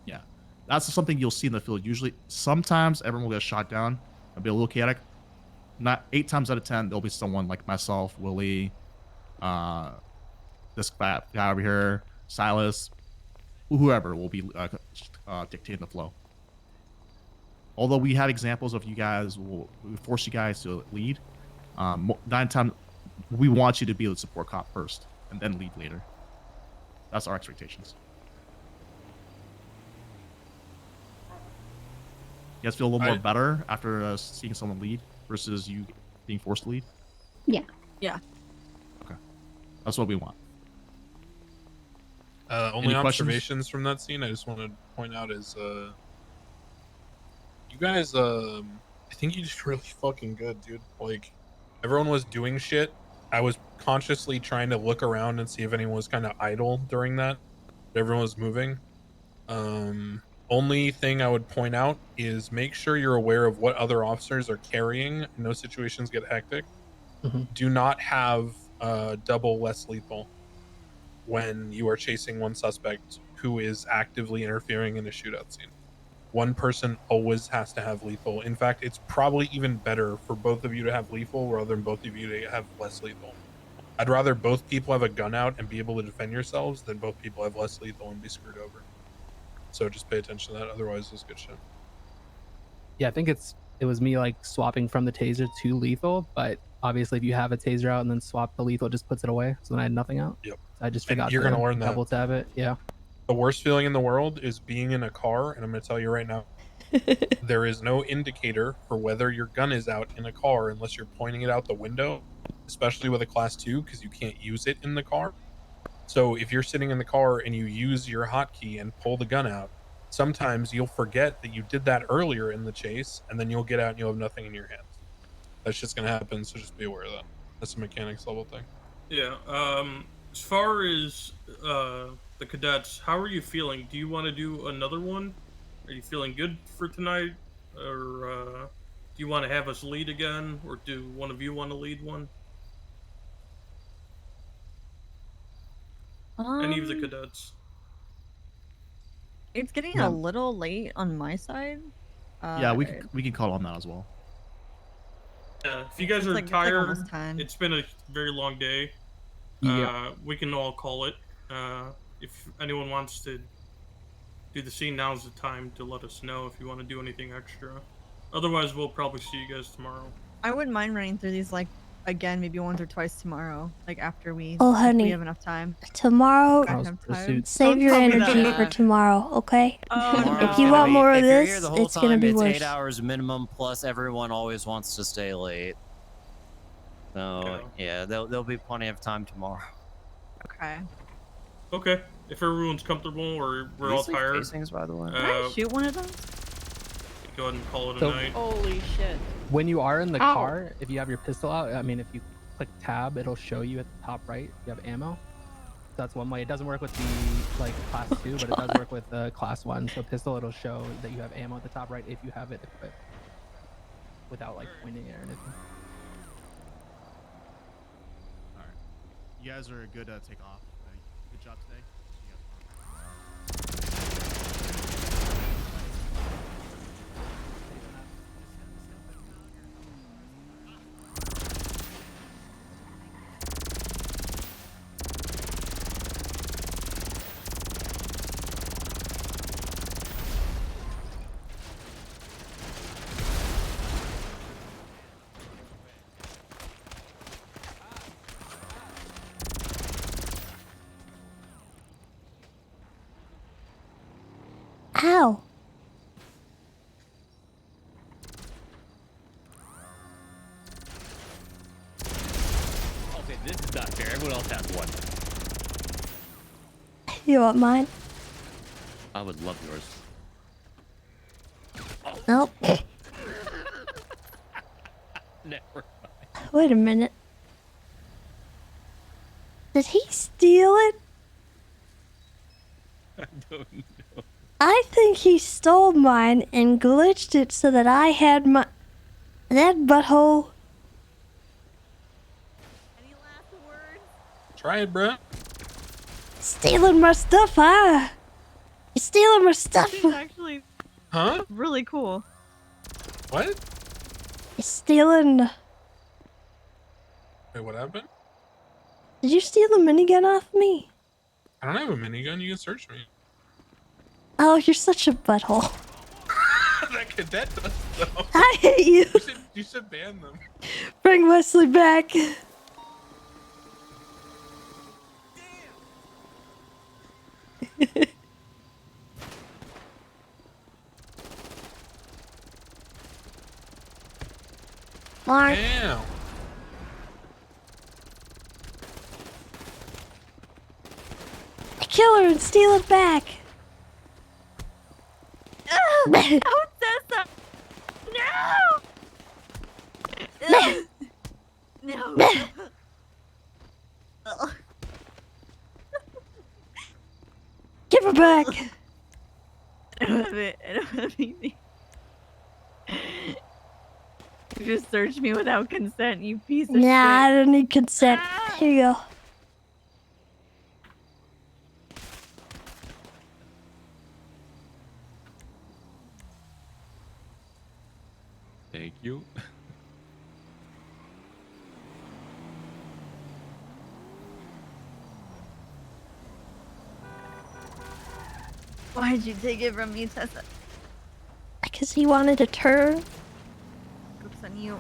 Yeah, that's something you'll see in the field. Usually, sometimes everyone will get shot down. It'll be a little chaotic. Not 8 times out of 10, there'll be someone like myself, Willie, this guy over here, Silas, whoever will be dictating the flow. Although we have examples of you guys, we force you guys to lead. 9 times, we want you to be the support cop first and then lead later. That's our expectations. You guys feel a little more better after seeing someone lead versus you being forced to lead? Yeah. Yeah. Okay. That's what we want. Only Any questions? observations from that scene I just want to point out is you guys I think you did really fucking good, dude. Like everyone was doing shit. I was consciously trying to look around and see if anyone was kind of idle during that. Everyone was moving. Only thing I would point out is make sure you're aware of what other officers are carrying in those situations get hectic. Do not have double less lethal when you are chasing one suspect who is actively interfering in a shootout scene. One person always has to have lethal. In fact, it's probably even better for both of you to have lethal rather than both of you to have less lethal. I'd rather both people have a gun out and be able to defend yourselves than both people have less lethal and be screwed over. So just pay attention to that. Otherwise, it's good shit. Yeah, I think it was me like swapping from the taser to lethal, but obviously if you have a taser out and then swap the lethal, it just puts it away. So then I had nothing out. Yep. So I just And forgot you're to gonna learn that. double tab it. Yeah. The worst feeling in the world is being in a car, and I'm going to tell you right now, there is no indicator for whether your gun is out in a car unless you're pointing it out the window, especially with a class 2, because you can't use it in the car. So if you're sitting in the car and you use your hotkey and pull the gun out, sometimes you'll forget that you did that earlier in the chase, and then you'll get out and you'll have nothing in your hands. That's just going to happen, so just be aware of that. That's a mechanics level thing. Yeah. As far as the cadets, how are you feeling? Do you want to do another one? Are you feeling good for tonight, or do you want to have us lead again, or do one of you want to lead one? Any of the cadets. It's getting Yeah. a little late on my side. Yeah, we can call on that as well. Yeah, if you guys It's are like- it's like tired, almost 10. it's been a very long day. Yeah. We can all call it. If anyone wants to do the scene, now's the time to let us know if you want to do anything extra. Otherwise, we'll probably see you guys tomorrow. I wouldn't mind running through these like again, maybe once or twice tomorrow, like after we Oh, if honey. we have enough time. Tomorrow, I have time. save Don't your tell me energy that. for tomorrow, okay? Tomorrow's If you gonna want be- more of if you're here this, the whole it's gonna time, be it's worse. 8 hours minimum. Plus, everyone always wants to stay late. So yeah, there'll be plenty of time tomorrow. Okay. Okay, if everyone's comfortable or we're all These leave tired, casings, by the way. Can I shoot one of them? go ahead and call it a So- night. Holy shit. When you are in the Ow. car, if you have your pistol out, I mean, if you click tab, it'll show you at the top right if you have ammo. That's one way. It doesn't work with the like class 2, but it does work with class 1. So pistol, it'll show that you have ammo at the top right if you have it equipped without like pointing it or anything. All right. You guys are good to take off. Good job today. Ow. Okay, this is not fair. Everyone else has one. You want mine? I would love yours. Nope. Never. Wait a minute. Did he steal it? I don't know. I think he stole mine and glitched it so that I had my... That butthole. Try it, bro. Stealing my stuff, huh? You're stealing my stuff. This is actually Huh? really cool. What? You're stealing... Wait, what happened? Did you steal the minigun off me? I don't have a minigun. You can search me. Oh, you're such a butthole. That cadet does, though. I hate you. You should ban them. Bring Wesley back. Mark. Damn. Kill her and steal it back. No, Tessa! No! No! Give her back. have it. I don't have anything. You just searched me without consent, you piece of Nah, shit. I don't need consent. Here you go. Thank you. Why'd you take it from me, Tessa? Because he wanted to turn. Oops on you.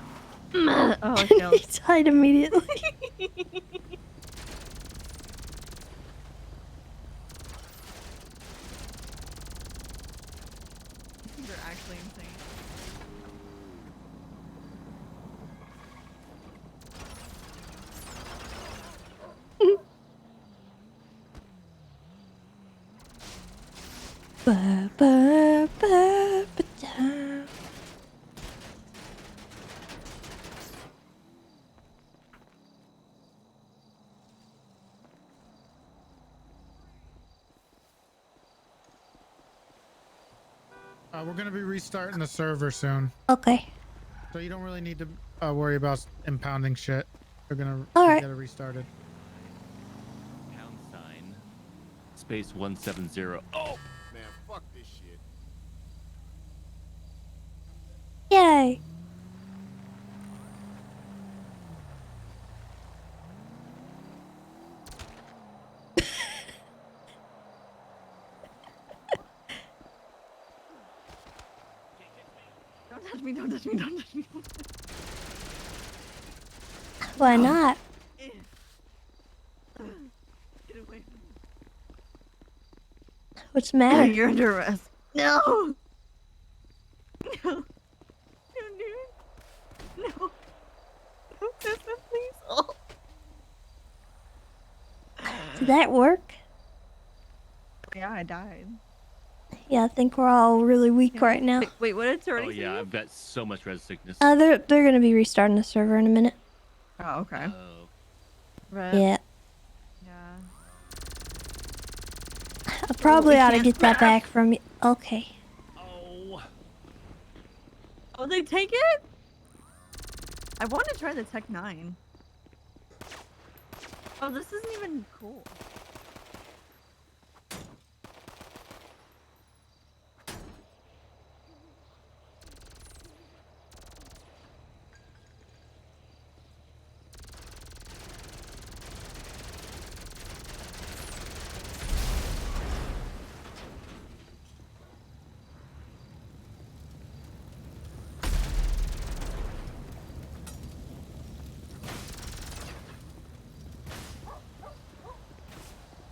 Oh, it failed. He died immediately. You're actually insane. Ba, ba, ba, ba, da. We're gonna be restarting the server soon, Okay. so you don't really need to worry about impounding shit. We're gonna get it restarted. Pound sign. Space 170. Oh man, fuck this shit. Yay. Don't touch me, don't touch me, don't touch me. Why not? Get away from me. What's the matter? You're under arrest. No! No. Don't do it. No. No, Tessa, please. Oh. Did that work? Yeah, I died. Yeah, I think we're all really weak right now. Wait, what did Torty Oh say? yeah, I've got so much res sickness. They're gonna be restarting the server in a minute. Oh, okay. Oh. Right. Yeah. Yeah. I probably we ought to can't get that smash. back from you. Okay. Oh, they take it? I want to try the Tech 9. Oh, this isn't even cool.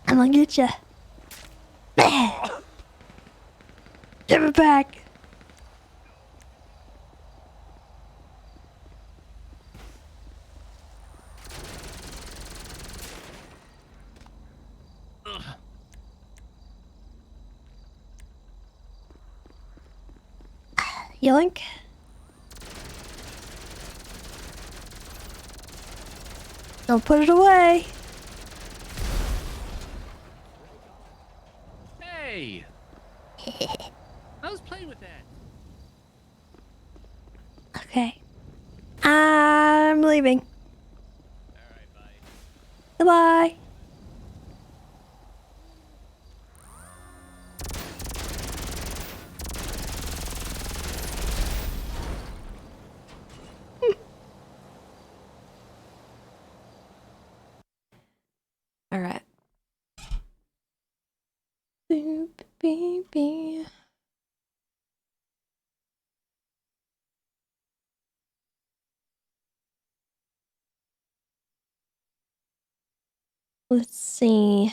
I'm gonna get you. Give it back. Yoink. Don't put it away. Hey! I was playing with that. Okay. I'm leaving. Alright, bye. Goodbye. All right. Boop, beep, beep. Let's see.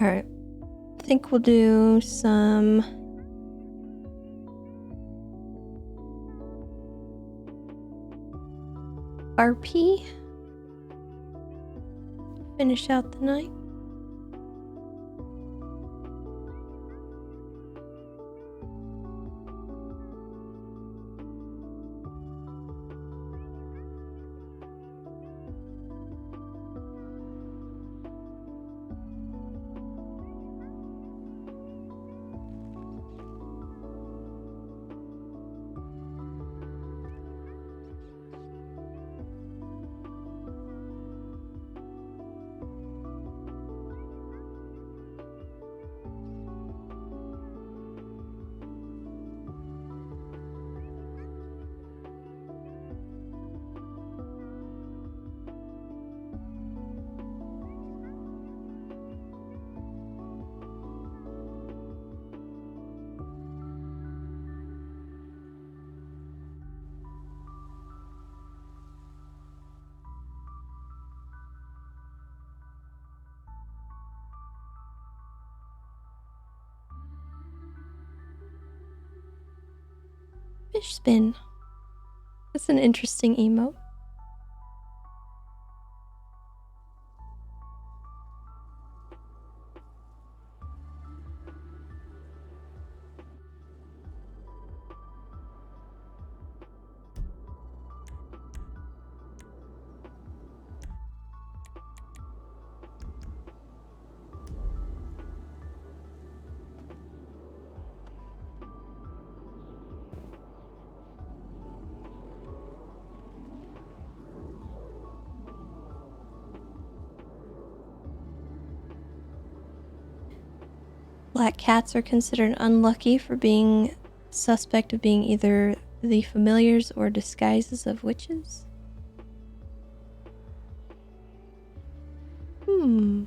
Alright. I think we'll do some... RP. Finish out the night. Fish spin. That's an interesting emote. Black cats are considered unlucky for being suspect of being either the familiars or disguises of witches. Hmm.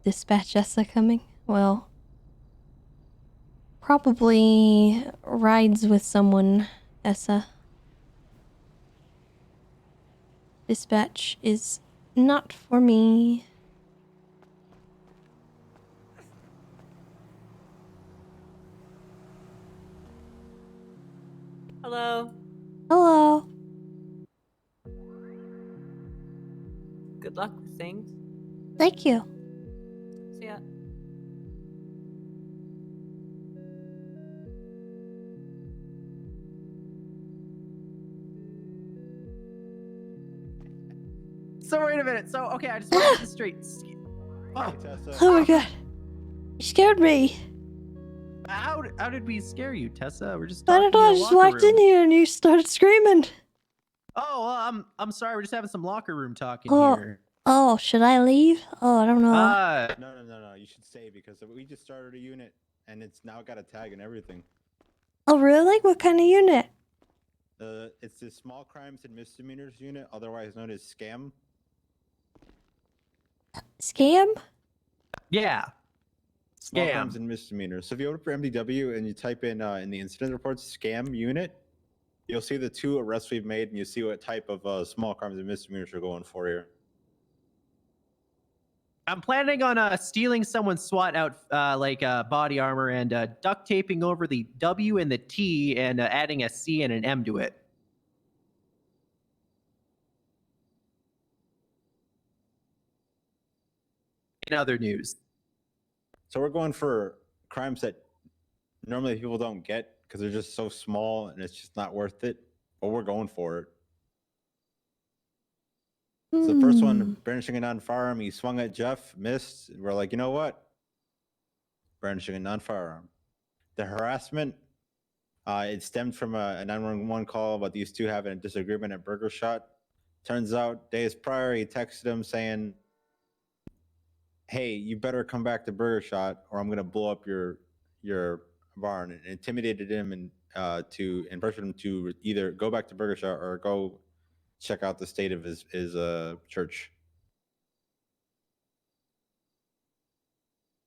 Dispatch Essa coming? Well, probably rides with someone, Essa. Dispatch is not for me. Hello. Hello. Good luck with things. Thank you. See ya. So wait a minute. So okay, I just want to get this straight. Oh, Oh my god. You scared me. how did we scare you, Tessa? We're just I talking don't know, I in a just locker walked room. in here and you started screaming. Oh, well, I'm sorry. We're just having some locker room talking Oh, here. oh, should I leave? Oh, I don't know. No. You should stay because we just started a unit and it's now got a tag and everything. Oh, really? What kind of unit? It's the Small Crimes and Misdemeanors unit, otherwise known as SCAM. Scam? Yeah. Small Scam. Crimes and Misdemeanors. So if you open up MDW and you type in the incident reports SCAM unit, you'll see the 2 arrests we've made and you see what type of small crimes and misdemeanors we're going for here. I'm planning on stealing someone's SWAT out body armor and duct taping over the W and the T and adding a C and an M to it. In other news. So we're going for crimes that normally people don't get because they're just so small and it's just not worth it. But we're going for it. So the first one, brandishing a non-firearm, he swung at Jeff, missed. We're like, you know what? Brandishing a non-firearm. The harassment, it stemmed from a 911 call about these two having a disagreement at Burger Shot. Turns out, days prior, he texted him saying, hey, you better come back to Burger Shot or I'm going to blow up your barn, and intimidated him and pressured him to either go back to Burger Shot or go check out the state of his church.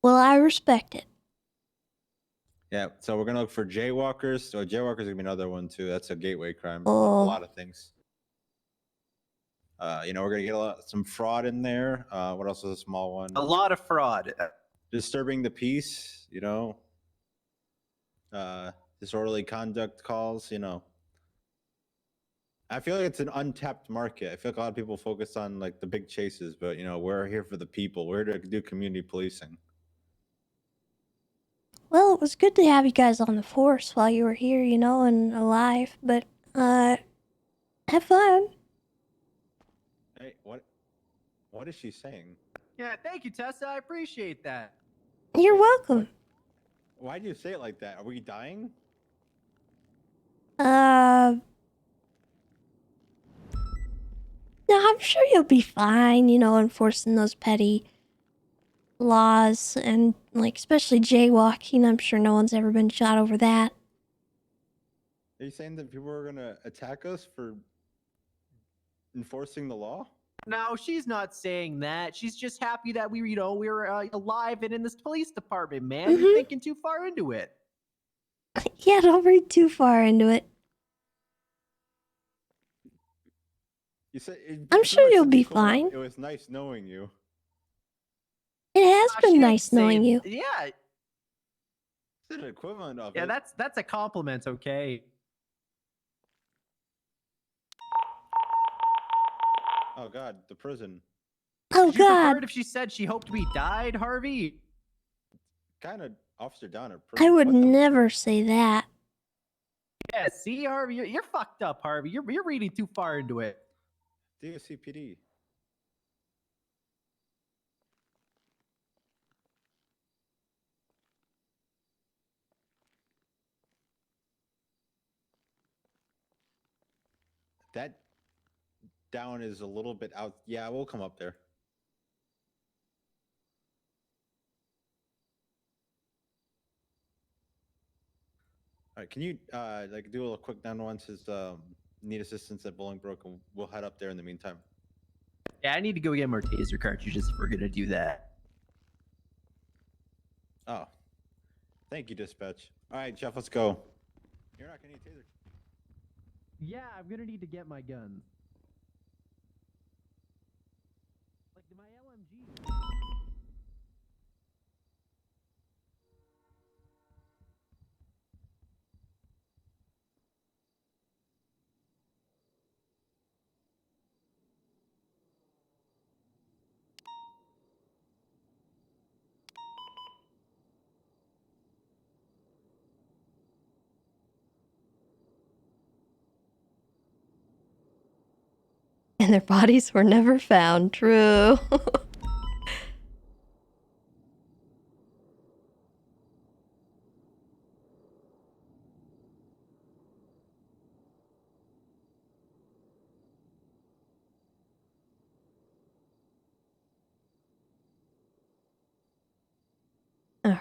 Well, I respect it. Yeah, so we're gonna look for jaywalkers. So jaywalkers gonna be another one too. That's a gateway crime. A Oh. lot of things. We're gonna get some fraud in there. What else is a small one? A lot of fraud. Disturbing the peace. Disorderly conduct calls. I feel like it's an untapped market. I feel like a lot of people focus on like the big chases, but we're here for the people. We're here to do community policing. Well, it was good to have you guys on the force while you were here, and alive, but, have fun. Hey, what is she saying? Yeah, thank you, Tessa. I appreciate that. You're welcome. Why do you say it like that? Are we dying? No, I'm sure you'll be fine, enforcing those petty laws and, especially jaywalking. I'm sure no one's ever been shot over that. Are you saying that people are gonna attack us for enforcing the law? No, she's not saying that. She's just happy that we're alive and in this police department, man. You're thinking too far into it. Yeah, don't read too far into it. You said I'm sure you'll be fine. It was nice knowing you. It has She been didn't nice say- knowing you. Yeah, It's an equivalent of yeah, it. that's a compliment, okay? Oh God, the prison. Oh Would you prefer God. it if she said she hoped we died, Harvey? Kind of Officer down at prison. I would What the- never say that. Yeah, see, Harvey, you're fucked up, Harvey. You're reading too far into it. DOCPD. That down is a little bit out. Yeah, we'll come up there. All right, can you do a little quick 911 says need assistance at Bolingbrook, and we'll head up there in the meantime. Yeah, I need to go get more taser cartridges if we're gonna do that. Oh, thank you, dispatch. All right, Jeff, let's go. You're not gonna need taser. Yeah, I'm gonna need to get my guns. Like my LMG. And their bodies were never found. True. All right.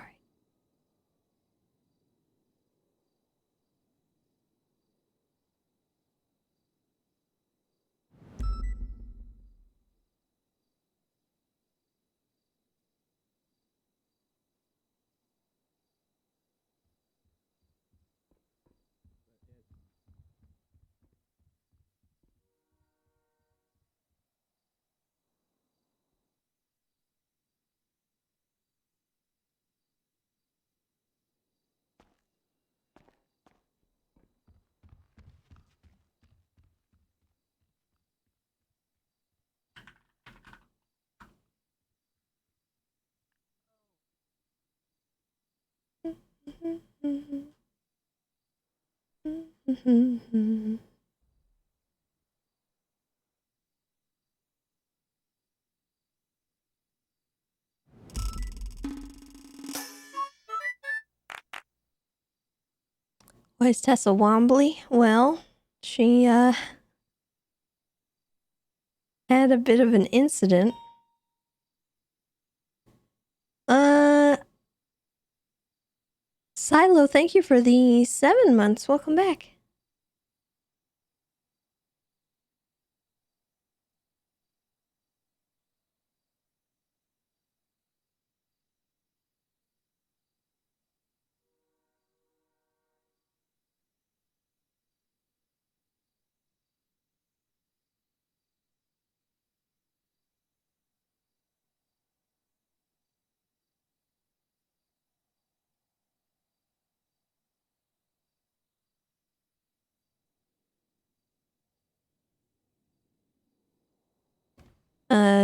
Why is Tessa wobbly? Well, she had a bit of an incident. Silo, thank you for the 7 months. Welcome back.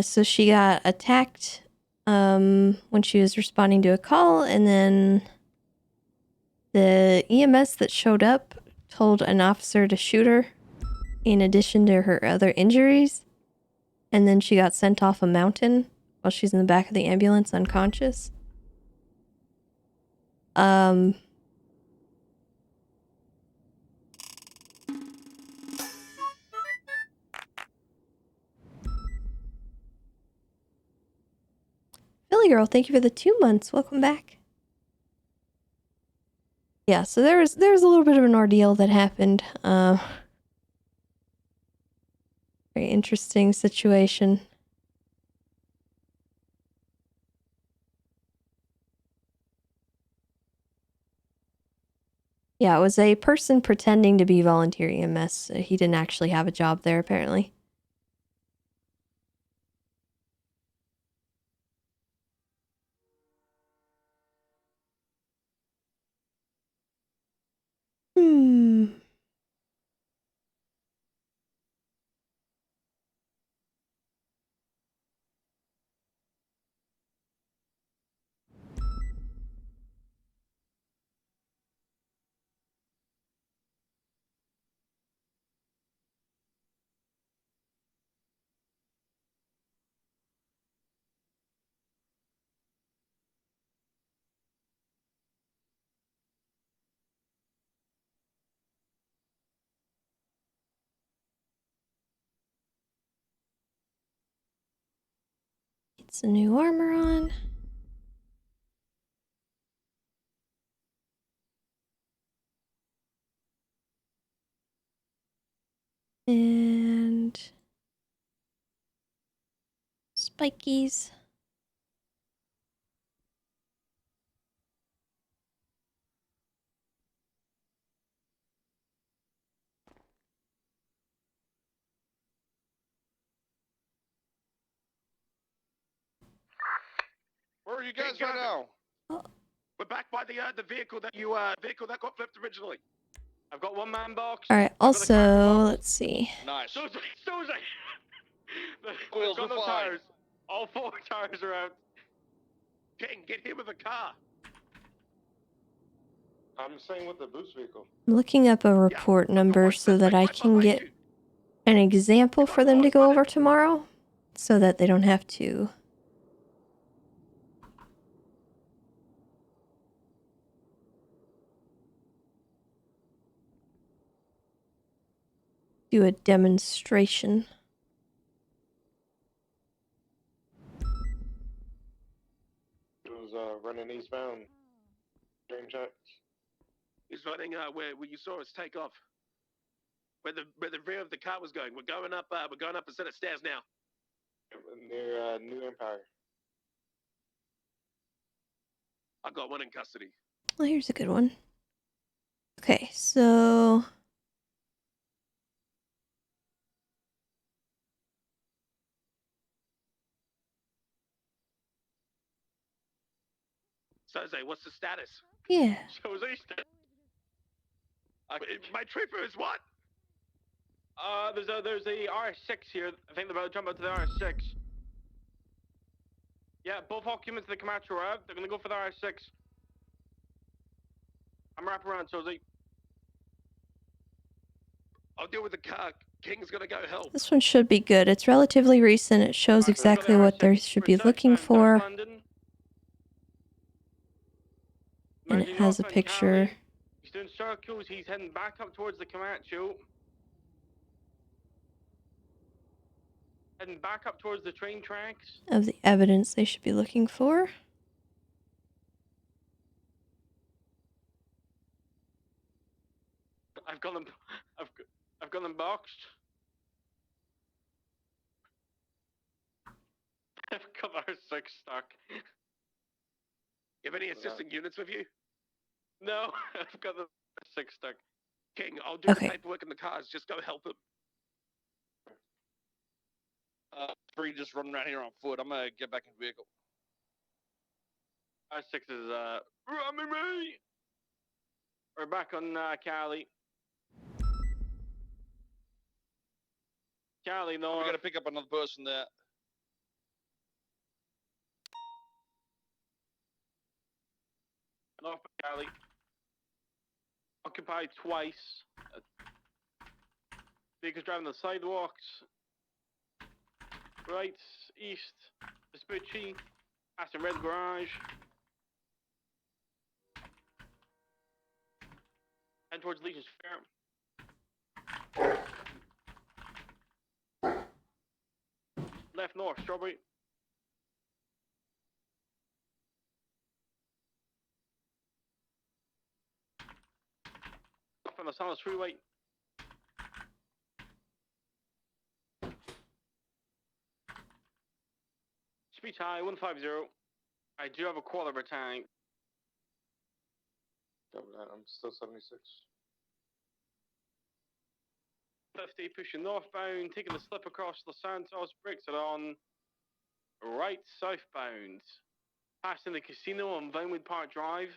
So she got attacked when she was responding to a call, and then the EMS that showed up told an officer to shoot her in addition to her other injuries, and then she got sent off a mountain while she's in the back of the ambulance unconscious. Philly Girl, thank you for the 2 months. Welcome back. Yeah, so there was a little bit of an ordeal that happened. Very interesting situation. Yeah, it was a person pretending to be volunteer EMS. He didn't actually have a job there, apparently. Get some new armor on. And spikies. Where are you guys right now? We're back by the vehicle that got flipped originally. I've got one man box. All right. Also, let's see. Nice. Susie! Wheels got are no fine. tires. All 4 tires are out. King, get here with a car. I'm staying with the boost vehicle. I'm looking up a report number so that I can get an example for them to go over tomorrow, so that they don't have to. Do a demonstration. It was running eastbound. Dream checks. He's running where you saw us take off. Where the rear of the car was going. We're going up a set of stairs now. Near New Empire. I got one in custody. Well, here's a good one. Okay, so Jose, what's the status? yeah. Jose, my trooper is what? There's a RS6 here. I think they're about to jump out to the RS6. Yeah, both occupants of the Camacho are out. They're gonna go for the RS6. I'm wrapping around, Jose. I'll deal with the car. King's gonna go help. This one should be good. It's relatively recent. It shows exactly what they should be looking for. And it has a picture. doing circles. He's heading back up towards the Camacho. Heading back up towards the train tracks. Of the evidence they should be looking for. I've got them. I've got them boxed. I've got our 6 stuck. You have any assisting units with you? No, I've got the 6 stuck. King, I'll do the paperwork in the cars. Just go help him. Free just running around here on foot. I'm gonna get back in the vehicle. Our 6 is running me. We're back on Cali. Cali, no. We gotta pick up another person there. North Cali. Occupied twice. Vehicles driving the sidewalks. Right, east, Vespucci, past a red garage. Head towards Legion's Fair. Left north, Strawberry. Off on the San Luis Freeway. Speech high, 150. I do have a quarter of a tank. I'm still 76. 50, pushing northbound, taking the slip across Los Santos, brakes it on. Right, southbound. Passing the casino on Vinewood Park Drive.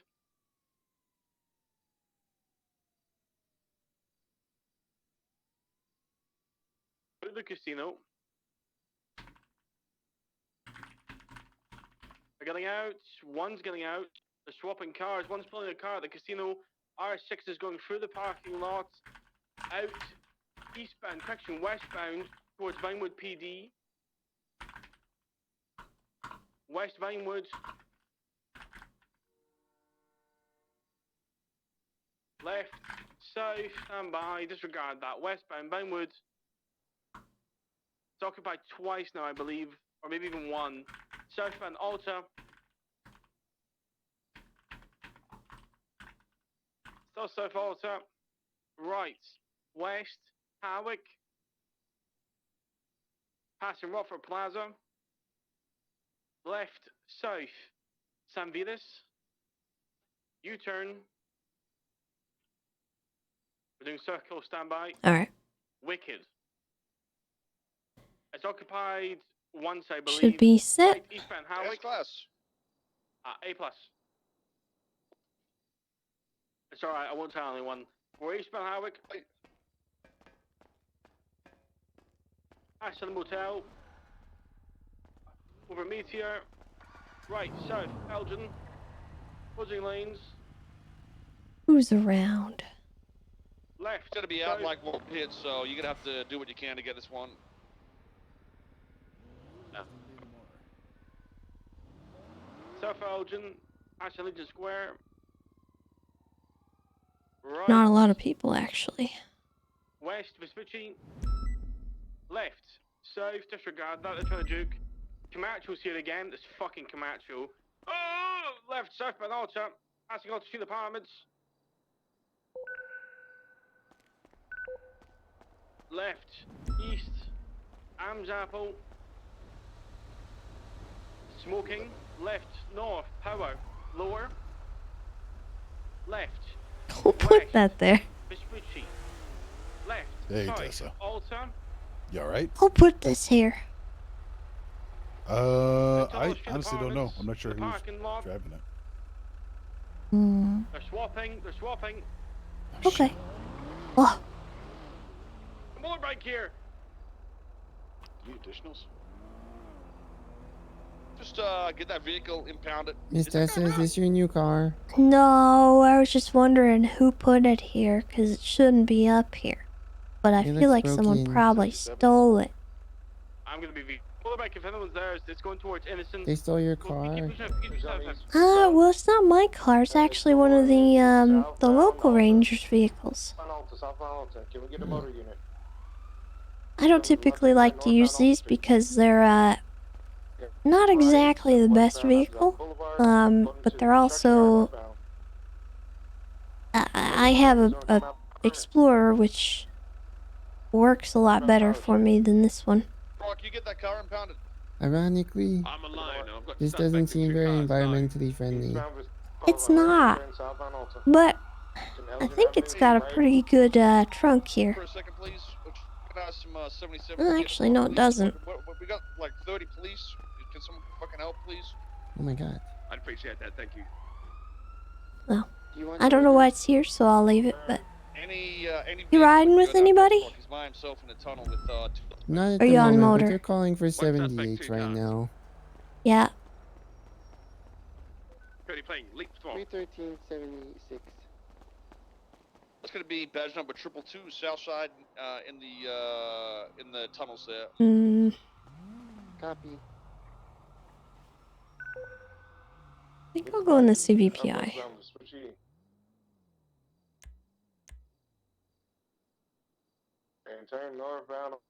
Through the casino. They're getting out. One's getting out. They're swapping cars. One's pulling a car at the casino. R6 is going through the parking lot. Out. Eastbound, correction, westbound towards Vinewood PD. West Vinewood. Left, south, stand by, disregard that. Westbound, Vinewood. It's occupied twice now, I believe, or maybe even one. Southbound, Alta. Still south, Alta. Right, west, Hawick. Passing Rockford Plaza. Left, south, San Vitas. U-turn. We're doing circle standby. Alright. Wicked. It's occupied once, I believe. Should be set. Right, eastbound Hawick. S-class. A+. It's alright, I won't tell anyone. We're eastbound Hawick. Ashland Motel. Over Meteor. Right, south, Elgin. Closing lanes. Who's around? Left. It's gonna be out in like 1 pit, so you're gonna have to do what you can to get this one. No. South Elgin. Ashland Legion Square. Right. Not a lot of people, actually. West, Vespucci. Left. South, disregard that. They're trying to juke. Camacho's here again. This fucking Camacho. Oh! Left, south, by Alta. Passing on to see the pyramids. Left, east, Am's Apple. Smoking. Left, north, power. Lower. Left. Who put that there? Vespucci. Left. Hey, south, Tessa. Alta. You alright? Who put this here? I honestly don't know. I'm not sure who's driving it. Hmm. They're swapping. They're swapping. Okay. Oh. Motorbike here. You additionals? Just get that vehicle impounded. Miss Tessa, is this your new car? No, I was just wondering who put it here, because it shouldn't be up here. But I It feel looks like someone broken. probably stole it. I'm gonna be Pull it back if anyone's there. It's going towards Innocent. They stole your car. Well, it's not my car. It's actually one of the local rangers' vehicles. Can we get a motor unit? I don't typically like to use these because they're not exactly the best vehicle. But they're also I have a Explorer which works a lot better for me than this one. Rock, you get that car impounded. Ironically, I'm alone. I've got this stuck doesn't back seem very environmentally friendly. It's not, but I think it's got a pretty good trunk here. For a second, please. Some 77. Well, actually, no, it doesn't. We got like 30 police. Can someone fucking help, please? Oh my god. I'd appreciate that. Thank you. Well, I don't know why it's here, so I'll leave it. But any you riding with anybody? He's by himself in a tunnel with Not at Are the you on moment, motor? but they're calling for 78 right now. Yeah. 313-76. That's gonna be badge number 222, south side, in the tunnels there. Copy. I think I'll go in the CVPI. And turn northbound.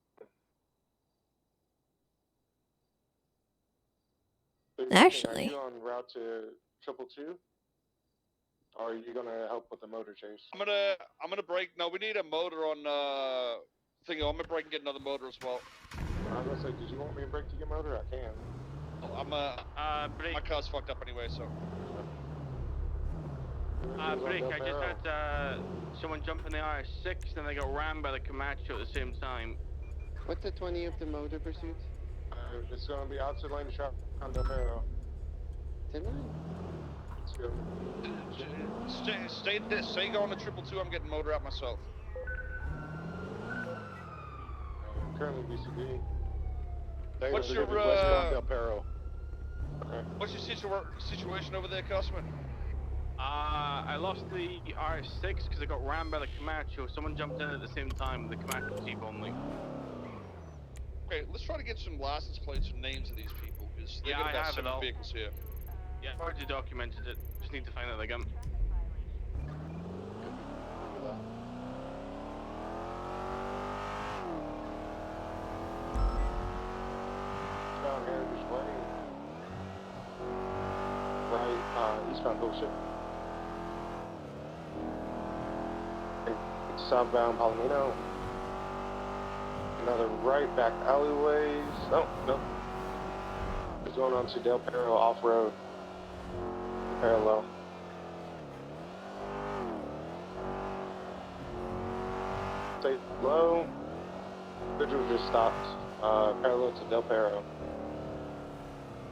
Actually. Are you on route to 222? Or are you gonna help with the motor chase? I'm gonna break. No, we need a motor on thingy. I'm gonna break and get another motor as well. I was gonna say, did you want me to break to get motor? I can. I'm my car's fucked up anyway, so. Break. I just had someone jump in the RS6 and they got rammed by the Camacho at the same time. What's the 20 of the motor pursuit? It's gonna be outside lane traffic on Del Perro. 10-9. Let's go. Stay going to 222. I'm getting motor out myself. Currently BCD. What's your Del Perro. What's your situation over there, customer? I lost the RS6 because I got rammed by the Camacho. Someone jumped in at the same time. The Camacho T-boned me. Okay, let's try to get some license plates and names of these people because they're gonna have 7 vehicles here. Yeah, I've already documented it. Just need to find out again. Down here, this way. Right, eastbound bullshit. Southbound Palomino. Another right back alleyways. Oh, no. It's going on to Del Perro off-road. Parallel. Stay low. Bridge just stopped. Parallel to Del Perro.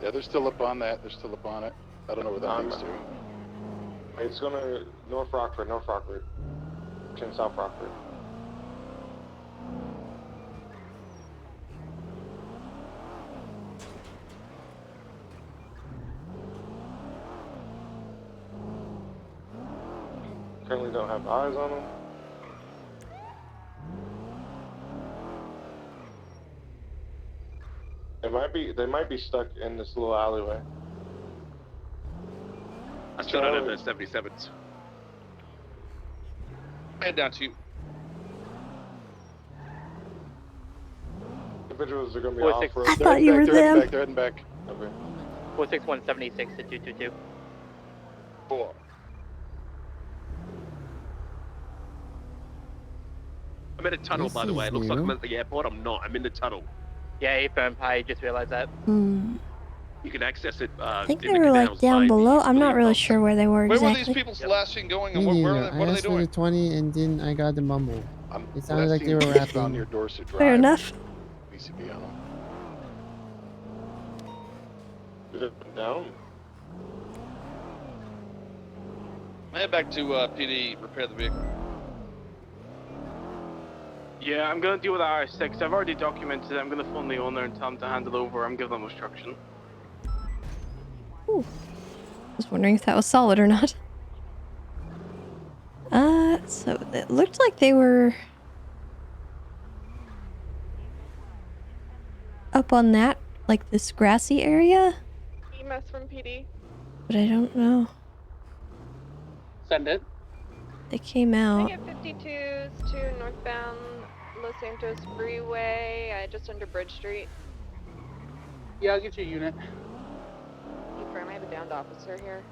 Yeah, they're still up on that. They're still up on it. I don't know where that leads to. It's gonna North Rockford. South Rockford. Currently don't have eyes on them. They might be stuck in this little alleyway. I still don't have those 77s. Head down to you. Individuals are going to be 46. off-road. I thought you were them. They're heading back. Okay. 46176 to 222. 4. I'm in a tunnel, by the way. It looks like I'm at the airport. I'm not. I'm in the tunnel. Yeah, firm pie. Just realized that. You can access it. I think they were like down below. I'm not really sure where they were Where were exactly. these people's last scene going Me and neither. what I are they asked for doing? the 20 and then I got the mumble. It sounded like they were on rapping. your Dorset Drive. Fair enough. BCB on them. Is it down? Head back to PD, repair the vehicle. Yeah, I'm gonna deal with the RS6. I've already documented it. I'm gonna phone the owner and tell him to hand it over. I'm giving them instruction. Ooh. I was wondering if that was solid or not. So it looked like they were up on that like this grassy area, EMS from PD. but I don't know. Send it. They came I out. get 52s to northbound Los Santos Freeway, just under Bridge Street. Yeah, I'll get you a unit. Confirm I have a downed officer here.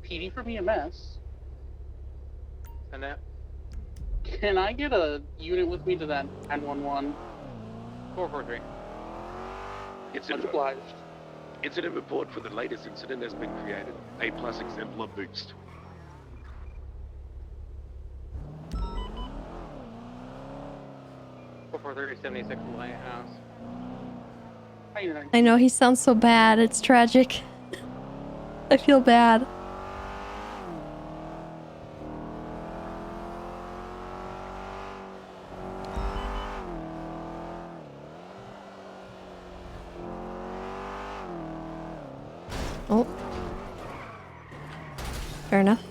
PD from EMS. Send it. Can I get a unit with me to that 911? 443. Incident, obliged. Incident report for the latest incident has been created. A+ exemplar boost. For 3076 Lighthouse. I know he sounds so bad. It's tragic. I feel bad. Oh. Fair enough.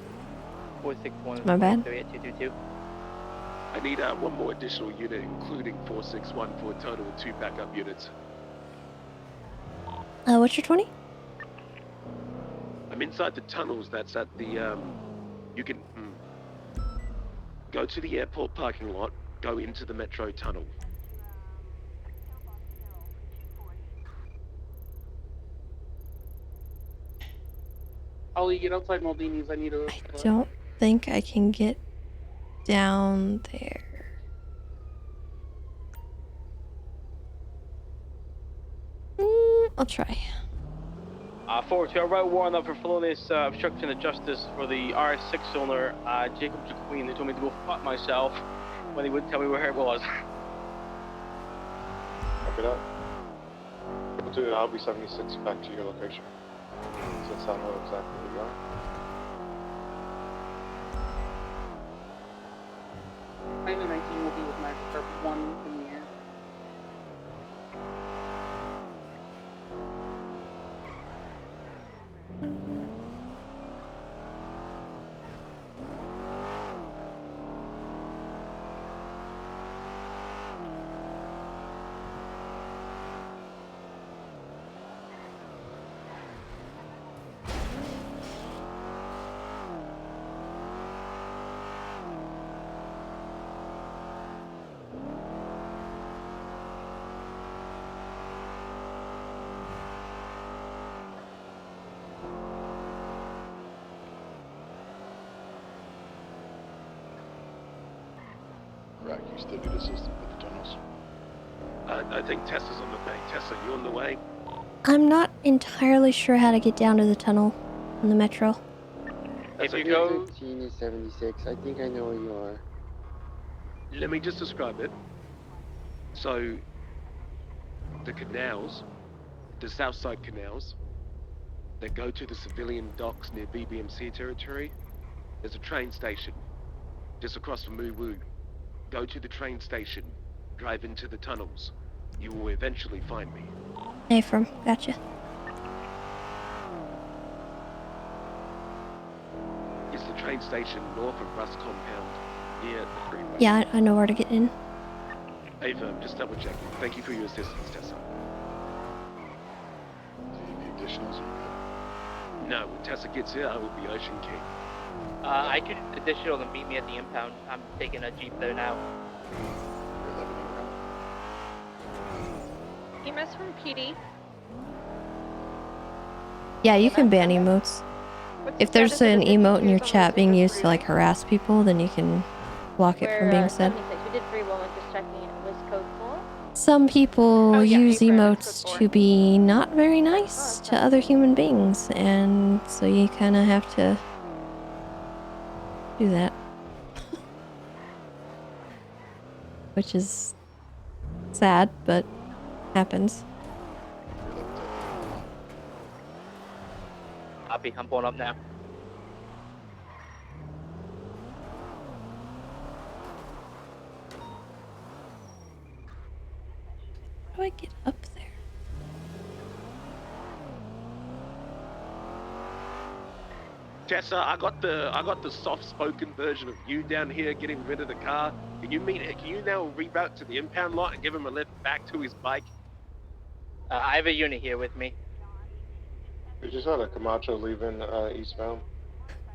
461. My bad. 222. I need one more additional unit, including 461, for a total of 2 backup units. What's your 20? I'm inside the tunnels that's at the, you can go to the airport parking lot, go into the metro tunnel. Ollie, get outside Maldini's. I need a. Don't think I can get down there. I'll try. 4-2, I wrote warrant up for felonious obstruction of justice for the R6 owner, Jacob Jaqueen, who told me to go fuck myself when he wouldn't tell me where it was. Copy that. Triple two, I'll be 76 back to your location. Since I know exactly where you are. Nine and 19 will be with Magic Carp 1 in the air. Rack, you still need assistance with the tunnels? I think Tessa's on the way. Tessa, you on the way? I'm not entirely sure how to get down to the tunnel on the metro. If you go... 13 is 76. I think I know where you are. Let me just describe it. So, the canals, the south side canals, that go to the civilian docks near BBMC territory, there's a train station just across from Moo Woo. Go to the train station, drive into the tunnels. You will eventually find me. Hey, from gotcha. It's the train station north of Rust Compound, near the freeway. Yeah, I know where to get in. Ava, just double checking. Thank you for your assistance, Tessa. Do you need additionals? No, when Tessa gets here, I will be Ocean King. I could additional to meet me at the impound. I'm taking a Jeep there now. EMS from PD. Yeah, you can ban emotes. If there's an emote in your chat being used to like harass people, then you can block it from being said. 76. We did 3-1, just checking it was code 4. Some people use emotes to be not very nice to other human beings, and so you kind of have to do that. Which is sad, but happens. Copy, I'm pulling up now. How do I get up there? Tessa, I got the soft-spoken version of you down here getting rid of the car. Can you now reroute to the impound lot and give him a lift back to his bike? I have a unit here with me. We just had a Camacho leaving eastbound.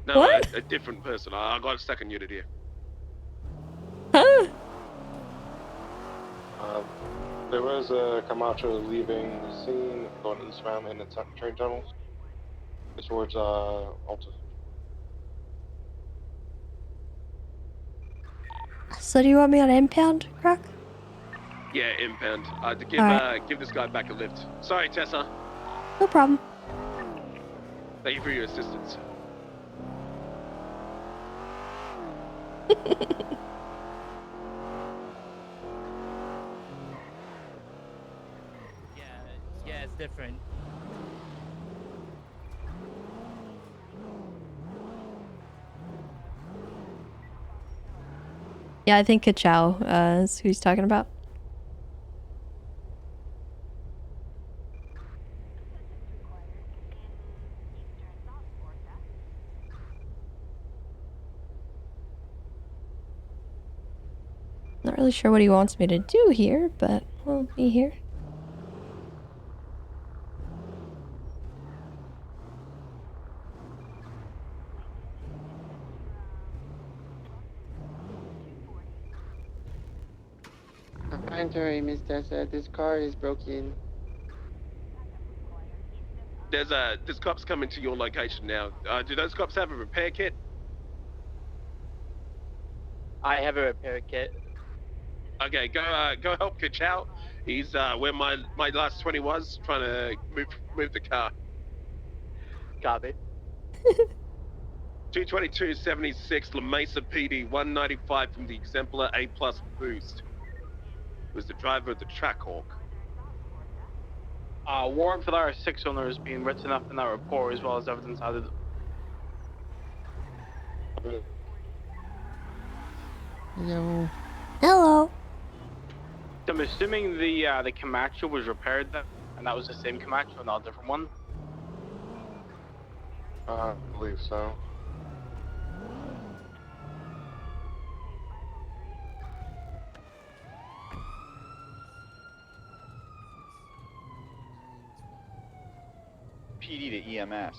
No, What? a different person. I got a second unit here. Huh? There was a Camacho leaving the scene, going eastbound in the train tunnels towards Alta. So do you want me on impound, Croc? Yeah, impound. To give this guy back a lift. Sorry, Tessa. No problem. Thank you for your assistance. Yeah, it's different. Yeah, I think Ka-Chow is who he's talking about. Not really sure what he wants me to do here, but we'll be here. I'm sorry, Miss Tessa. This car is broken. There's cops coming to your location now. Do those cops have a repair kit? I have a repair kit. Okay, go help Ka-Chow. He's where my last 20 was, trying to move the car. Copy. 222.76 La Mesa PD, 195 from the Exemplar A+ boost. Was the driver of the Trackhawk. Warrant for the R6 owner is being written up in that report, as well as evidence added. Hello. Hello. I'm assuming the Camacho was repaired then, and that was the same Camacho, not a different one. I believe so. PD to EMS.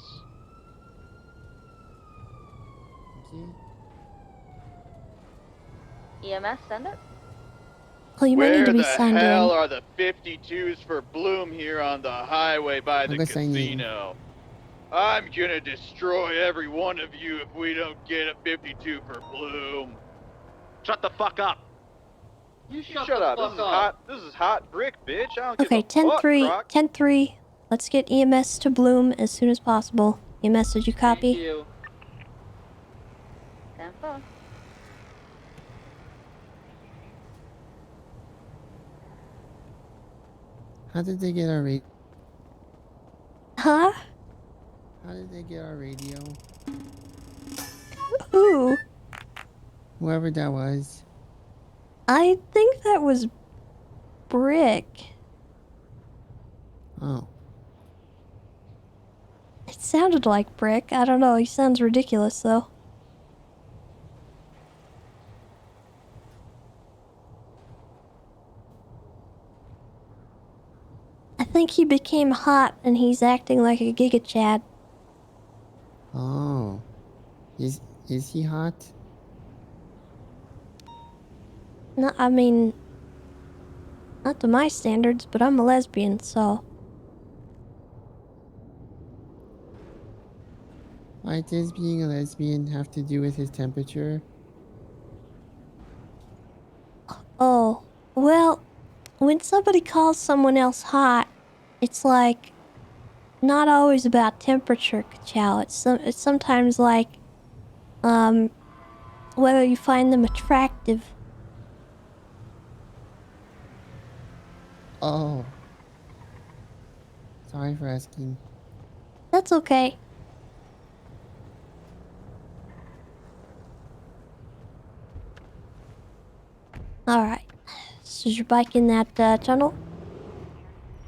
EMS, send it. Oh, you might need to be Where signed the hell in. are the 52s for Bloom here on the highway by the I'll go sign in. casino? I'm gonna destroy every one of you if we don't get a 52 for Bloom. Shut the fuck up. You shut up. This is hot brick, bitch. I don't Okay, give a fuck, 10-3, Croc. 10-3. Let's get EMS to Bloom as soon as possible. EMS, did you copy? Thank you. 10-4. How did they get our radio? Huh? How did they get our radio? Ooh. Whoever that was. I think that was Brick. Oh. It sounded like Brick. I don't know. He sounds ridiculous, though. I think he became hot and he's acting like a Giga Chad. Oh. Is he hot? No, I mean, not to my standards, but I'm a lesbian, so. Why does being a lesbian have to do with his temperature? Oh, well, when somebody calls someone else hot, it's like not always about temperature, Ka-Chow. It's sometimes like whether you find them attractive. Oh. Sorry for asking. That's okay. Alright. So is your bike in that tunnel?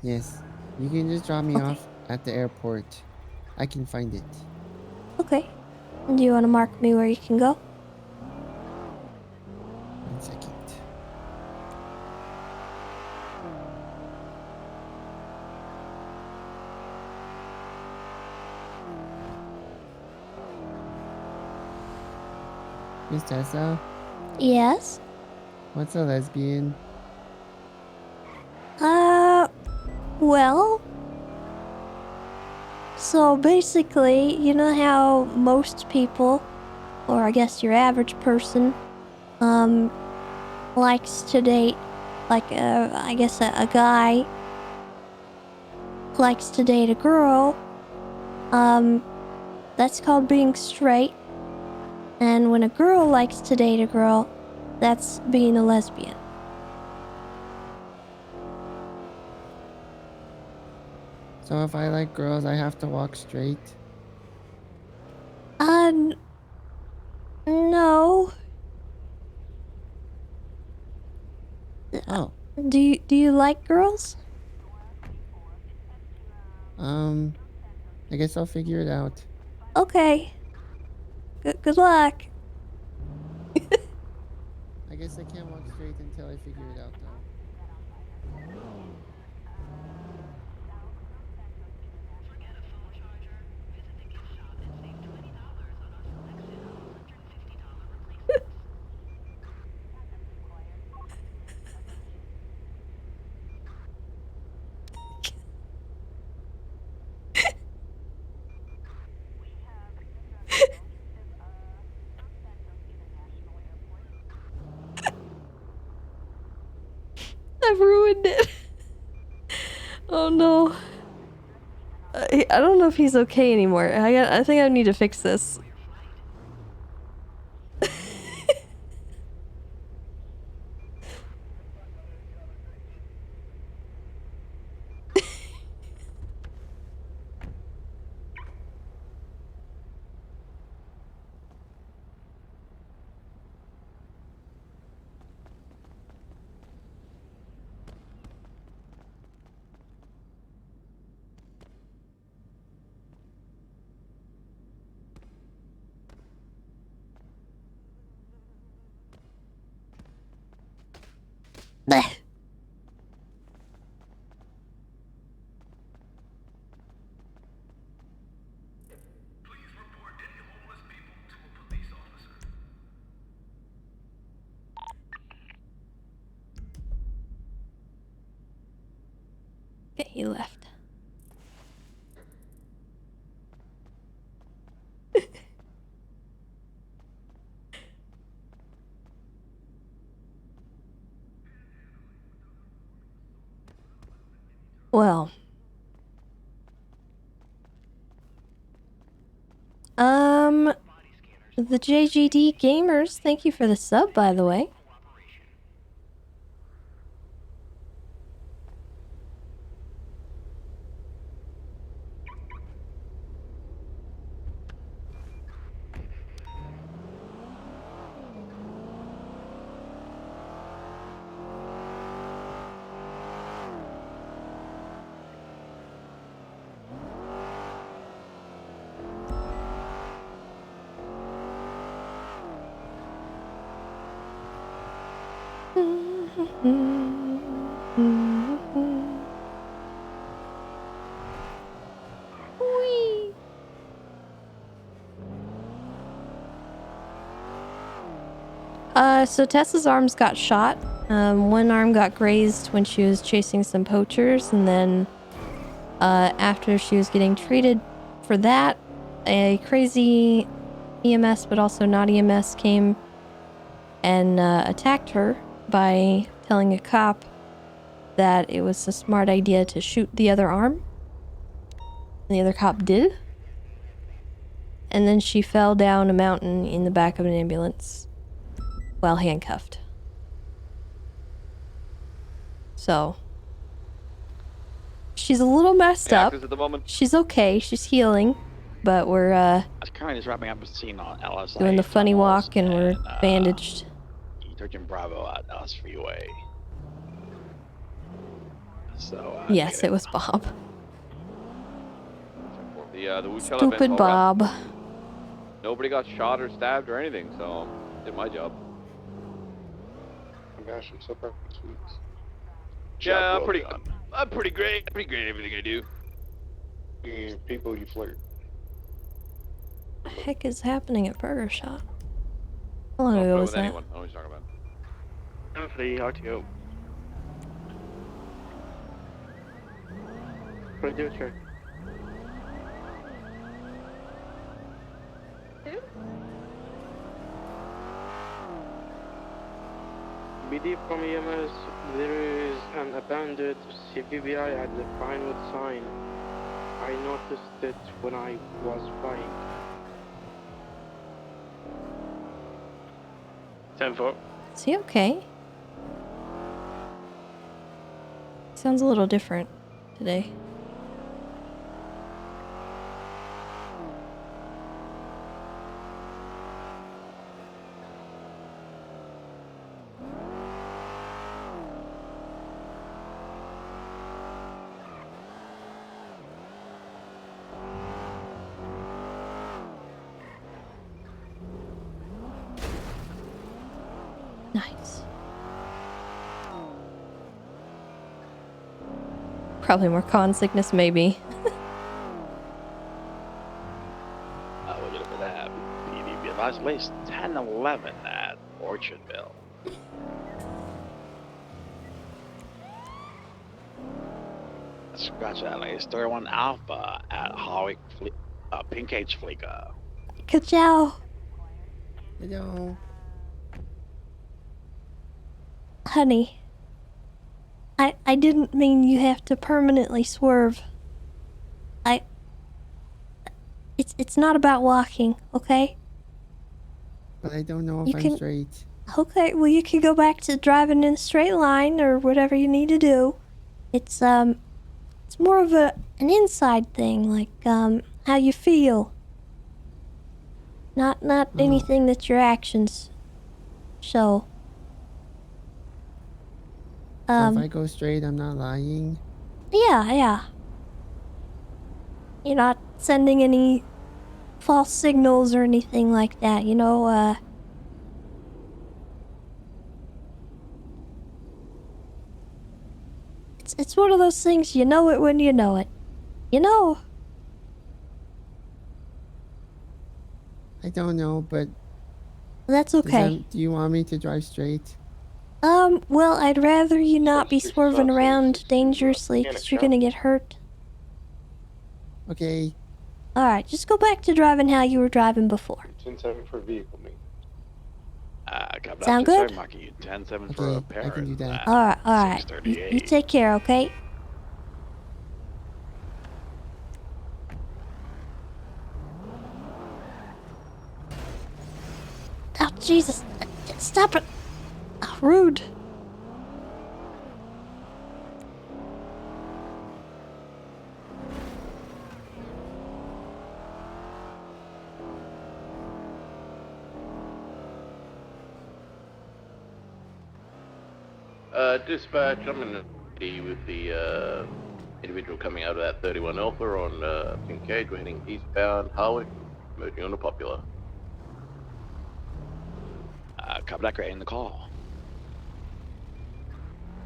Yes. You can just drop me off at the airport. I can find it. Okay. Do you want to mark me where you can go? 1 second. Miss Tessa, Yes? what's a lesbian? Well... So basically, you know how most people, or I guess your average person, likes to date, like, I guess a guy likes to date a girl, that's called being straight. And when a girl likes to date a girl, that's being a lesbian. So if I like girls, I have to walk straight? No. Oh. Do you like girls? I guess I'll figure it out. Okay. Good luck. I guess I can't walk straight until I figure it out, though. I've ruined it. Oh no. I don't know if he's okay anymore. I think I need to fix this. Blech. Okay, he left. Well. The JGD Gamers, thank you for the sub, by the way. Whee! So Tessa's arms got shot. One arm got grazed when she was chasing some poachers, and then after she was getting treated for that, a crazy EMS, but also not EMS, came and attacked her by telling a cop that it was a smart idea to shoot the other arm. And the other cop did. And then she fell down a mountain in the back of an ambulance while handcuffed. So she's a little messed up. At the moment. She's okay. She's healing. But we're I was currently just wrapping up a scene on LSI. doing the funny walk, and we're bandaged. E13 Bravo at Dallas Freeway. So, Yes, it was Bob. the The Stupid Bob. Nobody got shot or stabbed or anything, so did my job. Oh my gosh, I'm so proud of you. Yeah, Job well done. I'm pretty great. Pretty great at everything I do. People you flirt. What the heck is happening at Burger Shot? How long Don't ago flirt was with that? anyone. I know what you're talking about. For the RTO. Radio check. BD from EMS, there is an abandoned CVBI at the Pinewood sign. I noticed it when I was flying. 10-4. Is he okay? Sounds a little different today. Nice. Probably more con sickness, maybe. We'll get over that. PDB last place 10-11 at Orchardville. Scratch that list. 31 Alpha at Howick Pink H Fleeca. Ka-chow. Hello. Honey. I didn't mean you have to permanently swerve. It's not about walking, okay? But I don't know if You I'm can- straight. Okay, well you can go back to driving in a straight line or whatever you need to do. It's more of an inside thing, like how you feel. Not anything that your actions show. So if I go straight, I'm not lying. Yeah. You're not sending any false signals or anything like that, you know, It's one of those things, you know it when you know it. You know. I don't know, but That's okay. do you want me to drive straight? Well, I'd rather you not be swerving around dangerously because you're gonna get hurt. Okay. Alright, just go back to driving how you were driving before. 10-7 for vehicle me. Sound good? Marking you 10-7 for a pair. I can do that. Alright. You take care, okay? Oh, Jesus. Stop it. Oh, rude. Dispatch, I'm in the with the individual coming out of that 31 Alpha on Pink Cage. We're heading eastbound Harwick, merging on the Popular. Copy that, creating the call.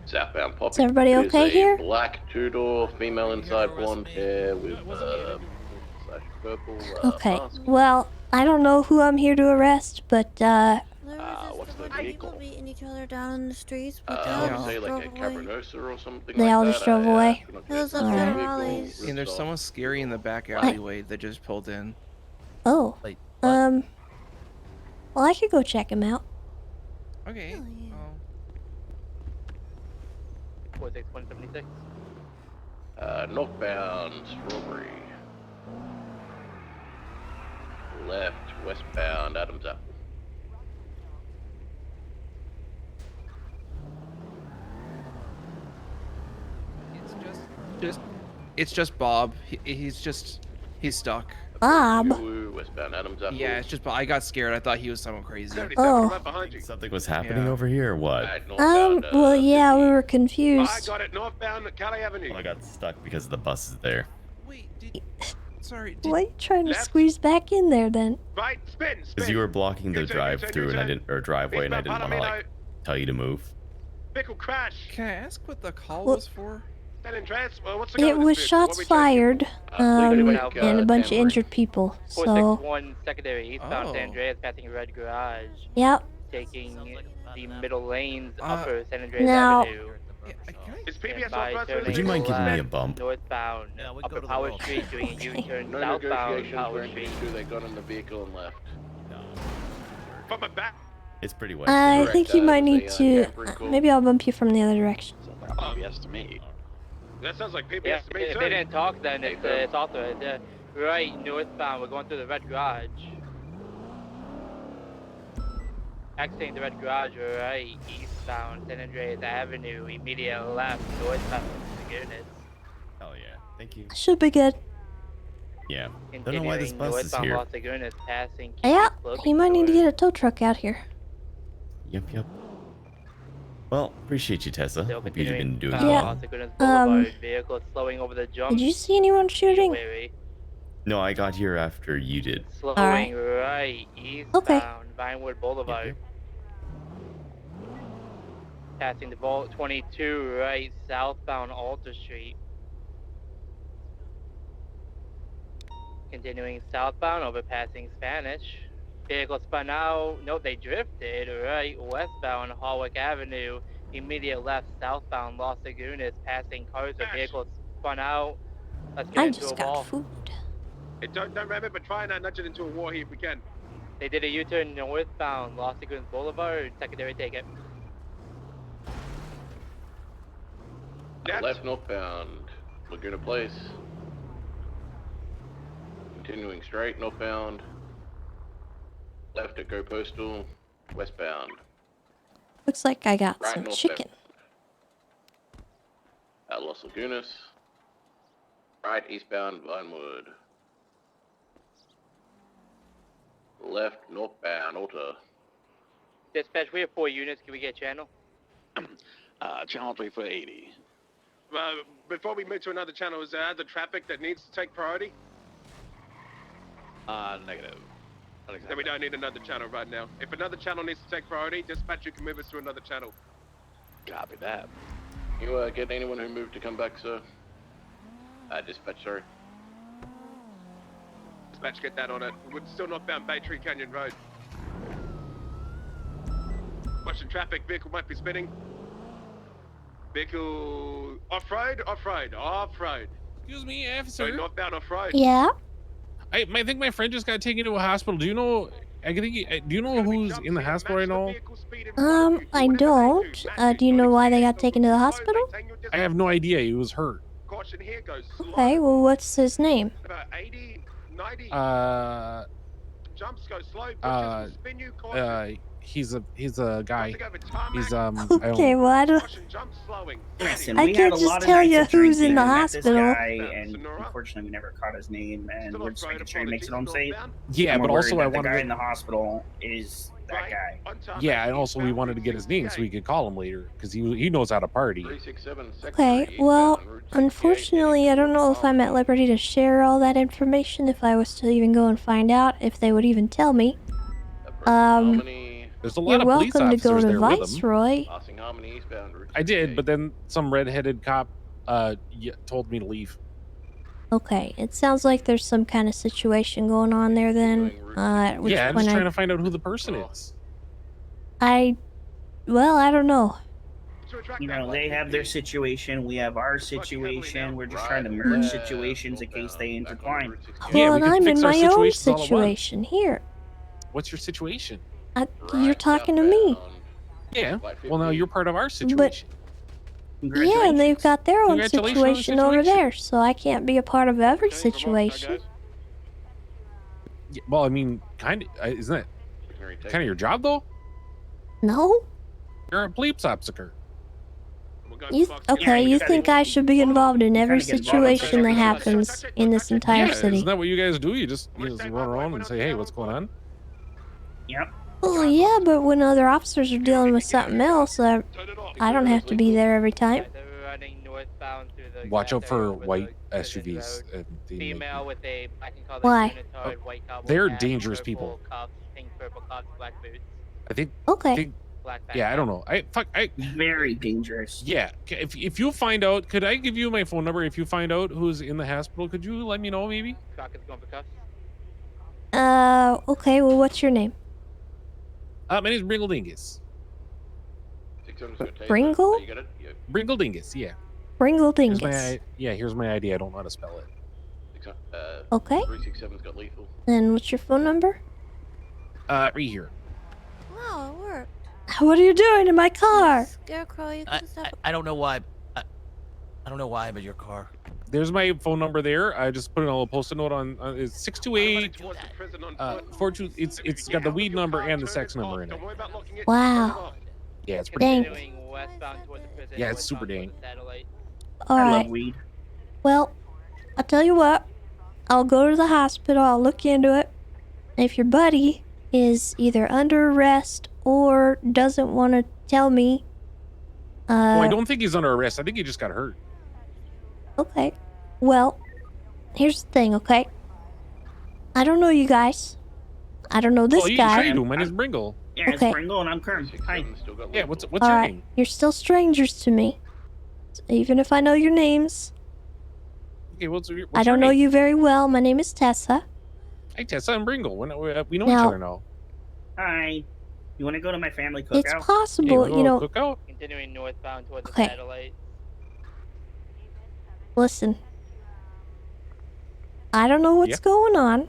Southbound Popular. Is everybody There's okay a here? black two-door, female inside blonde hair with slash purple Okay, mask. well, I don't know who I'm here to arrest, but, What's the vehicle? Beating each other down in the streets, I would say like a Cabernosa or something they like all that. just drove away. It was up Alright. at Raleigh's. And there's someone scary in the back alleyway that just pulled in. Oh, well, I could go check him out. Okay. What, 176? Northbound Strawberry. Left, westbound Adams Apple. It's just Bob. He's stuck. Bob? Westbound Adams Apple. Yeah, it's just Bob. I got scared. I thought he was someone crazy. Oh. Something was happening over here, or what? Well, yeah, we were confused. I got it northbound at Cali Avenue. I got stuck because the bus is there. Sorry. Why are you trying to squeeze back in there then? Right, spin. Because you were blocking the drive-through and I didn't, or driveway, and I didn't want to like tell you to move. Vehicle crash. Can I ask what the call Well, was for? San Andreas, well, what's the It was shots fired, and a bunch of injured people. So, 461 secondary eastbound Oh. San Andreas passing red garage. yep. Taking the middle lanes upper San Andreas Now- Avenue. Is PBS By authorized? turning Would you mind giving me a left bump? Northbound upper Power Street, doing a U-turn No southbound negotiations Power were entered Street. into. They got in the vehicle and left. From my back. It's pretty wet. I Correct, think you might it was need a, to. tampering call. Maybe I'll bump you from the other direction. PBS to me. That sounds like PBS Yeah, to me, if too. they didn't talk, then it's authorized. Right northbound, we're going through the red garage. Exiting the red garage, right eastbound San Andreas Avenue, immediate left northbound Lagunas. Hell yeah. Thank you. Should be good. Yeah. Don't know why this bus is northbound here. Los Lagunas, passing Yeah, Clothing you might need to Store. get a tow truck out here. Yep. Well, appreciate you, Tessa. Still Hope you've been doing continuing Yeah. well. Los Lagunas Boulevard, vehicle slowing over the jump. Did you see anyone shooting? Wary. No, I got here after you did. Slowing Alright. right eastbound Vinewood Boulevard. Passing the Vault 22 right southbound Alta Street. Continuing southbound overpassing Spanish. Vehicle spun out. No, they drifted right westbound Hallwick Avenue. Immediate left southbound Los Lagunas, passing cars or vehicles spun out. Let's get I into just a got wall. food. Hey, don't ram it, but try and nudge it into a wall here if we can. They did a U-turn northbound Los Lagunas Boulevard. Secondary ticket. Left northbound, Laguna Place. Continuing straight northbound. Left at Go Postal, westbound. Looks like I got Right some northbound. chicken. At Los Lagunas. Right eastbound Vinewood. Left northbound Alta. Dispatch, we have 4 units. Can we get channel? Channel 3 for 80. Before we move to another channel, is there other traffic that needs to take priority? Negative. Not Then we exactly. don't need another channel right now. If another channel needs to take priority, dispatch, you can move us to another channel. Copy that. You get anyone who moved to come back, sir? Dispatch, sorry. Dispatch, get that on it. We're still northbound Bay Tree Canyon Road. Watching traffic, vehicle might be spinning. Vehicle off-road. Excuse me, So officer. northbound off-road. Yeah. I think my friend just got taken to a hospital. Do you know? Do you know who's in the hospital right now? I don't. Do you know why they got taken to the hospital? I have no idea. He was hurt. Caution here goes slow. Okay, well, what's his name? About 80, 90. Jumps go slow. Pushes will spin you. Caution. He's a guy. He's Okay, well, I don't. Jump slowing. Listen, I we can't had a just lot of tell nights you of who's drinking in the and met this hospital. guy, and unfortunately, we never caught his name, and we're just making sure he makes it home safe. Yeah, And we're but also worried I that the wanted guy to- in the hospital is that guy. Yeah, and also we wanted to get his name so we could call him later because he knows how to party. Okay, well, unfortunately, I don't know if I'm at liberty to share all that information if I was to even go and find out if they would even tell me. There's a lot You're of police welcome to go officers to there with him. Viceroy. I did, but then some redheaded cop told me to leave. Okay, it sounds like there's some kind of situation going on there then. At which Yeah, I'm point just trying to find out who the person is. well, I don't know. You know, they have their situation, we have our situation. We're just trying to merge situations in case they intertwine. Well, and I'm in my own situation here. What's your situation? You're talking to me. Yeah. Well, now you're part of our situation. Yeah, and they've got their own Congratulations on the situation over there, so I can't be a part of every situation. Yeah, well, I mean, kind of. Isn't that kind of your job, though? No? You're a police officer. You think I should be involved in every situation that happens in this entire Yeah, city? isn't that what you guys do? You just run around and say, "Hey, what's going on?" Yep. Well, yeah, but when other officers are dealing with something else, I don't have to be there every time. northbound through the Watch out grass for area over white the prison SUVs. road. And they might Female with a black and colored Why? unitard, white cowboy They're hat, dangerous purple people. cuffs, pink purple cuffs, black boots, I think. Okay. black backpack. Yeah, I don't know. Very dangerous. Yeah, if you find out, could I give you my phone number? If you find out who's in the hospital, could you let me know maybe? Croc is going for cuffs. Okay, well, what's your name? My name's Bringle Dingus. Bringle? Bringle Dingus, yeah. Bringle Here's Dingus. here's my ID. I don't know how to spell it. Okay. 367's got lethal. And what's your phone number? Right here. Wow, it worked. What are you doing in my car? Scarecrow, you can stop. I don't know why. I don't know why I'm in your car. There's my phone number there. I just put it on a post-it note on. It's 628. 42. It's got the weed number and the sex number in it. Wow. Yeah, it's pretty. Dang. Yeah, it's super dang. All I right. love weed. Well, I'll tell you what. I'll go to the hospital. I'll look into it. If your buddy is either under arrest or doesn't want to tell me, I don't think he's under arrest. I think he just got hurt. Okay. Well, here's the thing, okay? I don't know you guys. I don't know this guy. Sure you do. My name's Bringle. Yeah, Okay. it's Pringle and I'm Kern. Hi. Yeah, what's All your right. name? You're still strangers to me. So even if I know your names, Okay, what's I don't your know name? you very well. My name is Tessa. Hey, Tessa and Bringle. We know each Now- other now. Hi. You want to go to my family cookout? It's possible, you know. Cookout? Continuing northbound toward the Okay. satellite. Listen. I don't know what's going on.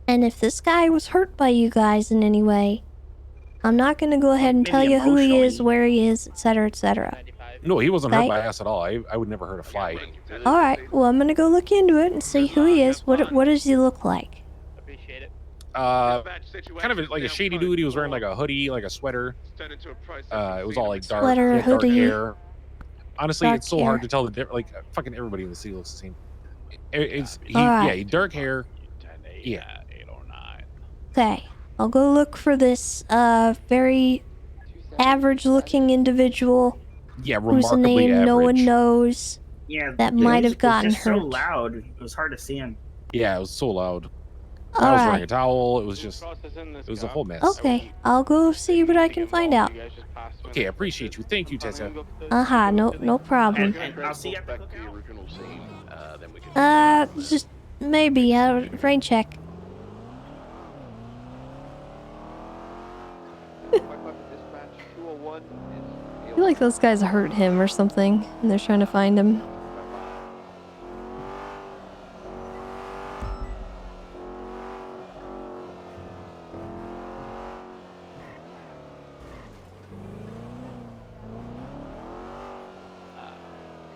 And if this guy was hurt by you guys in any way, I'm not going to go ahead and Maybe tell you who he is, emotionally. where he is, etc., etc. No, he wasn't Okay. hurt by us at all. I would never hurt a fly. All right. Well, I'm going to go look into it and see who he is. What does he look like? Appreciate it. Kind of like a shady dude. He was wearing like a hoodie, like a sweater. It was all like dark, Sweater, he had dark hoodie. hair. Honestly, Dark it's so hair. hard to tell the difference. Like fucking everybody in the city looks the same. All right. Yeah, dark hair. Yeah. Okay. I'll go look for this very average-looking individual Yeah, whose remarkably name average. no one knows. Yeah. That the might have music was gotten just so hurt. loud. It was hard to see him. Yeah, it was so loud. I All was wearing right. a towel. It was just, it was a whole mess. Okay. I'll go see what I can find out. Okay, I appreciate you. Thank you, Tessa. Uh-huh. No problem. And I'll see you at the cookout. Then we can. Just maybe. Rain check. I feel like those guys hurt him or something, and they're trying to find him.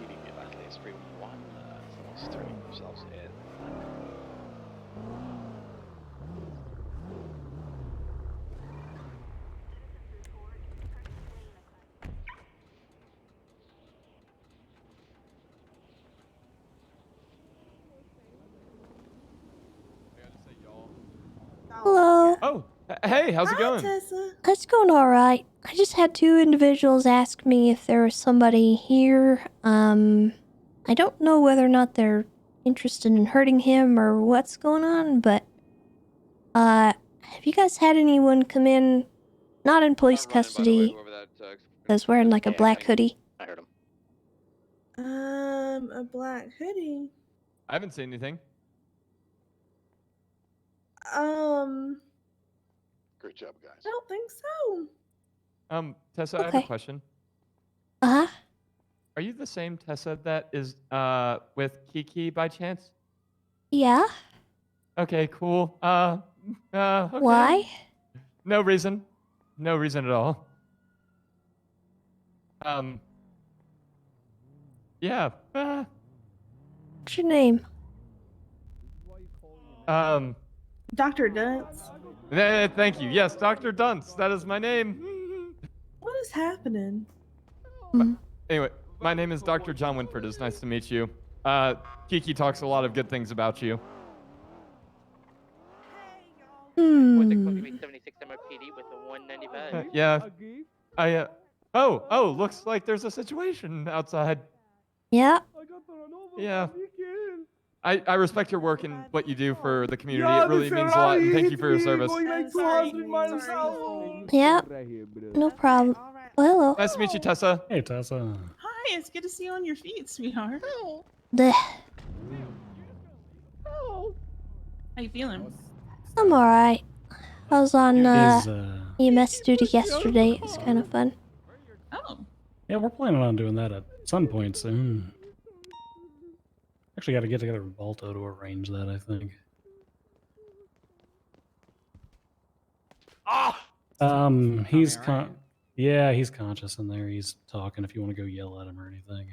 PDB at least 3-1. Someone's turning themselves in. Hello. Oh, hey, how's it going? It's going all right. I just had two individuals ask me if there was somebody here. I don't know whether or not they're interested in hurting him or what's going on, but have you guys had anyone come in, not in police custody, that's wearing like a black hoodie? I heard him. A black hoodie. I haven't seen anything. Great job, guys. I don't think so. Tessa, I have a Okay. question. Uh-huh. Are you the same Tessa that is with Kiki by chance? Yeah? Okay, cool. Okay. Why? No reason. No reason at all. Yeah. What's your name? Dr. Dunce. Thank you. Yes, Dr. Dunce. That is my name. What is happening? Anyway, my name is Dr. John Winford. It's nice to meet you. Kiki talks a lot of good things about you. With the 76 MRPD with the 195. Yeah. Oh, looks like there's a situation outside. Yeah. Yeah. I respect your work and what you do for the community. It really means a lot, and thank you for your service. Yeah. No problem. Well, hello. Nice to meet you, Tessa. Hey, Tessa. Hi, it's good to see you on your feet, sweetheart. Bleh. How you feeling? I'm alright. I was on Is, EMS duty yesterday. It was kind of fun. Oh. Yeah, we're planning on doing that at some point soon. Actually, got to get together with Balto to arrange that, I think. He's he's conscious in there. He's talking if you want to go yell at him or anything.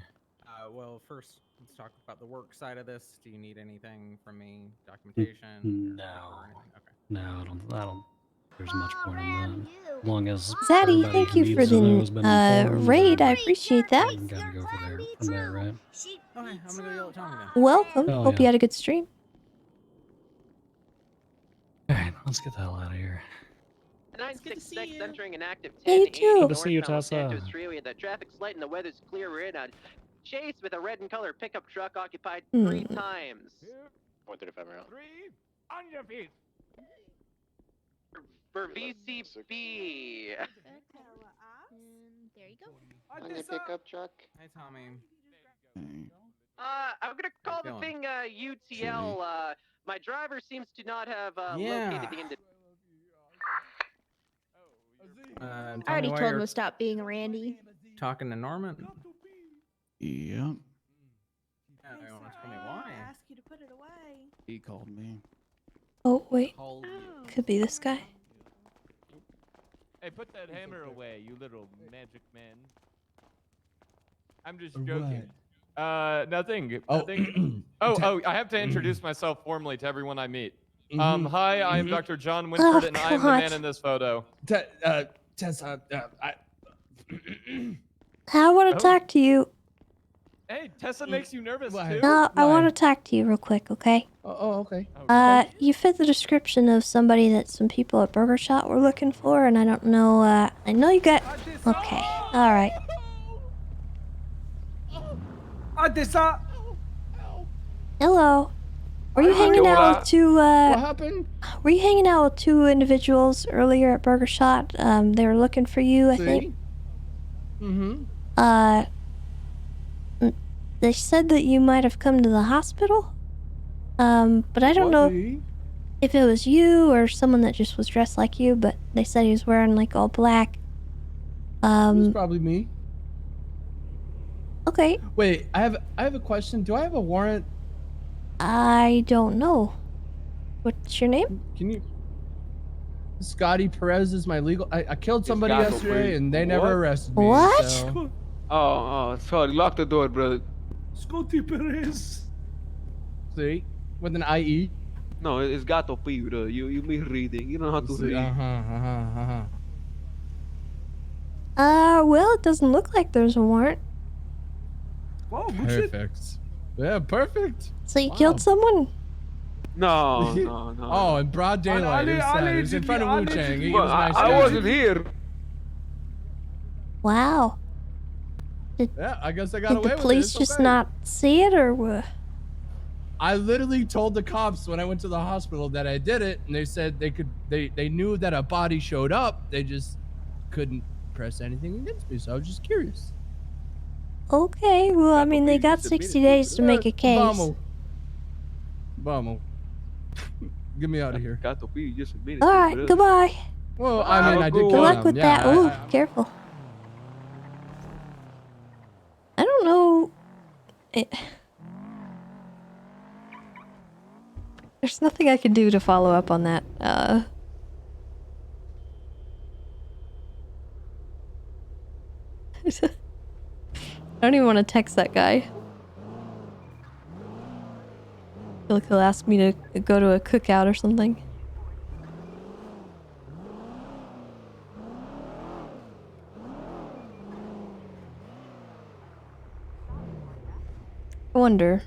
Well, first, let's talk about the work side of this. Do you need anything from me? Documentation? No. Or anything? Okay. No, I don't. There's much point in that. As long as Zaddy, everybody thank who you for needs to know has the been informed, raid. I appreciate that. gotta go from there, right? Okay, I'm gonna go yell at Tommy now. Welcome. Hell Hope yeah. you had a good stream. Alright, let's get the hell out of here. 966 entering an active Yeah, you 1080 too. Good to see you, northbound Tessa. Santos Freeway. The traffic's light and the weather's clear. We're in a chase with a red and color pickup truck occupied 3 times. 135 around. On your feet. For VCB. There you go. On the pickup truck. Hey, Tommy. I'm gonna call the thing UTL. My driver seems to not have located the end. I already told him to stop being Randy. Talking to Norman. Yep. Yeah, you want to tell me why? I asked you to put it away. He called me. Oh, wait. Could be this guy. Hey, put that hammer away, you little magic man. I'm just joking. Nothing. Oh. Nothing. I have to introduce myself formally to everyone I meet. Hi, I am Dr. John Oh, Winford, and I am the God. man in this photo. Tessa, I want to talk to you. Hey, Tessa makes you nervous too? No, I want to talk to you real quick, okay? okay. You fit the description of somebody that some people at Burger Shot were looking for, and I don't know, I know you got... Okay, alright. Hello. Were you hanging out with two, What happened? Were you hanging out with two individuals earlier at Burger Shot? They were looking for you, I think. They said that you might have come to the hospital. But I don't know if it was you or someone that just was dressed like you, but they said he was wearing like all black. It's probably me. Okay. Wait, I have a question. Do I have a warrant? I don't know. What's your name? Can you? Scotty Perez is my legal. I killed somebody Gato, yesterday, please. and they never What? arrested me. What? So. Oh, sorry. Lock the door, brother. Scotty Perez. See, with an IE. No, it's Gato P, bro. You misreading. You don't know how to read. Well, it doesn't look like there's a warrant. Perfect. Yeah, perfect. So you killed someone? No. Oh, in broad daylight. It was in front of Wu Chang. He was nice. I wasn't here. Wow. Yeah, I guess I got Did away the with it. police It's just okay. not see it, or what? I literally told the cops when I went to the hospital that I did it, and they said they knew that a body showed up. They just couldn't press anything against me, so I was just curious. Okay, well, I mean, they got 60 days to make a case. Vamos. Get me out of here. Gato P, just admit it. Alright, goodbye. Well, I mean, I did Good kill luck him. with Yeah, that. Ooh, careful. I don't know. There's nothing I can do to follow up on that. I don't even want to text that guy. I feel like he'll ask me to go to a cookout or something. I wonder.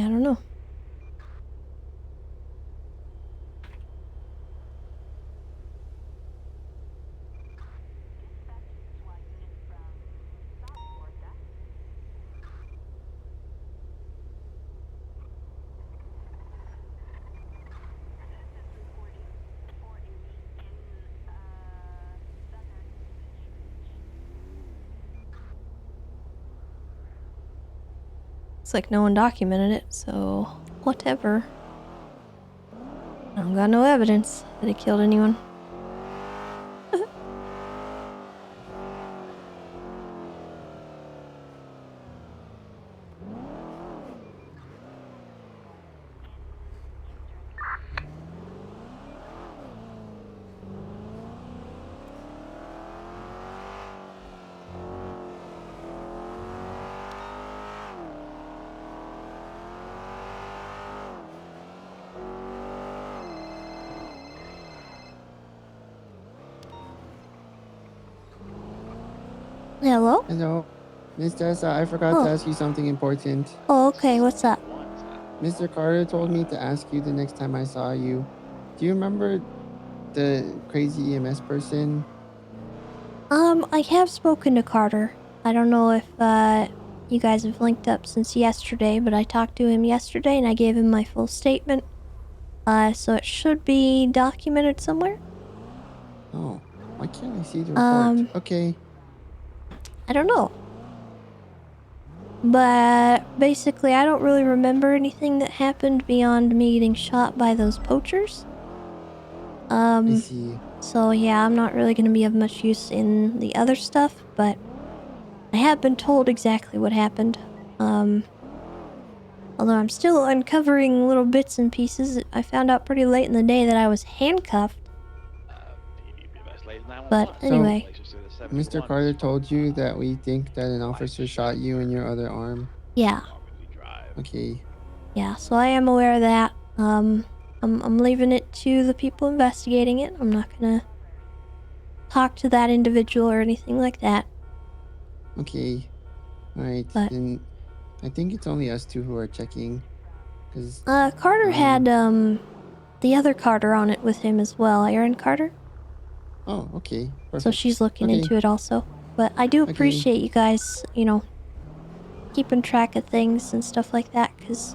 I don't know. Looks like no one documented it, so whatever. I don't got no evidence that he killed anyone. Hello? Hello. Miss Tessa, I forgot to ask you something important. Oh, okay, what's up? Mr. Carter told me to ask you the next time I saw you. Do you remember the crazy EMS person? I have spoken to Carter. I don't know if, you guys have linked up since yesterday, but I talked to him yesterday and I gave him my full statement. So it should be documented somewhere. Oh, why can't I see the report? Okay. I don't know. But basically, I don't really remember anything that happened beyond me getting shot by those poachers. I see. So yeah, I'm not really going to be of much use in the other stuff, but I have been told exactly what happened. Although I'm still uncovering little bits and pieces. I found out pretty late in the day that I was handcuffed. But anyway. So, Mr. Carter told you that we think that an officer shot you in your other arm? Yeah. Okay. Yeah, so I am aware of that. I'm leaving it to the people investigating it. I'm not gonna talk to that individual or anything like that. Okay. Alright, But- then I think it's only us two who are checking. Cause, Carter had, the other Carter on it with him as well. Aaron Carter? Oh, okay. Perfect. So she's looking Okay. into it also. But I do Okay. appreciate you guys, you know, keeping track of things and stuff like that, because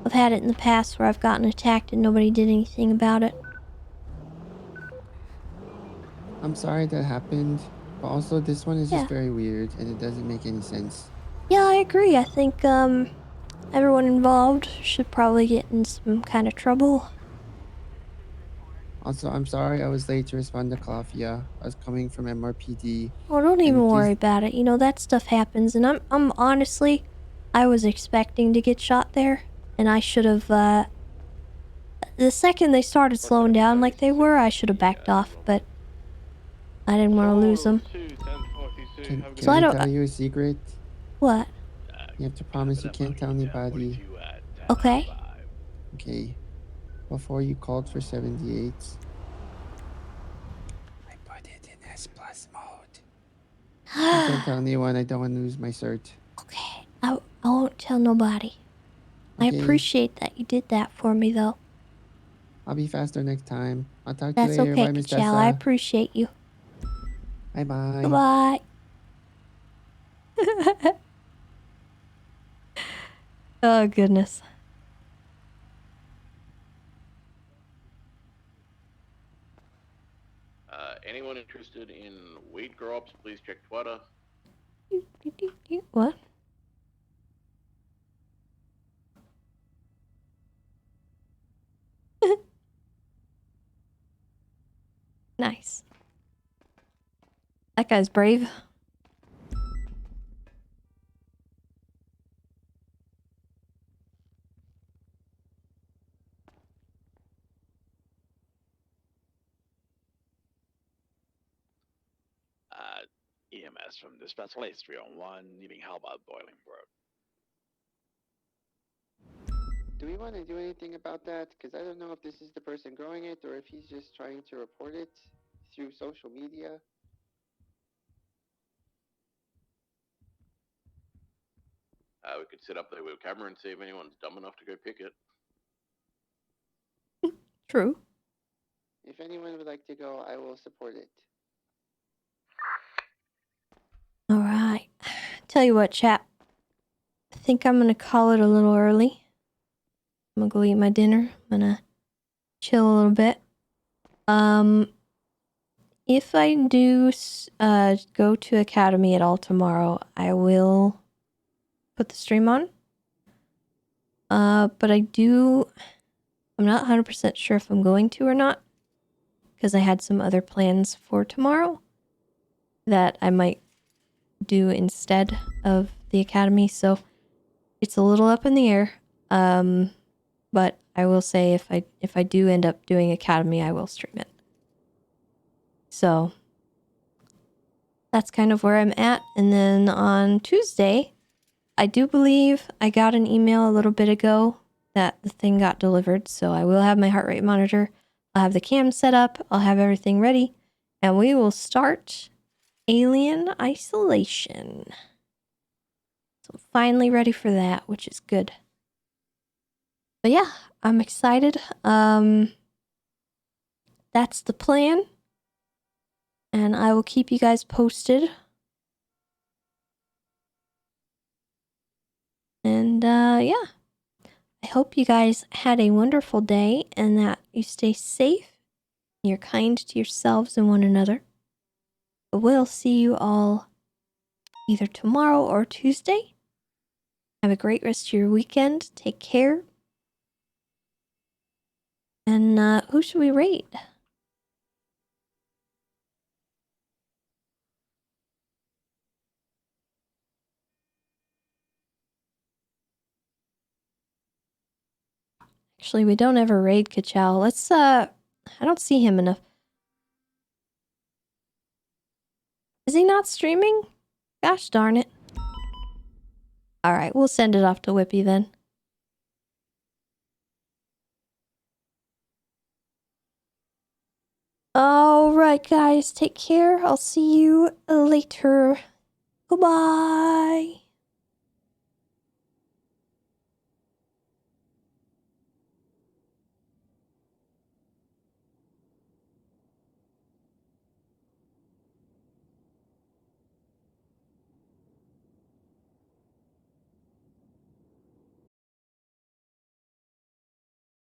I've had it in the past where I've gotten attacked and nobody did anything about it. I'm sorry that happened, but also this one is just Yeah. very weird and it doesn't make any sense. Yeah, I agree. I think, everyone involved should probably get in some kind of trouble. Also, I'm sorry I was late to respond to Kalafia. I was coming from MRPD. Oh, don't even And please- worry about it. You know, that stuff happens, and I'm honestly, I was expecting to get shot there, and I should have, the second they started slowing down like they were, I should have backed off, but I didn't want to lose them. Can So I I don't- tell you a secret? What? You have to promise you can't tell anybody. Okay. Okay. Before you called for 78, I put it in S+ mode. Please don't tell anyone. I don't want to lose my cert. Okay, I won't tell nobody. I Okay. appreciate that you did that for me, though. I'll be faster next time. I'll talk to That's you later. okay, Bye, Miss Kachal. I Tessa. appreciate you. Bye-bye. Goodbye. Oh, goodness. Anyone interested in weed crops, please check Twitter. What? Nice. That guy's brave. EMS from dispatch list 301, needing help at Bolingbrook. Do we want to do anything about that? Because I don't know if this is the person growing it or if he's just trying to report it through social media. We could sit up there with a camera and see if anyone's dumb enough to go pick it. True. If anyone would like to go, I will support it. All right. Tell you what, chap. I think I'm gonna call it a little early. I'm gonna go eat my dinner. I'm gonna chill a little bit. If I do go to Academy at all tomorrow, I will put the stream on. But I'm not 100% sure if I'm going to or not, because I had some other plans for tomorrow that I might do instead of the Academy, so it's a little up in the air. But I will say if I do end up doing Academy, I will stream it. So that's kind of where I'm at. And then on Tuesday, I do believe I got an email a little bit ago that the thing got delivered. So I will have my heart rate monitor. I'll have the cam set up. I'll have everything ready. And we will start Alien Isolation. So I'm finally ready for that, which is good. But yeah, I'm excited. That's the plan. And I will keep you guys posted. And yeah, I hope you guys had a wonderful day and that you stay safe. You're kind to yourselves and one another. But we'll see you all either tomorrow or Tuesday. Have a great rest of your weekend. Take care. And who should we raid? Actually, we don't ever raid Kachow. Let's, I don't see him enough. Is he not streaming? Gosh darn it. Alright, we'll send it off to Whippy then. Alright, guys, take care. I'll see you later. Goodbye.